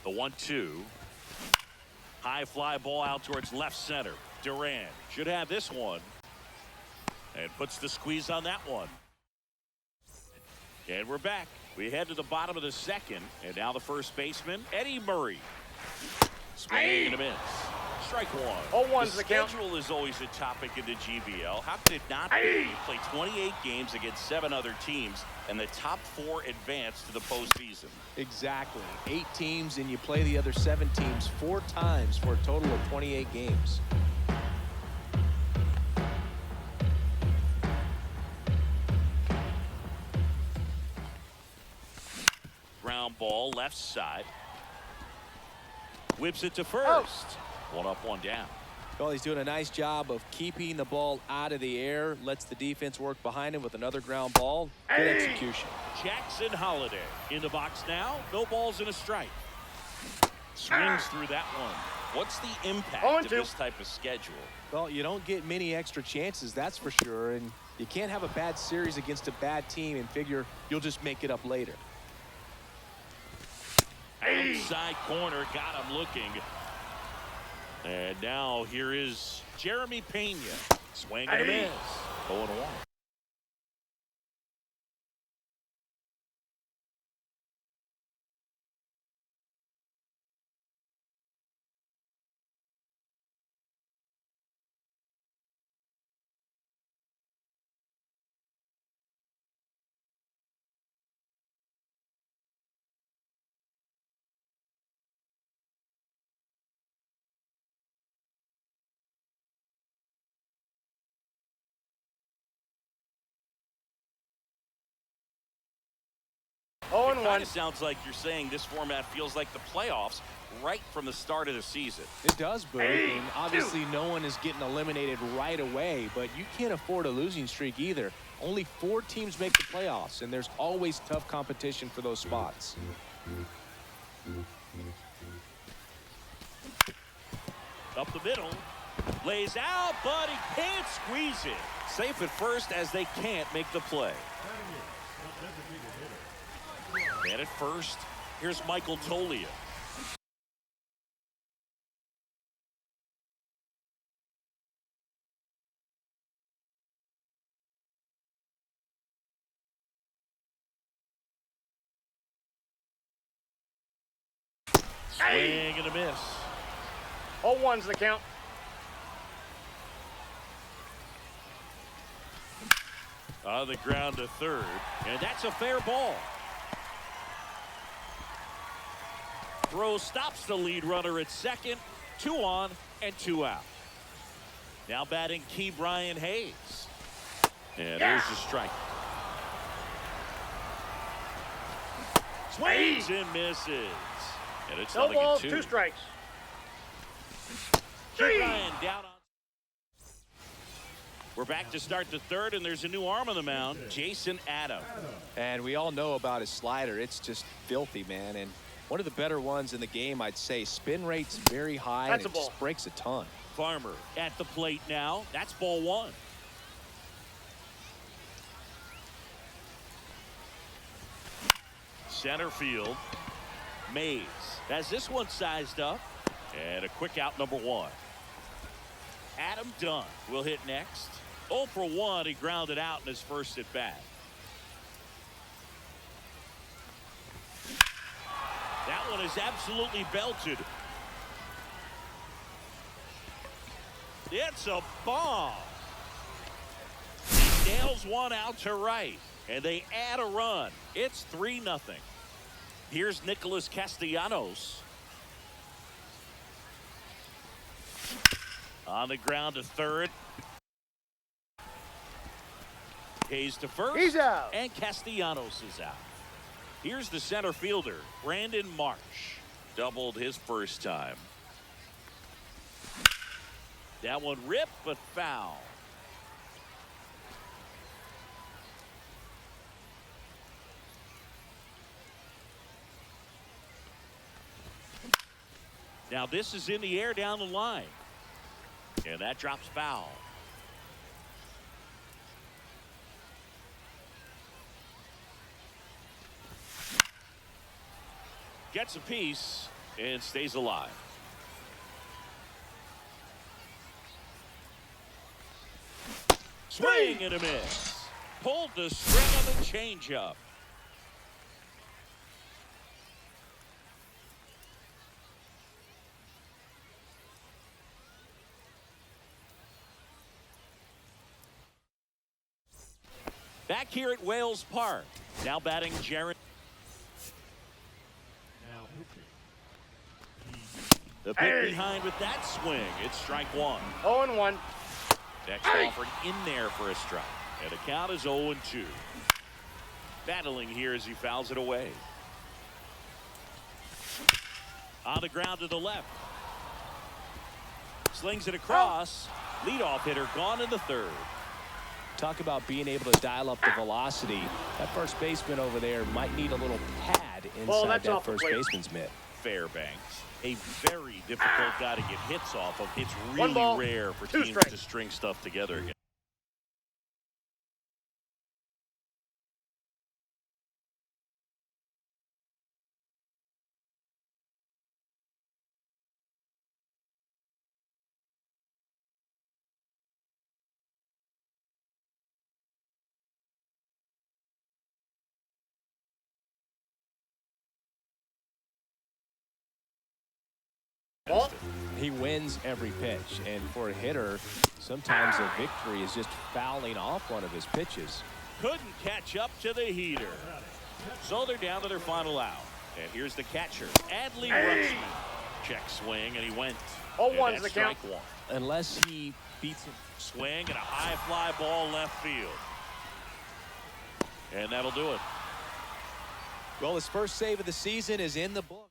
The 1-2. High fly ball out towards left center. Duran should have this one. And puts the squeeze on that one. And we're back. We head to the bottom of the second. And now the first baseman, Eddie Murray. Swing and a miss. Strike one. 0-1's the the count. schedule is always a topic in the GBL. How could it not be? You play 28 games against 7 other teams, and the top 4 advance to the postseason. Exactly. 8 teams, and you play the other 7 teams 4 times for a total of 28 games. Ground ball left side. Whips it to first. 1 up, 1 down. Well, he's doing a nice job of keeping the ball out of the air. Lets the defense work behind him with another ground ball. Good execution. Jackson Holiday in the box now. No balls and a strike. Swings through that one. What's the impact of this type of schedule? Well, you don't get many extra chances, that's for sure. And you can't have a bad series against a bad team and figure you'll just make it up later. Outside corner, got him looking. And now here is Jeremy Pena. Swing and a miss. 0-1. It kind of sounds like you're saying this format feels like the playoffs right from the start of the season. It does, Boo. And obviously, no one is getting eliminated right away, but you can't afford a losing streak either. Only 4 teams make the playoffs, and there's always tough competition for those spots. Up the middle. Lays out, but he can't squeeze it. Safe at first as they can't make the play. And at first, here's Michael Tolia. Swing and a miss. 0-1's the count. On the ground to third, and that's a fair ball. Throw stops the lead runner at second. 2 on and 2 out. Now batting Key Brian Hayes. And there's the strike. Swings and misses. And it's No balls, 2. 2 strikes. Key Brian down on. We're back to start the third, and there's a new arm on the mound, Jason Adam. And we all know about his slider. It's just filthy, man. And one of the better ones in the game, I'd say. Spin rate's very high, That's and a it just ball. breaks a ton. Farmer at the plate now. That's ball 1. Center field. Mays has this one sized up. And a quick out, number 1. Adam Dunn will hit next. 0 for 1. He grounded out in his first at bat. That one is absolutely belted. It's a bomb. He nails one out to right, and they add a run. It's 3-0. Here's Nicholas Castellanos. On the ground to third. Hayes to first. He's out. And Castellanos is out. Here's the center fielder, Brandon Marsh. Doubled his first time. That one ripped, but foul. Now this is in the air down the line. And that drops foul. Gets a piece and stays alive. Swing and a miss. Pulled the string of the changeup. Back here at Wales Park. Now batting Jaron. Now pitching. The pick behind with that swing. It's strike one. 0-1. Next offered in there for a strike. And the count is 0-2. Battling here as he fouls it away. On the ground to the left. Slings it across. Leadoff hitter gone in the third. Talk about being able to dial up the velocity. That first baseman over there might need a little pad inside that's that off the first plate. baseman's mitt. Fairbanks, a very difficult guy to get hits off of. It's One really ball, rare for 2 teams strikes. to string stuff together. Ball. He wins every pitch, and for a hitter, sometimes a victory is just fouling off one of his pitches. Couldn't catch up to the heater. So they're down to their final out. And here's the catcher, Adley Rutschman. Check swing, and he went. 0-1 And is that's the count. strike one. Unless he beats him. Swing and a high fly ball left field. And that'll do it. Well, his first save of the season is in the book.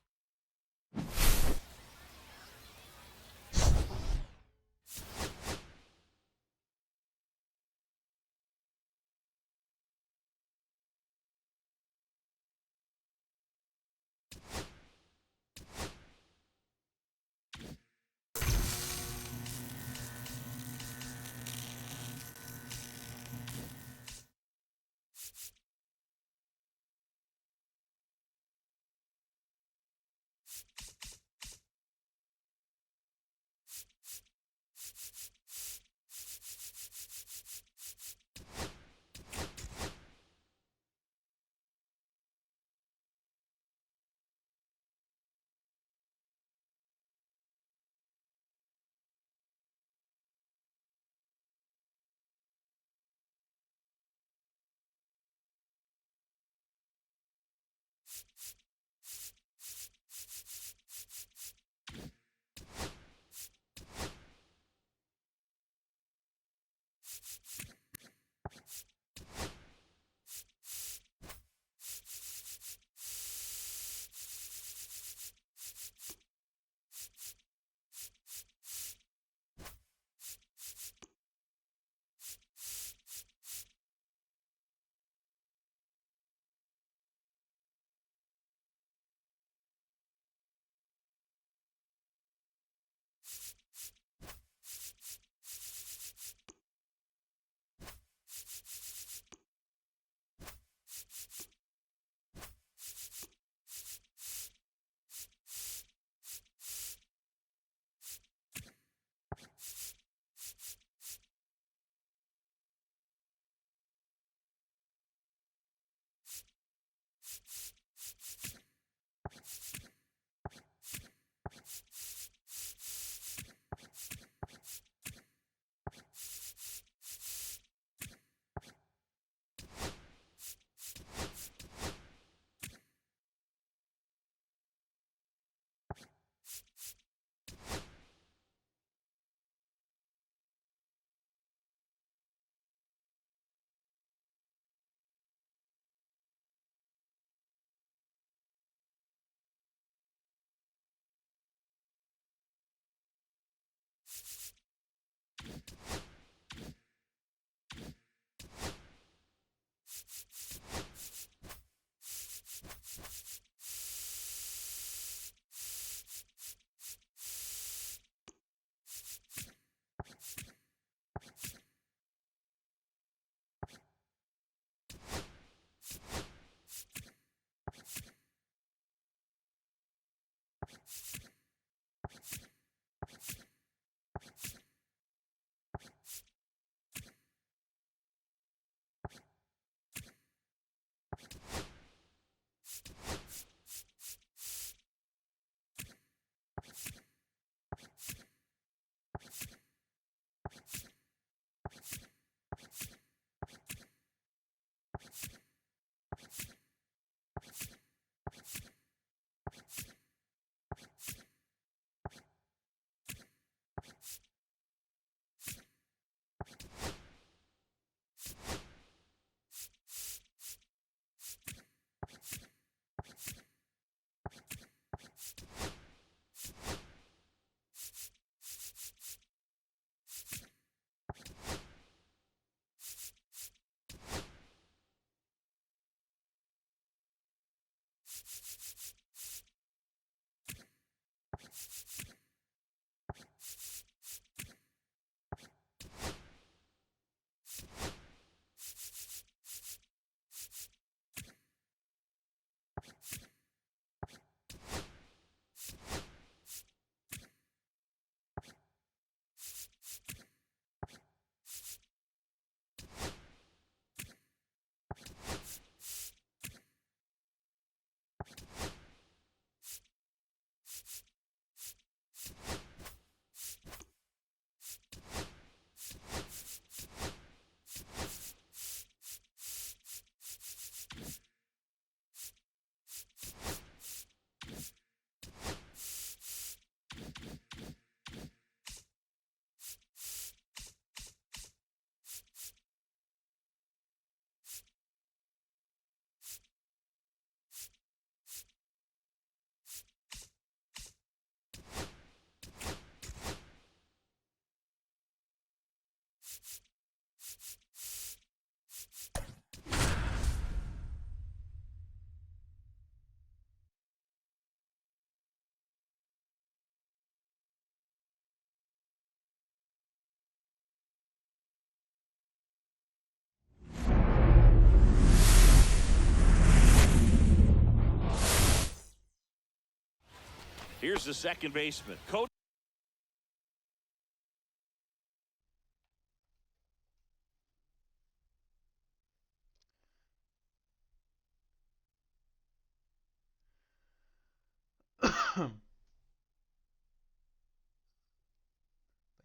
Here's the second baseman. Coach.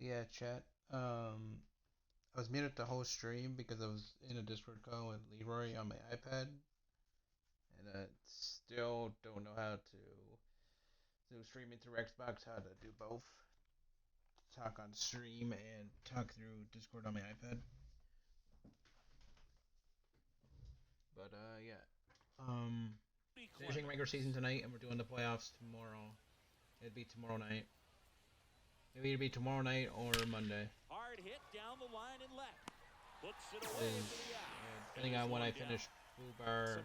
Yeah, chat. I was muted the whole stream because I was in a Discord call with Leroy on my iPad, and I still don't know how to do streaming through Xbox. How to do both? Talk on stream and talk through Discord on my iPad. But yeah. Finishing regular season tonight, and we're doing the playoffs tomorrow. It'd be tomorrow night. It'd either be tomorrow night or Monday. Hard hit down the line and left. Puts it away into the out. Depending on when I finish Fubar,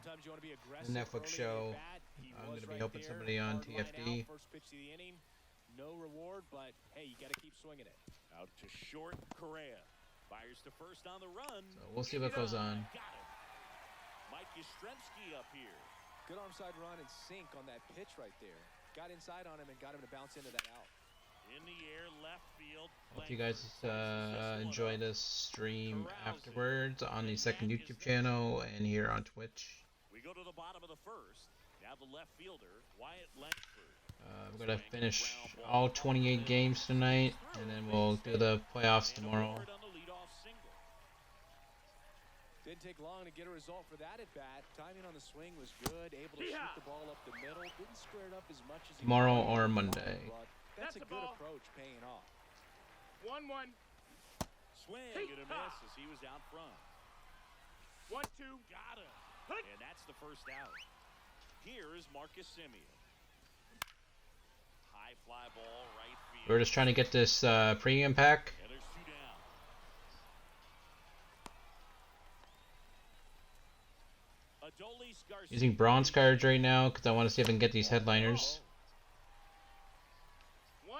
the Netflix show, I'm going to be helping somebody on TFD. First pitch of the inning, no reward, but hey, you got to keep swinging it. Out to short, Correa. Fires to first on the run. So we'll see what goes on. Got it. Mike Yastrzemski up here. Good arm side run and sink on that pitch right there. Got inside on him and got him to bounce into that out. In the air, left field. Hope you guys enjoy this stream afterwards on the second YouTube channel and here on Twitch. We go to the bottom of the first. Now the left fielder, Wyatt Langford. We're gonna finish all 28 games tonight, and then we'll do the playoffs tomorrow. Didn't take long to get a result for that at bat. Timing on the swing was good. Able to shoot the ball up the middle. Didn't square it up as much as tomorrow or Monday. That's a good approach, paying off. 1-1. Swing and a miss as he was out front. 1-2. Got him. And that's the first out. Here is Marcus Semien. High fly ball, right field. We're just trying to get this premium pack. And there's two down. Using bronze cards right now because I want to see if I can get these headliners. 1-0.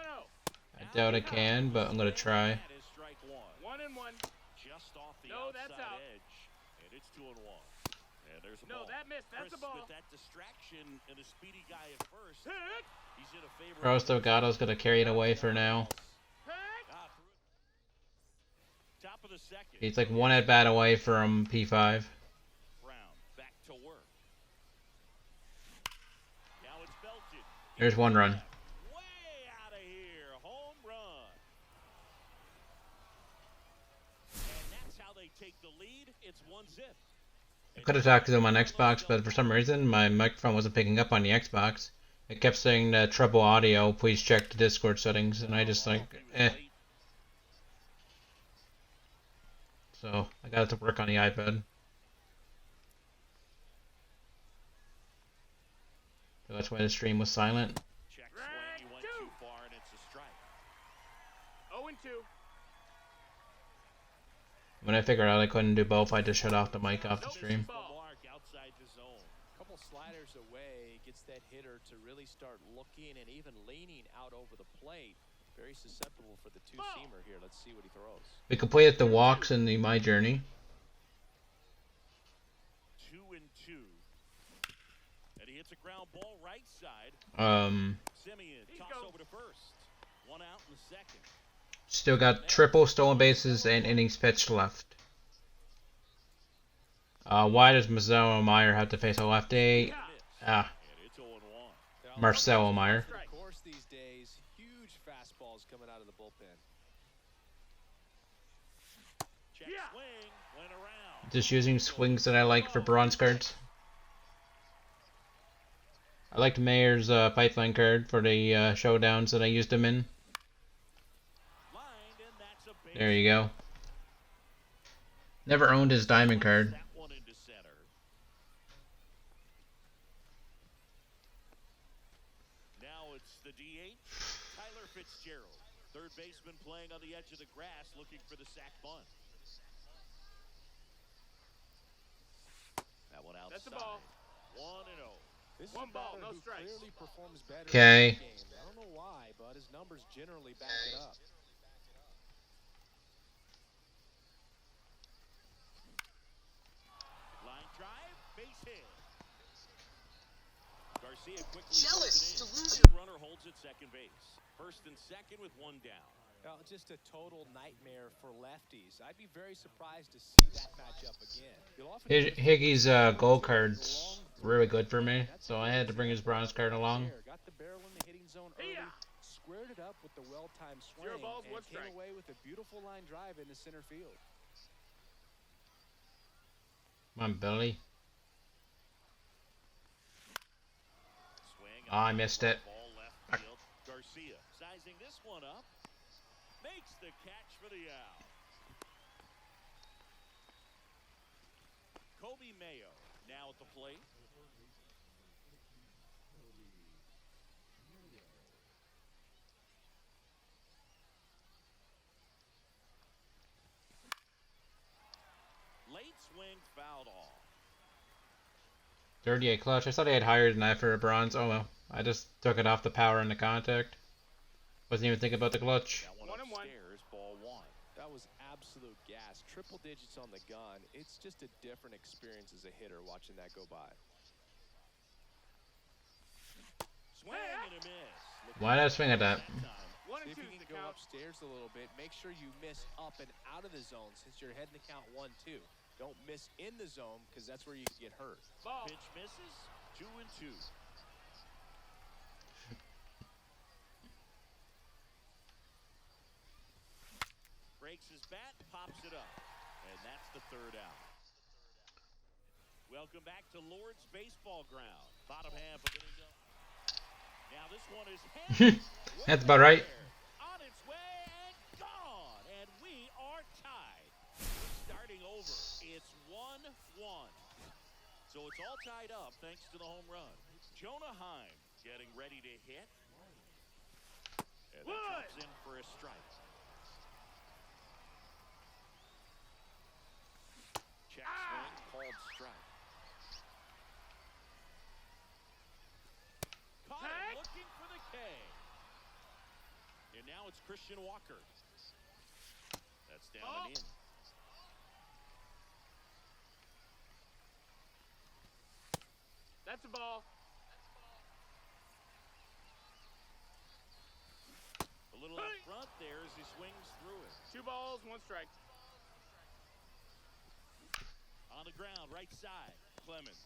I doubt I can, but I'm gonna try. That is strike one. 1-1. Just off the No, that's outside out. edge, and it's 2-1. And there's a No, ball. that missed. That's Chris a ball. with that distraction and a speedy guy at first. Hit. He's in a favor. Carlos Delgado's gonna carry it away for now. Hit. Top of the second. He's like one at bat away from P5. Brown back to work. Now it's belted. There's one run. Way out of here. Home run. And that's how they take the lead. It's 1-0. I could have talked to them on Xbox, but for some reason my microphone wasn't picking up on the Xbox. It kept saying trouble audio, please check the Discord settings, and I just like, eh. So I got it to work on the iPad. So that's why the stream was silent. Check swing. He went too far, and it's a strike. 0-2. When I figured out I couldn't do both, I just shut off the mic off the Nope. stream. Ball. Mark outside the zone. Couple sliders away, gets that hitter to really start looking and even leaning out over the plate. Very susceptible for the two-seamer here. Let's see what he throws. We completed the walks in the My Journey. 2-2. And he hits a ground ball right side. Simeon toss over to first. One out in the second. Still got triple stolen bases and innings pitched left. Why does Marcelo Meyer have to face a lefty? And it's 0-1. Marcelo Meyer. Of course, these days, huge fastballs coming out of the bullpen. Check swing. Went around. Just using swings that I like for bronze cards. I liked Mayer's pipeline card for the showdowns that I used him in. Lined, and that's a base. There you go. Never owned his diamond card. That one into center. Now it's the DH, Tyler Fitzgerald. Third baseman playing on the edge of the grass, looking for the sac bunt. That one outside. That's the ball. 1-0. This One is a ball, batter no who strikes. clearly performs better Okay. in this game. I don't know why, but his numbers generally back it up. Line drive, base hit. Garcia quickly jealous delusion. Runner holds at second base. First and second with one down. Well, just a total nightmare for lefties. I'd be very surprised to see that matchup again. You'll often Higgy's gold card's really good for me, so I had to bring his bronze card along. got the barrel in the hitting zone early, squared it up with the well-timed swing, 0 balls, and 1 came strike. away with a beautiful line drive into center field. Come on, Billy. Swing. Oh, I missed it. Ball left field. Garcia sizing this one up. Makes the catch for the out. Kobe Mayo now at the plate. Late swing fouled off. 38 clutch. I thought I had higher than that for a bronze. Oh well. I just took it off the power and the contact. Wasn't even thinking about the clutch. That one 1-1. upstairs, ball one. That was absolute gas. Triple digits on the gun. It's just a different experience as a hitter watching that go by. Swing and a miss. Why did I swing at that? See 1-2 if you is can the go count. upstairs a little bit. Make sure you miss up and out of the zone since you're heading to count 1-2. Don't miss in the zone because that's where you can get hurt. Ball. Pitch misses. 2-2. Breaks his bat, pops it up, and that's the third out. Welcome back to Lord's Baseball Ground. Bottom half of inning number. Now this one is headed That's about right. on its way and gone, and we are tied. Starting over, it's 1-1. So it's all tied up thanks to the home run. Jonah Heim getting ready to hit. And that comes in for a strike. Check swing, called strike. now it's Christian Walker. That's down and in. That's a ball. A little up front there as he swings through it. 2 balls, 1 strike. On the ground, right side, Clemens.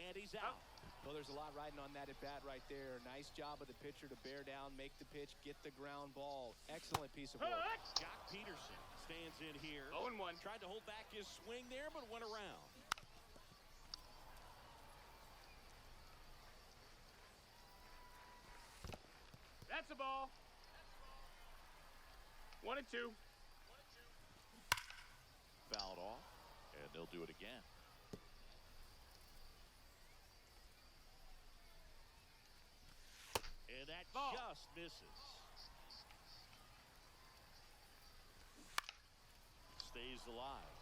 And he's out. Well, there's a lot riding on that at bat right there. Nice job of the pitcher to bear down, make the pitch, get the ground ball. Excellent piece of work. Jock Peterson stands in here. 0-1. Tried to hold back his swing there, but went around. That's a ball. 1-2. Fouled off, and they'll do it again. And that ball just misses. Stays alive.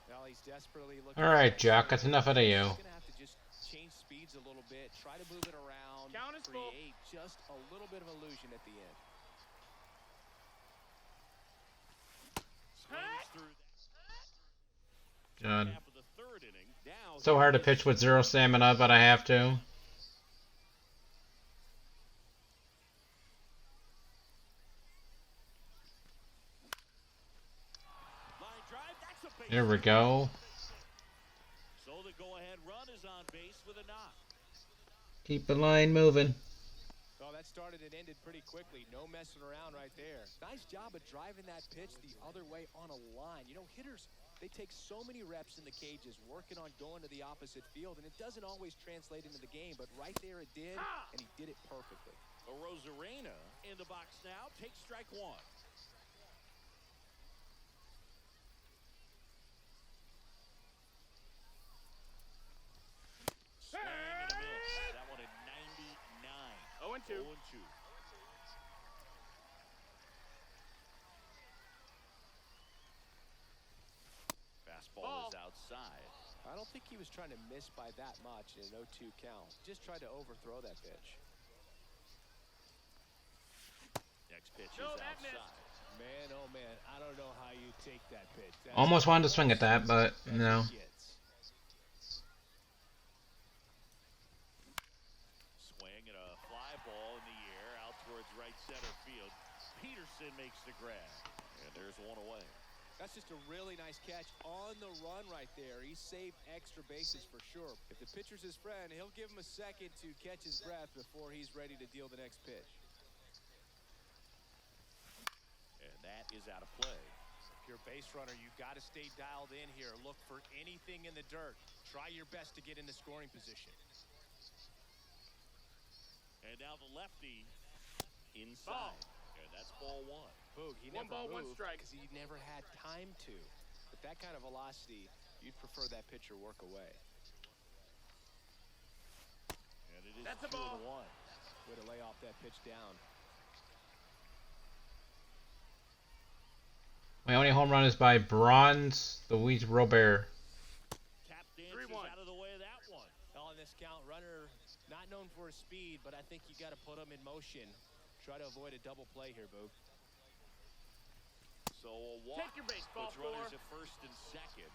Well, he's desperately looking. All right, Jock, that's enough out of you. He's gonna have to just change speeds a little bit, try to move it around, Count is full. create just a little bit of illusion at the end. Swings through God. half of the third inning. Now So hard to pitch with 0 stamina, but I have to. line drive. That's a base There we hit. go. So the go-ahead run is on base with a knock. Keep the line moving. Well, that started and ended pretty quickly. No messing around right there. Nice job of driving that pitch the other way on a line. You know, hitters, they take so many reps in the cages working on going to the opposite field, and it doesn't always translate into the game, but right there it did, and he did it perfectly. Rosarena in the box now. Takes strike 1. Swing and a miss. That one at 99. 0-2. 0-2. Fastball Ball. is outside. I don't think he was trying to miss by that much in an 0-2 count. Just tried to overthrow that pitch. Next pitch No, is that outside. missed. Man, oh man, I don't know how you take that pitch. That's Almost wanted to swing at that, but no. Swing and a fly ball in the air out towards right center field. Peterson makes the grab. And there's one away. That's just a really nice catch on the run right there. He saved extra bases for sure. If the pitcher's his friend, he'll give him a second to catch his breath before he's ready to deal the next pitch. And that is out of play. If you're a base runner, you've got to stay dialed in here. Look for anything in the dirt. Try your best to get into scoring position. And now the lefty inside. And that's ball 1. Boog, he 1 never ball, 1 moved strike. because he never had time to. With that kind of velocity, you'd prefer that pitcher work away. And it is That's a 2-1. ball. Way to lay off that pitch down. My only home run is by Bronze Luis Robert. Tap dances 3-1. out of the way of that one. On this count, runner not known for his speed, but I think you got to put him in motion. Try to avoid a double play here, Boog. So a walk Take your baseball, puts runners 4. at first and second.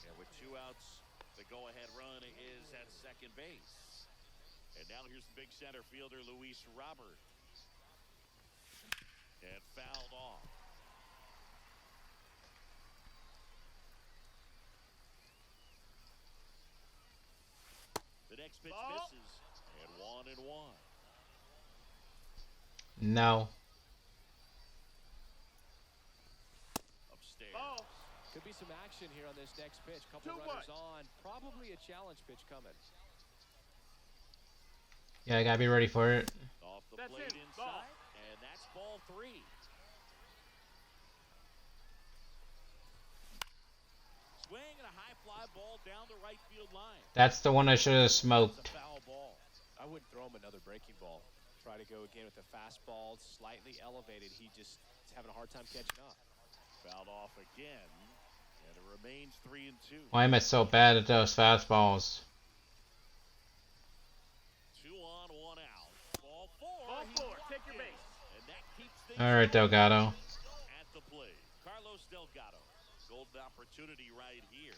And with 2 outs, the go-ahead run is at second base. And now here's the big center fielder, Luis Robert. And fouled off. The next pitch Ball. misses. And 1-1. No. Upstairs. Ball. Could be some action here on this next pitch. Couple 2-1. runners on. Probably a challenge pitch coming. Yeah, I gotta be ready for it. Off the That's plate it. inside. Ball. And that's ball 3. Swing and a high fly ball down the right field line. That's the one I should have It's smoked. a foul ball. I wouldn't throw him another breaking ball. Try to go again with a fastball, slightly elevated. He just is having a hard time catching up. Fouled off again. And it remains 3-2. Why am I so bad at those fastballs? All right, Delgado. At the plate, Carlos Delgado. Golden opportunity right here.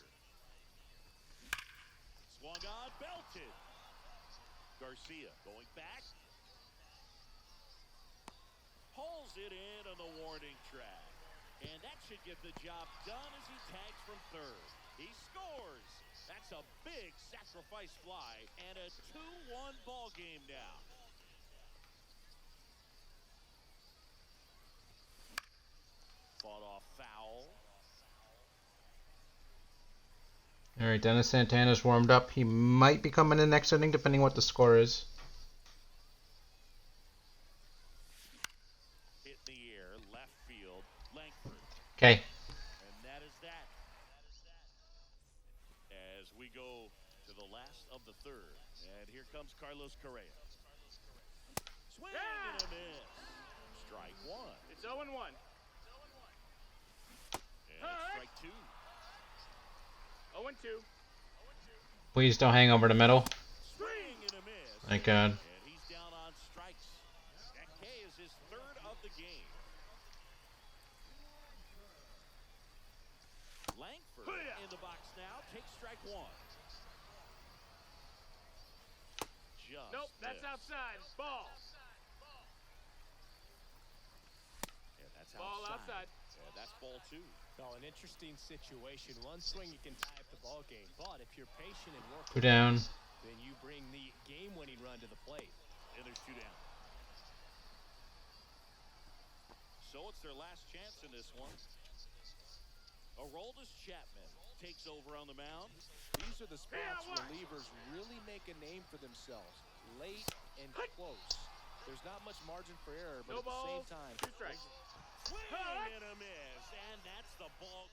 Swung on, belted. Garcia going back. Pulls it in on the warning track. And that should get the job done as he tags from third. He scores. That's a big sacrifice fly and a 2-1 ball game now. Fought off foul. All right, Dennis Santana's warmed up. He might be coming in next inning, depending what the score is. Hit in the air, left field, Langford. Okay. And that is that. As we go to the last of the third. And here comes Carlos Correa. Swing and a miss. Strike one. It's 0-1. And strike two. 0-2. Please don't hang over the middle. Swing and a miss. Thank God. And he's down on strikes. That K is his third of the game. Langford in the box now. Takes strike one. Just Nope, that's missed. outside. Ball. Yeah, that's Ball outside. Yeah, that's ball two. Oh, an interesting situation. One swing you can tie up the ball game, but if you're patient and work, Two down. then you bring the game-winning run to the plate. And there's two down. So it's their last chance in this one. Aroldis Chapman takes over on the mound. These are the spots relievers really make a name for themselves. Late and close. There's not much margin for error, but No at the balls, same time, 2 strikes. Swing and a miss, and that's the ball.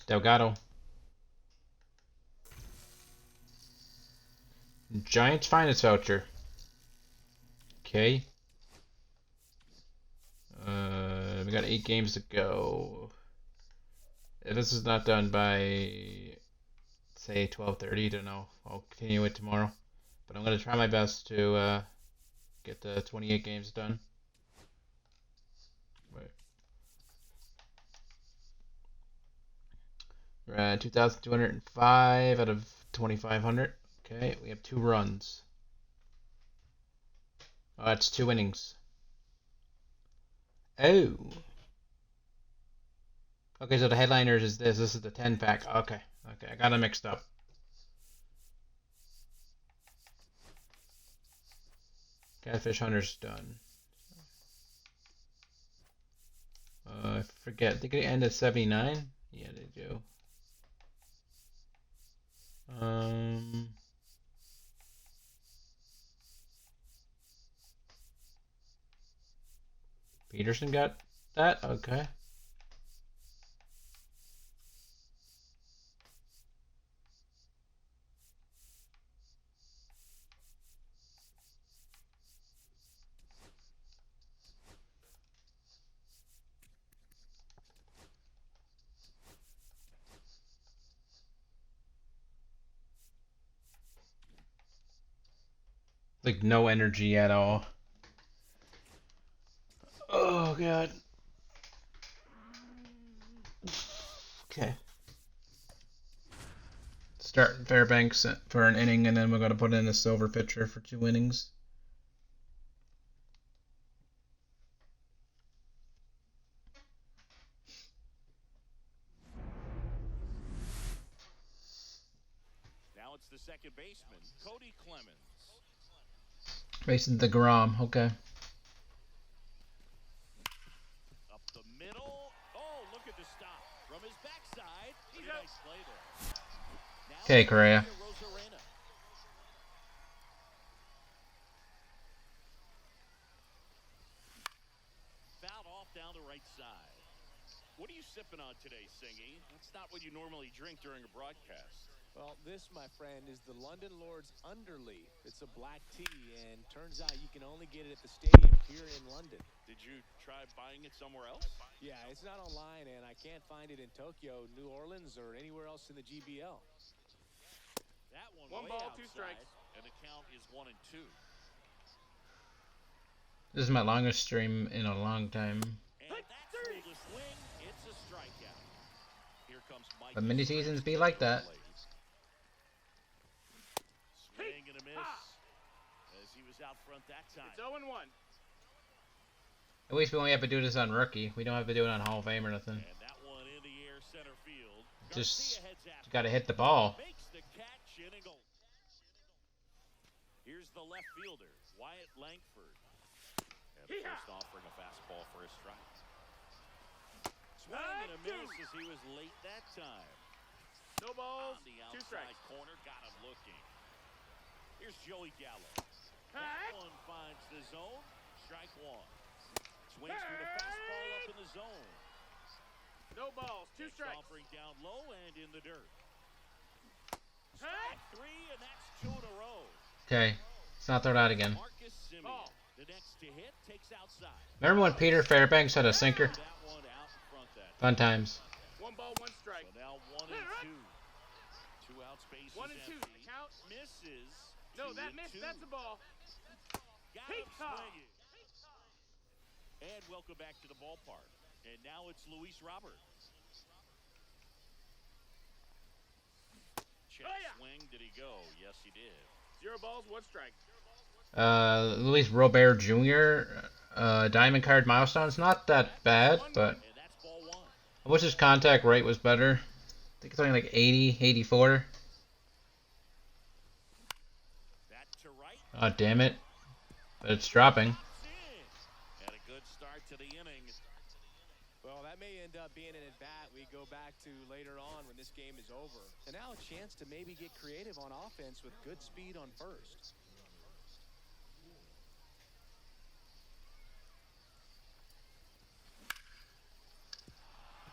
Delgado. Giants finest voucher. Okay. We got 8 games to go. If this is not done by, say, 12:30, don't know. I'll continue it tomorrow. But I'm going to try my best to get the 28 games done. Right. We're at 2,205 out of 2,500. Okay, we have 2 runs. Oh, that's 2 innings. Oh. Okay, so the headliners is this. This is the 10-pack. Okay, I got it mixed up. Catfish Hunter's done. I forget. I think they end at 79. Yeah, they do. Peterson got that? Okay. Like no energy at all. Oh God. Okay. Start Fairbanks for an inning, and then we're gonna put in a silver pitcher for 2 innings. Now it's the second baseman, Cody Clemens. Mason DeGrom. Okay. Up the middle. Oh, look at the stop. From his backside. He's Nice out. play there. Now Okay, Correa. Rosarena. Fouled off down the right side. What are you sipping on today, Singy? That's not what you normally drink during a broadcast. Well, this, my friend, is the London Lords Underleaf. It's a black tea, and turns out you can only get it at the stadium here in London. Did you try buying it somewhere else? Yeah, it's not online, and I can't find it in Tokyo, New Orleans, or anywhere else in the GBL. That one, One way ball, 2 outside, strikes. and the count is 1-2. This is my longest stream in a long time. And that's the swing. It's a strikeout. Here comes Mike. But mini seasons be like that. Swing and a miss. As he was out front that time. It's 0-1. At least we only have to do this on rookie. We don't have to do it on Hall of Fame or nothing. And that one in the air center field. Just Garcia heads after. gotta hit the ball. Makes the catch in a goal. Here's the left fielder, Wyatt Langford. And the first offering a fastball for a strike. Swing and a miss as he was late that time. No balls, On the 2 outside strikes. corner, got him looking. Here's Joey Gallo. That one finds the zone. Strike 1. Swings through the fastball up in the zone. No balls, 2 Next strikes. offering down low and in the dirt. Strike 3, and that's 2 in a row. Okay, let's not throw it out again. Marcus Semien, the next to hit, takes outside. Remember when Peter Fairbanks had a sinker? That one out in front that. Fun times. 1 ball, 1 strike. So now 1-2. 2 outs, bases 1 and 2. empty. The count. Misses. No, 2 that and missed. 2. That's a ball. Got him swinging. And welcome back to the ballpark. And now it's Luis Robert. Check swing. Did he go? Yes, he did. 0 balls, 1 strike. Luis Robert Jr. Diamond card milestone's not that bad, but And that's ball 1. I wish his contact rate was better. I think it's only like 80, 84. That to right. Oh, damn it. But it's dropping. In. And a good start to the inning. Well, that may end up being an at-bat we go back to later on when this game is over. And now a chance to maybe get creative on offense with good speed on first.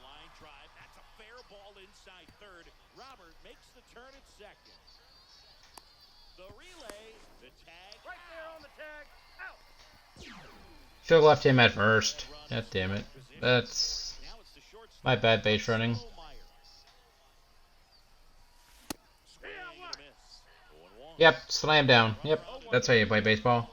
Line drive. That's a fair ball inside third. Robert makes the turn at second. The relay. The tag. Right there on the tag. Out. Should have left him at first. God damn it. That's Now it's the shortstop. my bad base running. Meyer. Swing and a miss. 0-1. Yep, slam down. Yep, that's how you play baseball.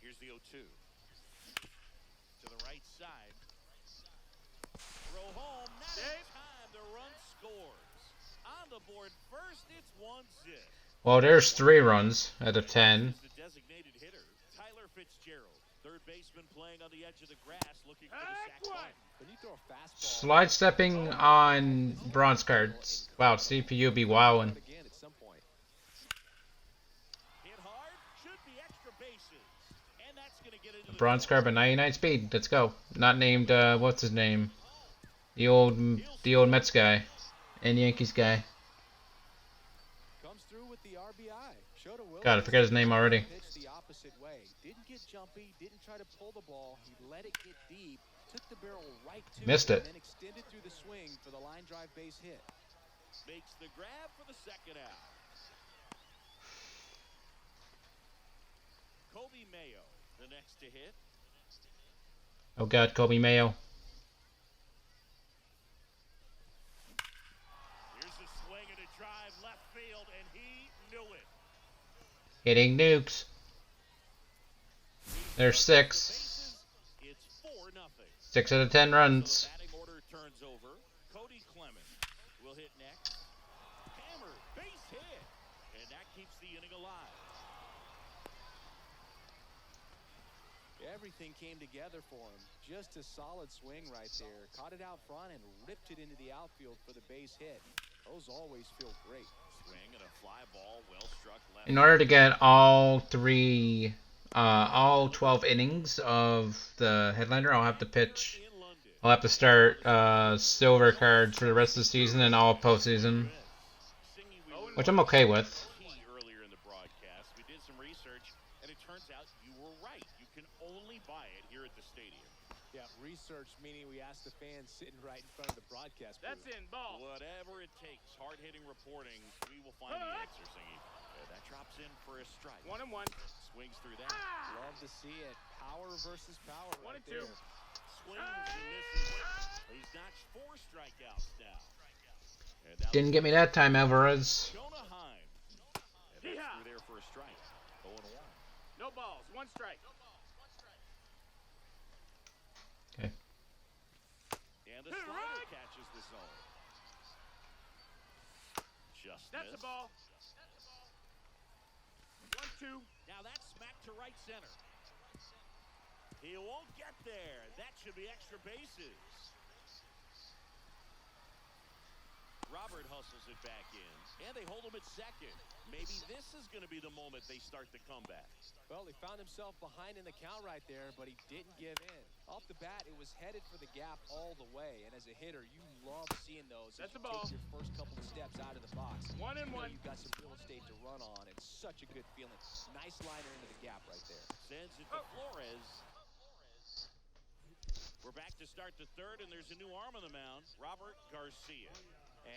Here's the 0-2. To the right side. Throw home. Not in time. The run scores. On the board first, it's 1-0. Well, there's 3 runs out of 10. The designated hitter, Tyler Fitzgerald. Third baseman playing on the edge of the grass looking for the sac fly. When you throw a fastball, Slide stepping on bronze cards. Wow, CPU be wowing. again at some point. Hit hard, should be extra bases. And that's going to get into the Bronze card by 99 speed. Let's go. Not named, what's his name? The old Mets guy. And Yankees guy. Comes through with the RBI. Showed a will. God, I forgot his name already. Pitched the opposite way. Didn't get jumpy. Didn't try to pull the ball. He let it get deep. Took the barrel right to Missed it. And then extended through the swing for the line drive base hit. makes the grab for the second out. Kobe Mayo, the next to hit. Oh God, Kobe Mayo. Here's a swing and a drive left field, and he knew it. Hitting nukes. There's 6. It's 4-0. 6 out of 10 runs. So the batting order turns over. Cody Clemens will hit next. Hammer, base hit, and that keeps the inning alive. Everything came together for him. Just a solid swing right there. Caught it out front and ripped it into the outfield for the base hit. Those always feel great. Swing and a fly ball, well struck left. In order to get all 12 innings of the headliner, I'll have to pitch. In London. I'll have to start silver cards for the rest of the season and all postseason. Singy, we which I'm okay with. Key earlier in the broadcast, we did some research, and it turns out you were right. You can only buy it here at the stadium. Yeah, research meaning we asked the fans sitting right in front of the broadcast booth. That's in ball. Whatever it takes, hard-hitting reporting, we will find the answer, Singy. That drops in for a strike. 1-1. Swings through that. Love to see it. Power versus power. 1 right and 2. there. Swings and misses. He's notched 4 strikeouts now. And now Didn't get me that time, Alvarez. Jonah Heim. And that's through there for a strike. 0-1. No balls. 1 strike. Okay. And the slider catches the zone. Just That's missed. a ball. 1-2. Now that's smacked to right center. He won't get there. That should be extra bases. Robert hustles it back in, and they hold him at second. Maybe this is going to be the moment they start the comeback. Well, he found himself behind in the count right there, but he didn't give in. Off the bat, it was headed for the gap all the way, and as a hitter, you love seeing those. That's as the you ball. take your first couple of steps out of the box. 1 and You know 1. you've got some real estate to run on. It's such a good feeling. Nice liner into the gap right there. Sends it to Flores. We're back to start the third, and there's a new arm on the mound, Robert Garcia.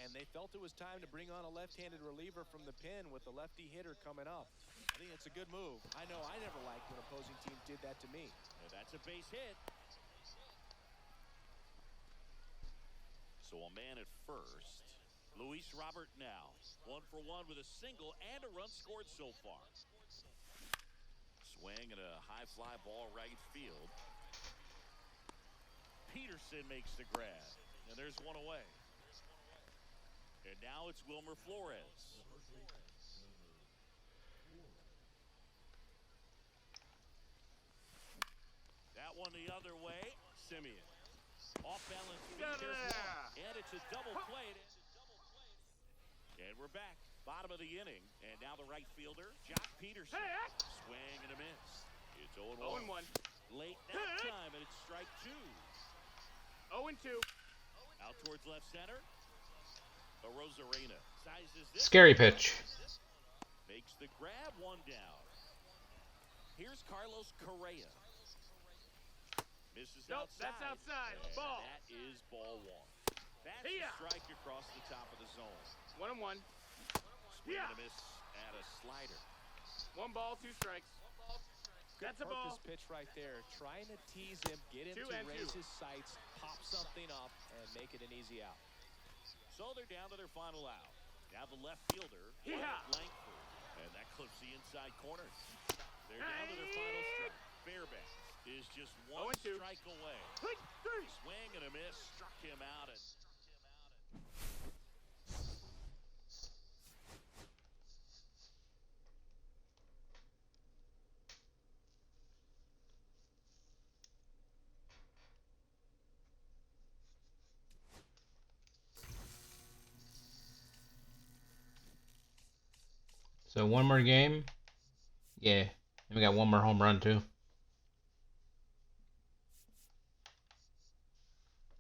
And they felt it was time to bring on a left-handed reliever from the pen with the lefty hitter coming up. I think it's a good move. I know I never liked when opposing teams did that to me. And that's a base hit. So a man at first. Luis Robert now. 1 for 1 with a single and a run scored so far. Swing and a high fly ball right field. Peterson makes the grab. And there's one away. And now it's Wilmer Flores. That one the other way. Simeon. Off balance. Get There's there. one. And it's a double play. And we're back. Bottom of the inning. And now the right fielder, Jock Peterson. Swing and a miss. It's 0-1. 0-1. Late that time, and it's strike 2. 0-2. Out towards left center. Rosarena sizes this. Scary pitch. Makes the grab, 1 down. Here's Carlos Correa. Misses Nope, outside. that's outside. And Ball. that is ball 1. That's Yeah. a strike across the top of the zone. 1 and 1. Swing Yeah. and a miss at a slider. 1 ball, 2 strikes. Good That's a ball. purpose pitch right there. Trying to tease him, get him 2 to and raise 2. his sights, pop something up, and make it an easy out. So they're down to their final out. Now the left fielder, Yeah. Langford. And that clips the inside corner. They're down to their final strike. Fairbanks is just 1 0-2. strike away. 3. Swing and a miss, struck him out. And So one more game. Yeah. And we got one more home run too.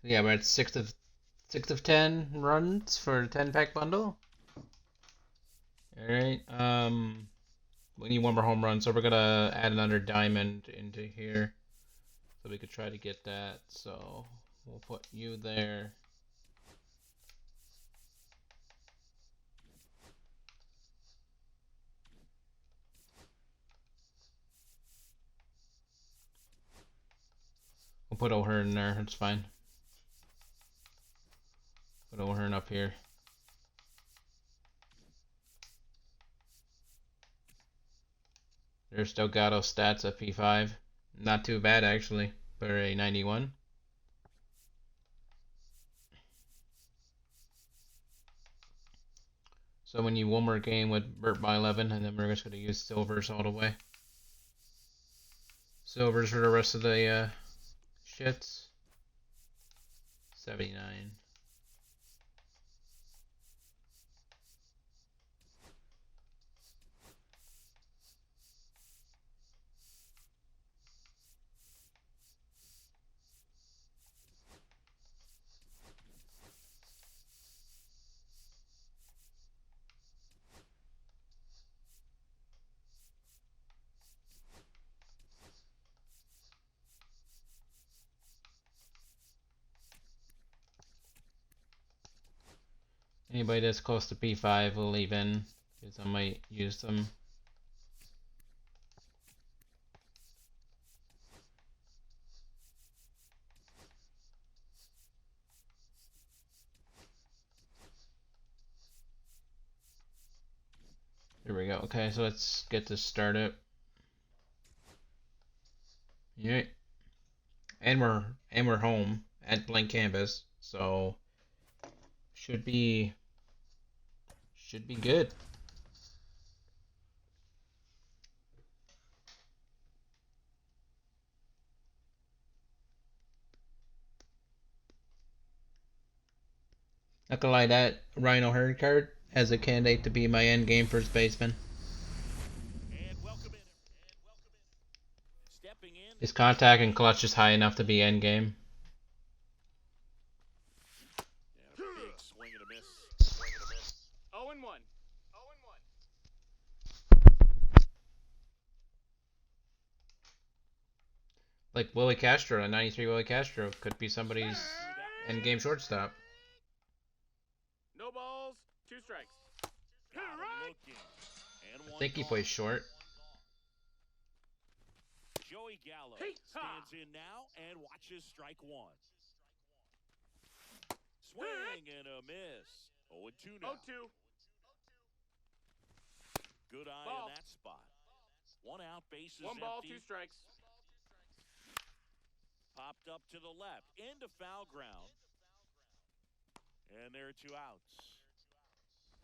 Yeah, we're at 6 of 10 runs for a 10-pack bundle. Alright. We need one more home run, so we're gonna add another diamond into here. So we could try to get that. So we'll put you there. We'll put O'Hearn there, it's fine. Put O'Hearn up here. There's Delgado stats at P5. Not too bad actually for a 91. So we need one more game with Burt by 11, and then we're just going to use Silvers all the way. Silvers for the rest of the shits. 79. Anybody that's close to P5 will leave in, because I might use them. There we go. Okay, so let's get this started. Yeah. And we're home at blank canvas, so should be good. Not gonna lie, that Rhino Herd card has a candidate to be my end game first baseman. His contact and clutch is high enough to be end game. Yeah, big swing and a miss. 0-1. Like Willie Castro, a 93 Willie Castro could be somebody's end game shortstop. No balls, 2 strikes. I think he plays short. Joey Gallo stands in now and watches strike 1. Swing and a miss. 0-2 now. 0-2. Good eye Ball. in that spot. 1 out, base is 1 ball, empty. 2 strikes. Popped up to the left, into foul ground. And there are 2 outs.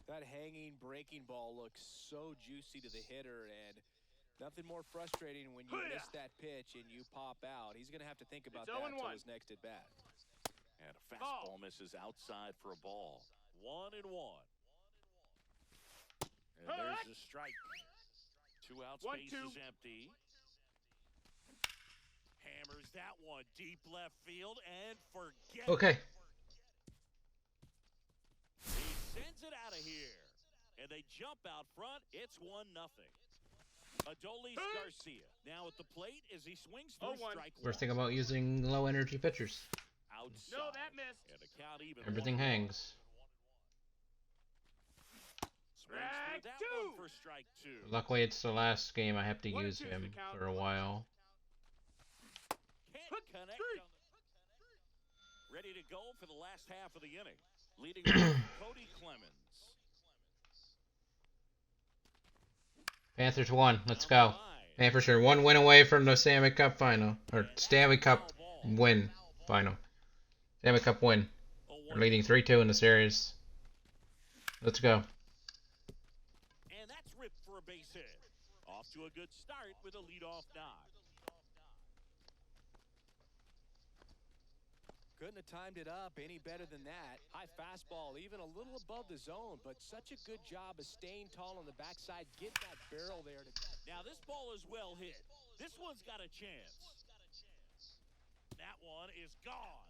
That hanging breaking ball looks so juicy to the hitter, and nothing more frustrating when you miss that pitch and you pop out. He's going to have to think about It's that 0-1. until his next at bat. And a fastball misses outside for a ball. 1-1. And there's a strike. 2 outs, 1-2. base is empty. Hammers that one deep left field and forget Okay. He sends it out of here. And they jump out front. It's 1-0. Adolis Garcia now at the plate as he swings through 0-1. strike 1. Worst thing about using low energy pitchers. Outside. No, that missed. And a count even. Everything 1-1. hangs. Swings Strike through that 2. one for strike 2. Luckily, it's the last game I have to 1-2 use is him the count. for a while. Can't connect on the... Ready to go for the last half of the inning. Leading off Cody Clemens. Panthers won. Let's go. Panthers are 1 win away from the Stanley Cup final. Or Stanley Cup win final. Stanley Cup win. We're leading 3-2 in the series. Let's go. And that's ripped for a base hit. Off to a good start with a leadoff knock. Couldn't have timed it up any better than that. High fastball, even a little above the zone, but such a good job of staying tall on the backside. Get that barrel there. Now this ball is well hit. This one's got a chance. That one is gone.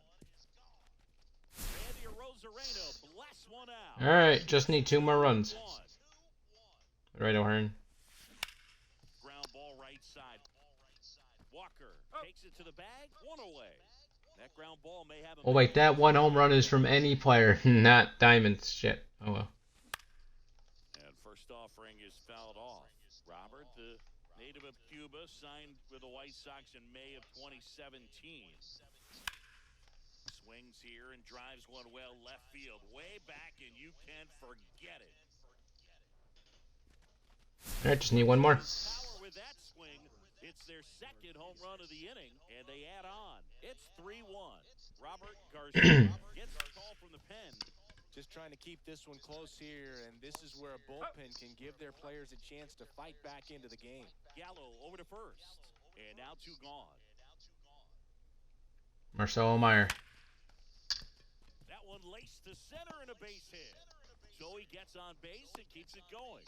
Randy Arozarena blasts one out. Alright, just need 2 more runs. Right, O'Hearn. Ground ball right side. Walker takes it to the bag. 1 away. That ground ball may have. Oh wait, that 1 home run is from any player, not Diamond's shit. Oh well. And first offering is fouled off. Robert, the native of Cuba, signed with the White Sox in May of 2017. Swings here and drives one well left field, way back, and you can forget it. Alright, just need 1 more. Power with that swing. It's their 2nd home run of the inning, and they add on. It's 3-1. Robert Garcia gets a call from the pen. Just trying to keep this one close here, and this is where a bullpen can give their players a chance to fight back into the game. Gallo over to first, and now 2 gone. Marcelo Meyer. That one laced to center and a base hit. So he gets on base and keeps it going.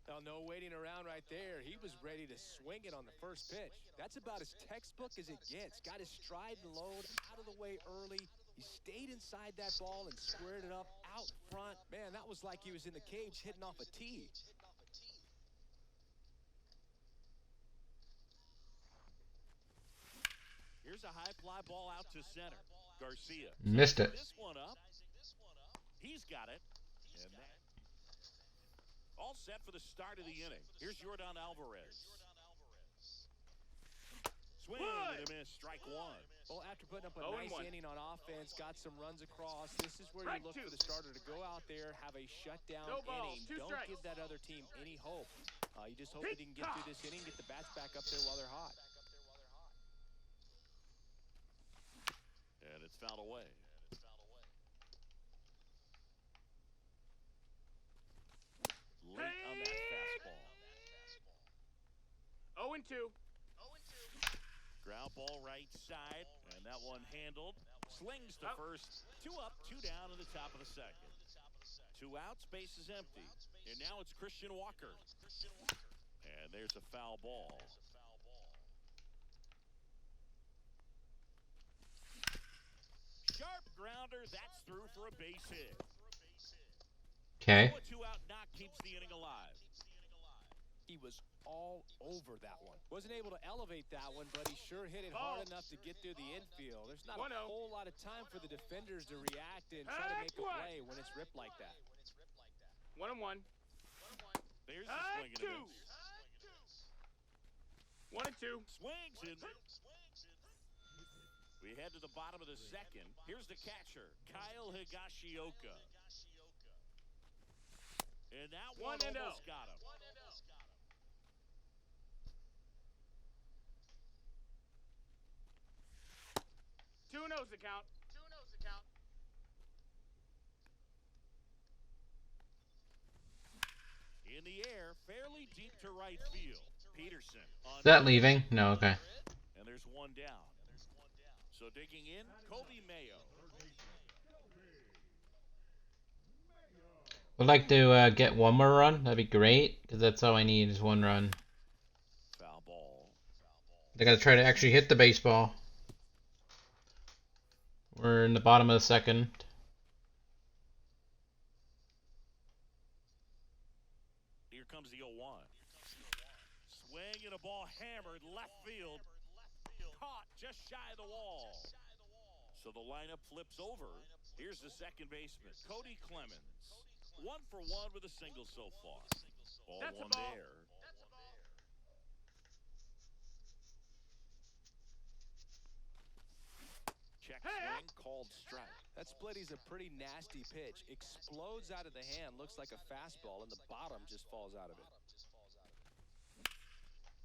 Now, no waiting around right there. He was ready to swing it on the first pitch. That's about as textbook as it gets. Got his stride and load out of the way early. He stayed inside that ball and squared it up out front. Man, that was like he was in the cage hitting off a tee. Here's a high fly ball out to center. Garcia Missed it. this one up. He's got it. And that all set for the start of the inning. Here's Jordan Alvarez. Swing and a miss, strike one. Well, after putting up a 0-1. nice inning on offense, got some runs across, this is where you look for the starter to go out there, have a shutdown No balls, inning. 2 Don't strikes. give that other team any hope. You just hope that he can get through this inning, get the bats back up there while they're hot. And it's fouled away. Late on that fastball. 0-2. Ground ball right side, and that one handled. Slings to first. 2 up, 2 down in the top of the second. 2 outs, base is empty. And now it's Christian Walker. And there's a foul ball. Sharp grounder, that's through for a base hit. Okay. A 2-out knock keeps the inning alive. He was all over that one. Wasn't able to elevate that one, but he sure hit it hard enough to get through the infield. There's not a 1-0. whole lot of time for the defenders to react and try to make a play when it's ripped like that. 1-1. There's the swing and a miss. 1-2. Swings and we head to the bottom of the second. Here's the catcher, Kyle Higashioka. And that one 1-0. almost got him. 2-0's the count. In the air, fairly deep to right field. Peterson. Is that leaving? No, okay. And there's one down. So digging in, Kobe Mayo. Would like to get one more run. That'd be great, because that's all I need is 1 run. Foul ball. They gotta try to actually hit the baseball. We're in the bottom of the second. Here comes the 0-1. Swing and a ball hammered left field. Caught just shy of the wall. So the lineup flips over. Here's the second baseman, Cody Clemens. 1 for 1 with a single so far. Ball That's a one ball. there. Check swing, called strike. That splitty's a pretty nasty pitch. Explodes out of the hand, looks like a fastball, and the bottom just falls out of it.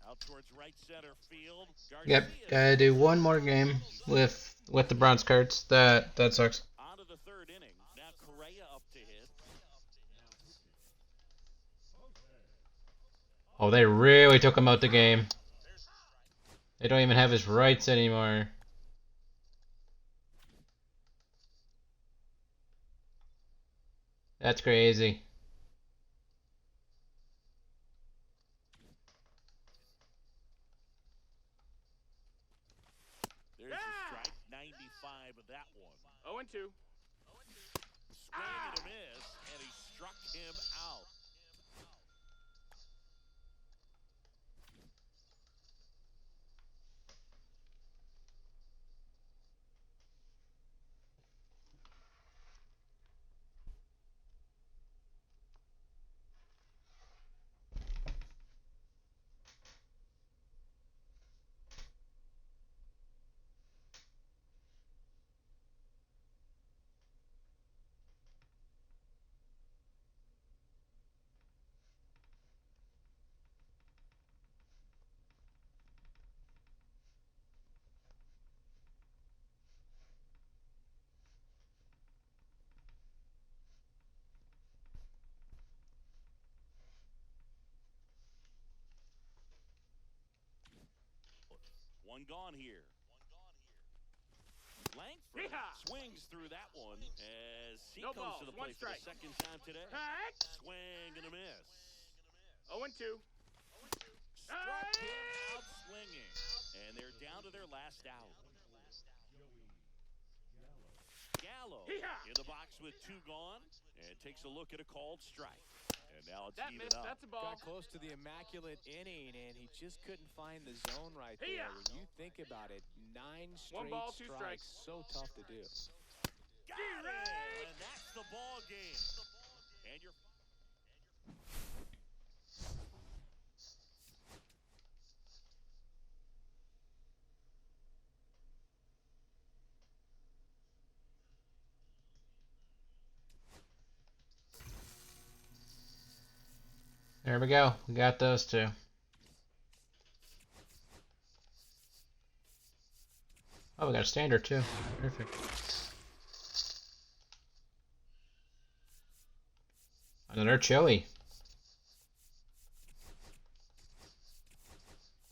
Out towards right center field. Yep, gotta do one more game with the bronze cards. That sucks. On to the third inning. Now Correa up to hit. Oh, they really took him out the game. They don't even have his rights anymore. That's crazy. There's a strike. 95 of that one. 0-2. Swing and a miss, and he struck him out. One gone here. Langford swings through that one as he No comes balls, to the one plate for the strike. second time today. Swing and a miss. 0-2. Struck him out swinging. And they're down to their last out. Gallo in the box with 2 gone and takes a look at a called strike. And now it's That even missed. up. That's a ball. Got close to the immaculate inning, and he just couldn't find the zone right there. When you think about it, 9 straight ball, 2 strikes, strikes. so tough to do. Got it! And that's the ball game. And you're... There we go. We got those two. Oh, we got a standard too. Perfect. Another chili.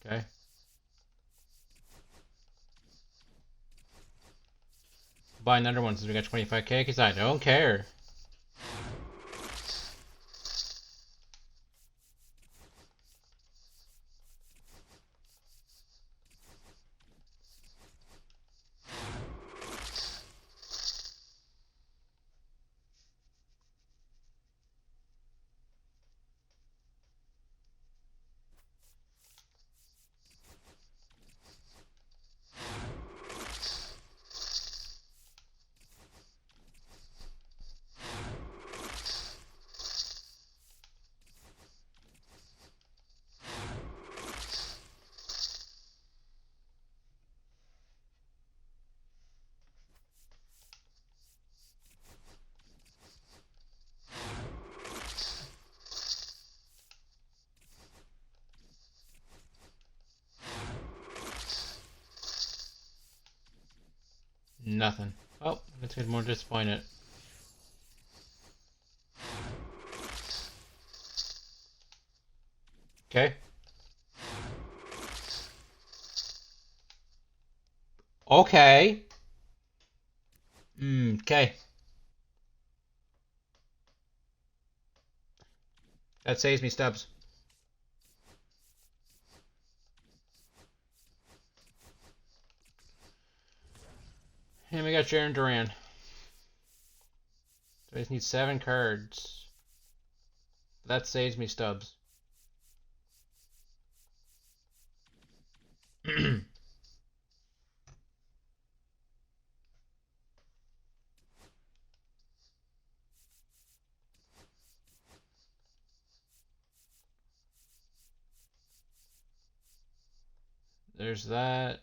Okay. Buy another one since we got 25k because I don't care. Nothing. Oh, let's get more disappointed. Okay. Okay. Okay. That saves me stubs. And we got Jarren Duran. So I just need 7 cards. That saves me stubs. There's that.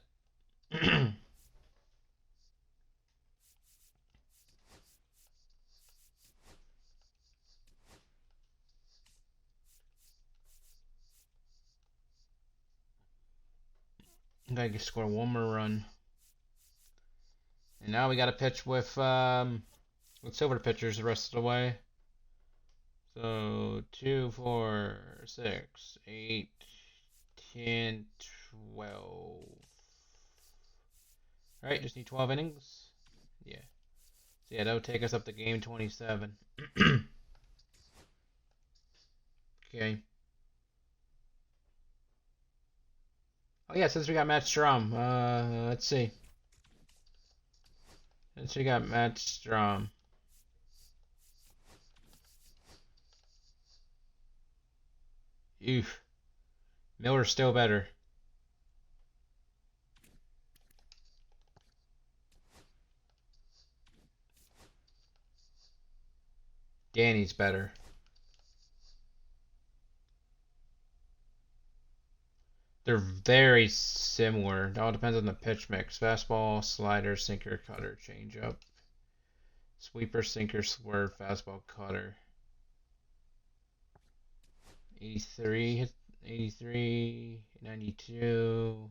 Gotta score one more run. And now we gotta pitch with silver pitchers the rest of the way. So 2, 4, 6, 8, 10, 12. Alright, just need 12 innings. Yeah. So yeah, that would take us up to game 27. Okay. Oh yeah, since we got Matt Strom, let's see. Since we got Matt Strom. Oof. Miller's still better. Danny's better. They're very similar. It all depends on the pitch mix. Fastball, slider, sinker, cutter, changeup. Sweeper, sinker, swerve, fastball, cutter. 83, 83, 92.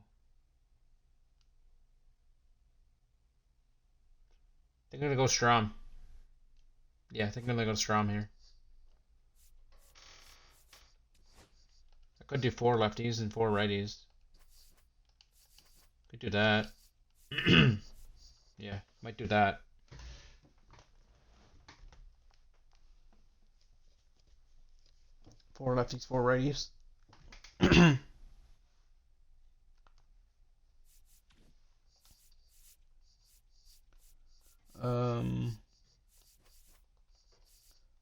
I think I'm gonna go Strom. Yeah, I think I'm gonna go Strom here. I could do 4 lefties and 4 righties. Could do that. Yeah, might do that. Four lefties, 4 righties.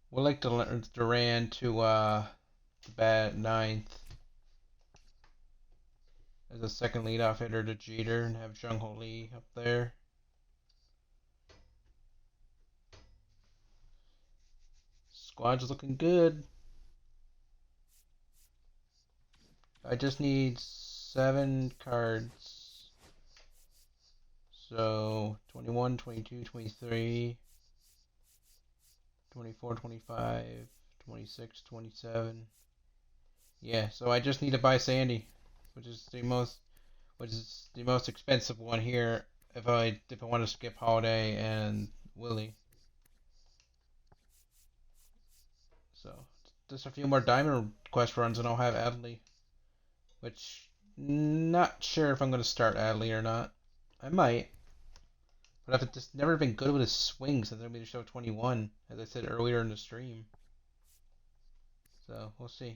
We'd like to Duran to bat 9th as a second leadoff hitter to Jeter and have Jung Ho Lee up there. Squad's looking good. I just need 7 cards. So 21, 22, 23, 24, 25, 26, 27. Yeah, so I just need to buy Sandy, which is the most expensive one here if I want to skip Holiday and Willie. So just a few more Diamond Quest runs and I'll have Adley. Which, not sure if I'm going to start Adley or not. I might. But I've just never been good with his swing since I made the show 21, as I said earlier in the stream. So, we'll see.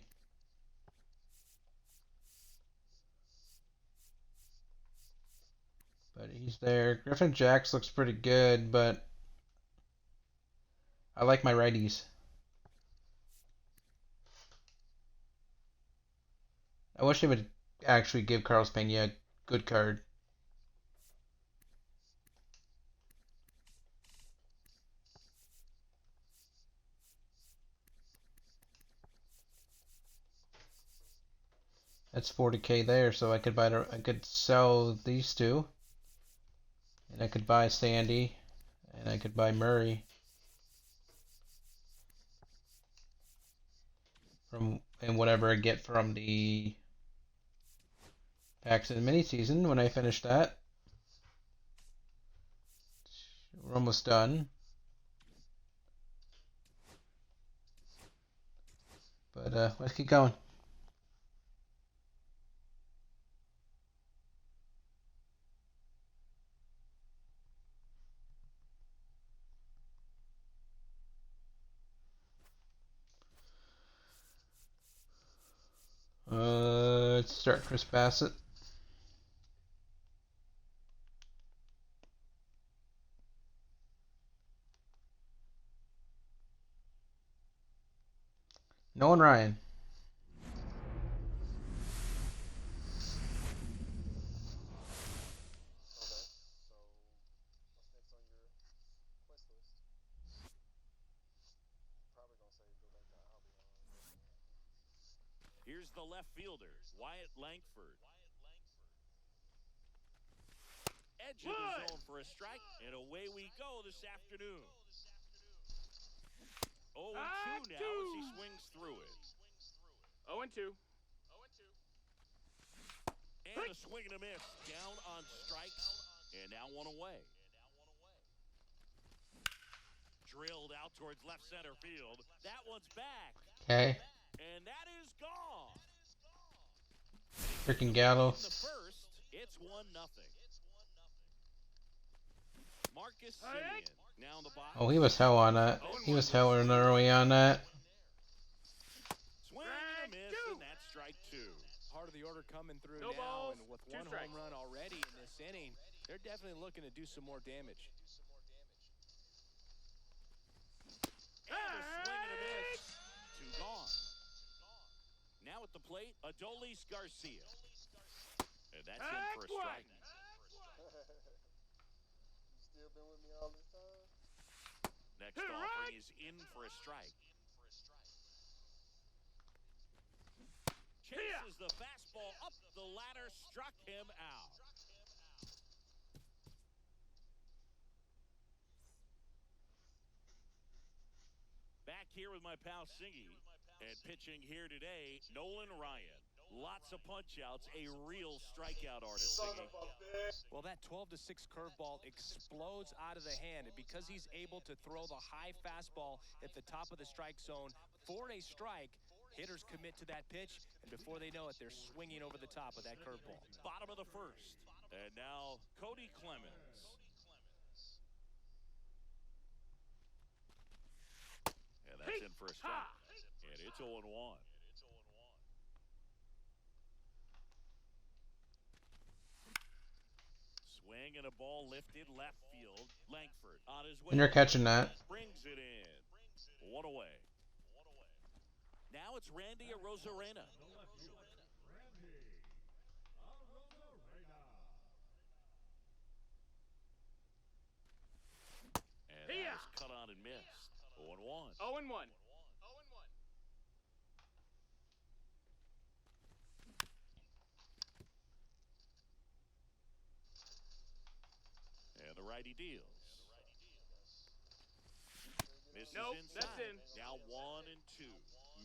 But he's there. Griffin Jacks looks pretty good, but I like my righties. I wish they would actually give Carlos Pena a good card. That's 40K there, so I could sell these two, and I could buy Sandy, and I could buy Murray and whatever I get from the packs in mini season when I finish that. We're almost done. But let's keep going. Let's start Chris Bassett. Nolan Ryan. Here's the left fielder, Wyatt Langford. Edge of the zone for a strike, and away we go this afternoon. 0-2 now as he swings through it. 0-2. And a swing and a miss. Down on strikes, and now one away. Drilled out towards left center field. That one's back. Okay. And that is gone. Freaking In Gallo. the first, it's 1-0. Marcus Simeon now in the box. Oh, he was hell on that. He was hell early on that. Swing and a miss, and that's strike 2. Part of the order coming through No now, balls, and with 2 one strikes. home run already in this inning, they're definitely looking to do some more damage. And a swing and a miss. 2 gone. Now at the plate, Adolis Garcia. And that's in for a strike. Next offering is in for a strike. Chases the fastball up the ladder, struck him out. Back here with my pal Singy, and pitching here today, Nolan Ryan. Lots of punch-outs, a real strikeout artist, Singy. Well, that 12-6 curveball explodes out of the hand, and because he's able to throw the high fastball at the top of the strike zone for a strike, hitters commit to that pitch, and before they know it, they're swinging over the top of that curveball. Bottom of the first, and now Cody Clemens. And that's in for a strike, and it's 0-1. Swing and a ball lifted left field. Langford on his way. And you're catching that. Brings it in. 1 away. Now it's Randy Arozarena. And that is cut on and missed. 0-1. 0-1. righty deals. Misses Nope, inside. that's in. Now 1-2.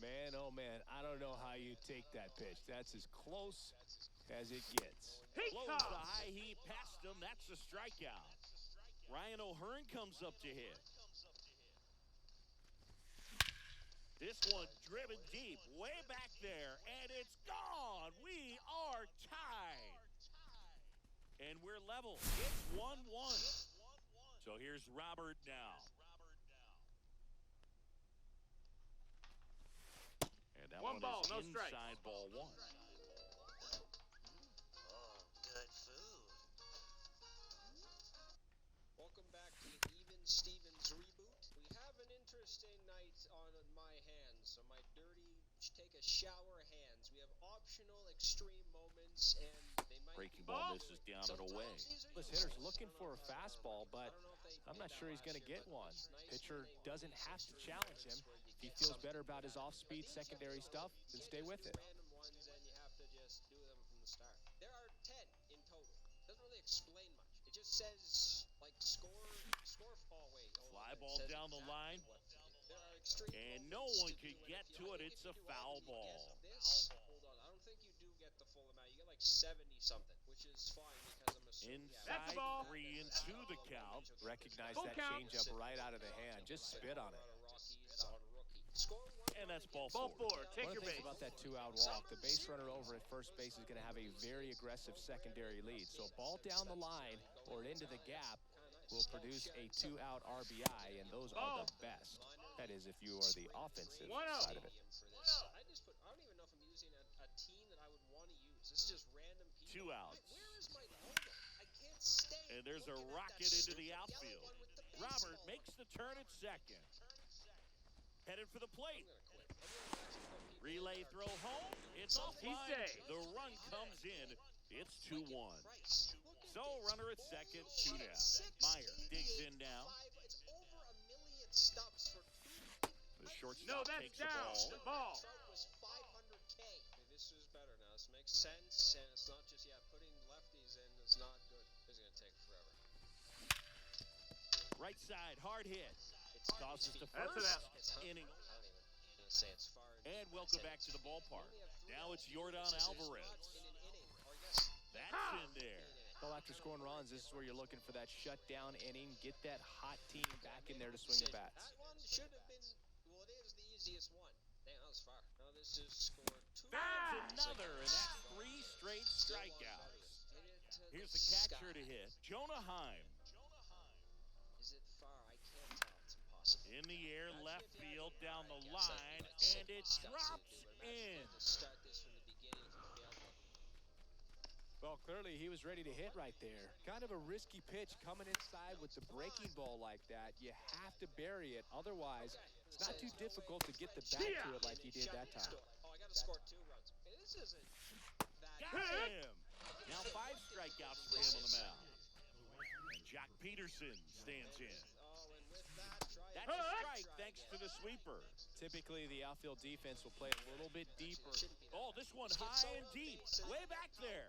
Man, oh man, I don't know how you take that pitch. That's as close as it gets. Blows the high heat past him. That's a strikeout. Ryan O'Hearn comes up to hit. This one driven deep, way back there, and it's gone. We are tied. And we're level. It's 1-1. So here's Robert now. And that One ball, is no strike. inside ball one. Oh, good food. Welcome back to the Even Stevens reboot. We have an interesting night on my hands, so my dirty take a shower hands. We have optional extreme moments, and they might Breaking be ball good. misses down and away. Sometimes these are This useful. hitter's looking for a fastball, but I don't know if they I'm did not that sure he's last going to year, get but one. it's nice Pitcher when they doesn't release have to extreme challenge him. moments where you If he get feels something better about his out of it. off-speed But these secondary episodes, stuff, you then can't stay just with do it. random ones, and you have to just do them from the start. There are 10 in total. Doesn't really explain much. It just says like score. Oh wait. Fly It ball says down the exactly line. there are extreme And no moments one to can do, and get if to you- it. if It's you a do foul anything, you ball. get this. Hold on. I don't think you do get the full amount. You get like 70 something, which is fine because I'm assuming. That's the Inside ball. 3-2 the count. Recognize Full that count. changeup right out of the hand. Just spit on it. And that's ball Ball four. 4. Take One of your the things base. about that two-out walk, the base runner over at first base is going to have a very aggressive secondary lead. So ball down the line or into the gap will produce a two-out RBI, and those are the best. That is, if you are the offensive 1-0. side of it. I don't even know if I'm using a team that I would want to use. This is just random people. 2 outs. Where is my logo? I can't stay. And there's a looking at rocket that into the stupid outfield. yellow one with the Robert baseball makes the turn at second. Headed for the plate. I'm gonna quit. I'm gonna actually put people Relay that are throw home. It's He's offline. safe. The run comes in. It's 2-1. Christ, look at So this. runner at second, Holy 2 shit. down. Meyer digs in now. 688.5. It's over a million stubs for 2. The shortstop No, that's takes the down. ball. Ball. Trout was 500K. Okay, this is better now. This makes sense, and it's not just putting lefties in is not good. This is gonna take forever. Right side, hard hit. It's Tosses to That's an first. out. It's Inning. I don't even gonna say it's far. And welcome back to the ballpark. Now it's Yordan Alvarez. In an inning, or yes, That's in there. Well, after scoring runs, this is where you're looking for that shutdown inning. Get that hot team back in there to swing the bats. That one should have been. Well, it is the easiest one. Damn, that was far. Now this is scored 2. That's another, and that's 3 straight strikeouts. Here's the catcher to hit, Jonah Heim. Is it far? I can't tell. It's impossible. In the air, left field, down the line, and it drops in. Start this from the beginning if you failed one. Well, clearly he was ready to hit right there. Kind of a risky pitch coming inside with the breaking ball like that. You have to bury it. Otherwise, it's not too difficult to get the bat to it like he did that time. Oh, I got to score 2 runs. Hey, this isn't that Got him. Now 5 strikeouts for him on the mound. And Jock Peterson stands in. Oh, and with that, try That's a strike thanks to the sweeper. Typically, the outfield defense will play a little bit deeper. Oh, this one high and deep, way back there.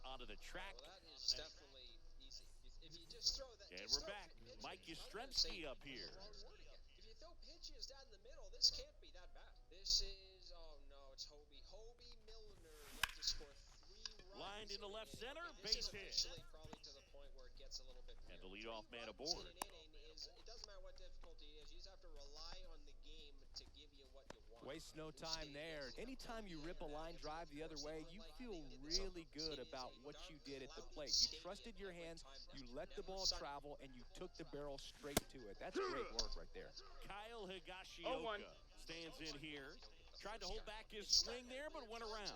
Onto the track, Well, that is definitely easy. If you just throw that. and just we're throw back. pitches. Mike I'm gonna Yastrzemski say up here. the wrong word again. If you throw pitches down the middle, this can't be that bad. This is, oh no, it's Hobie. Hobie Milner. You have to score 3 runs. Lined into left in an center, inning. This is base hit. officially probably to the point where it gets a little bit And weird. the leadoff 3 man runs aboard. in an inning is, it doesn't matter what difficulty it is. You just have to rely on the game to give you what you want. Waste no time there. Anytime you rip a line drive the other way, you feel really good about what you did at the plate. You trusted your hands, you let the ball travel, and you took the barrel straight to it. That's great work right there. Kyle 0-1. Higashioka stands in here. Tried to hold back his swing there, but went around.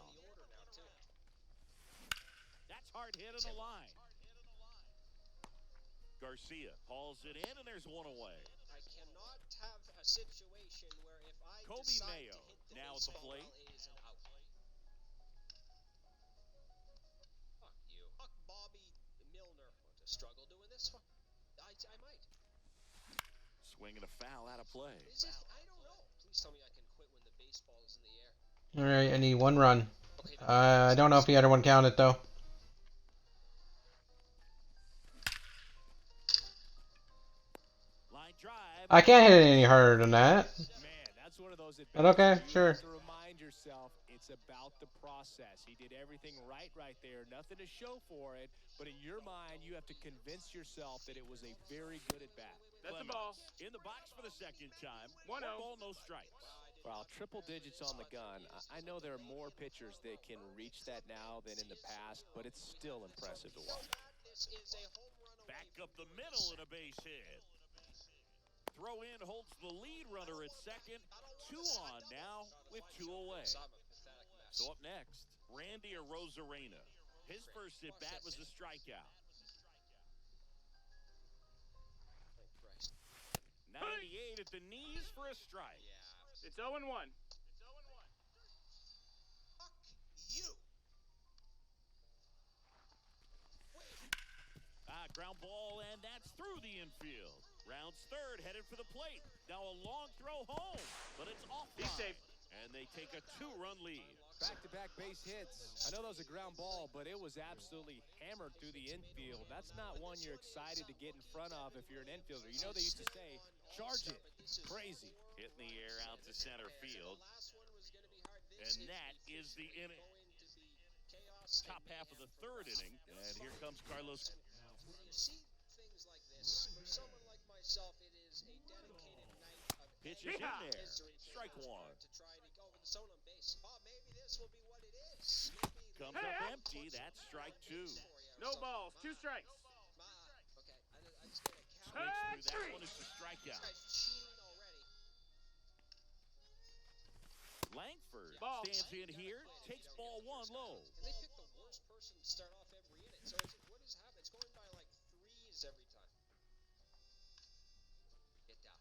That's hard hit on the line. Garcia hauls it in, and there's one away. I cannot have a situation where if I Kobe decide Mayo to hit the now at the baseball, plate. it is an out. Fuck you. Fuck Bobby Milner. Want to struggle doing this one? I might. Swinging a foul out of play. Is it? I don't know. Please tell me I can quit when the baseball is in the air. All right, I need 1 run. Okay. I don't know if the other one counted though. I can't hit it any harder than that. Man, that's one of those But okay, you sure. have to remind yourself it's about the process. He did everything right there. Nothing to show for it. But in your mind, you have to convince yourself that it was a very good at bat. That's the ball. In the box for the second time. 1-0. Ball, no strikes. Wow, triple digits on the gun. I know there are more pitchers that can reach that now than in the past, but it's still impressive to watch. Back up the middle and a base hit. Throw in holds the lead runner at second. 2 on now with 2 away. So up next, Randy Arozarena. His first at bat was a strikeout. 98 at the knees for a strike. It's 0-1. Ground ball, and that's through the infield. Rounds third, headed for the plate. Now a long throw home, but it's off. He's safe. And they take a 2-run lead. Back-to-back base hits. I know that was a ground ball, but it was absolutely hammered through the infield. That's not one you're excited to get in front of if you're an infielder. You know they used to say, charge it. Crazy. Hit in the air out to center field. And that is the inning. Top half of the third inning. And here comes Carlos. When you see things like this, for someone like myself, it is a dedicated night of pitches in there. Strike one. To try to go with the zone on base. Oh, maybe this will be what it is. Comes up empty. That's strike 2. No balls. 2 strikes. Okay, I just get a count. Swings through that one is the strikeout. Cheating already. Langford Ball. stands in here, takes ball 1 low. And they pick the worst person to start off every inning. So what is happening? It's going by like 3s every time. Get down.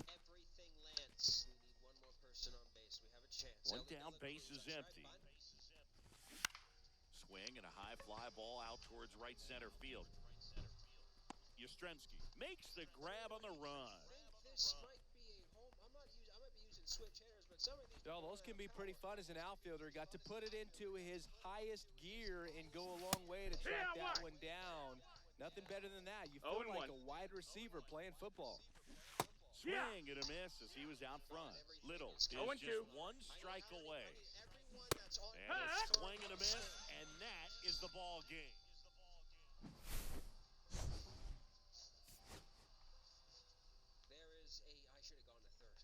Everything lands. We need one more person on base. We have a chance. One down, base is empty. Swing and a high fly ball out towards right center field. Yastrzemski makes the grab on the run. This might be a home. I might be using switch hitters, but some of these. No, those can be pretty fun as an outfielder. Got to put it into his highest gear and go a long way to track that one down. Nothing better than that. You feel like a wide receiver playing football. Swing and a miss as he was out front. Little is just 1 strike away. And a swing and a miss, and that is the ball game. There is a. I should have gone to third.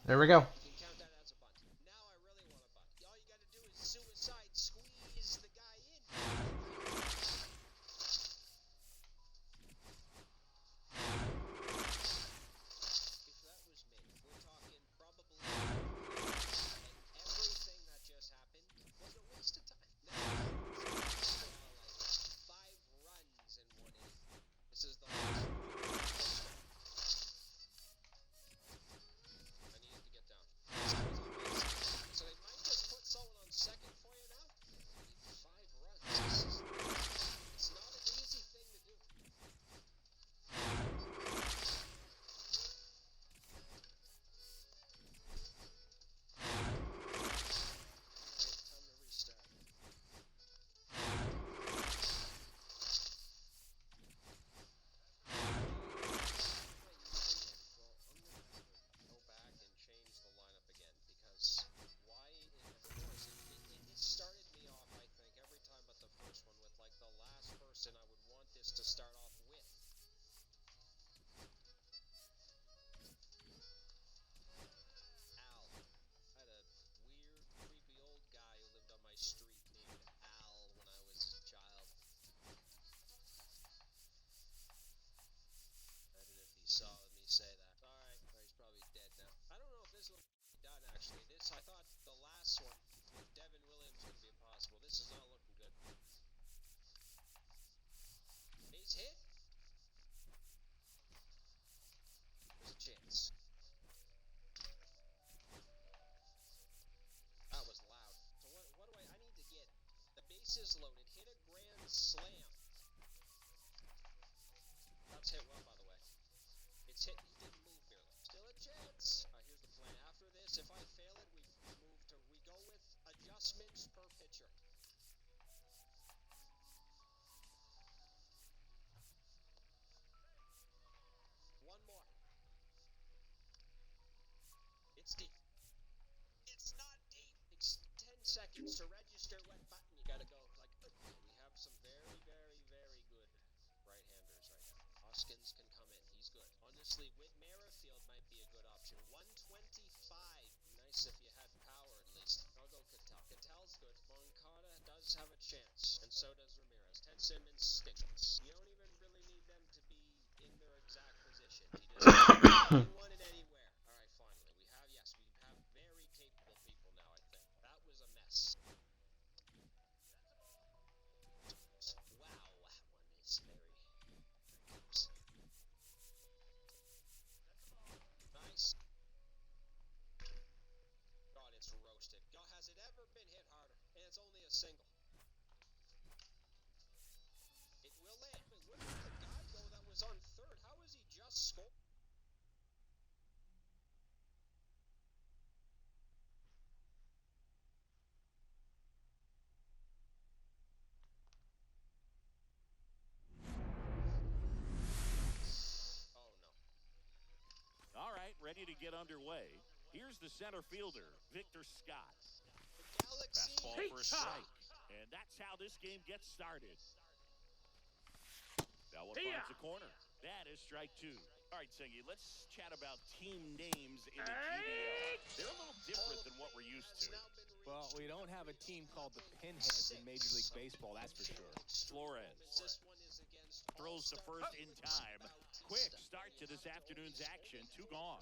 There we go. You can count that as a bunt. Now I really want a bunt. All you got to do is suicide squeeze the guy in. If that was me, we're talking probably everything that just happened was a waste of time. Now, like 5 runs in 1 inning. This is the last one. I needed to get down. So they might just put someone on second for you now. You need 5 runs. It's not an easy thing to do. Time to restart. Go back and change the lineup again because why? It started me off, I think, every time but the first one with like the last person I would want this to start off with. Al. I had a weird, creepy old guy who lived on my street named Al when I was a child. I don't know if he saw me say that. Alright, he's probably dead now. I don't know if this will be done actually. I thought the last one with Devin Williams would be impossible. This is not looking good. Base hit? There's a chance. That was loud. So what do I need to get the bases loaded, hit a grand slam. That's hit well, by the way. It's hit. He didn't move barely. Still a chance. Here's the plan. After this, if I fail it, we go with adjustment. adjustments per pitcher. One more. It's deep. It's not deep. Takes 10 seconds to register wet button. You gotta go like, we have some very, very, very good right-handers right now. Hoskins can come in. He's good. Honestly, Whit Merrifield might be a good option. 125. Nice if you had power at least. I'll go Cattell. Cattell's good. Moncada does have a chance. And so does Ramirez. Ted Simmons stinks. You don't even really need them to be in their exact position. You just anyone and anywhere. All right, finally. We have very capable people now, I think. That was a mess. Wow, that one is very gross. Nice. God, it's roasted. God, has it ever been hit harder? And it's only a single. It will land. Wait, where did the guy go that was on third? How is he just scored? Oh, no. All right, ready to get underway. Here's the center fielder, Victor Scott. The Galaxy. Fastball for a strike. And that's how this game gets started. That one finds the corner. That is strike two. All right, Singy, let's chat about team names in the GBL. They're a little different than what we're used to. Well, we don't have a team called the Pinheads in Major League Baseball, that's for sure. Flores This one is against throws to first in time. Quick start to this afternoon's action. 2 gone.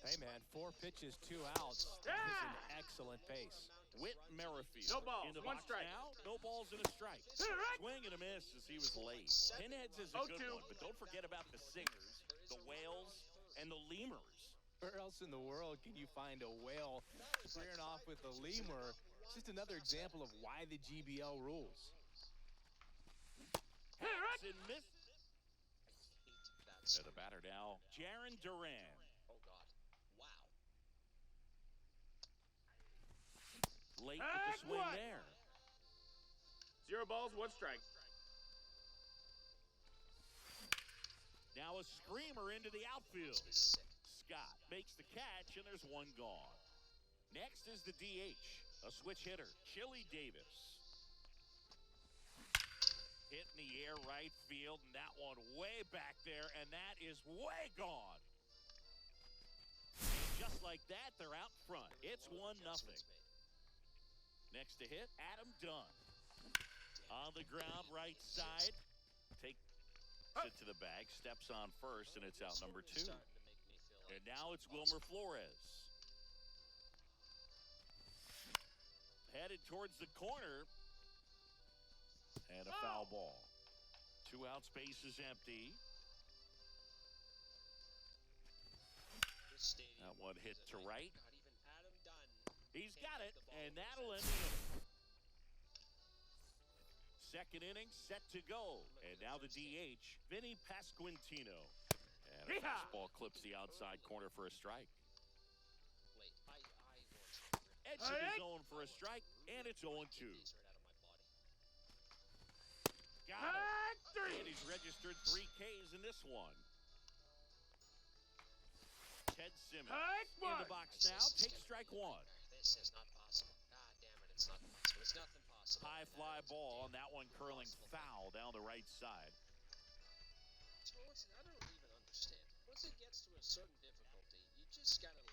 Hey, man, 4 pitches, 2 outs. That is an excellent pace. Whit Merrifield. No balls, in the 1 box strike. now. No balls and a strike. Swing and a miss as he was late. Pinheads is a good 0-2. one, but don't forget about the singers, the whales, and the lemurs. Where else in the world can you find a whale squaring off with a lemur? It's just another example of why the GBL rules. And misses. To the batter now, Jaron Duran. Oh, God. Wow. Late with the swing there. 0 balls, 1 strike. Now a screamer into the outfield. Sick. Scott makes the catch, and there's 1 gone. Next is the DH, a switch hitter, Chili Davis. Hit in the air right field, and that one way back there, and that is way gone. Just like that, they're out front. It's 1-0. Next to hit, Adam Dunn. On the ground, right side. Takes it to the bag, steps on first, and it's out number 2. And now it's Wilmer Flores. Headed towards the corner. And a foul ball. 2 outs, base is empty. That one hit to right. He's got it, and that'll end the inning. Second inning set to go. And now the DH, Vinny Pasquantino. And a fastball clips the outside corner for a strike. Edge of the zone for a strike, and it's 0-2. Got it. And he's registered 3 Ks in this one. Ted Simmons in the box now. Takes strike 1. This is not possible. God damn it, it's not possible. It's nothing possible. High fly ball, and that one curling foul down the right side. I don't even understand. Once it gets to a certain difficulty, you just gotta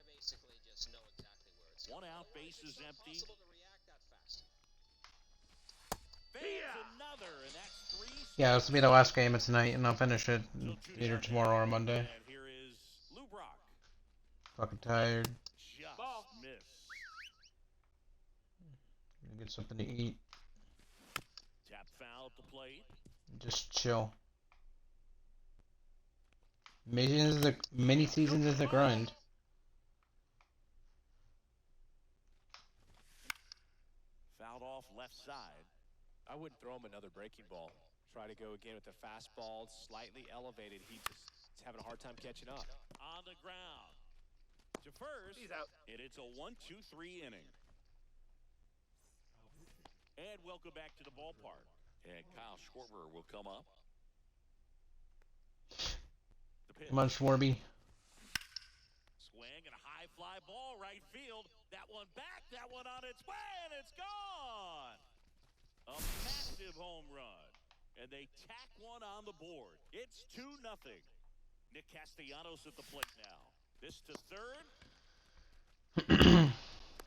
basically just know exactly where it's going. 1 out, base is empty. It's not possible to react that fast. Another, and that's 3. Yeah, this will be the last game of tonight, and I'll finish it either tomorrow or Monday. And here is Lou Brock. Fucking tired. Just miss. Gonna get something to eat. Tap foul at the plate. Just chill. Many seasons is a grind. Fouled off left side. I wouldn't throw him another breaking ball. Try to go again with the fastball, slightly elevated. He's having a hard time catching up. On the ground. to first. He's out. And it's a 1-2-3 inning. And welcome back to the ballpark. And Kyle Schwarber will come up. The pitch. Come on, Schwarby. Swing and a high fly ball right field. That one back, that one on its way, and it's gone. A massive home run. And they tack one on the board. It's 2-0. Nick Castellanos at the plate now. This to third.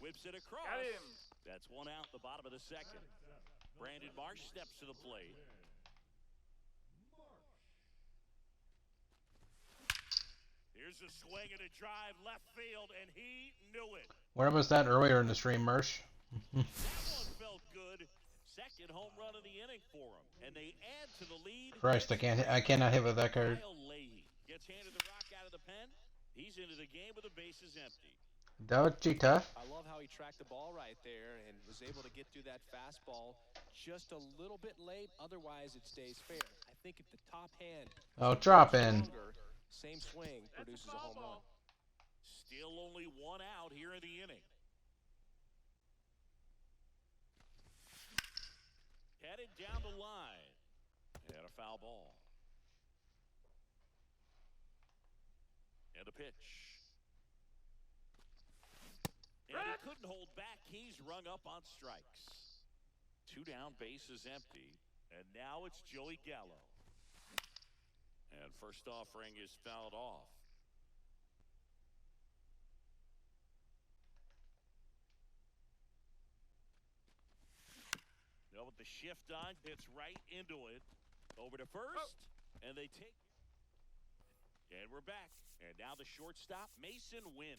Whips it across. Got him. That's one out the bottom of the second. Brandon Marsh steps to the plate. Here's a swing and a drive left field, and he knew it. Where was that earlier in the stream, Mersh? That one felt good. Second home run of the inning for him, and they add to the lead. Christ, I cannot hit with that card. Kyle Leahy gets handed the rock out of the pen. He's into the game with the bases empty. That was too tough. I love how he tracked the ball right there and was able to get through that fastball just a little bit late. Otherwise, it stays fair. I think if the top hand Oh, drop in. stronger, same swing produces a home run. Still only one out here in the inning. Headed down the line. And a foul ball. And a pitch. And he couldn't hold back. He's rung up on strikes. 2 down, bases empty. And now it's Joey Gallo. And first offering is fouled off. Now with the shift on, hits right into it. Over to first. And they take. And we're back. And now the shortstop, Mason Wynn.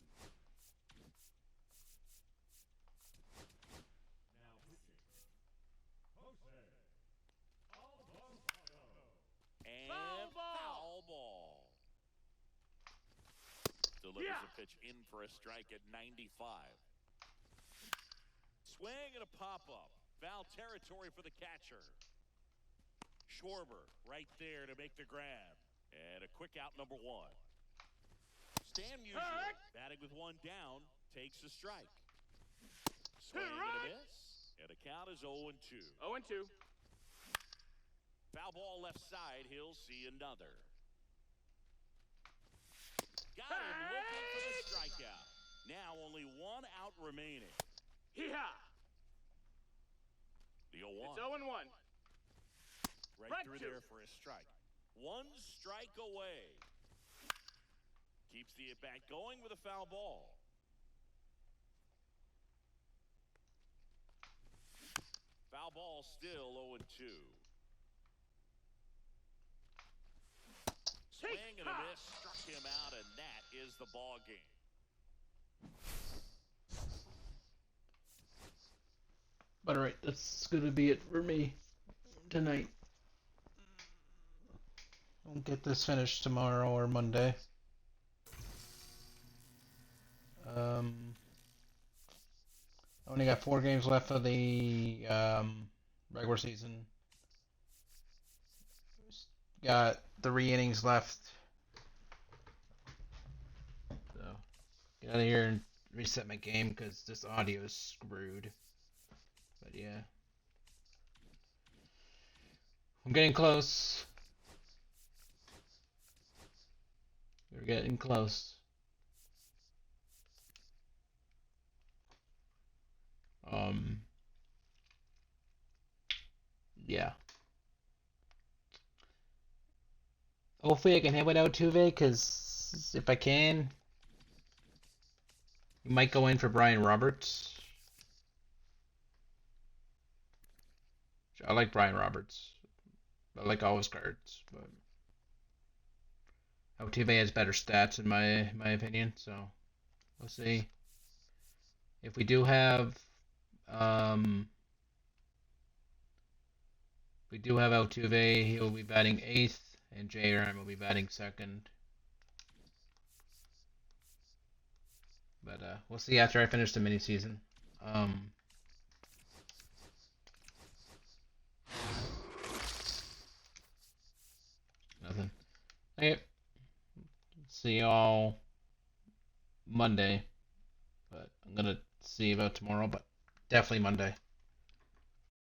And foul ball. Delivers a pitch in for a strike at 95. Swing and a pop-up. Foul territory for the catcher. Schwarber right there to make the grab. And a quick out, number 1. Stan Musial, batting with 1 down, takes a strike. Swing and a miss. And the count is 0-2. 0-2. Foul ball left side. He'll see another. Got him looking for the strikeout. Now only 1 out remaining. Hee-haw. The 0-1. It's 0-1. Right through there for a strike. 1 strike away. Keeps the at-bat going with a foul ball. Foul ball still 0-2. Swing and a miss, struck him out, and that is the ball game. But alright, that's gonna be it for me tonight. I'll get this finished tomorrow or Monday. I only got 4 games left of the regular season. Got 3 innings left. So, get out of here and reset my game because this audio is screwed. But yeah. I'm getting close. We're getting close. Yeah. Hopefully I can hit without Tuve, because if I can, we might go in for Brian Roberts. I like Brian Roberts. I like all his cards, but Altuve has better stats in my opinion, so we'll see. If we do have Altuve, he'll be batting 8th, and JRM will be batting 2nd. But we'll see after I finish the mini season. Nothing. Okay. See y'all Monday, but I'm gonna see about tomorrow. But definitely Monday.